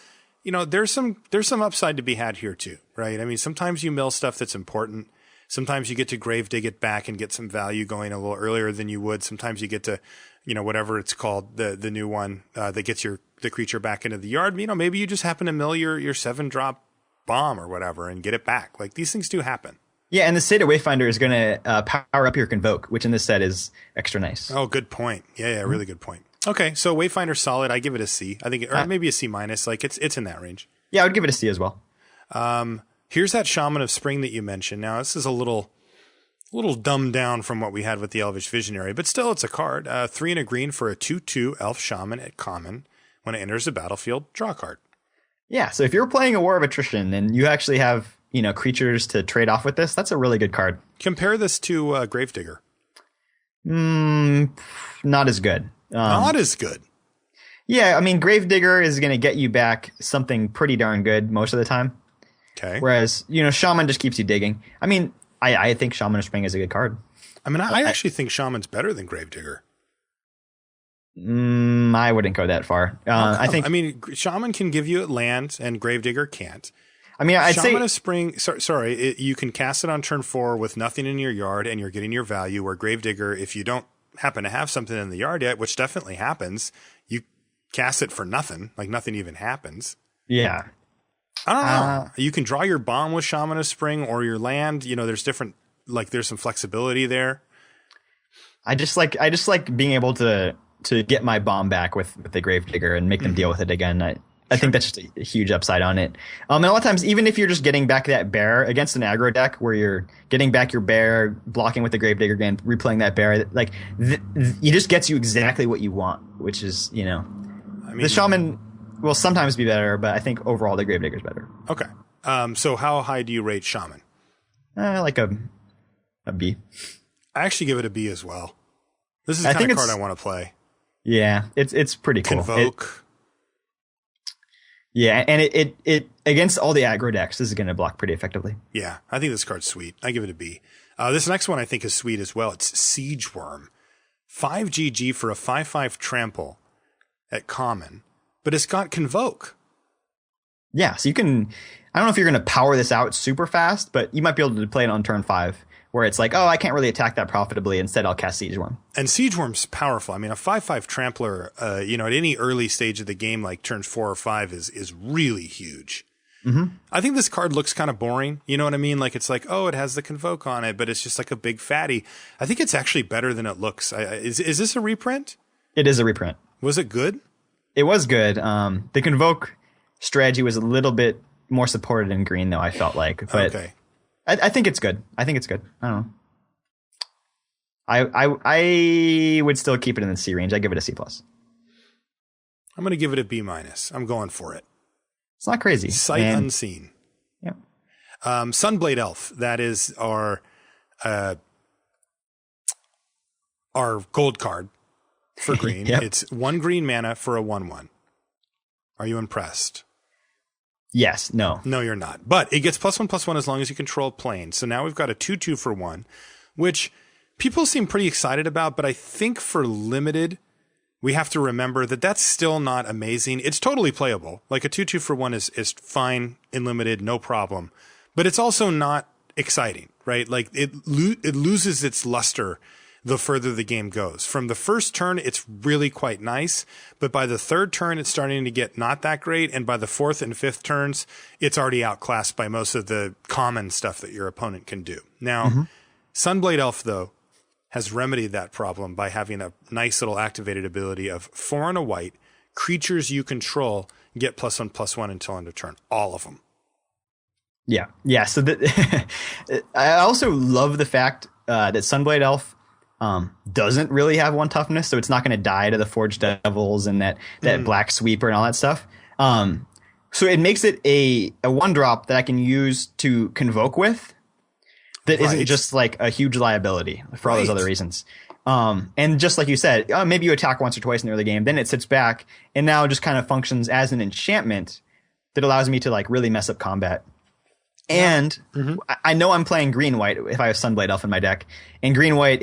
you know, there's some upside to be had here too, right? I mean, sometimes you mill stuff that's important. Sometimes you get to grave dig it back and get some value going a little earlier than you would. Sometimes you get to, you know, whatever it's called, the new one that gets the creature back into the yard. You know, maybe you just happen to mill your 7-drop bomb or whatever and get it back. Like, these things do happen. Yeah, and the Satyr Wayfinder is going to power up your Convoke, which in this set is extra nice. Oh, good point. Yeah, really good point. Okay, so Wayfinder's solid. I give it a C. I think, or maybe a C minus. Like, it's in that range. Yeah, I would give it a C as well. Here's that Shaman of Spring that you mentioned. Now, this is a little dumbed down from what we had with the Elvish Visionary, but still, it's a card. 3 and a green for a 2/2 Elf Shaman at common. When it enters the battlefield, draw a card. Yeah, so if you're playing a War of Attrition and you actually have, you know, creatures to trade off with this, that's a really good card. Compare this to Gravedigger. Not as good. Not as good. Yeah, I mean, Gravedigger is going to get you back something pretty darn good most of the time. Okay. Whereas, you know, Shaman just keeps you digging. I mean, I think Shaman of Spring is a good card. I mean, I actually think Shaman's better than Gravedigger. I wouldn't go that far. I mean, Shaman can give you land, and Gravedigger can't. I mean, I'd Shaman say of Spring. You can cast it on turn 4 with nothing in your yard, and you're getting your value. Where Gravedigger, if you don't happen to have something in the yard yet, which definitely happens, you cast it for nothing. Like, nothing even happens. Yeah. I don't know. You can draw your bomb with Shaman of Spring or your land. You know, there's different. Like, there's some flexibility there. I just like being able to get my bomb back with the Gravedigger and make them deal with it again. I think that's just a huge upside on it. And a lot of times, even if you're just getting back that bear against an aggro deck where you're getting back your bear, blocking with the Gravedigger again, replaying that bear, like it just gets you exactly what you want, which is, you know, the Shaman will sometimes be better, but I think overall the Gravedigger is better. Okay. So how high do you rate Shaman? Like a B. I actually give it a B as well. This is the kind of card I want to play. Yeah, it's pretty cool. Convoke. Yeah, and it against all the aggro decks, this is going to block pretty effectively. Yeah, I think this card's sweet. I give it a B. This next one I think is sweet as well. It's Siege Worm. 5 GG for a 5/5 trample at common, but it's got Convoke. Yeah, so you can, I don't know if you're going to power this out super fast, but you might be able to play it on turn 5. Where it's like, oh, I can't really attack that profitably. Instead, I'll cast Siege Worm. And Siege Worm's powerful. I mean, a 5/5 Trampler, you know, at any early stage of the game, like turns 4 or 5, is really huge. Mm-hmm. I think this card looks kind of boring. You know what I mean? Like, it's like, oh, it has the Convoke on it, but it's just like a big fatty. I think it's actually better than it looks. Is this a reprint? It is a reprint. Was it good? It was good. The Convoke strategy was a little bit more supported in green, though, I felt like. But okay. I think it's good. I don't know. I would still keep it in the C range. I give it a C+. I'm going to give it a B-. I'm going for it. It's not crazy. Sight unseen. Yeah. Sunblade Elf. That is our gold card for green. Yep. It's 1 green mana for a 1/1. Are you impressed? Yes. No. No, you're not. But it gets +1/+1 as long as you control plane. So now we've got a 2/2 for 1, which people seem pretty excited about. But I think for limited, we have to remember that that's still not amazing. It's totally playable. Like a 2/2 for 1 is fine in limited, no problem. But it's also not exciting, right? Like it loses its luster the further the game goes. From the first turn, it's really quite nice, but by the third turn, it's starting to get not that great, and by the fourth and fifth turns, it's already outclassed by most of the common stuff that your opponent can do. Now, Sunblade Elf, though, has remedied that problem by having a nice little activated ability of 4 and a white, creatures you control get +1/+1 until end of turn. All of them. Yeah. Yeah. So I also love the fact that Sunblade Elf doesn't really have 1 toughness, so it's not going to die to the Forged Devils and that Black Sweeper and all that stuff. So it makes it a 1-drop that I can use to convoke with that isn't just like a huge liability for all those other reasons. And just like you said, maybe you attack once or twice in the early game, then it sits back and now just kind of functions as an enchantment that allows me to like really mess up combat. And I know I'm playing green-white if I have Sunblade Elf in my deck, and green-white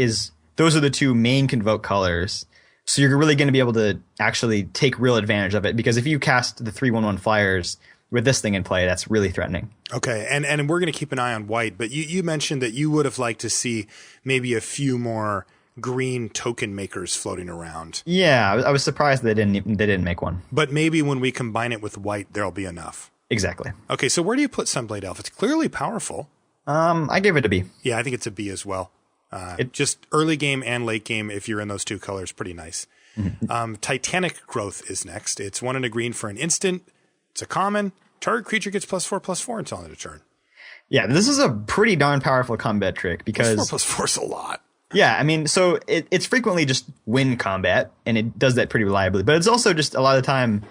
those are the 2 main convoke colors. So you're really going to be able to actually take real advantage of it, because if you cast the 3/1/1 flyers with this thing in play, that's really threatening. Okay, and we're going to keep an eye on white, but you mentioned that you would have liked to see maybe a few more green token makers floating around. Yeah, I was surprised they didn't make one. But maybe when we combine it with white, there'll be enough. Exactly. Okay, so where do you put Sunblade Elf? It's clearly powerful. I gave it a B. Yeah, I think it's a B as well. Just early game and late game, if you're in those 2 colors, pretty nice. Titanic Growth is next. It's 1 and a green for an instant. It's a common. Target creature gets +4/+4 until end of turn. Yeah, this is a pretty darn powerful combat trick because +4/+4 is a lot. Yeah, I mean, so it's frequently just win combat, and it does that pretty reliably. But it's also just a lot of the time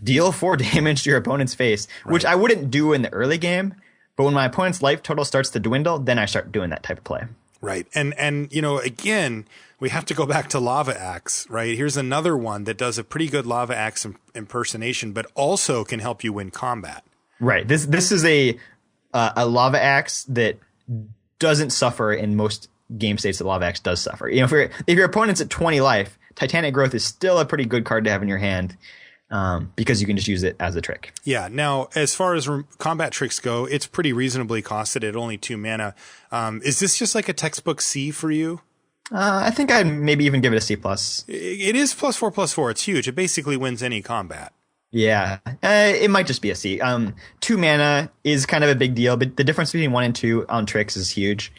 deal 4 damage to your opponent's face, which I wouldn't do in the early game. But when my opponent's life total starts to dwindle, then I start doing that type of play. Right. And you know, again, we have to go back to Lava Axe, right? Here's another one that does a pretty good Lava Axe impersonation, but also can help you win combat. Right. This is a Lava Axe that doesn't suffer in most game states that Lava Axe does suffer. You know, if your opponent's at 20 life, Titanic Growth is still a pretty good card to have in your hand. Because you can just use it as a trick. Yeah. Now, as far as combat tricks go, it's pretty reasonably costed at only 2 mana. Is this just like a textbook C for you? I think I'd maybe even give it a C+. It is +4/+4. It's huge. It basically wins any combat. Yeah. It might just be a C. 2 mana is kind of a big deal, but the difference between 1 and 2 on tricks is huge.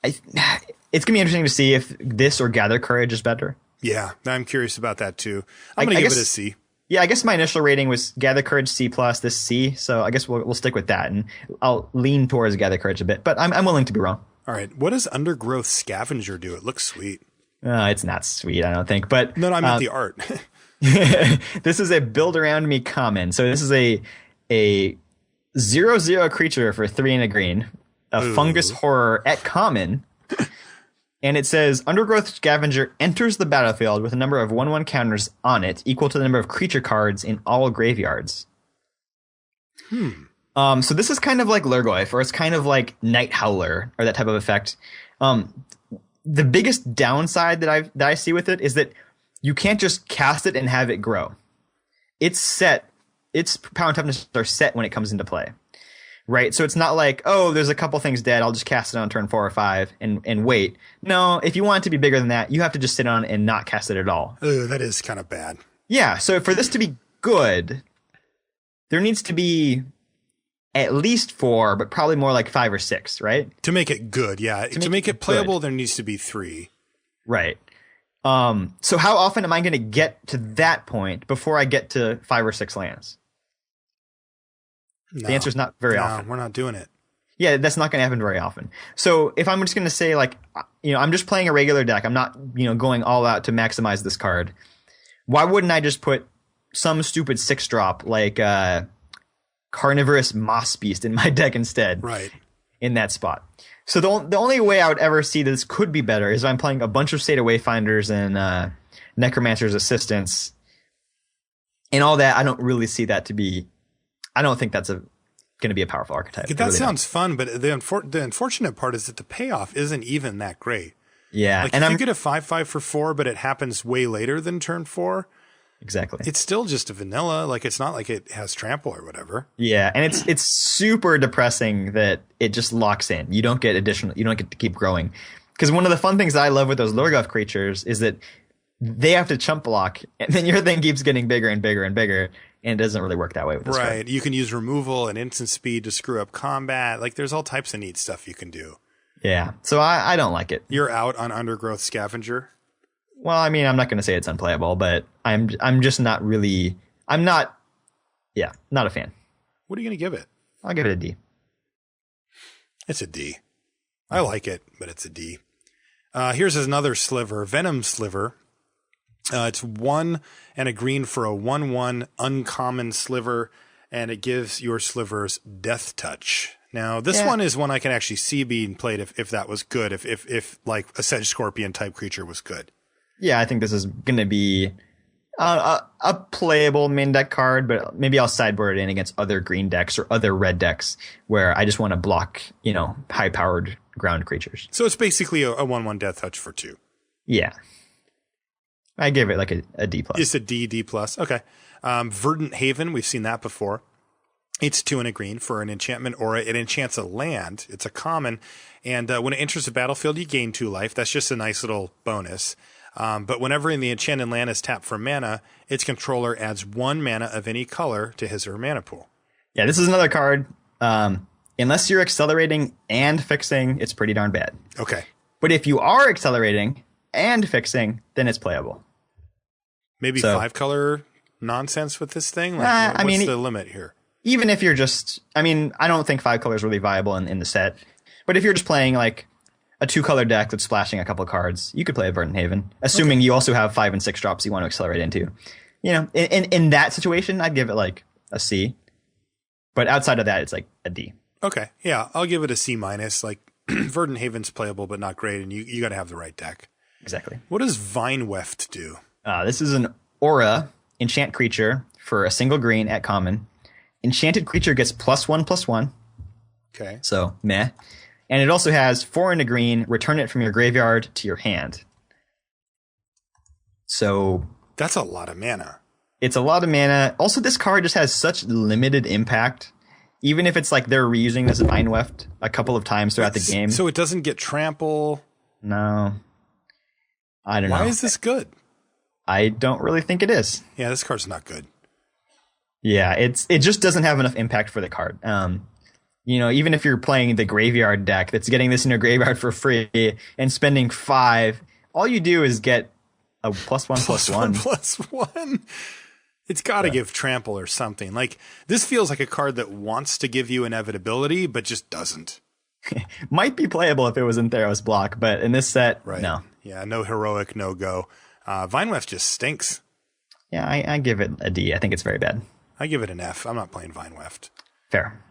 It's going to be interesting to see if this or Gather Courage is better. Yeah, I'm curious about that too. I'm going to give it a C. Yeah, I guess my initial rating was Gather Courage C+, this C, so I guess we'll stick with that, and I'll lean towards Gather Courage a bit, but I'm willing to be wrong. All right, what does Undergrowth Scavenger do? It looks sweet. It's not sweet, I don't think, but... No, I meant the art. This is a build around me common, so this is a 0/0 creature for 3 and a green, a fungus horror at common... And it says, Undergrowth Scavenger enters the battlefield with a number of 1/1 counters on it equal to the number of creature cards in all graveyards. So this is kind of like Lurgoyf, or it's kind of like Night Howler, or that type of effect. The biggest downside that I see with it is that you can't just cast it and have it grow. It's set. Its power and toughness are set when it comes into play. Right, so it's not like, oh, there's a couple things dead, I'll just cast it on turn 4 or 5 and wait. No, if you want it to be bigger than that, you have to just sit on it and not cast it at all. Oh, that is kind of bad. Yeah, so for this to be good, there needs to be at least 4, but probably more like 5 or 6, right? To make it good, yeah. To make it playable, there needs to be 3. Right. So how often am I going to get to that point before I get to 5 or 6 lands? No, the answer is not very often. We're not doing it. Yeah, that's not going to happen very often. So if I'm just going to say, like, you know, I'm just playing a regular deck, I'm not, you know, going all out to maximize this card, why wouldn't I just put some stupid 6-drop like Carnivorous Moss Beast in my deck instead? Right. In that spot. So the only way I would ever see this could be better is if I'm playing a bunch of State of Wayfinders and Necromancer's Assistants and all that. I don't really see that to be I don't think that's going to be a powerful archetype. That really sounds fun, but the unfortunate part is that the payoff isn't even that great. Yeah. Like, and if you get a 5/5 for 4, but it happens way later than turn 4. Exactly. It's still just a vanilla. Like, it's not like it has trample or whatever. Yeah. And it's super depressing that it just locks in. You don't get to keep growing. Because one of the fun things that I love with those Lorgoth creatures is that they have to chump block, and then your thing keeps getting bigger and bigger and bigger, and it doesn't really work that way with this card. Right. You can use removal and instant speed to screw up combat. Like, there's all types of neat stuff you can do. Yeah. So I don't like it. You're out on Undergrowth Scavenger? Well, I mean, I'm not going to say it's unplayable, but I'm just not really... not a fan. What are you going to give it? I'll give it a D. It's a D. I like it, but it's a D. Here's another sliver, Venom Sliver. It's 1 and a green for a 1/1 uncommon sliver, and it gives your slivers Death Touch. Now, this one is one I can actually see being played if that was good, if like a Sedge Scorpion type creature was good. Yeah, I think this is going to be a playable main deck card, but maybe I'll sideboard it in against other green decks or other red decks where I just want to block, high-powered ground creatures. So it's basically a 1/1 Death Touch for 2. Yeah. I give it like a D+. It's a D+. Okay. Verdant Haven, we've seen that before. It's 2 and a green for an enchantment aura. It enchants a land. It's a common. And when it enters the battlefield, you gain 2 life. That's just a nice little bonus. But whenever the enchanted land is tapped for mana, its controller adds 1 mana of any color to his or her mana pool. Yeah, this is another card. Unless you're accelerating and fixing, it's pretty darn bad. Okay. But if you are accelerating and fixing, then it's playable. Maybe 5-color nonsense with this thing? Like, what's the limit here? Even if you're just... I don't think 5 color is really viable in the set. But if you're just playing like a 2-color deck that's splashing a couple cards, you could play a Verdant Haven, assuming you also have 5 and 6 drops you want to accelerate into. In that situation, I'd give it like a C. But outside of that, it's like a D. Okay. Yeah, I'll give it a C-. Like, Verdant Haven's playable, but not great, and you got to have the right deck. Exactly. What does Vine Weft do? This is an aura enchant creature for a single green at common. Enchanted creature gets +1/+1. Okay. So, meh. And it also has 4 and a green, return it from your graveyard to your hand. So... That's a lot of mana. It's a lot of mana. Also, this card just has such limited impact. Even if it's like they're reusing this Vine Weft a couple of times throughout the game. So it doesn't get trample? No. I don't know. Why is this good? I don't really think it is. Yeah, this card's not good. Yeah, it just doesn't have enough impact for the card. Even if you're playing the graveyard deck that's getting this in your graveyard for free and spending 5, all you do is get a +1/+1. +1. It's got to give trample or something. Like, this feels like a card that wants to give you inevitability, but just doesn't. Might be playable if it was in Theros block, but in this set, no. Yeah, no heroic, no go. Vine Weft just stinks. Yeah, I give it a D. I think it's very bad. I give it an F. I'm not playing Vine Weft. Fair.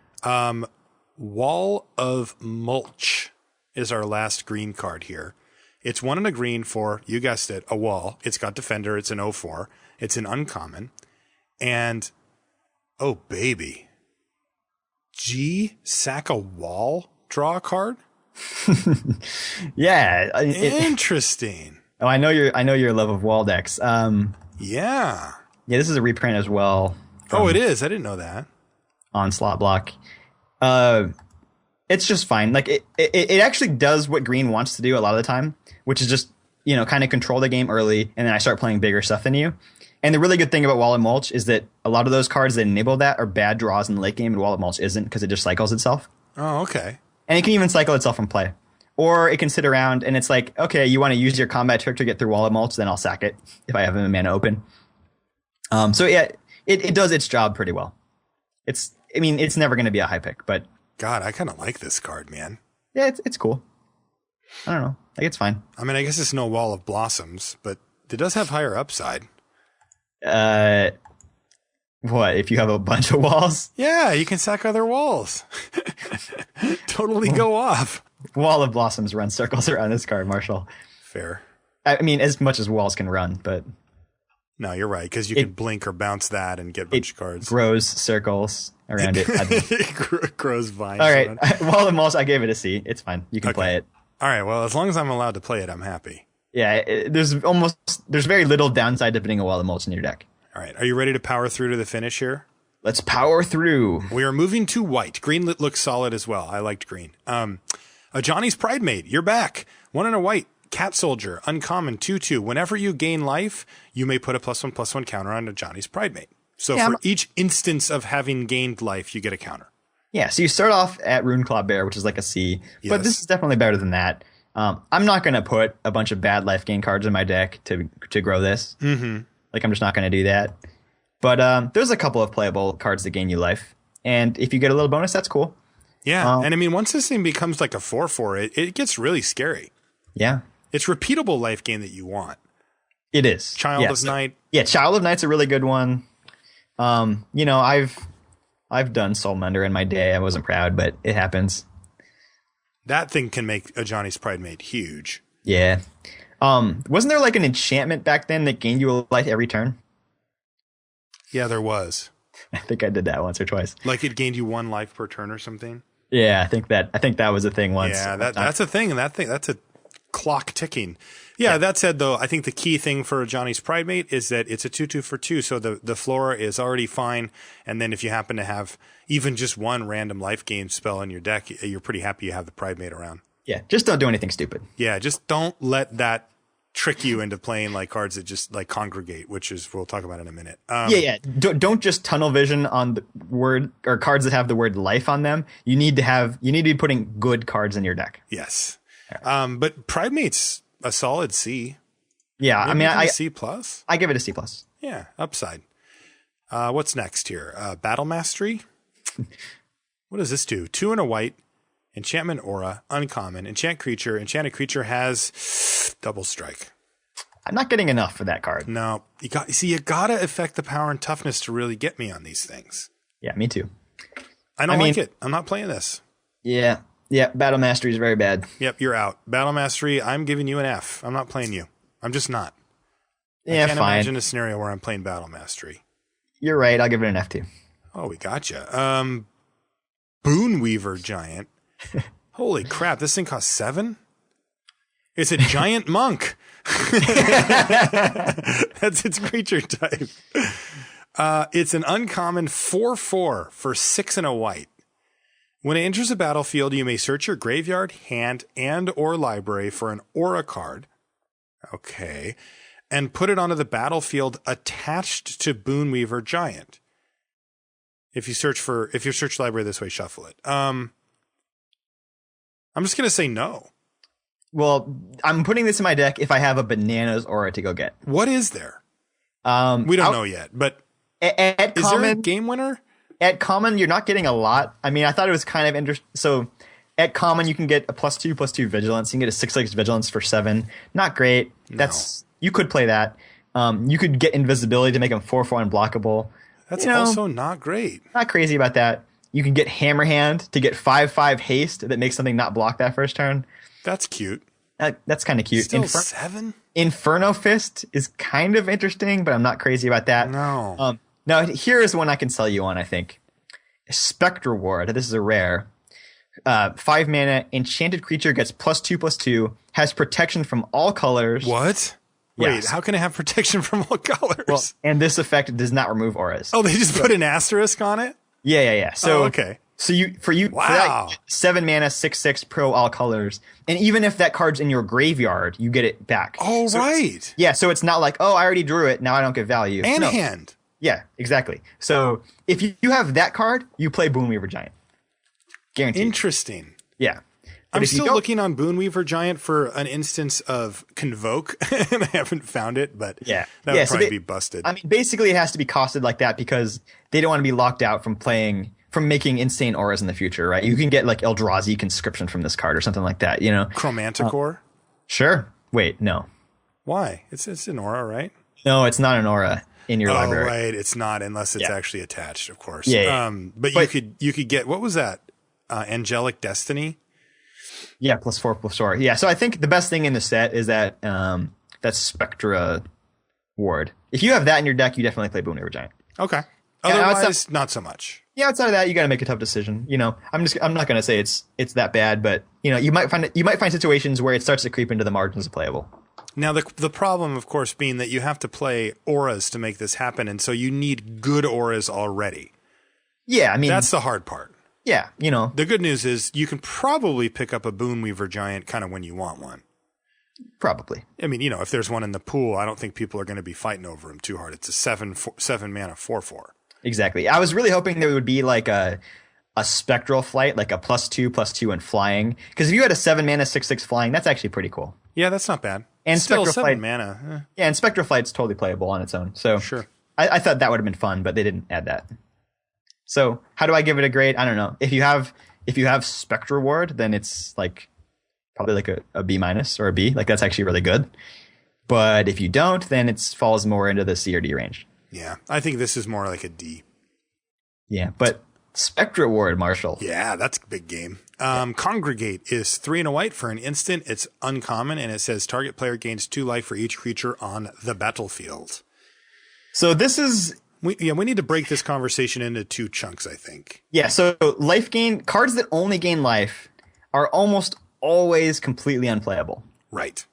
Wall of Mulch is our last green card here. It's 1 and a green for, you guessed it, a wall. It's got Defender. It's an 0/4. It's an uncommon. And, oh, baby. Sack a wall, draw a card? Yeah. Interesting. I know your love of wall decks. Yeah. Yeah, this is a reprint as well. Oh, it is. I didn't know that. Onslaught block. It's just fine. Like it actually does what green wants to do a lot of the time, which is just, kind of control the game early, and then I start playing bigger stuff than you. And the really good thing about Wall of Mulch is that a lot of those cards that enable that are bad draws in the late game, and Wall of Mulch isn't because it just cycles itself. Oh, okay. And it can even cycle itself from play. Or it can sit around and it's like, okay, you want to use your combat trick to get through Wall of Mulch, then I'll sack it if I have a mana open. So yeah, it does its job pretty well. It's never going to be a high pick, but... God, I kind of like this card, man. Yeah, it's cool. I don't know. Like, it's fine. I mean, I guess it's no Wall of Blossoms, but it does have higher upside. What, if you have a bunch of walls? Yeah, you can sack other walls. Totally go off. Wall of Blossoms runs circles around this card, Marshall. Fair. I mean, as much as walls can run, but... No, you're right, because you can blink or bounce that and get a bunch of cards. Grows circles, around it. It grows vines. All right. Wall of Moles, I gave it a C. It's fine. You can play it. All right. Well, as long as I'm allowed to play it, I'm happy. Yeah, there's very little downside to putting a Wall of Moles in your deck. All right. Are you ready to power through to the finish here? Let's power through. We are moving to white. Green looks solid as well. I liked green. A Johnny's Pride Mate. You're back. 1 and a white. Cat Soldier. Uncommon. 2/2. Whenever you gain life, you may put a +1/+1 counter on a Johnny's Pride Mate. So for each instance of having gained life, you get a counter. Yeah. So you start off at Runeclaw Bear, which is like a C, but this is definitely better than that. I'm not going to put a bunch of bad life gain cards in my deck to grow this. Mm-hmm. Like, I'm just not going to do that. But there's a couple of playable cards that gain you life. And if you get a little bonus, that's cool. Yeah. And I mean, once this thing becomes like a 4/4, it gets really scary. Yeah. It's repeatable life gain that you want. It is. Child of Night. Yeah, Child of Night's a really good one. You know, I've done Soulmender in my day. I wasn't proud, but it happens. That thing can make a Johnny's Pride Mate huge. Yeah. Wasn't there like an enchantment back then that gained you a life every turn? Yeah, there was. I think I did that once or twice. Like it gained you 1 life per turn or something. Yeah, I think that was a thing once. Yeah, that's a thing, and that's a clock ticking. Yeah, that said, though, I think the key thing for Johnny's Pride Mate is that it's a 2/2 for 2, so the flora is already fine. And then if you happen to have even just 1 random life gain spell in your deck, you're pretty happy you have the Pride Mate around. Yeah, just don't do anything stupid. Yeah, just don't let that trick you into playing like cards that just like congregate, which is we'll talk about in a minute. Don't just tunnel vision on the word or cards that have the word life on them. You need to be putting good cards in your deck. Yes. But Pride Mate's a solid C. Yeah, maybe I C plus. I give it a C plus. Yeah, upside. What's next here? Battle Mastery. What does this do? 2 and a white. Enchantment Aura, uncommon. Enchant creature. Enchanted creature has double strike. I'm not getting enough for that card. No, you gotta affect the power and toughness to really get me on these things. Yeah, me too. I don't like it. I'm not playing this. Yeah. Battle Mastery is very bad. Yep, you're out. Battle Mastery, I'm giving you an F. I'm not playing you. I'm just not. Yeah, I can't fine. imagine a scenario where I'm playing Battle Mastery. You're right. I'll give it an F too. Oh, we gotcha. Boon Weaver Giant. Holy crap, this thing costs 7? It's a giant monk. That's its creature type. It's an uncommon 4/4 for 6 and a white. When it enters a battlefield, you may search your graveyard, hand, and or library for an aura card. Okay. And put it onto the battlefield attached to Boon Weaver Giant. If you search library this way, shuffle it. I'm just going to say no. Well, I'm putting this in my deck if I have a bananas aura to go get. What is there? We don't know yet, but at is common, there a game winner? At common, you're not getting a lot. I mean, I thought it was kind of interesting. So at common, you can get a +2/+2 vigilance. You can get a 6/6 vigilance for 7. Not great. No. You could play that. You could get invisibility to make them 4/4 unblockable. That's also not great. Not crazy about that. You can get Hammer Hand to get 5/5 haste that makes something not block that first turn. That's cute. That's kind of cute. Still 7? Inferno Fist is kind of interesting, but I'm not crazy about that. No. Now, here is one I can sell you on, I think. Spectre Ward. This is a rare. 5 mana, enchanted creature gets +2/+2, has protection from all colors. What? Yes. Wait, how can it have protection from all colors? Well, and this effect does not remove auras. Oh, they just put an asterisk on it? Yeah. So, okay. So for that 7 mana, 6/6 pro all colors, and even if that card's in your graveyard, you get it back. Oh, right. Yeah, so it's not like, oh, I already drew it, now I don't get value. And hand. Yeah, exactly. So if you have that card, you play Boon Weaver Giant. Guaranteed. Interesting. Yeah. I'm still looking on Boon Weaver Giant for an instance of Convoke, and I haven't found it, but that would probably be busted. I mean, basically it has to be costed like that because they don't want to be locked out from making insane auras in the future, right? You can get like Eldrazi Conscription from this card or something like that, you know? Chromantic Sure. Wait, no. Why? It's an aura, right? No, it's not an aura in your library. Oh, right. It's not unless it's actually attached, of course. Yeah. But you could get, what was that? Angelic Destiny? Yeah, +4/+4. Yeah, so I think the best thing in the set is that Spectra Ward. If you have that in your deck, you definitely play Boon Weaver Giant. Okay. Otherwise, not so much. Yeah, outside of that, you got to make a tough decision. You know, I'm not going to say it's that bad, but you know, you might find situations where it starts to creep into the margins of playable. Now, the problem, of course, being that you have to play auras to make this happen, and so you need good auras already. Yeah, I mean, that's the hard part. Yeah, you know. The good news is you can probably pick up a Boonweaver Giant kind of when you want one. Probably. I mean, you know, if there's one in the pool, I don't think people are going to be fighting over him too hard. It's a 7 mana 4/4. Exactly. I was really hoping there would be like a spectral flight, like a +2/+2 and flying. Because if you had a 7 mana 6/6 flying, that's actually pretty cool. Yeah, that's not bad. And still spectral 7 flight, mana. Yeah, and spectral flight's totally playable on its own. So sure. I thought that would have been fun, but they didn't add that. So how do I give it a grade? I don't know. If you have Spectral Ward, then it's like probably like a B- or a B. Like that's actually really good. But if you don't, then it falls more into the C or D range. Yeah, I think this is more like a D. Yeah, but Spectral Ward, Marshall. Yeah, that's a big game. Congregate is 3 and a white for an instant. It's uncommon, and it says target player gains 2 life for each creature on the battlefield. So this is... We need to break this conversation into 2 chunks, I think. Yeah, so life gain, cards that only gain life are almost always completely unplayable. Right.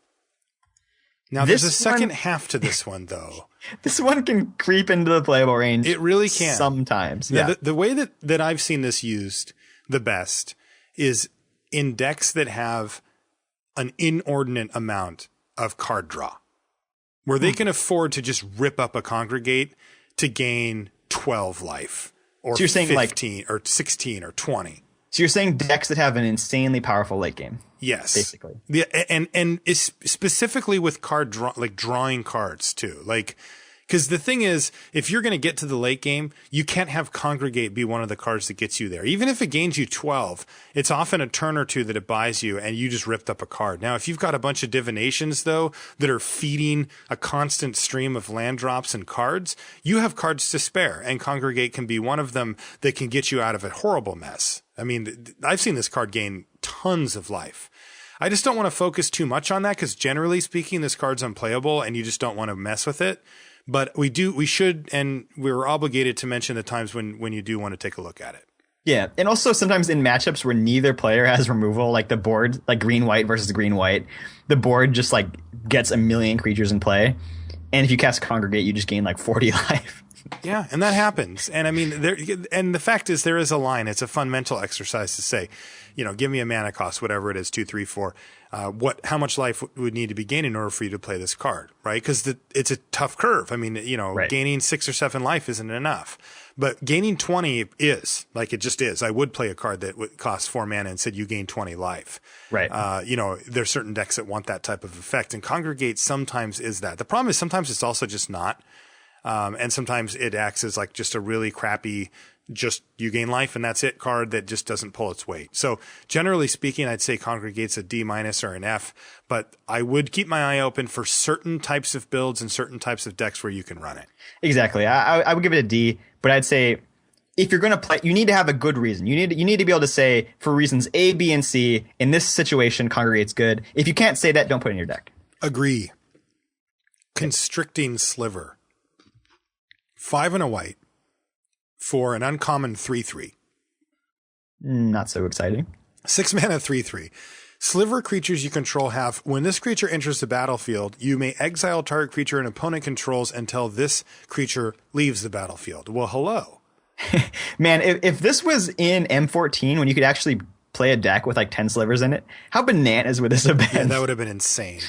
Now, there's a second half to this one, though. This one can creep into the playable range. It really can. Sometimes. Now, yeah. The way that I've seen this used the best is in decks that have an inordinate amount of card draw, where they can afford to just rip up a Congregate to gain 12 life or so you're saying 15 or 16 or 20. So you're saying decks that have an insanely powerful late game. Yes. Basically. Yeah, and it's specifically with drawing cards too. Like, because the thing is, if you're going to get to the late game, you can't have Congregate be one of the cards that gets you there. Even if it gains you 12, it's often a turn or two that it buys you and you just ripped up a card. Now, if you've got a bunch of divinations, though, that are feeding a constant stream of land drops and cards, you have cards to spare, and Congregate can be one of them that can get you out of a horrible mess. I mean, I've seen this card gain tons of life. I just don't want to focus too much on that because generally speaking, this card's unplayable and you just don't want to mess with it. But we should, and we're obligated to mention the times when you do want to take a look at it. Yeah, and also sometimes in matchups where neither player has removal, like the board, like green-white versus green-white, the board just like gets a million creatures in play. And if you cast Congregate, you just gain like 40 life. Yeah, and that happens. And I mean, and the fact is there is a line. It's a fun mental exercise to say, you know, give me a mana cost, whatever it is, 2, 3, 4. How much life would need to be gained in order for you to play this card, right? Because it's a tough curve. I mean, you know, right. Gaining 6 or 7 life isn't enough, but gaining 20 is. Like, it just is. I would play a card that would cost 4 mana and said you gain 20 life. Right. You know, there's certain decks that want that type of effect, and Congregate sometimes is that. The problem is sometimes it's also just not. And sometimes it acts as like just a really crappy, just you gain life and that's it card that just doesn't pull its weight. So generally speaking, I'd say Congregate's a D- or an F, but I would keep my eye open for certain types of builds and certain types of decks where you can run it. Exactly. I would give it a D, but I'd say if you're going to play, you need to have a good reason. You need to be able to say for reasons A, B, and C, in this situation, Congregate's good. If you can't say that, don't put it in your deck. Agree. Constricting Sliver. 5 and a white for an uncommon 3/3. Not so exciting. 6 mana 3/3. Sliver creatures you control have, when this creature enters the battlefield, you may exile target creature an opponent controls until this creature leaves the battlefield. Well, hello. Man, if this was in M14 when you could actually play a deck with like 10 slivers in it, how bananas would this have been? Yeah, that would have been insane.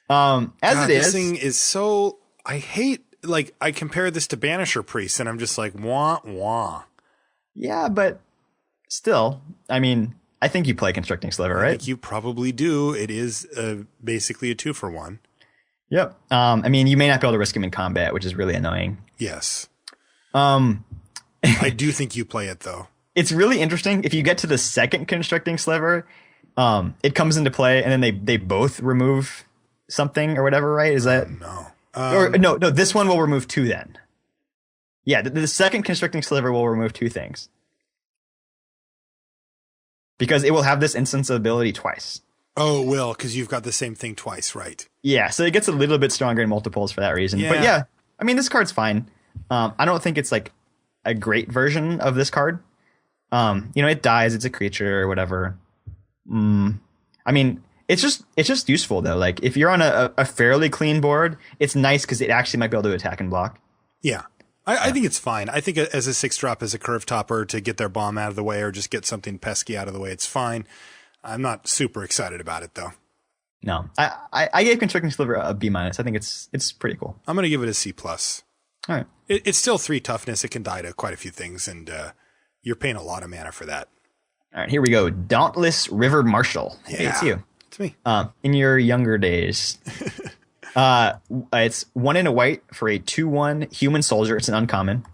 This thing is so, I hate, like, I compare this to Banisher Priest, and I'm just like, wah, wah. Yeah, but still, I mean, I think you play Constricting Sliver, right? I think you probably do. It is basically a 2-for-1. Yep. I mean, you may not be able to risk him in combat, which is really annoying. Yes. I do think you play it, though. It's really interesting. If you get to the second Constricting Sliver, it comes into play, and then they both remove something or whatever, right? Is that... No. No, this one will remove 2 then. Yeah, the second Constricting Sliver will remove 2 things. Because it will have this instance ability twice. Oh, it will, because you've got the same thing twice, right? Yeah, so it gets a little bit stronger in multiples for that reason. Yeah. But yeah, I mean, this card's fine. I don't think it's like a great version of this card. It dies. It's a creature or whatever. I mean, it's just useful though. Like if you're on a fairly clean board, it's nice because it actually might be able to attack and block. Yeah. I think it's fine. I think as a 6-drop, as a curve topper to get their bomb out of the way or just get something pesky out of the way, it's fine. I'm not super excited about it though. No, I gave Constricting Sliver a B-. I think it's pretty cool. I'm going to give it a C+. All right. It's still 3 toughness. It can die to quite a few things, and you're paying a lot of mana for that. All right, here we go. Dauntless River Marshal. Yeah, hey, it's you. It's me. In your younger days, it's 1 and a white for a 2/1 human soldier. It's an uncommon.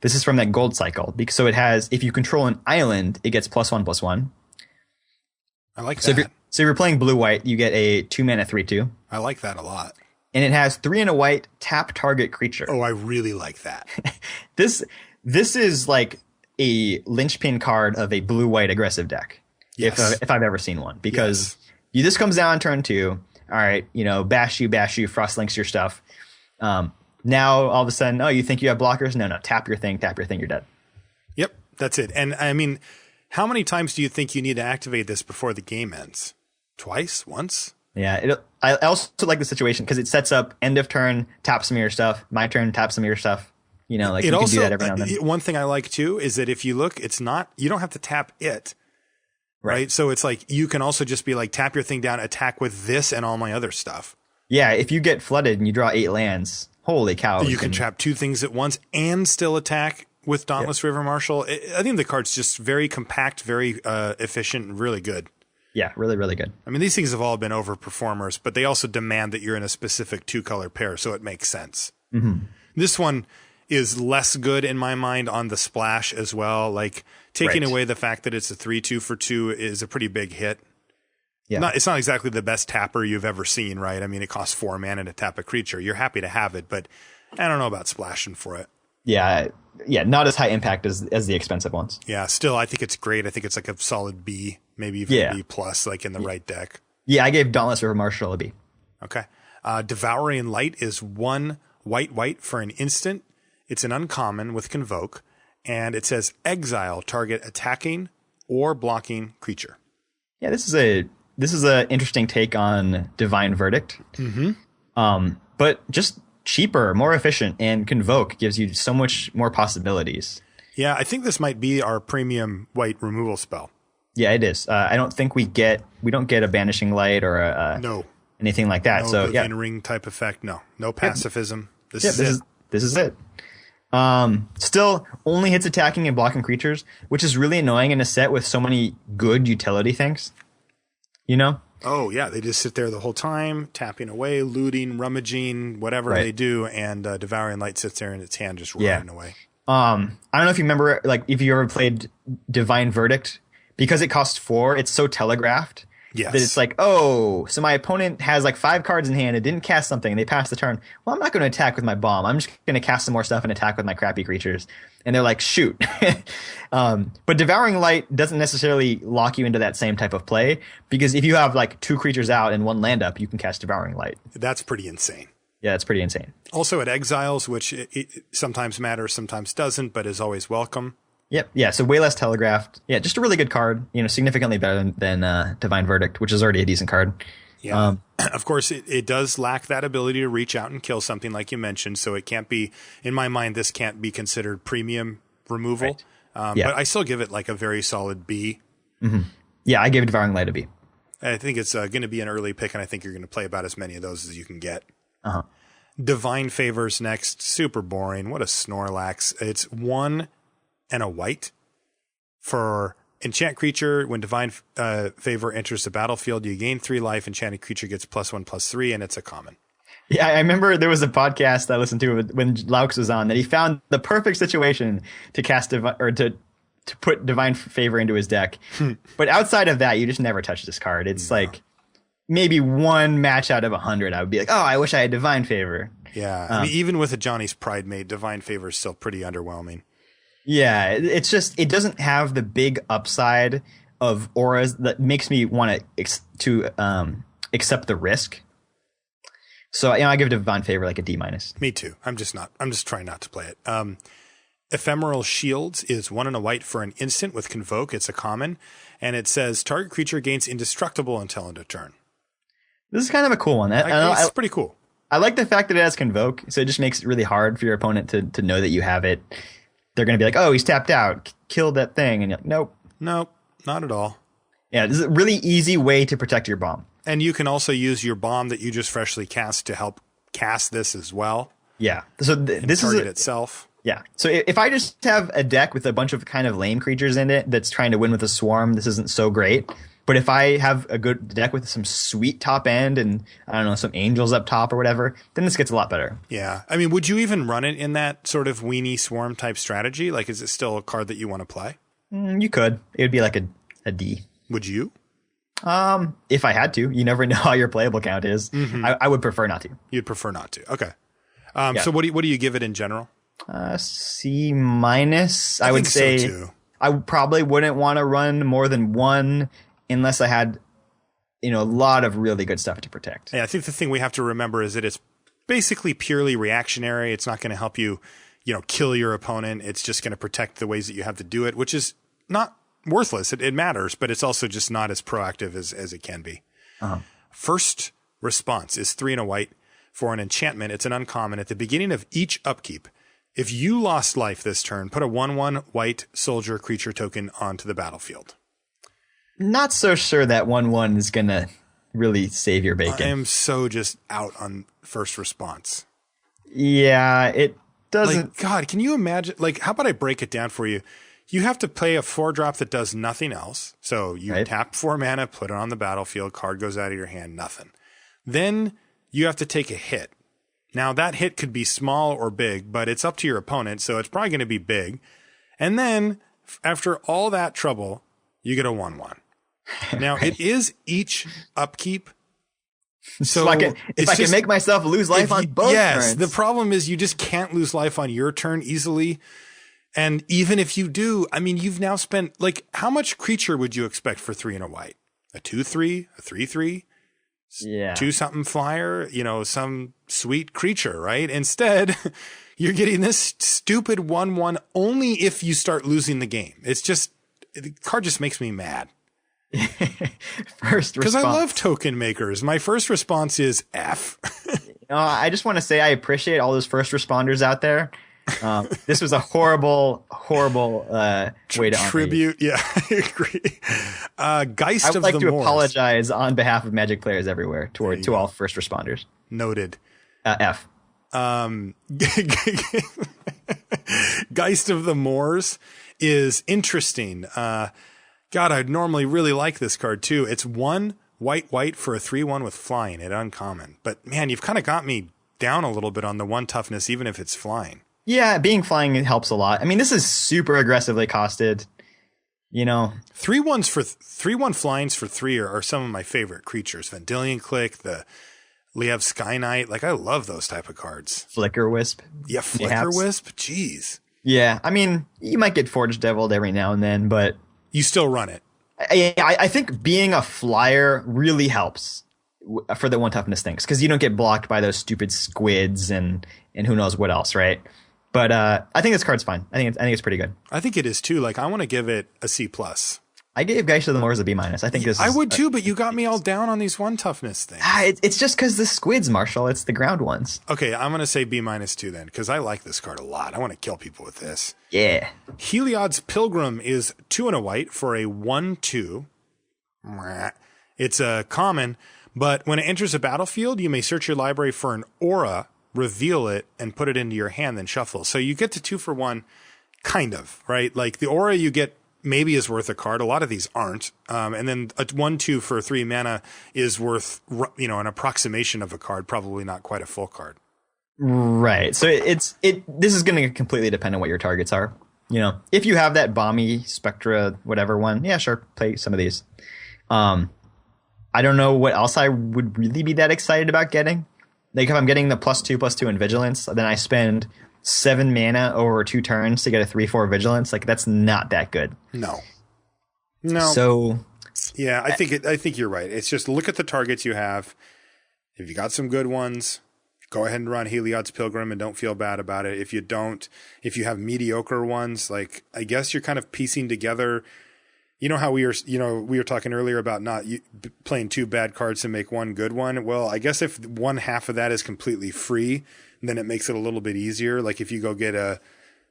This is from that gold cycle. So it has, if you control an island, it gets +1/+1. I like that. So if you're playing blue-white, you get a 2-mana 3/2. I like that a lot. And it has 3 and a white, tap target creature. Oh, I really like that. This is like a linchpin card of a blue-white aggressive deck. Yes. If I've ever seen one. Because this comes down on turn 2. All right, bash you, frost links your stuff. Now, all of a sudden, you think you have blockers? No, tap your thing, you're dead. Yep, that's it. And I mean, how many times do you think you need to activate this before the game ends? Twice? Once? Yeah, I also like the situation because it sets up end of turn, tap some of your stuff, my turn, tap some of your stuff. You can do that every now and then. One thing I like too is that if you look, you don't have to tap it. Right. So it's like you can also just be like, tap your thing down, attack with this and all my other stuff. Yeah, if you get flooded and you draw 8 lands, holy cow. You can trap 2 things at once and still attack with Dauntless River Marshal. I think the card's just very compact, very efficient, and really good. Yeah, really, really good. I mean, these things have all been overperformers, but they also demand that you're in a specific 2-color pair, so it makes sense. Mm-hmm. This one is less good in my mind on the splash as well. Like taking away the fact that it's a 3/2 for 2 is a pretty big hit. Yeah. It's not exactly the best tapper you've ever seen, right? I mean, it costs 4 mana to tap a creature. You're happy to have it, but I don't know about splashing for it. Yeah, not as high impact as the expensive ones. Yeah, still, I think it's great. I think it's like a solid B, maybe even a B+, like in the right deck. Yeah, I gave Dauntless River Marshal a B. Okay. Devouring Light is 1 white for an instant. It's an uncommon with Convoke, and it says exile target attacking or blocking creature. Yeah, this is a interesting take on Divine Verdict. Mm-hmm. But just cheaper, more efficient, and Convoke gives you so much more possibilities. Yeah, I think this might be our premium white removal spell. Yeah, it is. I don't think we don't get a Banishing Light or anything like that. No, so yeah, ring type effect. No pacifism. This is it. Still only hits attacking and blocking creatures, which is really annoying in a set with so many good utility things. Oh yeah, they just sit there the whole time, tapping away, looting, rummaging, whatever they do, and Devouring Light sits there in its hand, just rotting away. I don't know if you remember, like if you ever played Divine Verdict, because it costs 4, it's so telegraphed. Yes. That it's like, so my opponent has like 5 cards in hand, it didn't cast something, and they pass the turn. Well, I'm not going to attack with my bomb. I'm just going to cast some more stuff and attack with my crappy creatures. And they're like, shoot. But Devouring Light doesn't necessarily lock you into that same type of play, because if you have like 2 creatures out and 1 land up, you can cast Devouring Light. That's pretty insane. Yeah, that's pretty insane. Also it exiles, which it sometimes matters, sometimes doesn't, but is always welcome. Yep. Yeah. So way less telegraphed. Yeah. Just a really good card. Significantly better than Divine Verdict, which is already a decent card. Yeah. Of course, it does lack that ability to reach out and kill something, like you mentioned. So it can't be, in my mind, this can't be considered premium removal. Right. But I still give it like a very solid B. Mm-hmm. Yeah, I gave Devouring Light a B. I think it's going to be an early pick, and I think you're going to play about as many of those as you can get. Uh-huh. Divine Favors next. Super boring. What a Snorlax. It's 1 and a white for enchant creature. When Divine Favor enters the battlefield, you gain 3 life. Enchanted creature gets +1/+3, and it's a common. Yeah, I remember there was a podcast I listened to when Laux was on that he found the perfect situation to cast to put Divine Favor into his deck. But outside of that, you just never touch this card. It's like maybe 1 match out of 100. I would be like, oh, I wish I had Divine Favor. Yeah, I mean, even with a Johnny's Pride mate, Divine Favor is still pretty underwhelming. Yeah, it's just, it doesn't have the big upside of auras that makes me want to accept the risk. So I give Divine Favor like a D-. Me too. I'm just trying not to play it. Ephemeral Shields is 1 and a white for an instant with Convoke. It's a common. And it says target creature gains indestructible until end of turn. This is kind of a cool one. It's pretty cool. I like the fact that it has Convoke, so it just makes it really hard for your opponent to know that you have it. They're going to be like, oh, he's tapped out, killed that thing. And you're like, nope. Nope, not at all. Yeah, this is a really easy way to protect your bomb. And you can also use your bomb that you just freshly cast to help cast this as well. Yeah. So this is itself. Yeah. So if I just have a deck with a bunch of kind of lame creatures in it that's trying to win with a swarm, this isn't so great. But if I have a good deck with some sweet top end and, I don't know, some angels up top or whatever, then this gets a lot better. Yeah. I mean, would you even run it in that sort of weenie swarm type strategy? Like, is it still a card that you want to play? You could. It would be like a D. Would you? If I had to. You never know how your playable count is. Mm-hmm. I would prefer not to. You'd prefer not to. Okay. Yeah. So what do you give it in general? C-. I would say so too. I probably wouldn't want to run more than one unless I had, a lot of really good stuff to protect. Yeah, I think the thing we have to remember is that it's basically purely reactionary. It's not going to help you, kill your opponent. It's just going to protect the ways that you have to do it, which is not worthless. It matters, but it's also just not as proactive as it can be. Uh-huh. First response is 3 and a white for an enchantment. It's an uncommon. At the beginning of each upkeep, if you lost life this turn, put a 1/1 white soldier creature token onto the battlefield. Not so sure that 1/1 is going to really save your bacon. I am so just out on first response. Yeah, it doesn't. Like, God, can you imagine? Like, how about I break it down for you? You have to play a 4-drop that does nothing else. So you tap 4 mana, put it on the battlefield, card goes out of your hand, nothing. Then you have to take a hit. Now, that hit could be small or big, but it's up to your opponent, so it's probably going to be big. And then, after all that trouble, you get a 1/1. Now, it is each upkeep. So if I can make myself lose life on both turns. The problem is you just can't lose life on your turn easily. And even if you do, I mean, you've now spent, like, how much creature would you expect for 3 and a white? A 2/3, a 3/3? Yeah. 2-something flyer, some sweet creature, right? Instead, you're getting this stupid 1/1 only if you start losing the game. It's just, the card just makes me mad. First response. Because I love token makers. My first response is F. I just want to say I appreciate all those first responders out there. This was a horrible way to tribute. Yeah, I agree. Geist I would of like the to Moors. apologize on behalf of Magic players everywhere to all first responders. Noted. F. Geist of the Moors is interesting. God, I'd normally really like this card too. It's 1 white for a 3/1 with flying at uncommon. But man, you've kind of got me down a little bit on the 1 toughness, even if it's flying. Yeah, being flying helps a lot. I mean, this is super aggressively costed. 3/1s for 3/1 flyings for 3 are some of my favorite creatures. Vendilion Click, the Liev Sky Knight. Like, I love those type of cards. Flicker Wisp. Yeah, Flicker Wisp. Jeez. Yeah, I mean, you might get Forge Deviled every now and then, but you still run it. I think being a flyer really helps for the 1 toughness things because you don't get blocked by those stupid squids and who knows what else, right? But I think this card's fine. I think it's pretty good. I think it is too. Like, I want to give it a C+. I gave Geist of the Moors a B-. I think this. I would too, but you got me all down on these 1 toughness things. It's just because the squids, Marshall. It's the ground ones. Okay, I'm gonna say B- too then, because I like this card a lot. I want to kill people with this. Yeah. Heliod's Pilgrim is 2 and a white for a 1/2. It's a common, but when it enters a battlefield, you may search your library for an aura, reveal it, and put it into your hand, then shuffle. So you get to 2 for 1, kind of, right? Like, the aura you get maybe is worth a card. A lot of these aren't. And then a 1/2 for 3 mana is worth, an approximation of a card, probably not quite a full card. Right. So this is going to completely depend on what your targets are. If you have that Balmy Spectra, whatever one, yeah, sure, play some of these. I don't know what else I would really be that excited about getting. Like, if I'm getting the +2/+2 in Vigilance, then I spend 7 mana over 2 turns to get a 3/4 Vigilance. Like, that's not that good. No. So, yeah, I think you're right. It's just look at the targets you have. If you got some good ones, go ahead and run Heliod's Pilgrim and don't feel bad about it. If you don't, if you have mediocre ones, like I guess you're kind of piecing together. You know how we were talking earlier about not playing 2 bad cards to make 1 good one. Well, I guess if one half of that is completely free, then it makes it a little bit easier. Like if you go get a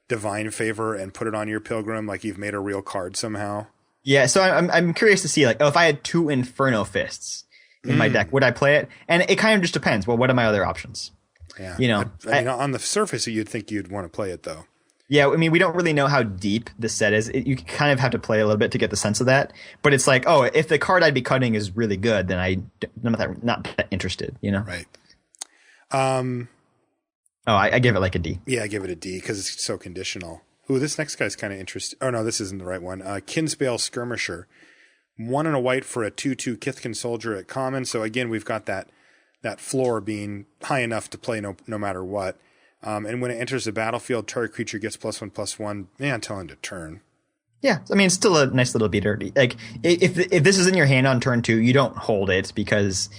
Divine Favor and put it on your Pilgrim, like you've made a real card somehow. Yeah, so I'm curious to see, like, if I had 2 Inferno Fists in my deck, would I play it? And it kind of just depends. Well, what are my other options? Yeah. You know, I mean, on the surface, you'd think you'd want to play it, though. Yeah, I mean, we don't really know how deep the set is. You kind of have to play a little bit to get the sense of that. But it's like, oh, if the card I'd be cutting is really good, then I'm not that interested, you know? Right. I give it like a D. Yeah, I give it a D because it's so conditional. Ooh, this next guy's kind of interesting. Oh, no, this isn't the right one. Kinsbale Skirmisher. 1 and a white for a 2/2 Kithkin Soldier at common. So again, we've got that floor being high enough to play no matter what. And when it enters the battlefield, target creature gets +1/+1. Man, tell him to turn. Yeah, I mean, it's still a nice little beater. Like, if this is in your hand on turn 2, you don't hold it because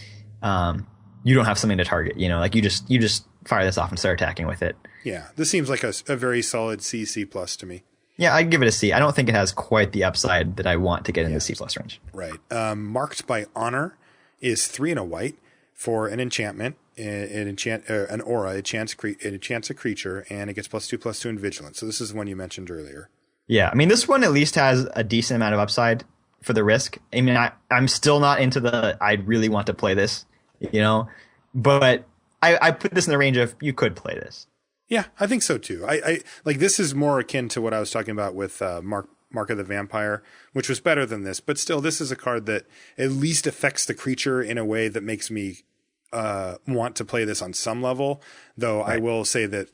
you don't have something to target. You know, like you just fire this off and start attacking with it. Yeah, this seems like a very solid C plus to me. Yeah, I'd give it a C. I don't think it has quite the upside that I want to get in the C+ range. Right. Marked by Honor is 3 and a white for an enchantment. An aura. It enchants a creature, and it gets +2/+2 in vigilance. So this is the one you mentioned earlier. Yeah, I mean, this one at least has a decent amount of upside for the risk. I mean, I'm still not into I really want to play this, you know, but I put this in the range of you could play this. Yeah, I think so too. I like this is more akin to what I was talking about with Mark of the Vampire, which was better than this, but still, this is a card that at least affects the creature in a way that makes me want to play this on some level. Though right. I will say that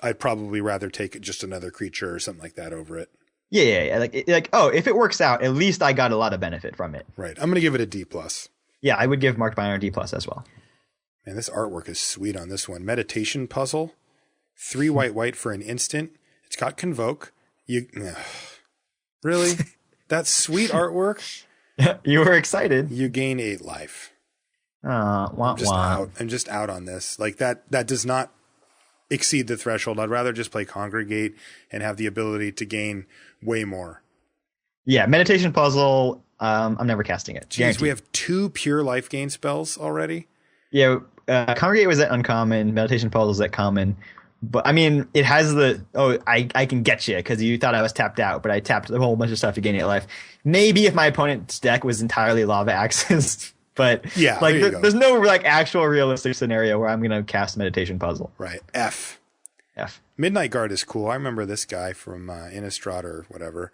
I'd probably rather take just another creature or something like that over it. Yeah. Like if it works out, at least I got a lot of benefit from it. Right. I'm gonna give it a D+. Yeah, I would give Marked by Honor a D+ as well. Man, this artwork is sweet on this one. Meditation Puzzle, 3 white for an instant. It's got Convoke. Really? That sweet artwork? You were excited. You gain 8 life. I'm just out on this. Like that does not exceed the threshold. I'd rather just play Congregate and have the ability to gain way more. Yeah, Meditation Puzzle, I'm never casting it. Jeez, Guaranteed. We have 2 pure life gain spells already? Yeah, Congregate was at uncommon, Meditation Puzzle is at common. But I mean, it has I can get you because you thought I was tapped out, but I tapped a whole bunch of stuff to gain 8 life. Maybe if my opponent's deck was entirely Lava Axes, but yeah, like there's no like actual realistic scenario where I'm gonna cast Meditation Puzzle. Right. F. Midnight Guard is cool. I remember this guy from Innistrad or whatever.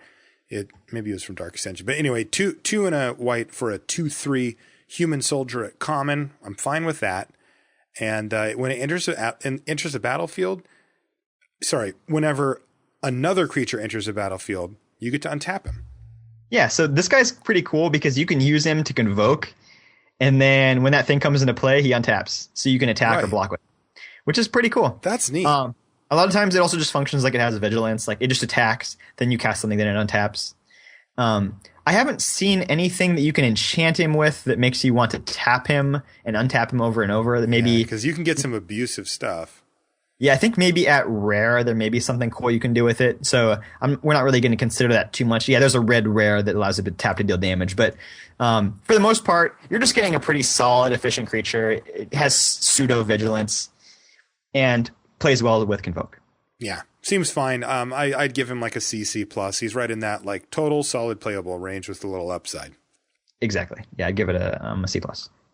Maybe it was from Dark Ascension, but anyway, 2 and a white for a 2/3 Human Soldier at common. I'm fine with that. And when it enters the battlefield, whenever another creature enters the battlefield, you get to untap him. Yeah, so this guy's pretty cool because you can use him to Convoke, and then when that thing comes into play, he untaps, so you can attack or block with it, which is pretty cool. That's neat. A lot of times it also just functions like it has Vigilance, like it just attacks, then you cast something, then it untaps. I haven't seen anything that you can enchant him with that makes you want to tap him and untap him over and over. That maybe because you can get some abusive stuff. Yeah, I think maybe at rare there may be something cool you can do with it. So we're not really going to consider that too much. Yeah, there's a red rare that allows it to tap to deal damage, but for the most part, you're just getting a pretty solid, efficient creature. It has pseudo vigilance and plays well with Convoke. Yeah. Seems fine. I'd give him like a CC+. He's right in that like total solid playable range with a little upside. Exactly. Yeah, I'd give it a C+.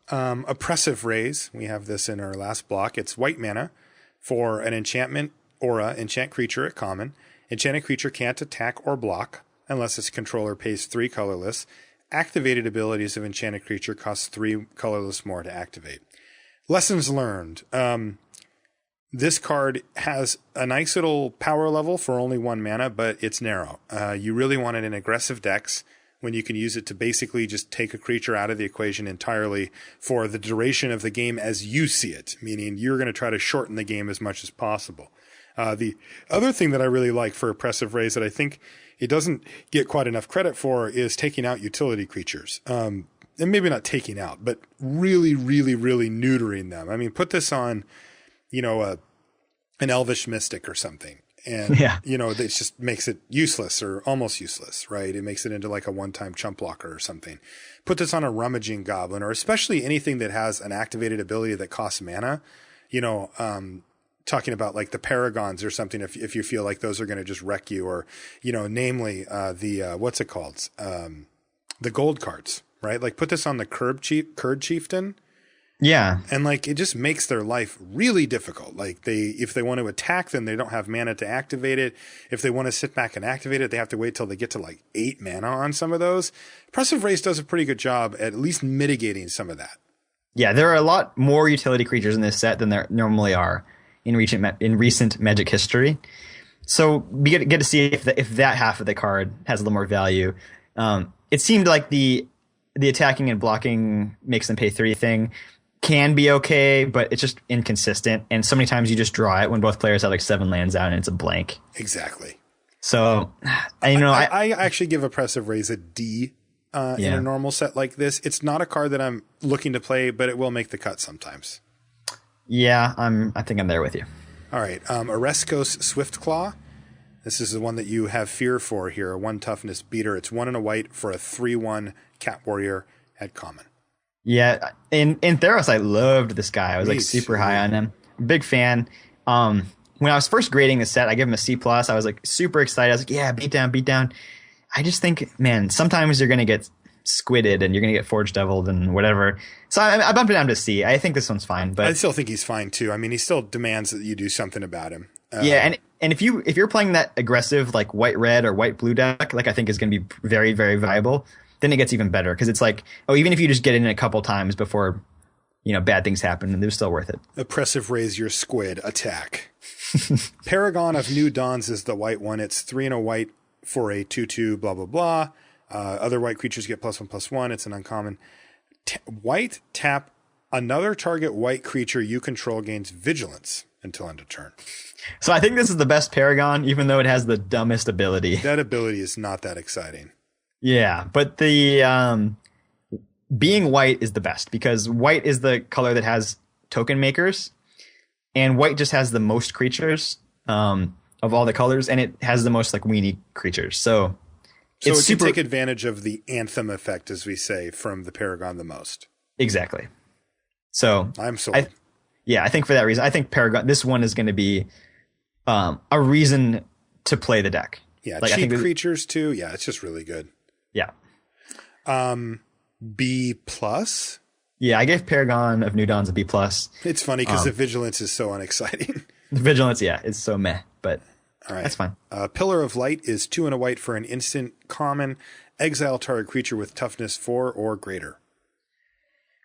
Oppressive Raise. We have this in our last block. It's white mana for an enchantment aura, enchant creature at common. Enchanted creature can't attack or block unless its controller pays 3 colorless. Activated abilities of enchanted creature cost 3 colorless more to activate. Lessons learned. This card has a nice little power level for only 1 mana, but it's narrow. You really want it in aggressive decks when you can use it to basically just take a creature out of the equation entirely for the duration of the game as you see it, meaning you're going to try to shorten the game as much as possible. The other thing that I really like for Oppressive Raise that I think it doesn't get quite enough credit for is taking out utility creatures. and maybe not taking out, but really, really, really neutering them. I mean, put this on, you know, an Elvish Mystic or something. And, you know, it just makes it useless or almost useless, right? It makes it into like a one-time chump blocker or something. Put this on a Rummaging Goblin, or especially anything that has an activated ability that costs mana, you know, talking about like the Paragons or something, if you feel like those are going to just wreck you, or, you know, namely what's it called? The gold cards, right? Like put this on the Curd Chieftain. Yeah. And like, it just makes their life really difficult. Like if they want to attack them, they don't have mana to activate it. If they want to sit back and activate it, they have to wait till they get to like 8 mana on some of those. Oppressive Race does a pretty good job at least mitigating some of that. Yeah, there are a lot more utility creatures in this set than there normally are in recent Magic history. So we get to see if that half of the card has a little more value. It seemed like the attacking and blocking makes them pay 3 thing can be okay, but it's just inconsistent. And so many times you just draw it when both players have like 7 lands out and it's a blank. Exactly. So, you know, I actually give Oppressive Raise a D in a normal set like this. It's not a card that I'm looking to play, but it will make the cut sometimes. Yeah, I think I'm there with you. All right. Oreskos Swiftclaw. This is the one that you have fear for here. A 1 toughness beater. It's 1 and a white for a 3/1 Cat Warrior at common. Yeah, in Theros, I loved this guy. I was like super high on him. Big fan. When I was first grading the set, I gave him a C+. I was like super excited. I was like, yeah, beat down. I just think, man, sometimes you're going to get squidded and you're going to get Forge Deviled and whatever. So I bumped it down to C. I think this one's fine. But I still think he's fine too. I mean, he still demands that you do something about him. Yeah, and if you're playing that aggressive like white-red or white-blue deck, like I think is going to be very, very viable, then it gets even better because it's like, oh, even if you just get in a couple times before, you know, bad things happen, they're still worth it. Oppressive Raise your squid, attack. Paragon of New Dawns is the white one. It's 3 and a white for a 2/2, blah, blah, blah. Other white creatures get +1/+1. It's an uncommon. White, tap another target white creature you control gains vigilance until end of turn. So I think this is the best Paragon, even though it has the dumbest ability. That ability is not that exciting. Yeah, but the being white is the best because white is the color that has token makers, and white just has the most creatures of all the colors, and it has the most like weenie creatures. So it can take advantage of the anthem effect, as we say, from the Paragon the most. Exactly. So I'm sold. I think for that reason, I think Paragon. This one is going to be a reason to play the deck. Yeah, like, cheap creatures too. Yeah, it's just really good. Yeah. B+. Yeah, I gave Paragon of New Dawns a B+. It's funny because the vigilance is so unexciting. The vigilance, yeah, is so meh, but all right. That's fine. Pillar of Light is 2 and a white for an instant common. Exile target creature with toughness 4 or greater.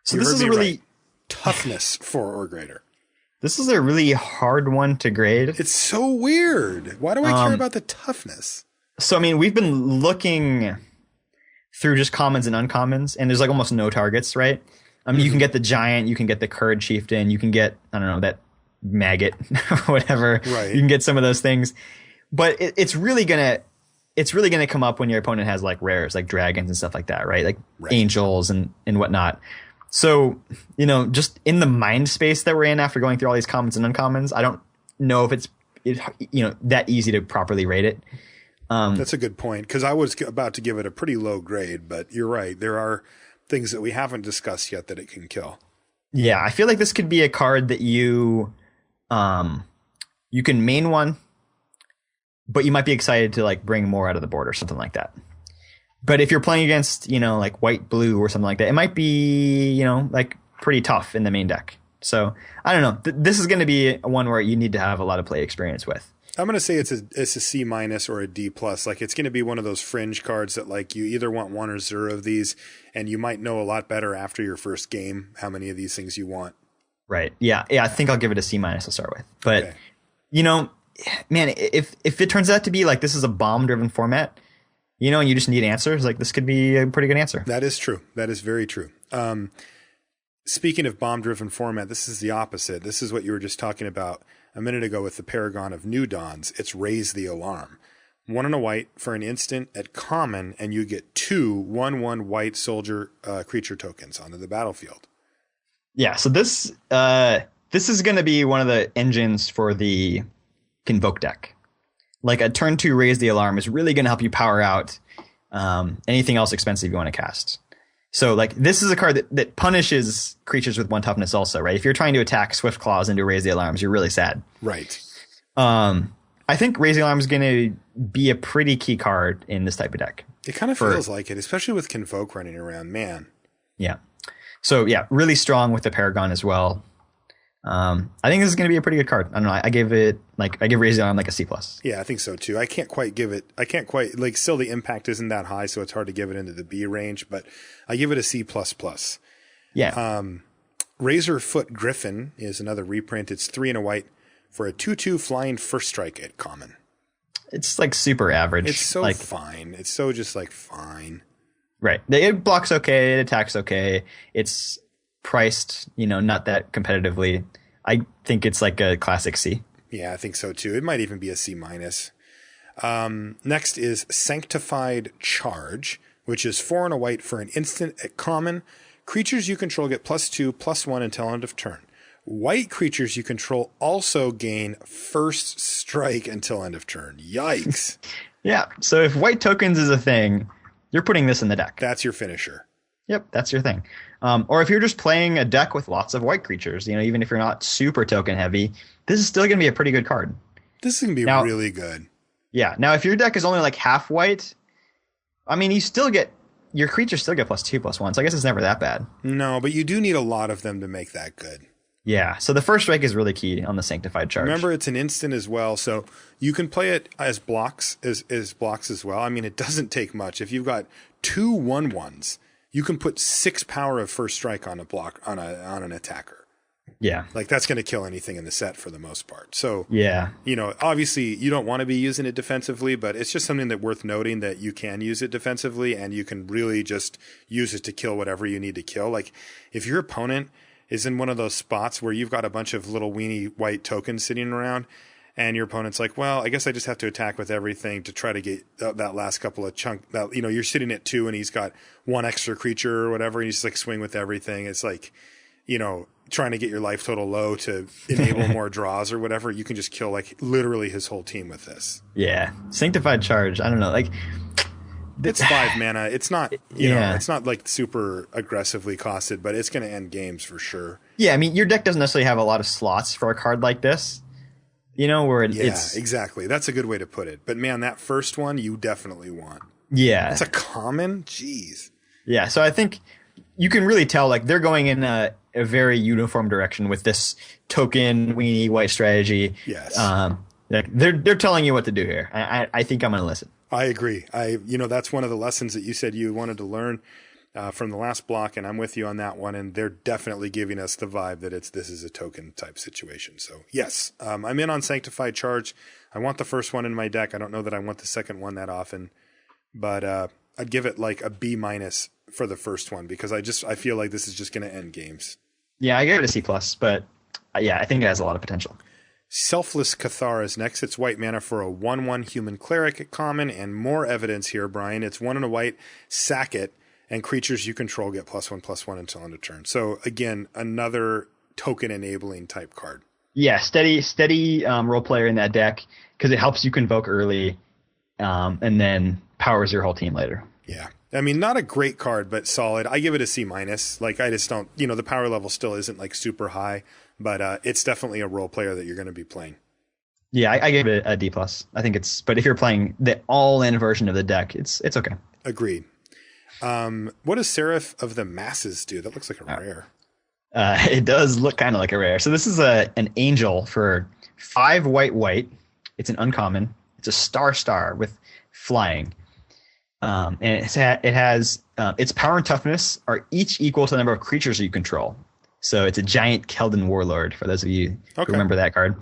So this is a really right. Toughness 4 or greater. This is a really hard one to grade. It's so weird. Why do I care about the toughness? So I mean, we've been looking through just commons and uncommons, and there's like almost no targets, right? I mean, you can get the giant, you can get the Curd Chieftain, you can get, I don't know, that maggot or whatever. Right. You can get some of those things, but it's really gonna come up when your opponent has like rares, like dragons and stuff like that, right? Like angels and whatnot. So, you know, just in the mind space that we're in after going through all these commons and uncommons, I don't know if it's that easy to properly rate it. That's a good point, because I was about to give it a pretty low grade, but you're right. There are things that we haven't discussed yet that it can kill. Yeah, I feel like this could be a card that you can main one, but you might be excited to like bring more out of the board or something like that. But if you're playing against, like white, blue or something like that, it might be, like pretty tough in the main deck. So I don't know. This is going to be one where you need to have a lot of play experience with. I'm going to say it's a C- or a D+. Like it's going to be one of those fringe cards that like you either want 1 or 0 of these, and you might know a lot better after your first game how many of these things you want. Right. Yeah. I think I'll give it a C- to start with. But man, if it turns out to be like this is a bomb-driven format, and you just need answers, like this could be a pretty good answer. That is true. That is very true. Speaking of bomb-driven format, this is the opposite. This is what you were just talking about a minute ago with the Paragon of New Dawns. It's Raise the Alarm. 1 and a white for an instant at common, and you get 2 1/1 white soldier creature tokens onto the battlefield. Yeah, so this is going to be one of the engines for the Convoke deck. Like a turn 2 Raise the Alarm is really going to help you power out anything else expensive you want to cast. So like this is a card that punishes creatures with 1 toughness also, right? If you're trying to attack Swift Claws into Raise the Alarms, you're really sad. Right. I think Raise the Alarm is going to be a pretty key card in this type of deck. It kind of feels like it, especially with Convoke running around, man. Yeah. So yeah, really strong with the Paragon as well. I think this is going to be a pretty good card. I don't know. I give Raise the Alarm like a C+. Yeah, I think so too. I can't quite still the impact isn't that high, so it's hard to give it into the B range, but I give it a C++. Yeah. Razorfoot Griffin is another reprint. It's 3 and a white for a 2/2 flying first strike at common. It's like super average. It's so fine. It's so just like fine. Right. It blocks okay. It attacks okay. It's priced, not that competitively. I think it's like a classic C. Yeah, I think so too. It might even be a C-. Next is Sanctified Charge, which is 4 and a white for an instant at common. Creatures you control get +2/+1 until end of turn. White creatures you control also gain first strike until end of turn. Yikes. Yeah. So if white tokens is a thing, you're putting this in the deck. That's your finisher. Yep, that's your thing. Or if you're just playing a deck with lots of white creatures, even if you're not super token heavy, this is still going to be a pretty good card. This is going to be really good. Yeah. Now, if your deck is only like half white, your creatures still get +2/+1. So I guess it's never that bad. No, but you do need a lot of them to make that good. Yeah. So the first strike is really key on the Sanctified Charge. Remember, it's an instant as well, so you can play it as blocks as well. I mean, it doesn't take much. If you've got 2 1/1s, you can put 6 power of first strike on a block on an attacker. Yeah. Like that's going to kill anything in the set for the most part. So, yeah. Obviously you don't want to be using it defensively, but it's just something that worth noting that you can use it defensively and you can really just use it to kill whatever you need to kill. Like if your opponent is in one of those spots where you've got a bunch of little weenie white tokens sitting around and your opponent's like, well, I guess I just have to attack with everything to try to get that last couple of you're sitting at 2 and he's got 1 extra creature or whatever. And he's just like swing with everything. It's like, trying to get your life total low to enable more draws or whatever. You can just kill like literally his whole team with this. Yeah. Sanctified Charge. I don't know. Like it's 5 mana. It's not, it's not like super aggressively costed, but it's going to end games for sure. Yeah. I mean, your deck doesn't necessarily have a lot of slots for a card like this, where it's exactly. That's a good way to put it. But man, that first one you definitely want. Yeah. It's a common. Jeez. Yeah. So I think you can really tell like they're going in a very uniform direction with this token weenie white strategy. Yes. They're telling you what to do here. I think I'm going to listen. I agree. That's one of the lessons that you said you wanted to learn from the last block, and I'm with you on that one. And they're definitely giving us the vibe that this is a token type situation. So yes, I'm in on Sanctified Charge. I want the first one in my deck. I don't know that I want the second one that often, but I'd give it like a B- for the first one because I feel like this is just going to end games. Yeah, I gave it a C+, but I think it has a lot of potential. Selfless Cathar is next. It's white mana for a 1/1 human cleric at common, and more evidence here, Brian. It's 1 and a white, sack it, and creatures you control get +1/+1 until end of turn. So again, another token enabling type card. Yeah, steady role player in that deck because it helps you convoke early, and then powers your whole team later. Yeah. I mean, not a great card, but solid. I give it a C-. Like, I just don't, the power level still isn't like super high, but it's definitely a role player that you're going to be playing. Yeah, I gave it a D+. I think but if you're playing the all-in version of the deck, it's okay. Agreed. What does Seraph of the Masses do? That looks like a rare. It does look kind of like a rare. So this is an angel for 5 white. It's an uncommon. It's a star with flying. And it has its power and toughness are each equal to the number of creatures you control. So it's a giant Keldon warlord for those of you who remember that card.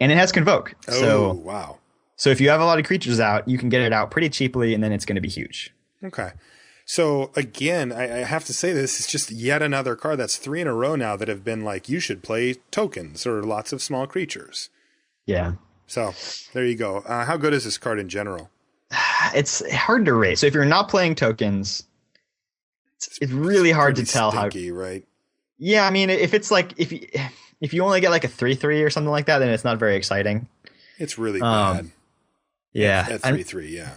And it has Convoke. Oh, wow. So if you have a lot of creatures out, you can get it out pretty cheaply, and then it's going to be huge. Okay. So again, I have to say this is just yet another card that's 3 in a row now that have been like, you should play tokens or lots of small creatures. Yeah. So there you go. How good is this card in general? it's hard to rate. So if you're not playing tokens, it's really hard to tell stinky, right? Yeah, I mean, if it's like if you only get like a 3/3 or something like that, then it's not very exciting. It's really bad. Yeah, at 3/3, yeah.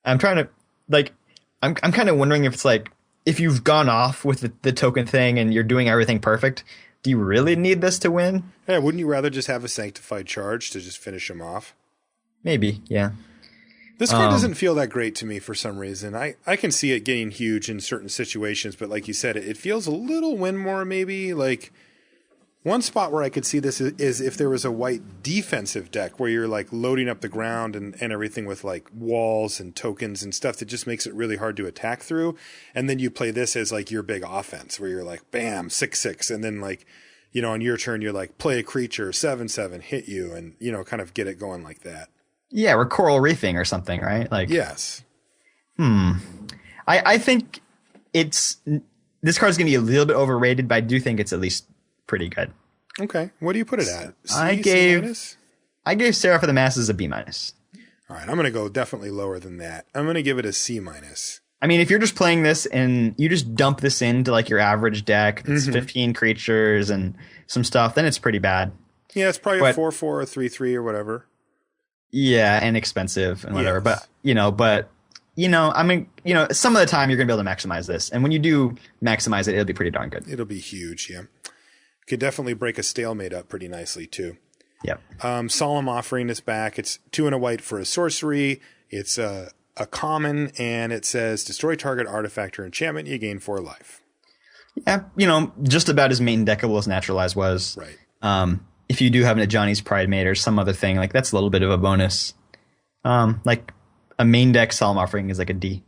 I'm trying to like, I'm kind of wondering if it's like if you've gone off with the token thing and you're doing everything perfect, do you really need this to win? Yeah, wouldn't you rather just have a sanctified charge to just finish him off? Maybe, yeah. This card doesn't feel that great to me for some reason. I can see it getting huge in certain situations, but like you said, it feels a little win more maybe. Like one spot where I could see this is if there was a white defensive deck where you're like loading up the ground and everything with like walls and tokens and stuff that just makes it really hard to attack through. And then you play this as like your big offense where you're like, bam, 6/6. And then like, you know, on your turn, you're like, play a creature, 7/7, hit you, and, you know, kind of get it going like that. Yeah, we're coral reefing or something, right? Like, yes. I think this card's going to be a little bit overrated, but I do think it's at least pretty good. Okay. What do you put it at? C, I gave Seraph of the Masses a B-. All right. I'm going to go definitely lower than that. I'm going to give it a C-. I mean, if you're just playing this and you just dump this into like your average deck, it's 15 creatures and some stuff, then it's pretty bad. Yeah, it's probably a 4/4 or 3/3 or whatever. Yeah, and expensive and whatever. Yes. I mean, some of the time you're going to be able to maximize this. And when you do maximize it, it'll be pretty darn good. It'll be huge, yeah. Could definitely break a stalemate up pretty nicely, too. Yep. Solemn Offering is back. It's 2 and a white for a sorcery. It's a common, and it says destroy target artifact or enchantment. You gain 4 life. Yeah, just about as main deckable as Naturalize was. Right. If you do have a Johnny's Pride Mate or some other thing, like that's a little bit of a bonus. Like a main deck Solemn Offering is like a D.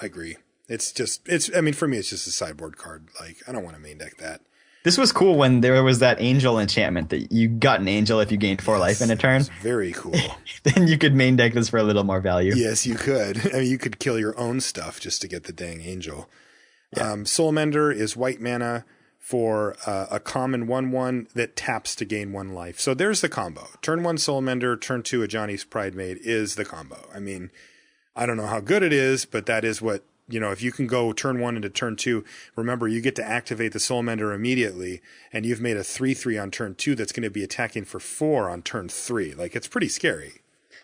I agree. For me, it's just a sideboard card. Like, I don't want to main deck that. This was cool when there was that angel enchantment that you got an angel if you gained 4 life in a turn. Very cool. Then you could main deck this for a little more value. Yes, you could. I mean, you could kill your own stuff just to get the dang angel. Yeah. Soulmender is white mana for a common 1/1 that taps to gain 1 life. So there's the combo. Turn 1 Soulmender, turn 2 a Johnny's Pride Mate is the combo. I mean, I don't know how good it is, but that is what, if you can go turn 1 into turn 2, remember you get to activate the Soulmender immediately, and you've made a 3/3 on turn 2 that's going to be attacking for 4 on turn 3. Like, it's pretty scary.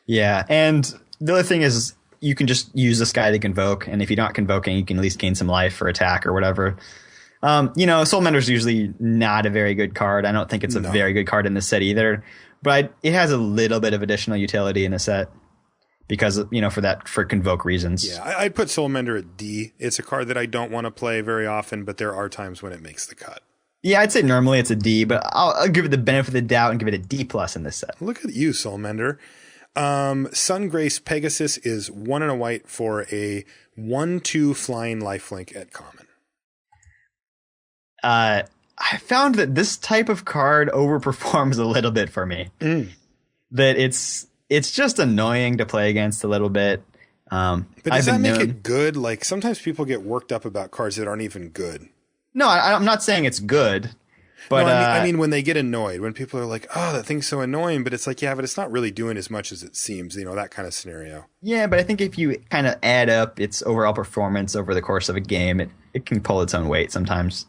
Yeah, and the other thing is you can just use this guy to convoke, and if you're not convoking, you can at least gain some life for attack or whatever. Soulmender's usually not a very good card. I don't think it's a very good card in this set either, but it has a little bit of additional utility in the set because, for convoke reasons. Yeah, I'd put Soulmender at D. It's a card that I don't want to play very often, but there are times when it makes the cut. Yeah, I'd say normally it's a D, but I'll give it the benefit of the doubt and give it a D+ in this set. Look at you, Soulmender. Sungrace Pegasus is 1 and a white for a 1/2 flying lifelink at common. I found that this type of card overperforms a little bit for me. That it's just annoying to play against a little bit. But does that make it good? Like, sometimes people get worked up about cards that aren't even good. No, I'm not saying it's good. But no, I mean when they get annoyed, when people are like, oh, that thing's so annoying, but it's like, yeah, but it's not really doing as much as it seems, that kind of scenario. Yeah, but I think if you kind of add up its overall performance over the course of a game, it can pull its own weight sometimes.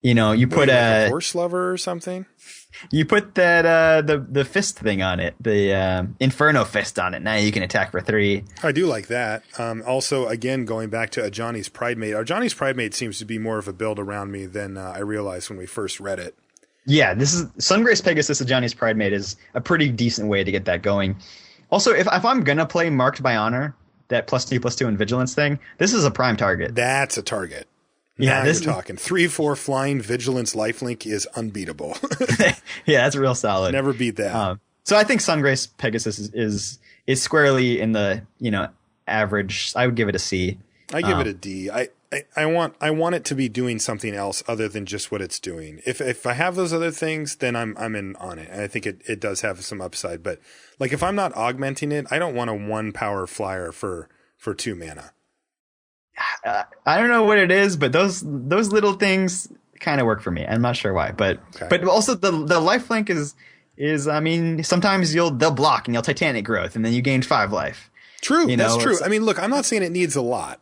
You put a horse lover or something. You put that the fist thing on it, the Inferno Fist on it. Now you can attack for 3. I do like that. Also, again, going back to a Johnny's Pride Mate. Our Johnny's Pride Mate seems to be more of a build around me than I realized when we first read it. Yeah, this is Sungrace Pegasus, a Johnny's Pride Mate is a pretty decent way to get that going. Also, if I'm gonna play Marked by Honor, that +2/+2 and Vigilance thing, this is a prime target. That's a target. Now you're talking. 3/4 flying Vigilance lifelink is unbeatable. Yeah, that's real solid. Never beat that. So I think Sungrace Pegasus is squarely in the average. I would give it a C. I give it a D. I want it to be doing something else other than just what it's doing. If I have those other things, then I'm in on it. And I think it does have some upside. But like if I'm not augmenting it, I don't want a 1 power flyer for 2 mana. I don't know what it is, but those little things kind of work for me. I'm not sure why, but also the lifelink is is, I mean, sometimes they'll block and you'll Titanic growth and then you gain 5 life. True, that's true. I mean, look, I'm not saying it needs a lot.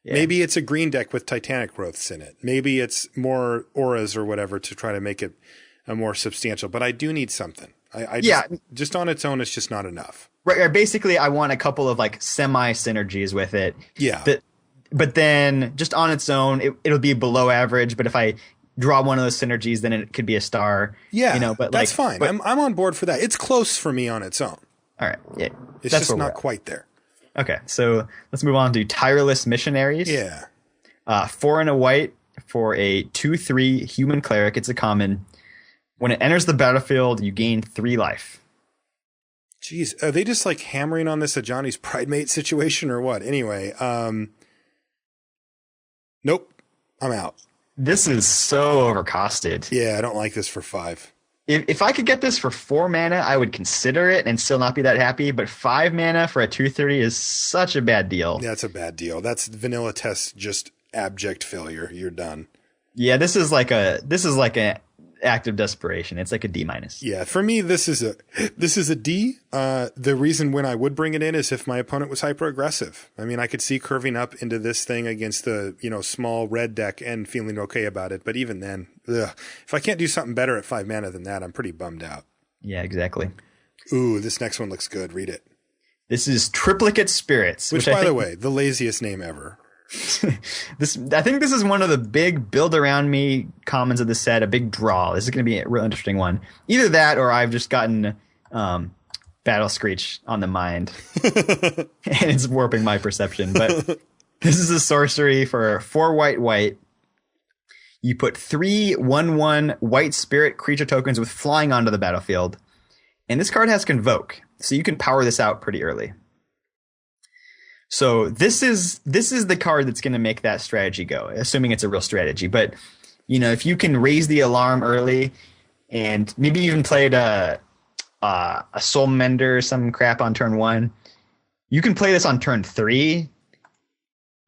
Yeah. Maybe it's a green deck with Titanic growths in it. Maybe it's more auras or whatever to try to make it a more substantial. But I do need something. Just on its own, it's just not enough. Right. Basically, I want a couple of like semi synergies with it. Yeah. But then just on its own, it'll be below average. But if I draw one of those synergies, then it could be a star. Yeah, but that's fine. I'm on board for that. It's close for me on its own. All right. Yeah. It's just not quite there. Okay. So let's move on to Tireless Missionaries. Yeah. 4 and a white for a 2/3 human cleric. It's a common. When it enters the battlefield, you gain 3 life. Jeez, are they just like hammering on this a Johnny's Pridemate situation or what? Anyway, nope, I'm out. This is so overcosted. Yeah, I don't like this for 5. If I could get this for 4 mana, I would consider it and still not be that happy. But 5 mana for a 2/3 is such a bad deal. That's a bad deal. That's vanilla test, just abject failure. You're done. Yeah, this is like an act of desperation. It's like a D-. Yeah, for me, this is a D. The reason when I would bring it in is if my opponent was hyper aggressive. I mean, I could see curving up into this thing against the small red deck and feeling okay about it. But even then, if I can't do something better at 5 mana than that, I'm pretty bummed out. Yeah, exactly. Ooh, this next one looks good. Read it. This is Triplicate Spirits, which by the way, the laziest name ever. I think this is one of the big build around me commons of the set, a big draw. This is going to be a real interesting one. Either that or I've just gotten Battle Screech on the mind and it's warping my perception. But this is a sorcery for 4 white. You put 3 1/1 white spirit creature tokens with flying onto the battlefield. And this card has Convoke, so you can power this out pretty early. So this is the card that's going to make that strategy go, assuming it's a real strategy. But, if you can raise the alarm early and maybe even played a Soul Mender or some crap on turn 1, you can play this on turn 3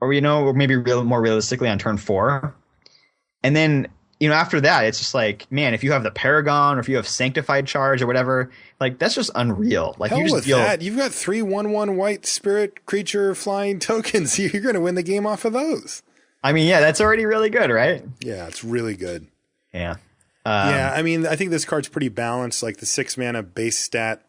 or, or maybe more realistically on turn 4. And then, after that, it's just like, man, if you have the Paragon or if you have Sanctified Charge or whatever, like that's just unreal. Like hell you just with that. You've got 3 1/1 white spirit creature flying tokens. You're going to win the game off of those. I mean, yeah, that's already really good, right? Yeah, it's really good. Yeah. I mean, I think this card's pretty balanced. Like the 6 mana base stat,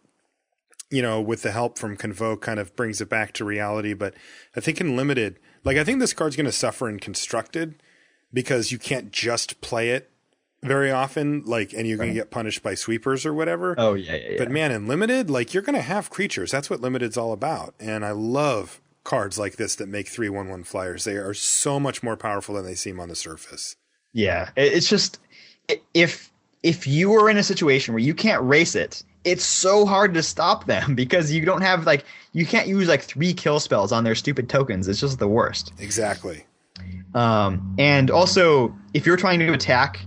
with the help from Convoke kind of brings it back to reality. But I think in limited, I think this card's going to suffer in constructed, because you can't just play it very often, and you're going to get punished by sweepers or whatever. Oh, yeah. But man, in limited, you're going to have creatures. That's what limited's all about. And I love cards like this that make 3 1/1 flyers. They are so much more powerful than they seem on the surface. Yeah. It's just, if you were in a situation where you can't race it, it's so hard to stop them because you don't have, you can't use 3 kill spells on their stupid tokens. It's just the worst. Exactly. And also, if you're trying to attack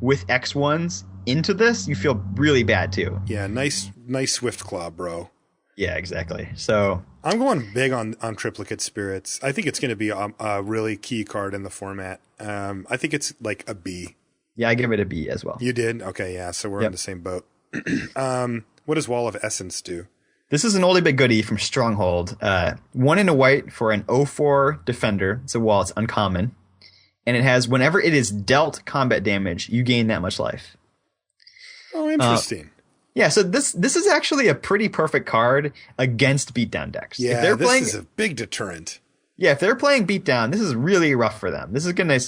with X1s into this, you feel really bad too. Yeah, nice Swift Claw, bro. Yeah, exactly. So I'm going big on Triplicate Spirits. I think it's going to be a really key card in the format. I think it's a B. Yeah, I give it a B as well. You did? Okay, yeah. So we're in the same boat. What does Wall of Essence do? This is an oldie but goodie from Stronghold. 1 and a white for an 0/4 defender. It's a wall. It's uncommon. And it has, whenever it is dealt combat damage, you gain that much life. Oh, interesting. Yeah, so this is actually a pretty perfect card against beatdown decks. Yeah, this is a big deterrent. Yeah, if they're playing beatdown, this is really rough for them. This is going to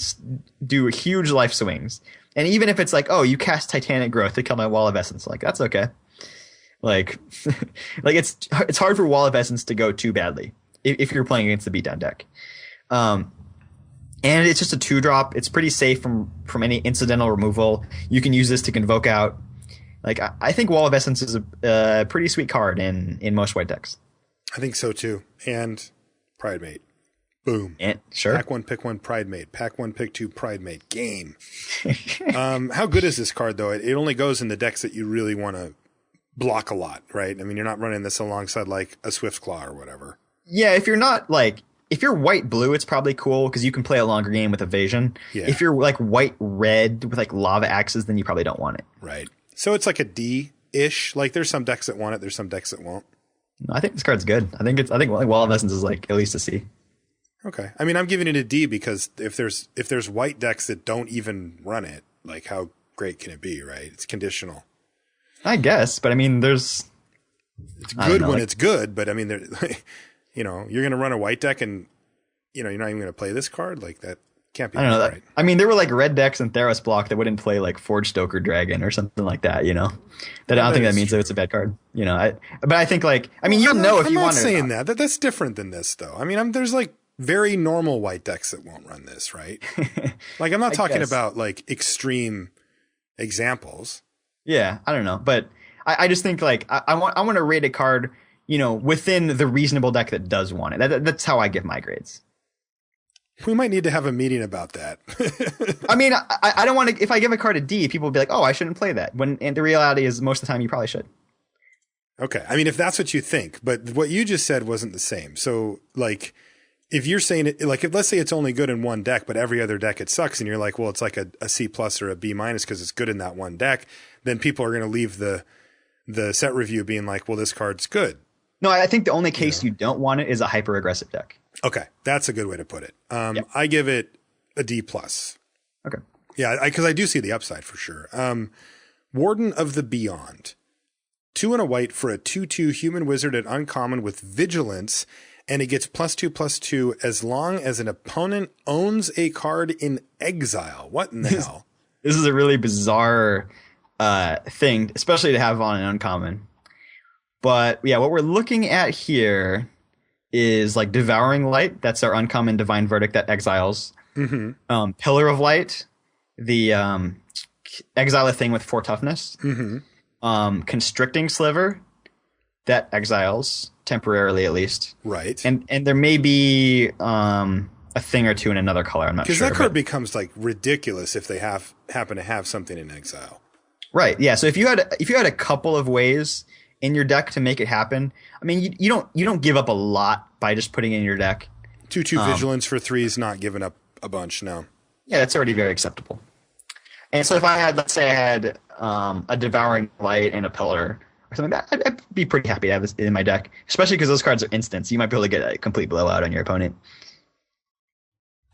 do huge life swings. And even if it's you cast Titanic Growth to kill my Wall of Essence, that's okay. It's hard for Wall of Essence to go too badly if you're playing against the beatdown deck. And it's just a 2-drop. It's pretty safe from any incidental removal. You can use this to Convoke out. I think Wall of Essence is a pretty sweet card in most white decks. I think so too. And Pridemate. Boom. And, sure. Pack 1, pick 1, Pridemate. Pack 1, pick 2, Pridemate. Game. How good is this card though? It only goes in the decks that you really want to block a lot, right? I mean, you're not running this alongside a Swift Claw or whatever. Yeah, if you're not if you're white-blue, it's probably cool because you can play a longer game with evasion. Yeah. If you're white-red with lava axes, then you probably don't want it. Right. So it's a D ish. Like there's some decks that want it, there's some decks that won't. No, I think this card's good. I think Wall of Essence is like at least a C. Okay. I mean, I'm giving it a D because if there's white decks that don't even run it, like how great can it be, right? It's conditional. I guess, but I mean, it's good when it's good, but I mean, you're going to run a white deck and, you're not even going to play this card? Like that can't be right. I mean, there were like red decks in Theros block that wouldn't play like Forge Stoker Dragon or something like that, That I don't think that means that it's a bad card, but I think like, I mean, you'll know if you want to. I'm not saying that. That's different than this though. I mean, there's like very normal white decks that won't run this, right? Like I'm not talking about like extreme examples. Yeah, I don't know, but I just think like I want to rate a card, within the reasonable deck that does want it. That's how I give my grades. We might need to have a meeting about that. I mean, I don't want to. If I give a card a D, people will be like, "Oh, I shouldn't play that." And the reality is, most of the time, you probably should. Okay, I mean, if that's what you think, but what you just said wasn't the same. So, like, if you're saying it, like, let's say it's only good in one deck, but every other deck it sucks, and you're like, well, it's like a C plus or a B minus because it's good in that one deck, then people are going to leave the set review being like, well, this card's good. No, I think the only case you don't want it is a hyper aggressive deck. Okay, that's a good way to put it. Yep. I give it a D plus. Okay. Yeah, because I do see the upside for sure. Warden of the Beyond. 2 and a white for a 2/2 human wizard at uncommon with vigilance, and it gets +2/+2 as long as an opponent owns a card in exile. What in the hell? This is a really bizarre thing, especially to have on an uncommon. But yeah, what we're looking at here is like Devouring Light. That's our uncommon Divine Verdict that exiles. Mm-hmm. Pillar of Light, the exile a thing with 4 toughness. Mm-hmm. Constricting Sliver, that exiles temporarily at least. Right. And there may be a thing or two in another color. I'm not sure. Because that card becomes like ridiculous if they happen to have something in exile. Right. Yeah. So if you had a couple of ways in your deck to make it happen, I mean, you don't give up a lot by just putting it in your deck. 2/2 vigilance for 3 is not giving up a bunch. No. Yeah, that's already very acceptable. And so if let's say I had a Devouring Light and a Pillar or something like that, I'd be pretty happy to have this in my deck, especially because those cards are instants. You might be able to get a complete blowout on your opponent.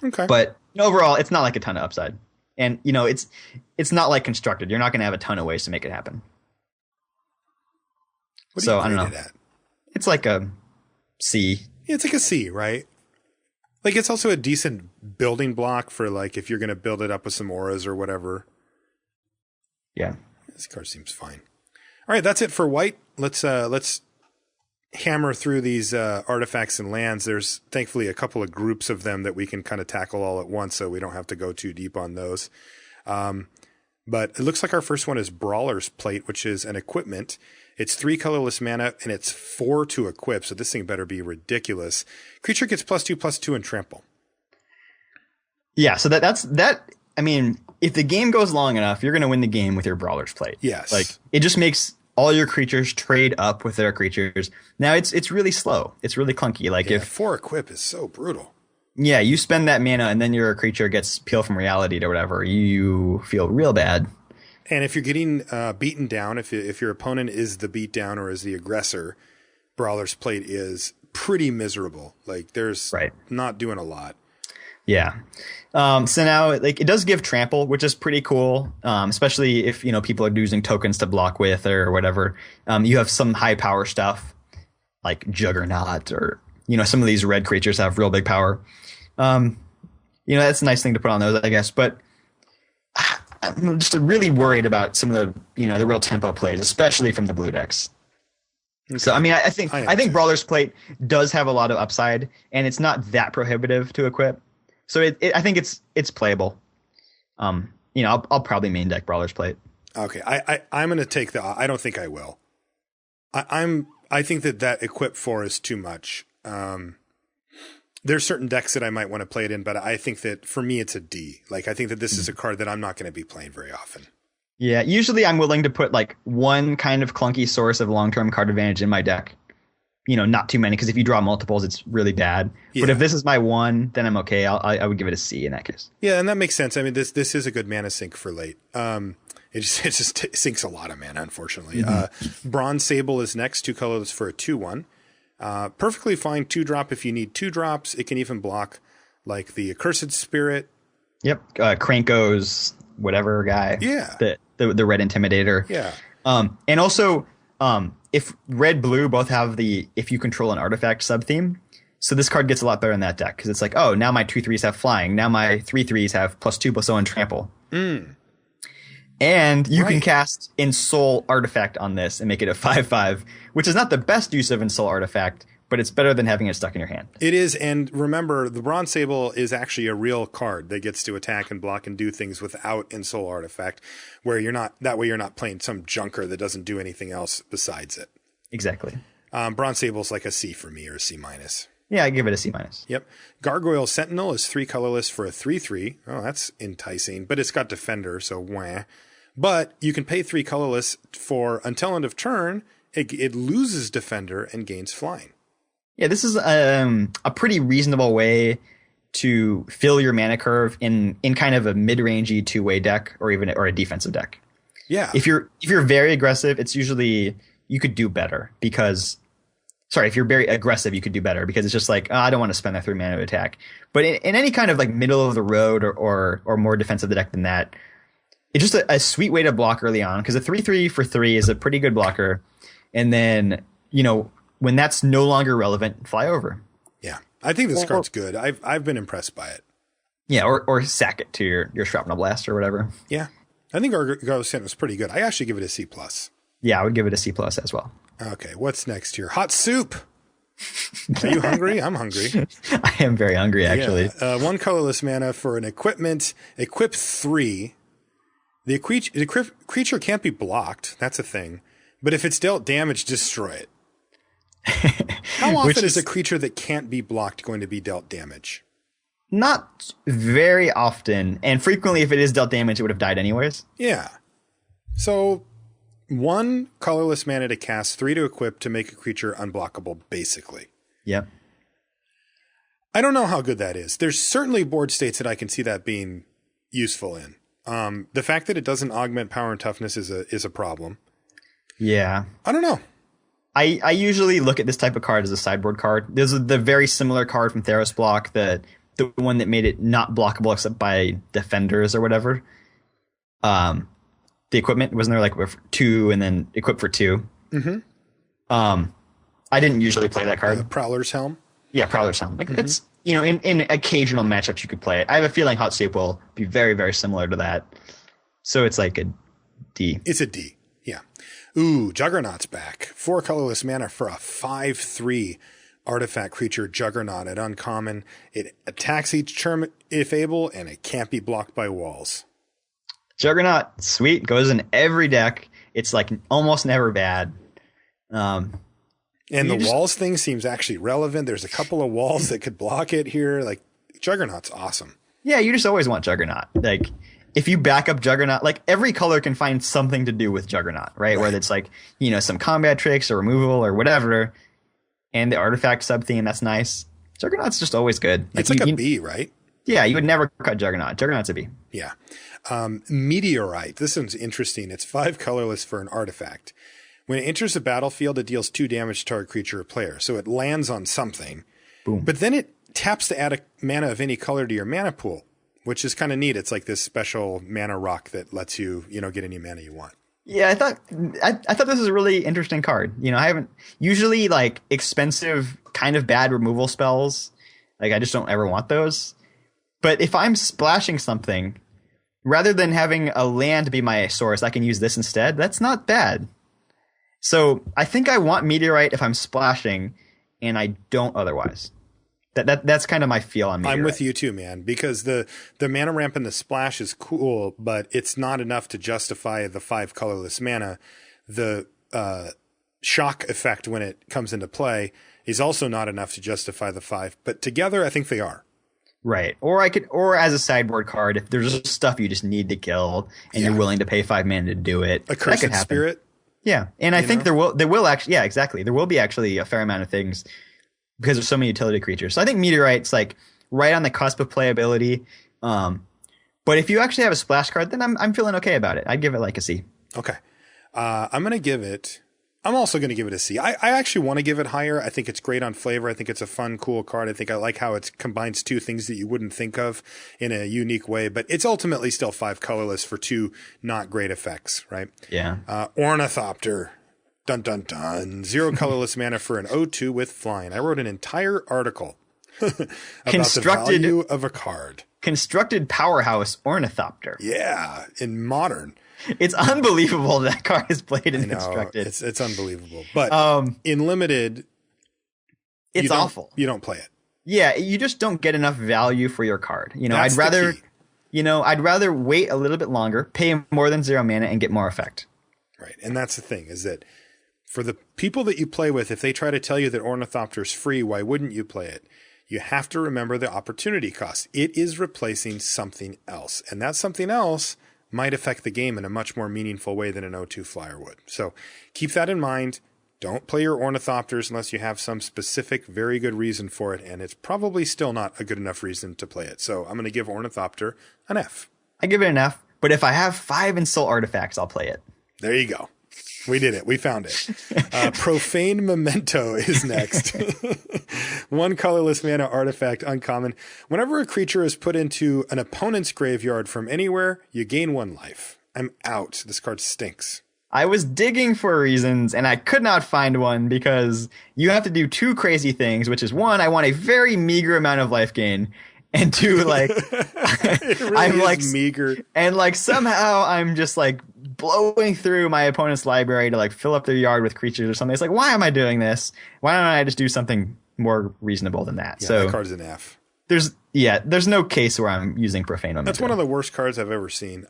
Okay. But overall, it's not like a ton of upside. And, it's not like Constructed. You're not going to have a ton of ways to make it happen. What do you rate it at? It's like a C. Yeah, it's like a C, right? Like it's also a decent building block for like if you're going to build it up with some auras or whatever. Yeah. This card seems fine. All right, that's it for white. Let's hammer through these artifacts and lands. There's thankfully a couple of groups of them that we can kind of tackle all at once, so we don't have to go too deep on those. But it looks like our first one is Brawler's Plate, which is an equipment. It's 3 colorless mana, and it's 4 to equip, so this thing better be ridiculous. Creature gets +2/+2 and trample. Yeah, so that's that. I mean, if the game goes long enough, you're going to win the game with your Brawler's Plate. Yes. Like, it just makes all your creatures trade up with their creatures. Now, it's really slow. It's really clunky. Like, if 4 equip is so brutal. Yeah, you spend that mana, and then your creature gets Peel from Reality or whatever, you feel real bad. And if you're getting beaten down, if your opponent is the beatdown or is the aggressor, Brawler's Plate is pretty miserable. Like there's not doing a lot. Yeah. So now like it does give trample, which is pretty cool. Especially if people are using tokens to block with or whatever. You have some high power stuff like Juggernaut or some of these red creatures have real big power. That's a nice thing to put on those, I guess. But I'm just really worried about some of the the real tempo plays, especially from the blue decks. Okay. So I mean, I think Brawler's Plate does have a lot of upside, and it's not that prohibitive to equip. So I think it's playable. I'll probably main deck Brawler's Plate. Okay, I'm going to take I don't think I will. I think that equip 4 is too much. There's certain decks that I might want to play it in, but I think that for me it's a D. Like I think that this is a card that I'm not going to be playing very often. Yeah, usually I'm willing to put like one kind of clunky source of long-term card advantage in my deck. Not too many, because if you draw multiples, it's really bad. Yeah. But if this is my one, then I'm okay. I would give it a C in that case. Yeah, and that makes sense. I mean, this is a good mana sink for late. it just sinks a lot of mana, unfortunately. Bronze Sable is next, 2 colorless for a 2/1. Perfectly fine 2-drop if you need 2 drops. It can even block like the Accursed Spirit. Yep. Kranko's whatever guy. Yeah. The red Intimidator. Yeah. And also, if red, blue both have the if you control an artifact sub-theme, so this card gets a lot better in that deck because it's like, oh, now my 2/3s have flying. Now my 3/3s have +2/+0 and trample. And you can cast Ensoul Artifact on this and make it a 5/5, which is not the best use of Ensoul Artifact, but it's better than having it stuck in your hand. It is, and remember, the Bronze Sable is actually a real card that gets to attack and block and do things without Ensoul Artifact, where you're not playing some junker that doesn't do anything else besides it. Exactly. Bronze Sable's like a C for me, or a C-. Yeah, I give it a C-. Yep. Gargoyle Sentinel is 3 colorless for a 3/3. Oh, that's enticing, but it's got Defender, so wah. But you can pay 3 colorless for until end of turn, it loses Defender and gains flying. Yeah, this is a pretty reasonable way to fill your mana curve in kind of a mid-rangey 2-way deck or a defensive deck. Yeah. If you're very aggressive, it's usually you could do better because if you're very aggressive, you could do better because it's just like, oh, I don't want to spend that 3 mana to attack. But in any kind of like middle of the road or more defensive deck than that, it's just a sweet way to block early on because a 3/3 for 3 is a pretty good blocker. And then, when that's no longer relevant, fly over. Yeah. I think this card's good. I've been impressed by it. Yeah, or sack it to your Shrapnel Blast or whatever. Yeah. I think Gargoyle Sentinel is pretty good. I actually give it a C+. Yeah, I would give it a C+ as well. Okay, what's next here? Hot Soup. Are you hungry? I'm hungry. I am very hungry, actually. Yeah. 1 colorless mana for an equipment. Equip 3. The creature can't be blocked. That's a thing. But if it's dealt damage, destroy it. How often is a creature that can't be blocked going to be dealt damage? Not very often. And frequently, if it is dealt damage, it would have died anyways. Yeah. So 1 colorless mana to cast, 3 to equip to make a creature unblockable, basically. Yep. I don't know how good that is. There's certainly board states that I can see that being useful in. The fact that it doesn't augment power and toughness is a problem. Yeah. I don't know. I usually look at this type of card as a sideboard card. There's the very similar card from Theros Block, the one that made it not blockable except by defenders or whatever. The equipment, wasn't there like 2 and then equip for 2? Mm-hmm. I didn't usually play that card. Prowler's Helm? Yeah, Prowler's Helm. Like, it's, in occasional matchups you could play it. I have a feeling Hot Soup will be very, very similar to that. So it's like a D. It's a D, yeah. Ooh, Juggernaut's back. 4 colorless mana for a 5/3 artifact creature, Juggernaut at uncommon. It attacks each turn if able, and it can't be blocked by walls. Juggernaut, sweet, goes in every deck. It's like almost never bad. And the walls thing seems actually relevant. There's a couple of walls that could block it here. Like, Juggernaut's awesome. Yeah, you just always want Juggernaut. Like, if you back up Juggernaut, like every color can find something to do with Juggernaut, right? Whether it's like, some combat tricks or removal or whatever. And the artifact sub-theme, that's nice. Juggernaut's just always good. It's like a B, right? Yeah, you would never cut Juggernaut. Juggernaut's a B. Yeah. Meteorite. This one's interesting. It's 5 colorless for an artifact. When it enters the battlefield, it deals 2 damage to target creature or player. So it lands on something. Boom. But then it taps to add a mana of any color to your mana pool, which is kind of neat. It's like this special mana rock that lets you, get any mana you want. Yeah, I thought this was a really interesting card. I haven't usually like expensive kind of bad removal spells. Like, I just don't ever want those. But if I'm splashing something, rather than having a land be my source, I can use this instead. That's not bad. So I think I want Meteorite if I'm splashing, and I don't otherwise. That's kind of my feel on Meteorite. I'm with you too, man, because the mana ramp and the splash is cool, but it's not enough to justify the 5 colorless mana. The shock effect when it comes into play is also not enough to justify the 5, but together I think they are. Right. Or as a sideboard card, if there's just stuff you just need to kill and you're willing to pay 5 mana to do it. A Cursed Spirit. Yeah. And I think there will actually, yeah, exactly. There will be actually a fair amount of things because there's so many utility creatures. So I think Meteorite's like right on the cusp of playability. But But if you actually have a splash card, then I'm feeling okay about it. I'd give it like a C. Okay. I'm also going to give it a C. I actually want to give it higher. I think it's great on flavor. I think it's a fun, cool card. I think I like how it combines two things that you wouldn't think of in a unique way, but it's ultimately still 5 colorless for 2 not great effects, right? Yeah. Ornithopter. Dun, dun, dun. 0 colorless mana for an O2 with flying. I wrote an entire article about the value of a card. Constructed powerhouse Ornithopter. Yeah, in Modern. It's unbelievable that card is played in Constructed. It's unbelievable. But in Limited, it's awful. You don't play it. Yeah, you just don't get enough value for your card. I'd rather wait a little bit longer, pay more than 0 mana, and get more effect. Right, and that's the thing, is that for the people that you play with, if they try to tell you that Ornithopter is free, why wouldn't you play it? You have to remember the opportunity cost. It is replacing something else, and that something else might affect the game in a much more meaningful way than an O2 flyer would. So keep that in mind. Don't play your Ornithopters unless you have some specific, very good reason for it, and it's probably still not a good enough reason to play it. So I'm going to give Ornithopter an F. I give it an F, but if I have 5 Insult Artifacts, I'll play it. There you go. We did it. We found it. Profane Memento is next. 1 colorless mana artifact, uncommon. Whenever a creature is put into an opponent's graveyard from anywhere, you gain 1 life. I'm out. This card stinks. I was digging for reasons, and I could not find one because you have to do 2 crazy things, which is 1, I want a very meager amount of life gain, and 2, like, really I'm like meager, and like somehow I'm just like blowing through my opponent's library to like fill up their yard with creatures or something. It's like, why am I doing this? Why don't I just do something more reasonable than that? Yeah, so that card's an F. There's no case where I'm using Profane Memento. That's one of the worst cards I've ever seen.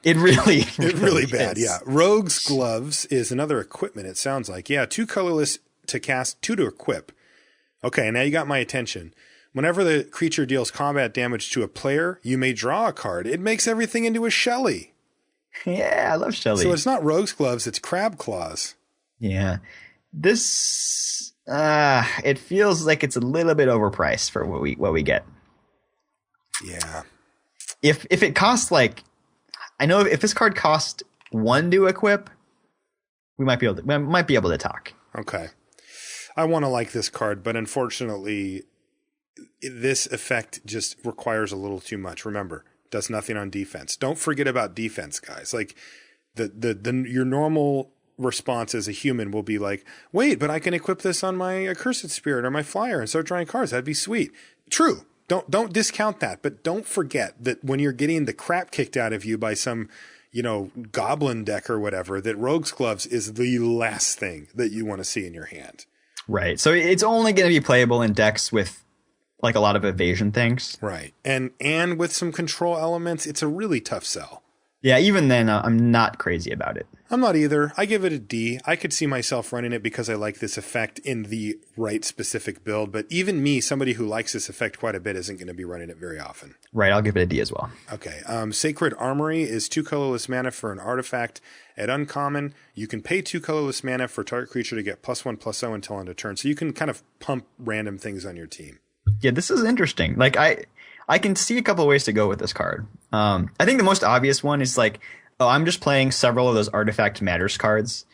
It really bad. is. Yeah. Rogue's Gloves is another equipment. It sounds like, 2 colorless to cast, 2 to equip. Okay. Now you got my attention. Whenever the creature deals combat damage to a player, you may draw a card. It makes everything into a Shelly. Yeah, I love Shelly. So it's not Rogue's Gloves, it's Crab Claws. Yeah. This it feels like it's a little bit overpriced for what we get. Yeah. If it costs like, I know if this card cost 1 to equip, we might be able to talk. Okay. I want to like this card, but unfortunately this effect just requires a little too much. Remember, does nothing on defense. Don't forget about defense, guys. Like your normal response as a human will be like, wait, but I can equip this on my Accursed Spirit or my Flyer and start drawing cards. That'd be sweet. True. Don't discount that, but don't forget that when you're getting the crap kicked out of you by some, goblin deck or whatever, that Rogue's Gloves is the last thing that you want to see in your hand. Right. So it's only going to be playable in decks with like a lot of evasion things. Right. And with some control elements, it's a really tough sell. Yeah, even then, I'm not crazy about it. I'm not either. I give it a D. I could see myself running it because I like this effect in the right specific build. But even me, somebody who likes this effect quite a bit, isn't going to be running it very often. Right, I'll give it a D as well. Okay. Sacred Armory is 2 colorless mana for an artifact. At uncommon, you can pay 2 colorless mana for target creature to get +1/+0 until end of turn. So you can kind of pump random things on your team. Yeah, this is interesting. Like I can see a couple of ways to go with this card. I think the most obvious one is like, I'm just playing several of those Artifact Matters cards.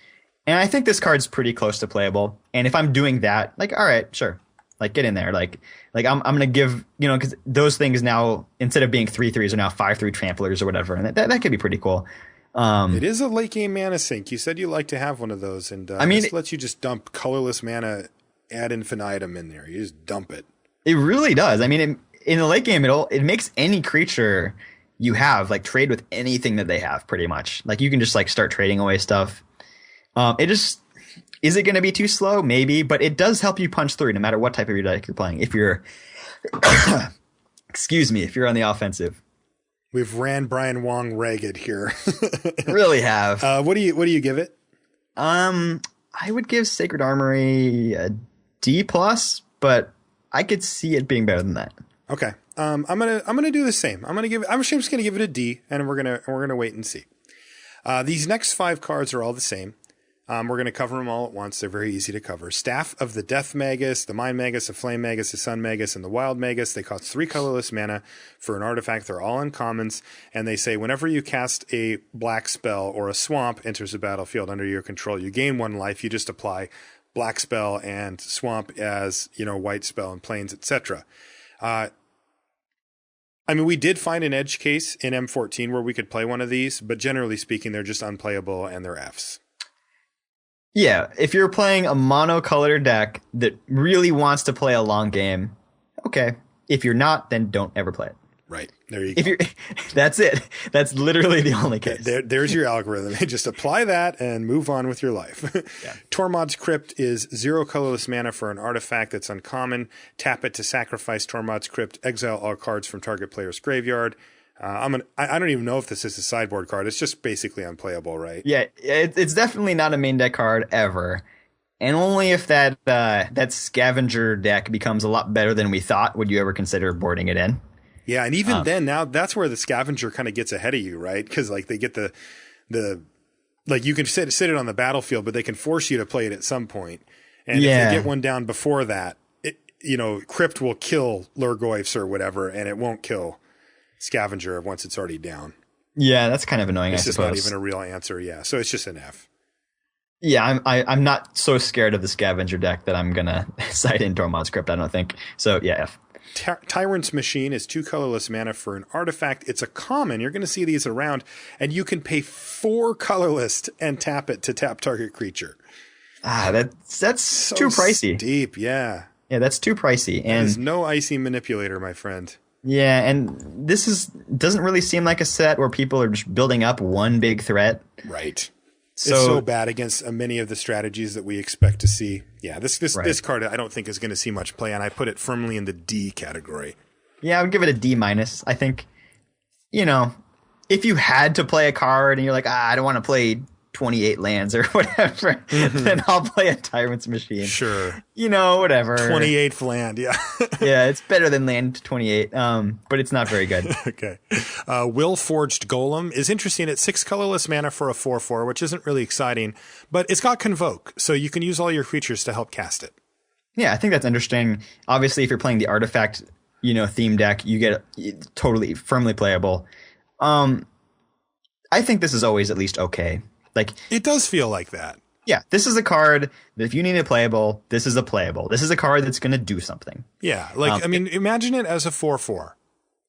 And I think this card's pretty close to playable. And if I'm doing that, like, all right, sure. Like, get in there. Like I'm going to give, because those things now, instead of being 3/3s, are now 5/3 tramplers or whatever. And that could be pretty cool. It is a late game mana sink. You said you like to have one of those. And this lets you just dump colorless mana ad infinitum in there. You just dump it. It really does. I mean, in the late game, it makes any creature you have like trade with anything that they have, pretty much. Like you can just like start trading away stuff. Is it going to be too slow? Maybe, but it does help you punch through no matter what type of your deck you're playing. If you're, if you're on the offensive. We've ran Brian Wong ragged here. Really have. What do you give it? I would give Sacred Armory a D+, but I could see it being better than that. Okay. I'm gonna do the same. I'm just gonna give it a D, and we're gonna wait and see. These next 5 cards are all the same. We're going to cover them all at once. They're very easy to cover. Staff of the Death Magus, the Mind Magus, the Flame Magus, the Sun Magus, and the Wild Magus. They cost 3 colorless mana for an artifact. They're all uncommons. And they say whenever you cast a black spell or a swamp enters the battlefield under your control, you gain 1 life. You just apply black spell and swamp as, white spell and plains, etc. We did find an edge case in M14 where we could play one of these, but generally speaking, they're just unplayable and they're Fs. Yeah, if you're playing a monocolor deck that really wants to play a long game, okay. If you're not, then don't ever play it. Right. There you go. That's it. That's literally the only case. There's your algorithm. Just apply that and move on with your life. Yeah. Tormod's Crypt is 0 colorless mana for an artifact that's uncommon. Tap it to sacrifice Tormod's Crypt. Exile all cards from target player's graveyard. I don't even know if this is a sideboard card. It's just basically unplayable, right? Yeah, it's definitely not a main deck card ever. And only if that scavenger deck becomes a lot better than we thought would you ever consider boarding it in. Yeah, and even then, now that's where the scavenger kind of gets ahead of you, right? Because they get the you can sit it on the battlefield, but they can force you to play it at some point. And if they get one down before that, Crypt will kill Lurgoyfs or whatever, and it won't kill Scavenger once it's already down. Yeah, that's kind of annoying. It's I just suppose. not even a real answer. Yeah, so it's just an F. Yeah, I'm not so scared of the Scavenger deck that I'm gonna cite in Tormod's Crypt. I don't think so. Yeah, F. Tyrant's Machine is 2 colorless mana for an artifact. It's a common. You're going to see these around, and you can pay 4 colorless and tap it to tap target creature. That's so too pricey. Deep, yeah. Yeah, that's too pricey. And there's no icy manipulator, my friend. Yeah, and this doesn't really seem like a set where people are just building up one big threat. Right. It's so bad against many of the strategies that we expect to see. Yeah, this card I don't think is going to see much play, and I put it firmly in the D category. Yeah, I would give it a D-. I think, if you had to play a card and you're like, I don't want to play 28 lands or whatever, then I'll play a Tyrant's Machine. Sure. Whatever. 28th land, yeah. Yeah, it's better than land 28, but it's not very good. Okay. Will Forged Golem is interesting at 6 colorless mana for a 4/4, which isn't really exciting, but it's got Convoke, so you can use all your creatures to help cast it. Yeah, I think that's interesting. Obviously, if you're playing the artifact, theme deck, you get totally firmly playable. I think this is always at least okay. It does feel like that. Yeah, this is a card that if you need a playable, this is a playable. This is a card that's going to do something. Yeah, imagine it as a 4/4,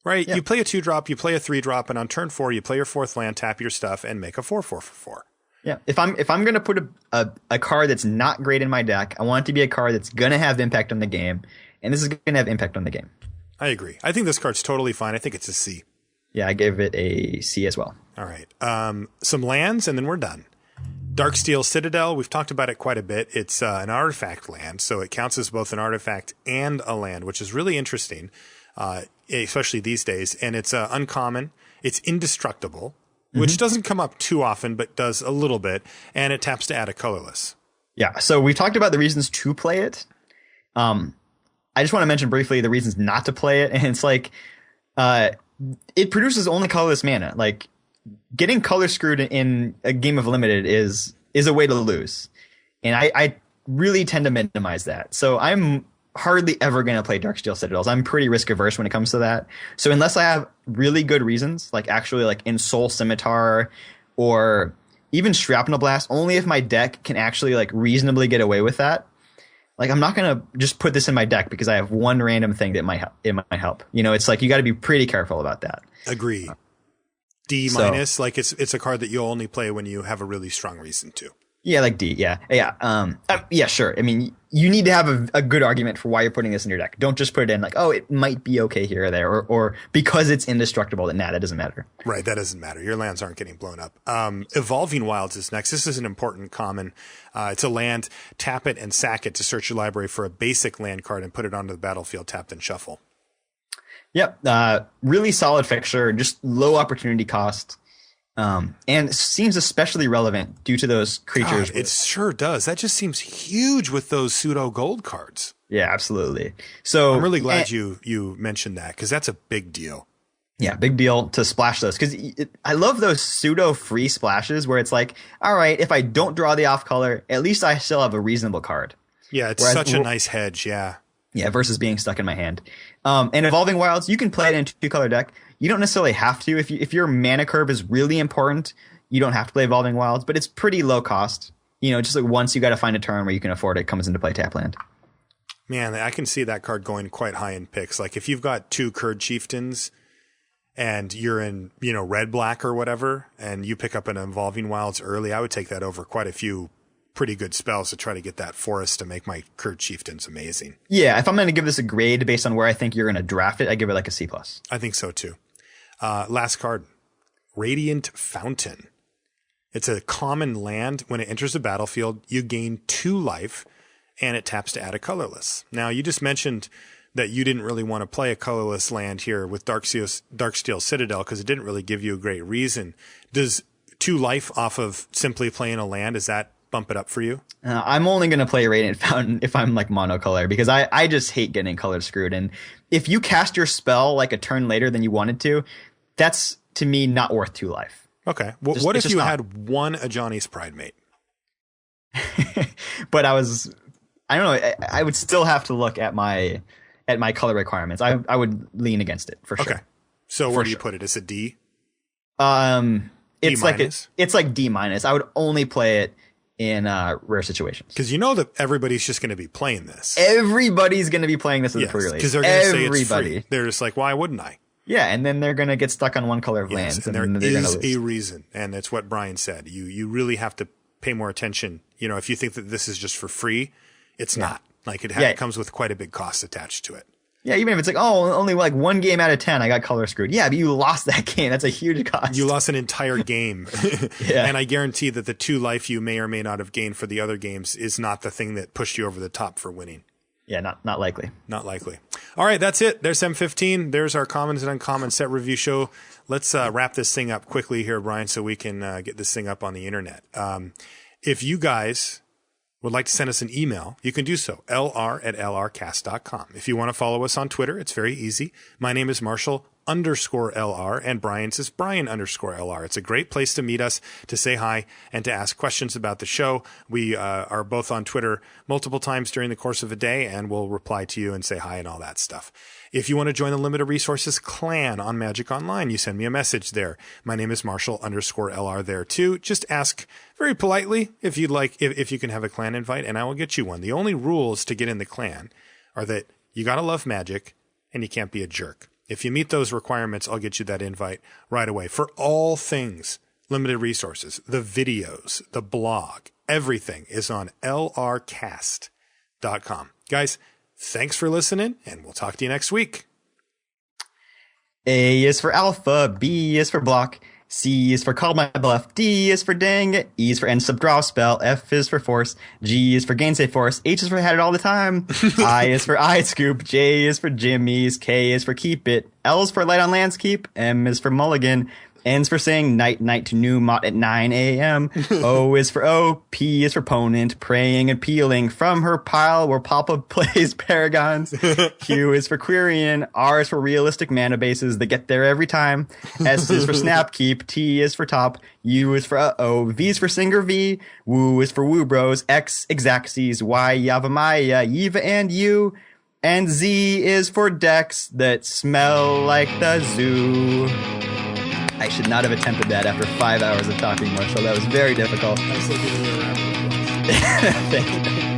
right? Yeah. You play a 2-drop, you play a 3-drop, and on turn 4, you play your 4th land, tap your stuff, and make a 4/4 for 4. Yeah, if I'm going to put a card that's not great in my deck, I want it to be a card that's going to have impact on the game, and this is going to have impact on the game. I agree. I think this card's totally fine. I think it's a C. Yeah, I gave it a C as well. All right. Some lands, and then we're done. Darksteel Citadel, we've talked about it quite a bit. It's an artifact land, so it counts as both an artifact and a land, which is really interesting, especially these days. And it's uncommon. It's indestructible, which doesn't come up too often, but does a little bit. And it taps to add a colorless. Yeah, so we talked about the reasons to play it. I just want to mention briefly the reasons not to play it. And it's it produces only colorless mana. Getting color screwed in a game of limited is a way to lose. And I really tend to minimize that. So I'm hardly ever going to play Darksteel Citadels. I'm pretty risk averse when it comes to that. So unless I have really good reasons, actually in Soul Scimitar or even Shrapnel Blast, only if my deck can actually reasonably get away with that. I'm not going to just put this in my deck because I have one random thing that might help. It's you got to be pretty careful about that. Agree. D-, it's a card that you'll only play when you have a really strong reason to. Yeah, D. Yeah. Yeah, sure. I mean, you need to have a good argument for why you're putting this in your deck. Don't just put it in it might be okay here or there, or because it's indestructible, that doesn't matter. Right, that doesn't matter. Your lands aren't getting blown up. Evolving Wilds is next. This is an important common. It's a land. Tap it and sack it to search your library for a basic land card and put it onto the battlefield, tapped and shuffle. Yep. Really solid fixture, just low opportunity cost. And seems especially relevant due to those creatures. God, it sure does. That just seems huge with those pseudo gold cards. Yeah, absolutely. So I'm really glad you mentioned that because that's a big deal. Yeah, big deal to splash those, because I love those pseudo free splashes where it's like, all right, if I don't draw the off color, at least I still have a reasonable card. Yeah, it's such a nice hedge. Yeah. Yeah, versus being stuck in my hand. And Evolving Wilds, you can play it in a 2-color deck. You don't necessarily have to. If your mana curve is really important, you don't have to play Evolving Wilds, but it's pretty low cost. You know, just like once you got to find a turn where you can afford it, comes into play tap land. Man, I can see that card going quite high in picks. Like if you've got 2 Kurd Chieftains and you're in, you know, red black or whatever, and you pick up an Evolving Wilds early, I would take that over quite a few pretty good spells to try to get that forest to make my Kurd Chieftains amazing. Yeah, if I'm going to give this a grade based on where I think you're going to draft it, I give it like a C+. I think so too. Last card, Radiant Fountain. It's a common land. When it enters the battlefield, you gain 2 life, and it taps to add a colorless. Now, you just mentioned that you didn't really want to play a colorless land here with Darksteel Citadel because it didn't really give you a great reason. Does 2 life off of simply playing a land, does that bump it up for you? I'm only going to play Radiant Fountain if I'm like monocolor, because I just hate getting color screwed. And if you cast your spell like a turn later than you wanted to, that's to me not worth 2 life. Okay. What if you had 1 Ajani's Pridemate? But I don't know. I would still have to look at my color requirements. I would lean against it for sure. Okay. So where do you put it? Is it D? It's like D-. I would only play it in rare situations. Because you know that everybody's just going to be playing this. Everybody's going to be playing this as a pre-release. Because they're going to say it's free. They're just like, why wouldn't I? Yeah, and then they're going to get stuck on 1 color of lands. And there is a reason, and it's what Brian said. You really have to pay more attention. You know, if you think that this is just for free, it's not. Like it comes with quite a big cost attached to it. Yeah, even if it's like, oh, only like 1 game out of 10, I got color screwed. Yeah, but you lost that game. That's a huge cost. You lost an entire game. Yeah. And I guarantee that the 2 life you may or may not have gained for the other games is not the thing that pushed you over the top for winning. Yeah, not likely. Not likely. All right, that's it. There's M15. There's our commons and uncommon set review show. Let's wrap this thing up quickly here, Brian, so we can get this thing up on the internet. If you guys would like to send us an email, you can do so, lr@lrcast.com. If you want to follow us on Twitter, it's very easy. My name is Marshall_LR, and Brian's is Brian_LR. It's a great place to meet us, to say hi, and to ask questions about the show. We are both on Twitter multiple times during the course of a day, and we'll reply to you and say hi and all that stuff. If you want to join the Limited Resources clan on Magic Online, you send me a message there. My name is Marshall_LR there too. Just ask very politely if you'd like, if you can have a clan invite, and I will get you one. The only rules to get in the clan are that you got to love Magic and you can't be a jerk. If you meet those requirements, I'll get you that invite right away. For all things Limited Resources, the videos, the blog, everything is on lrcast.com. Guys, thanks for listening, and we'll talk to you next week. A is for alpha, B is for block, C is for call my bluff, D is for dang it, E is for end sub draw spell, F is for force, G is for gainsay force, H is for had it all the time, I is for I scoop, J is for jimmies, K is for keep it, L is for light on lands keep, M is for mulligan, N's for saying night to new mot at 9 a.m. O is for O, P is for opponent, praying and peeling from her pile where Papa plays paragons. Q is for querying, R is for realistic mana bases that get there every time. S is for snap keep, T is for top, U is for uh-oh, V is for singer V, Woo is for woo bros, X exacxies, Y Yavamaya, Yiva and U, and Z is for decks that smell like the zoo. I should not have attempted that after 5 hours of talking, Marshall. That was very difficult. I was looking at your Thank you.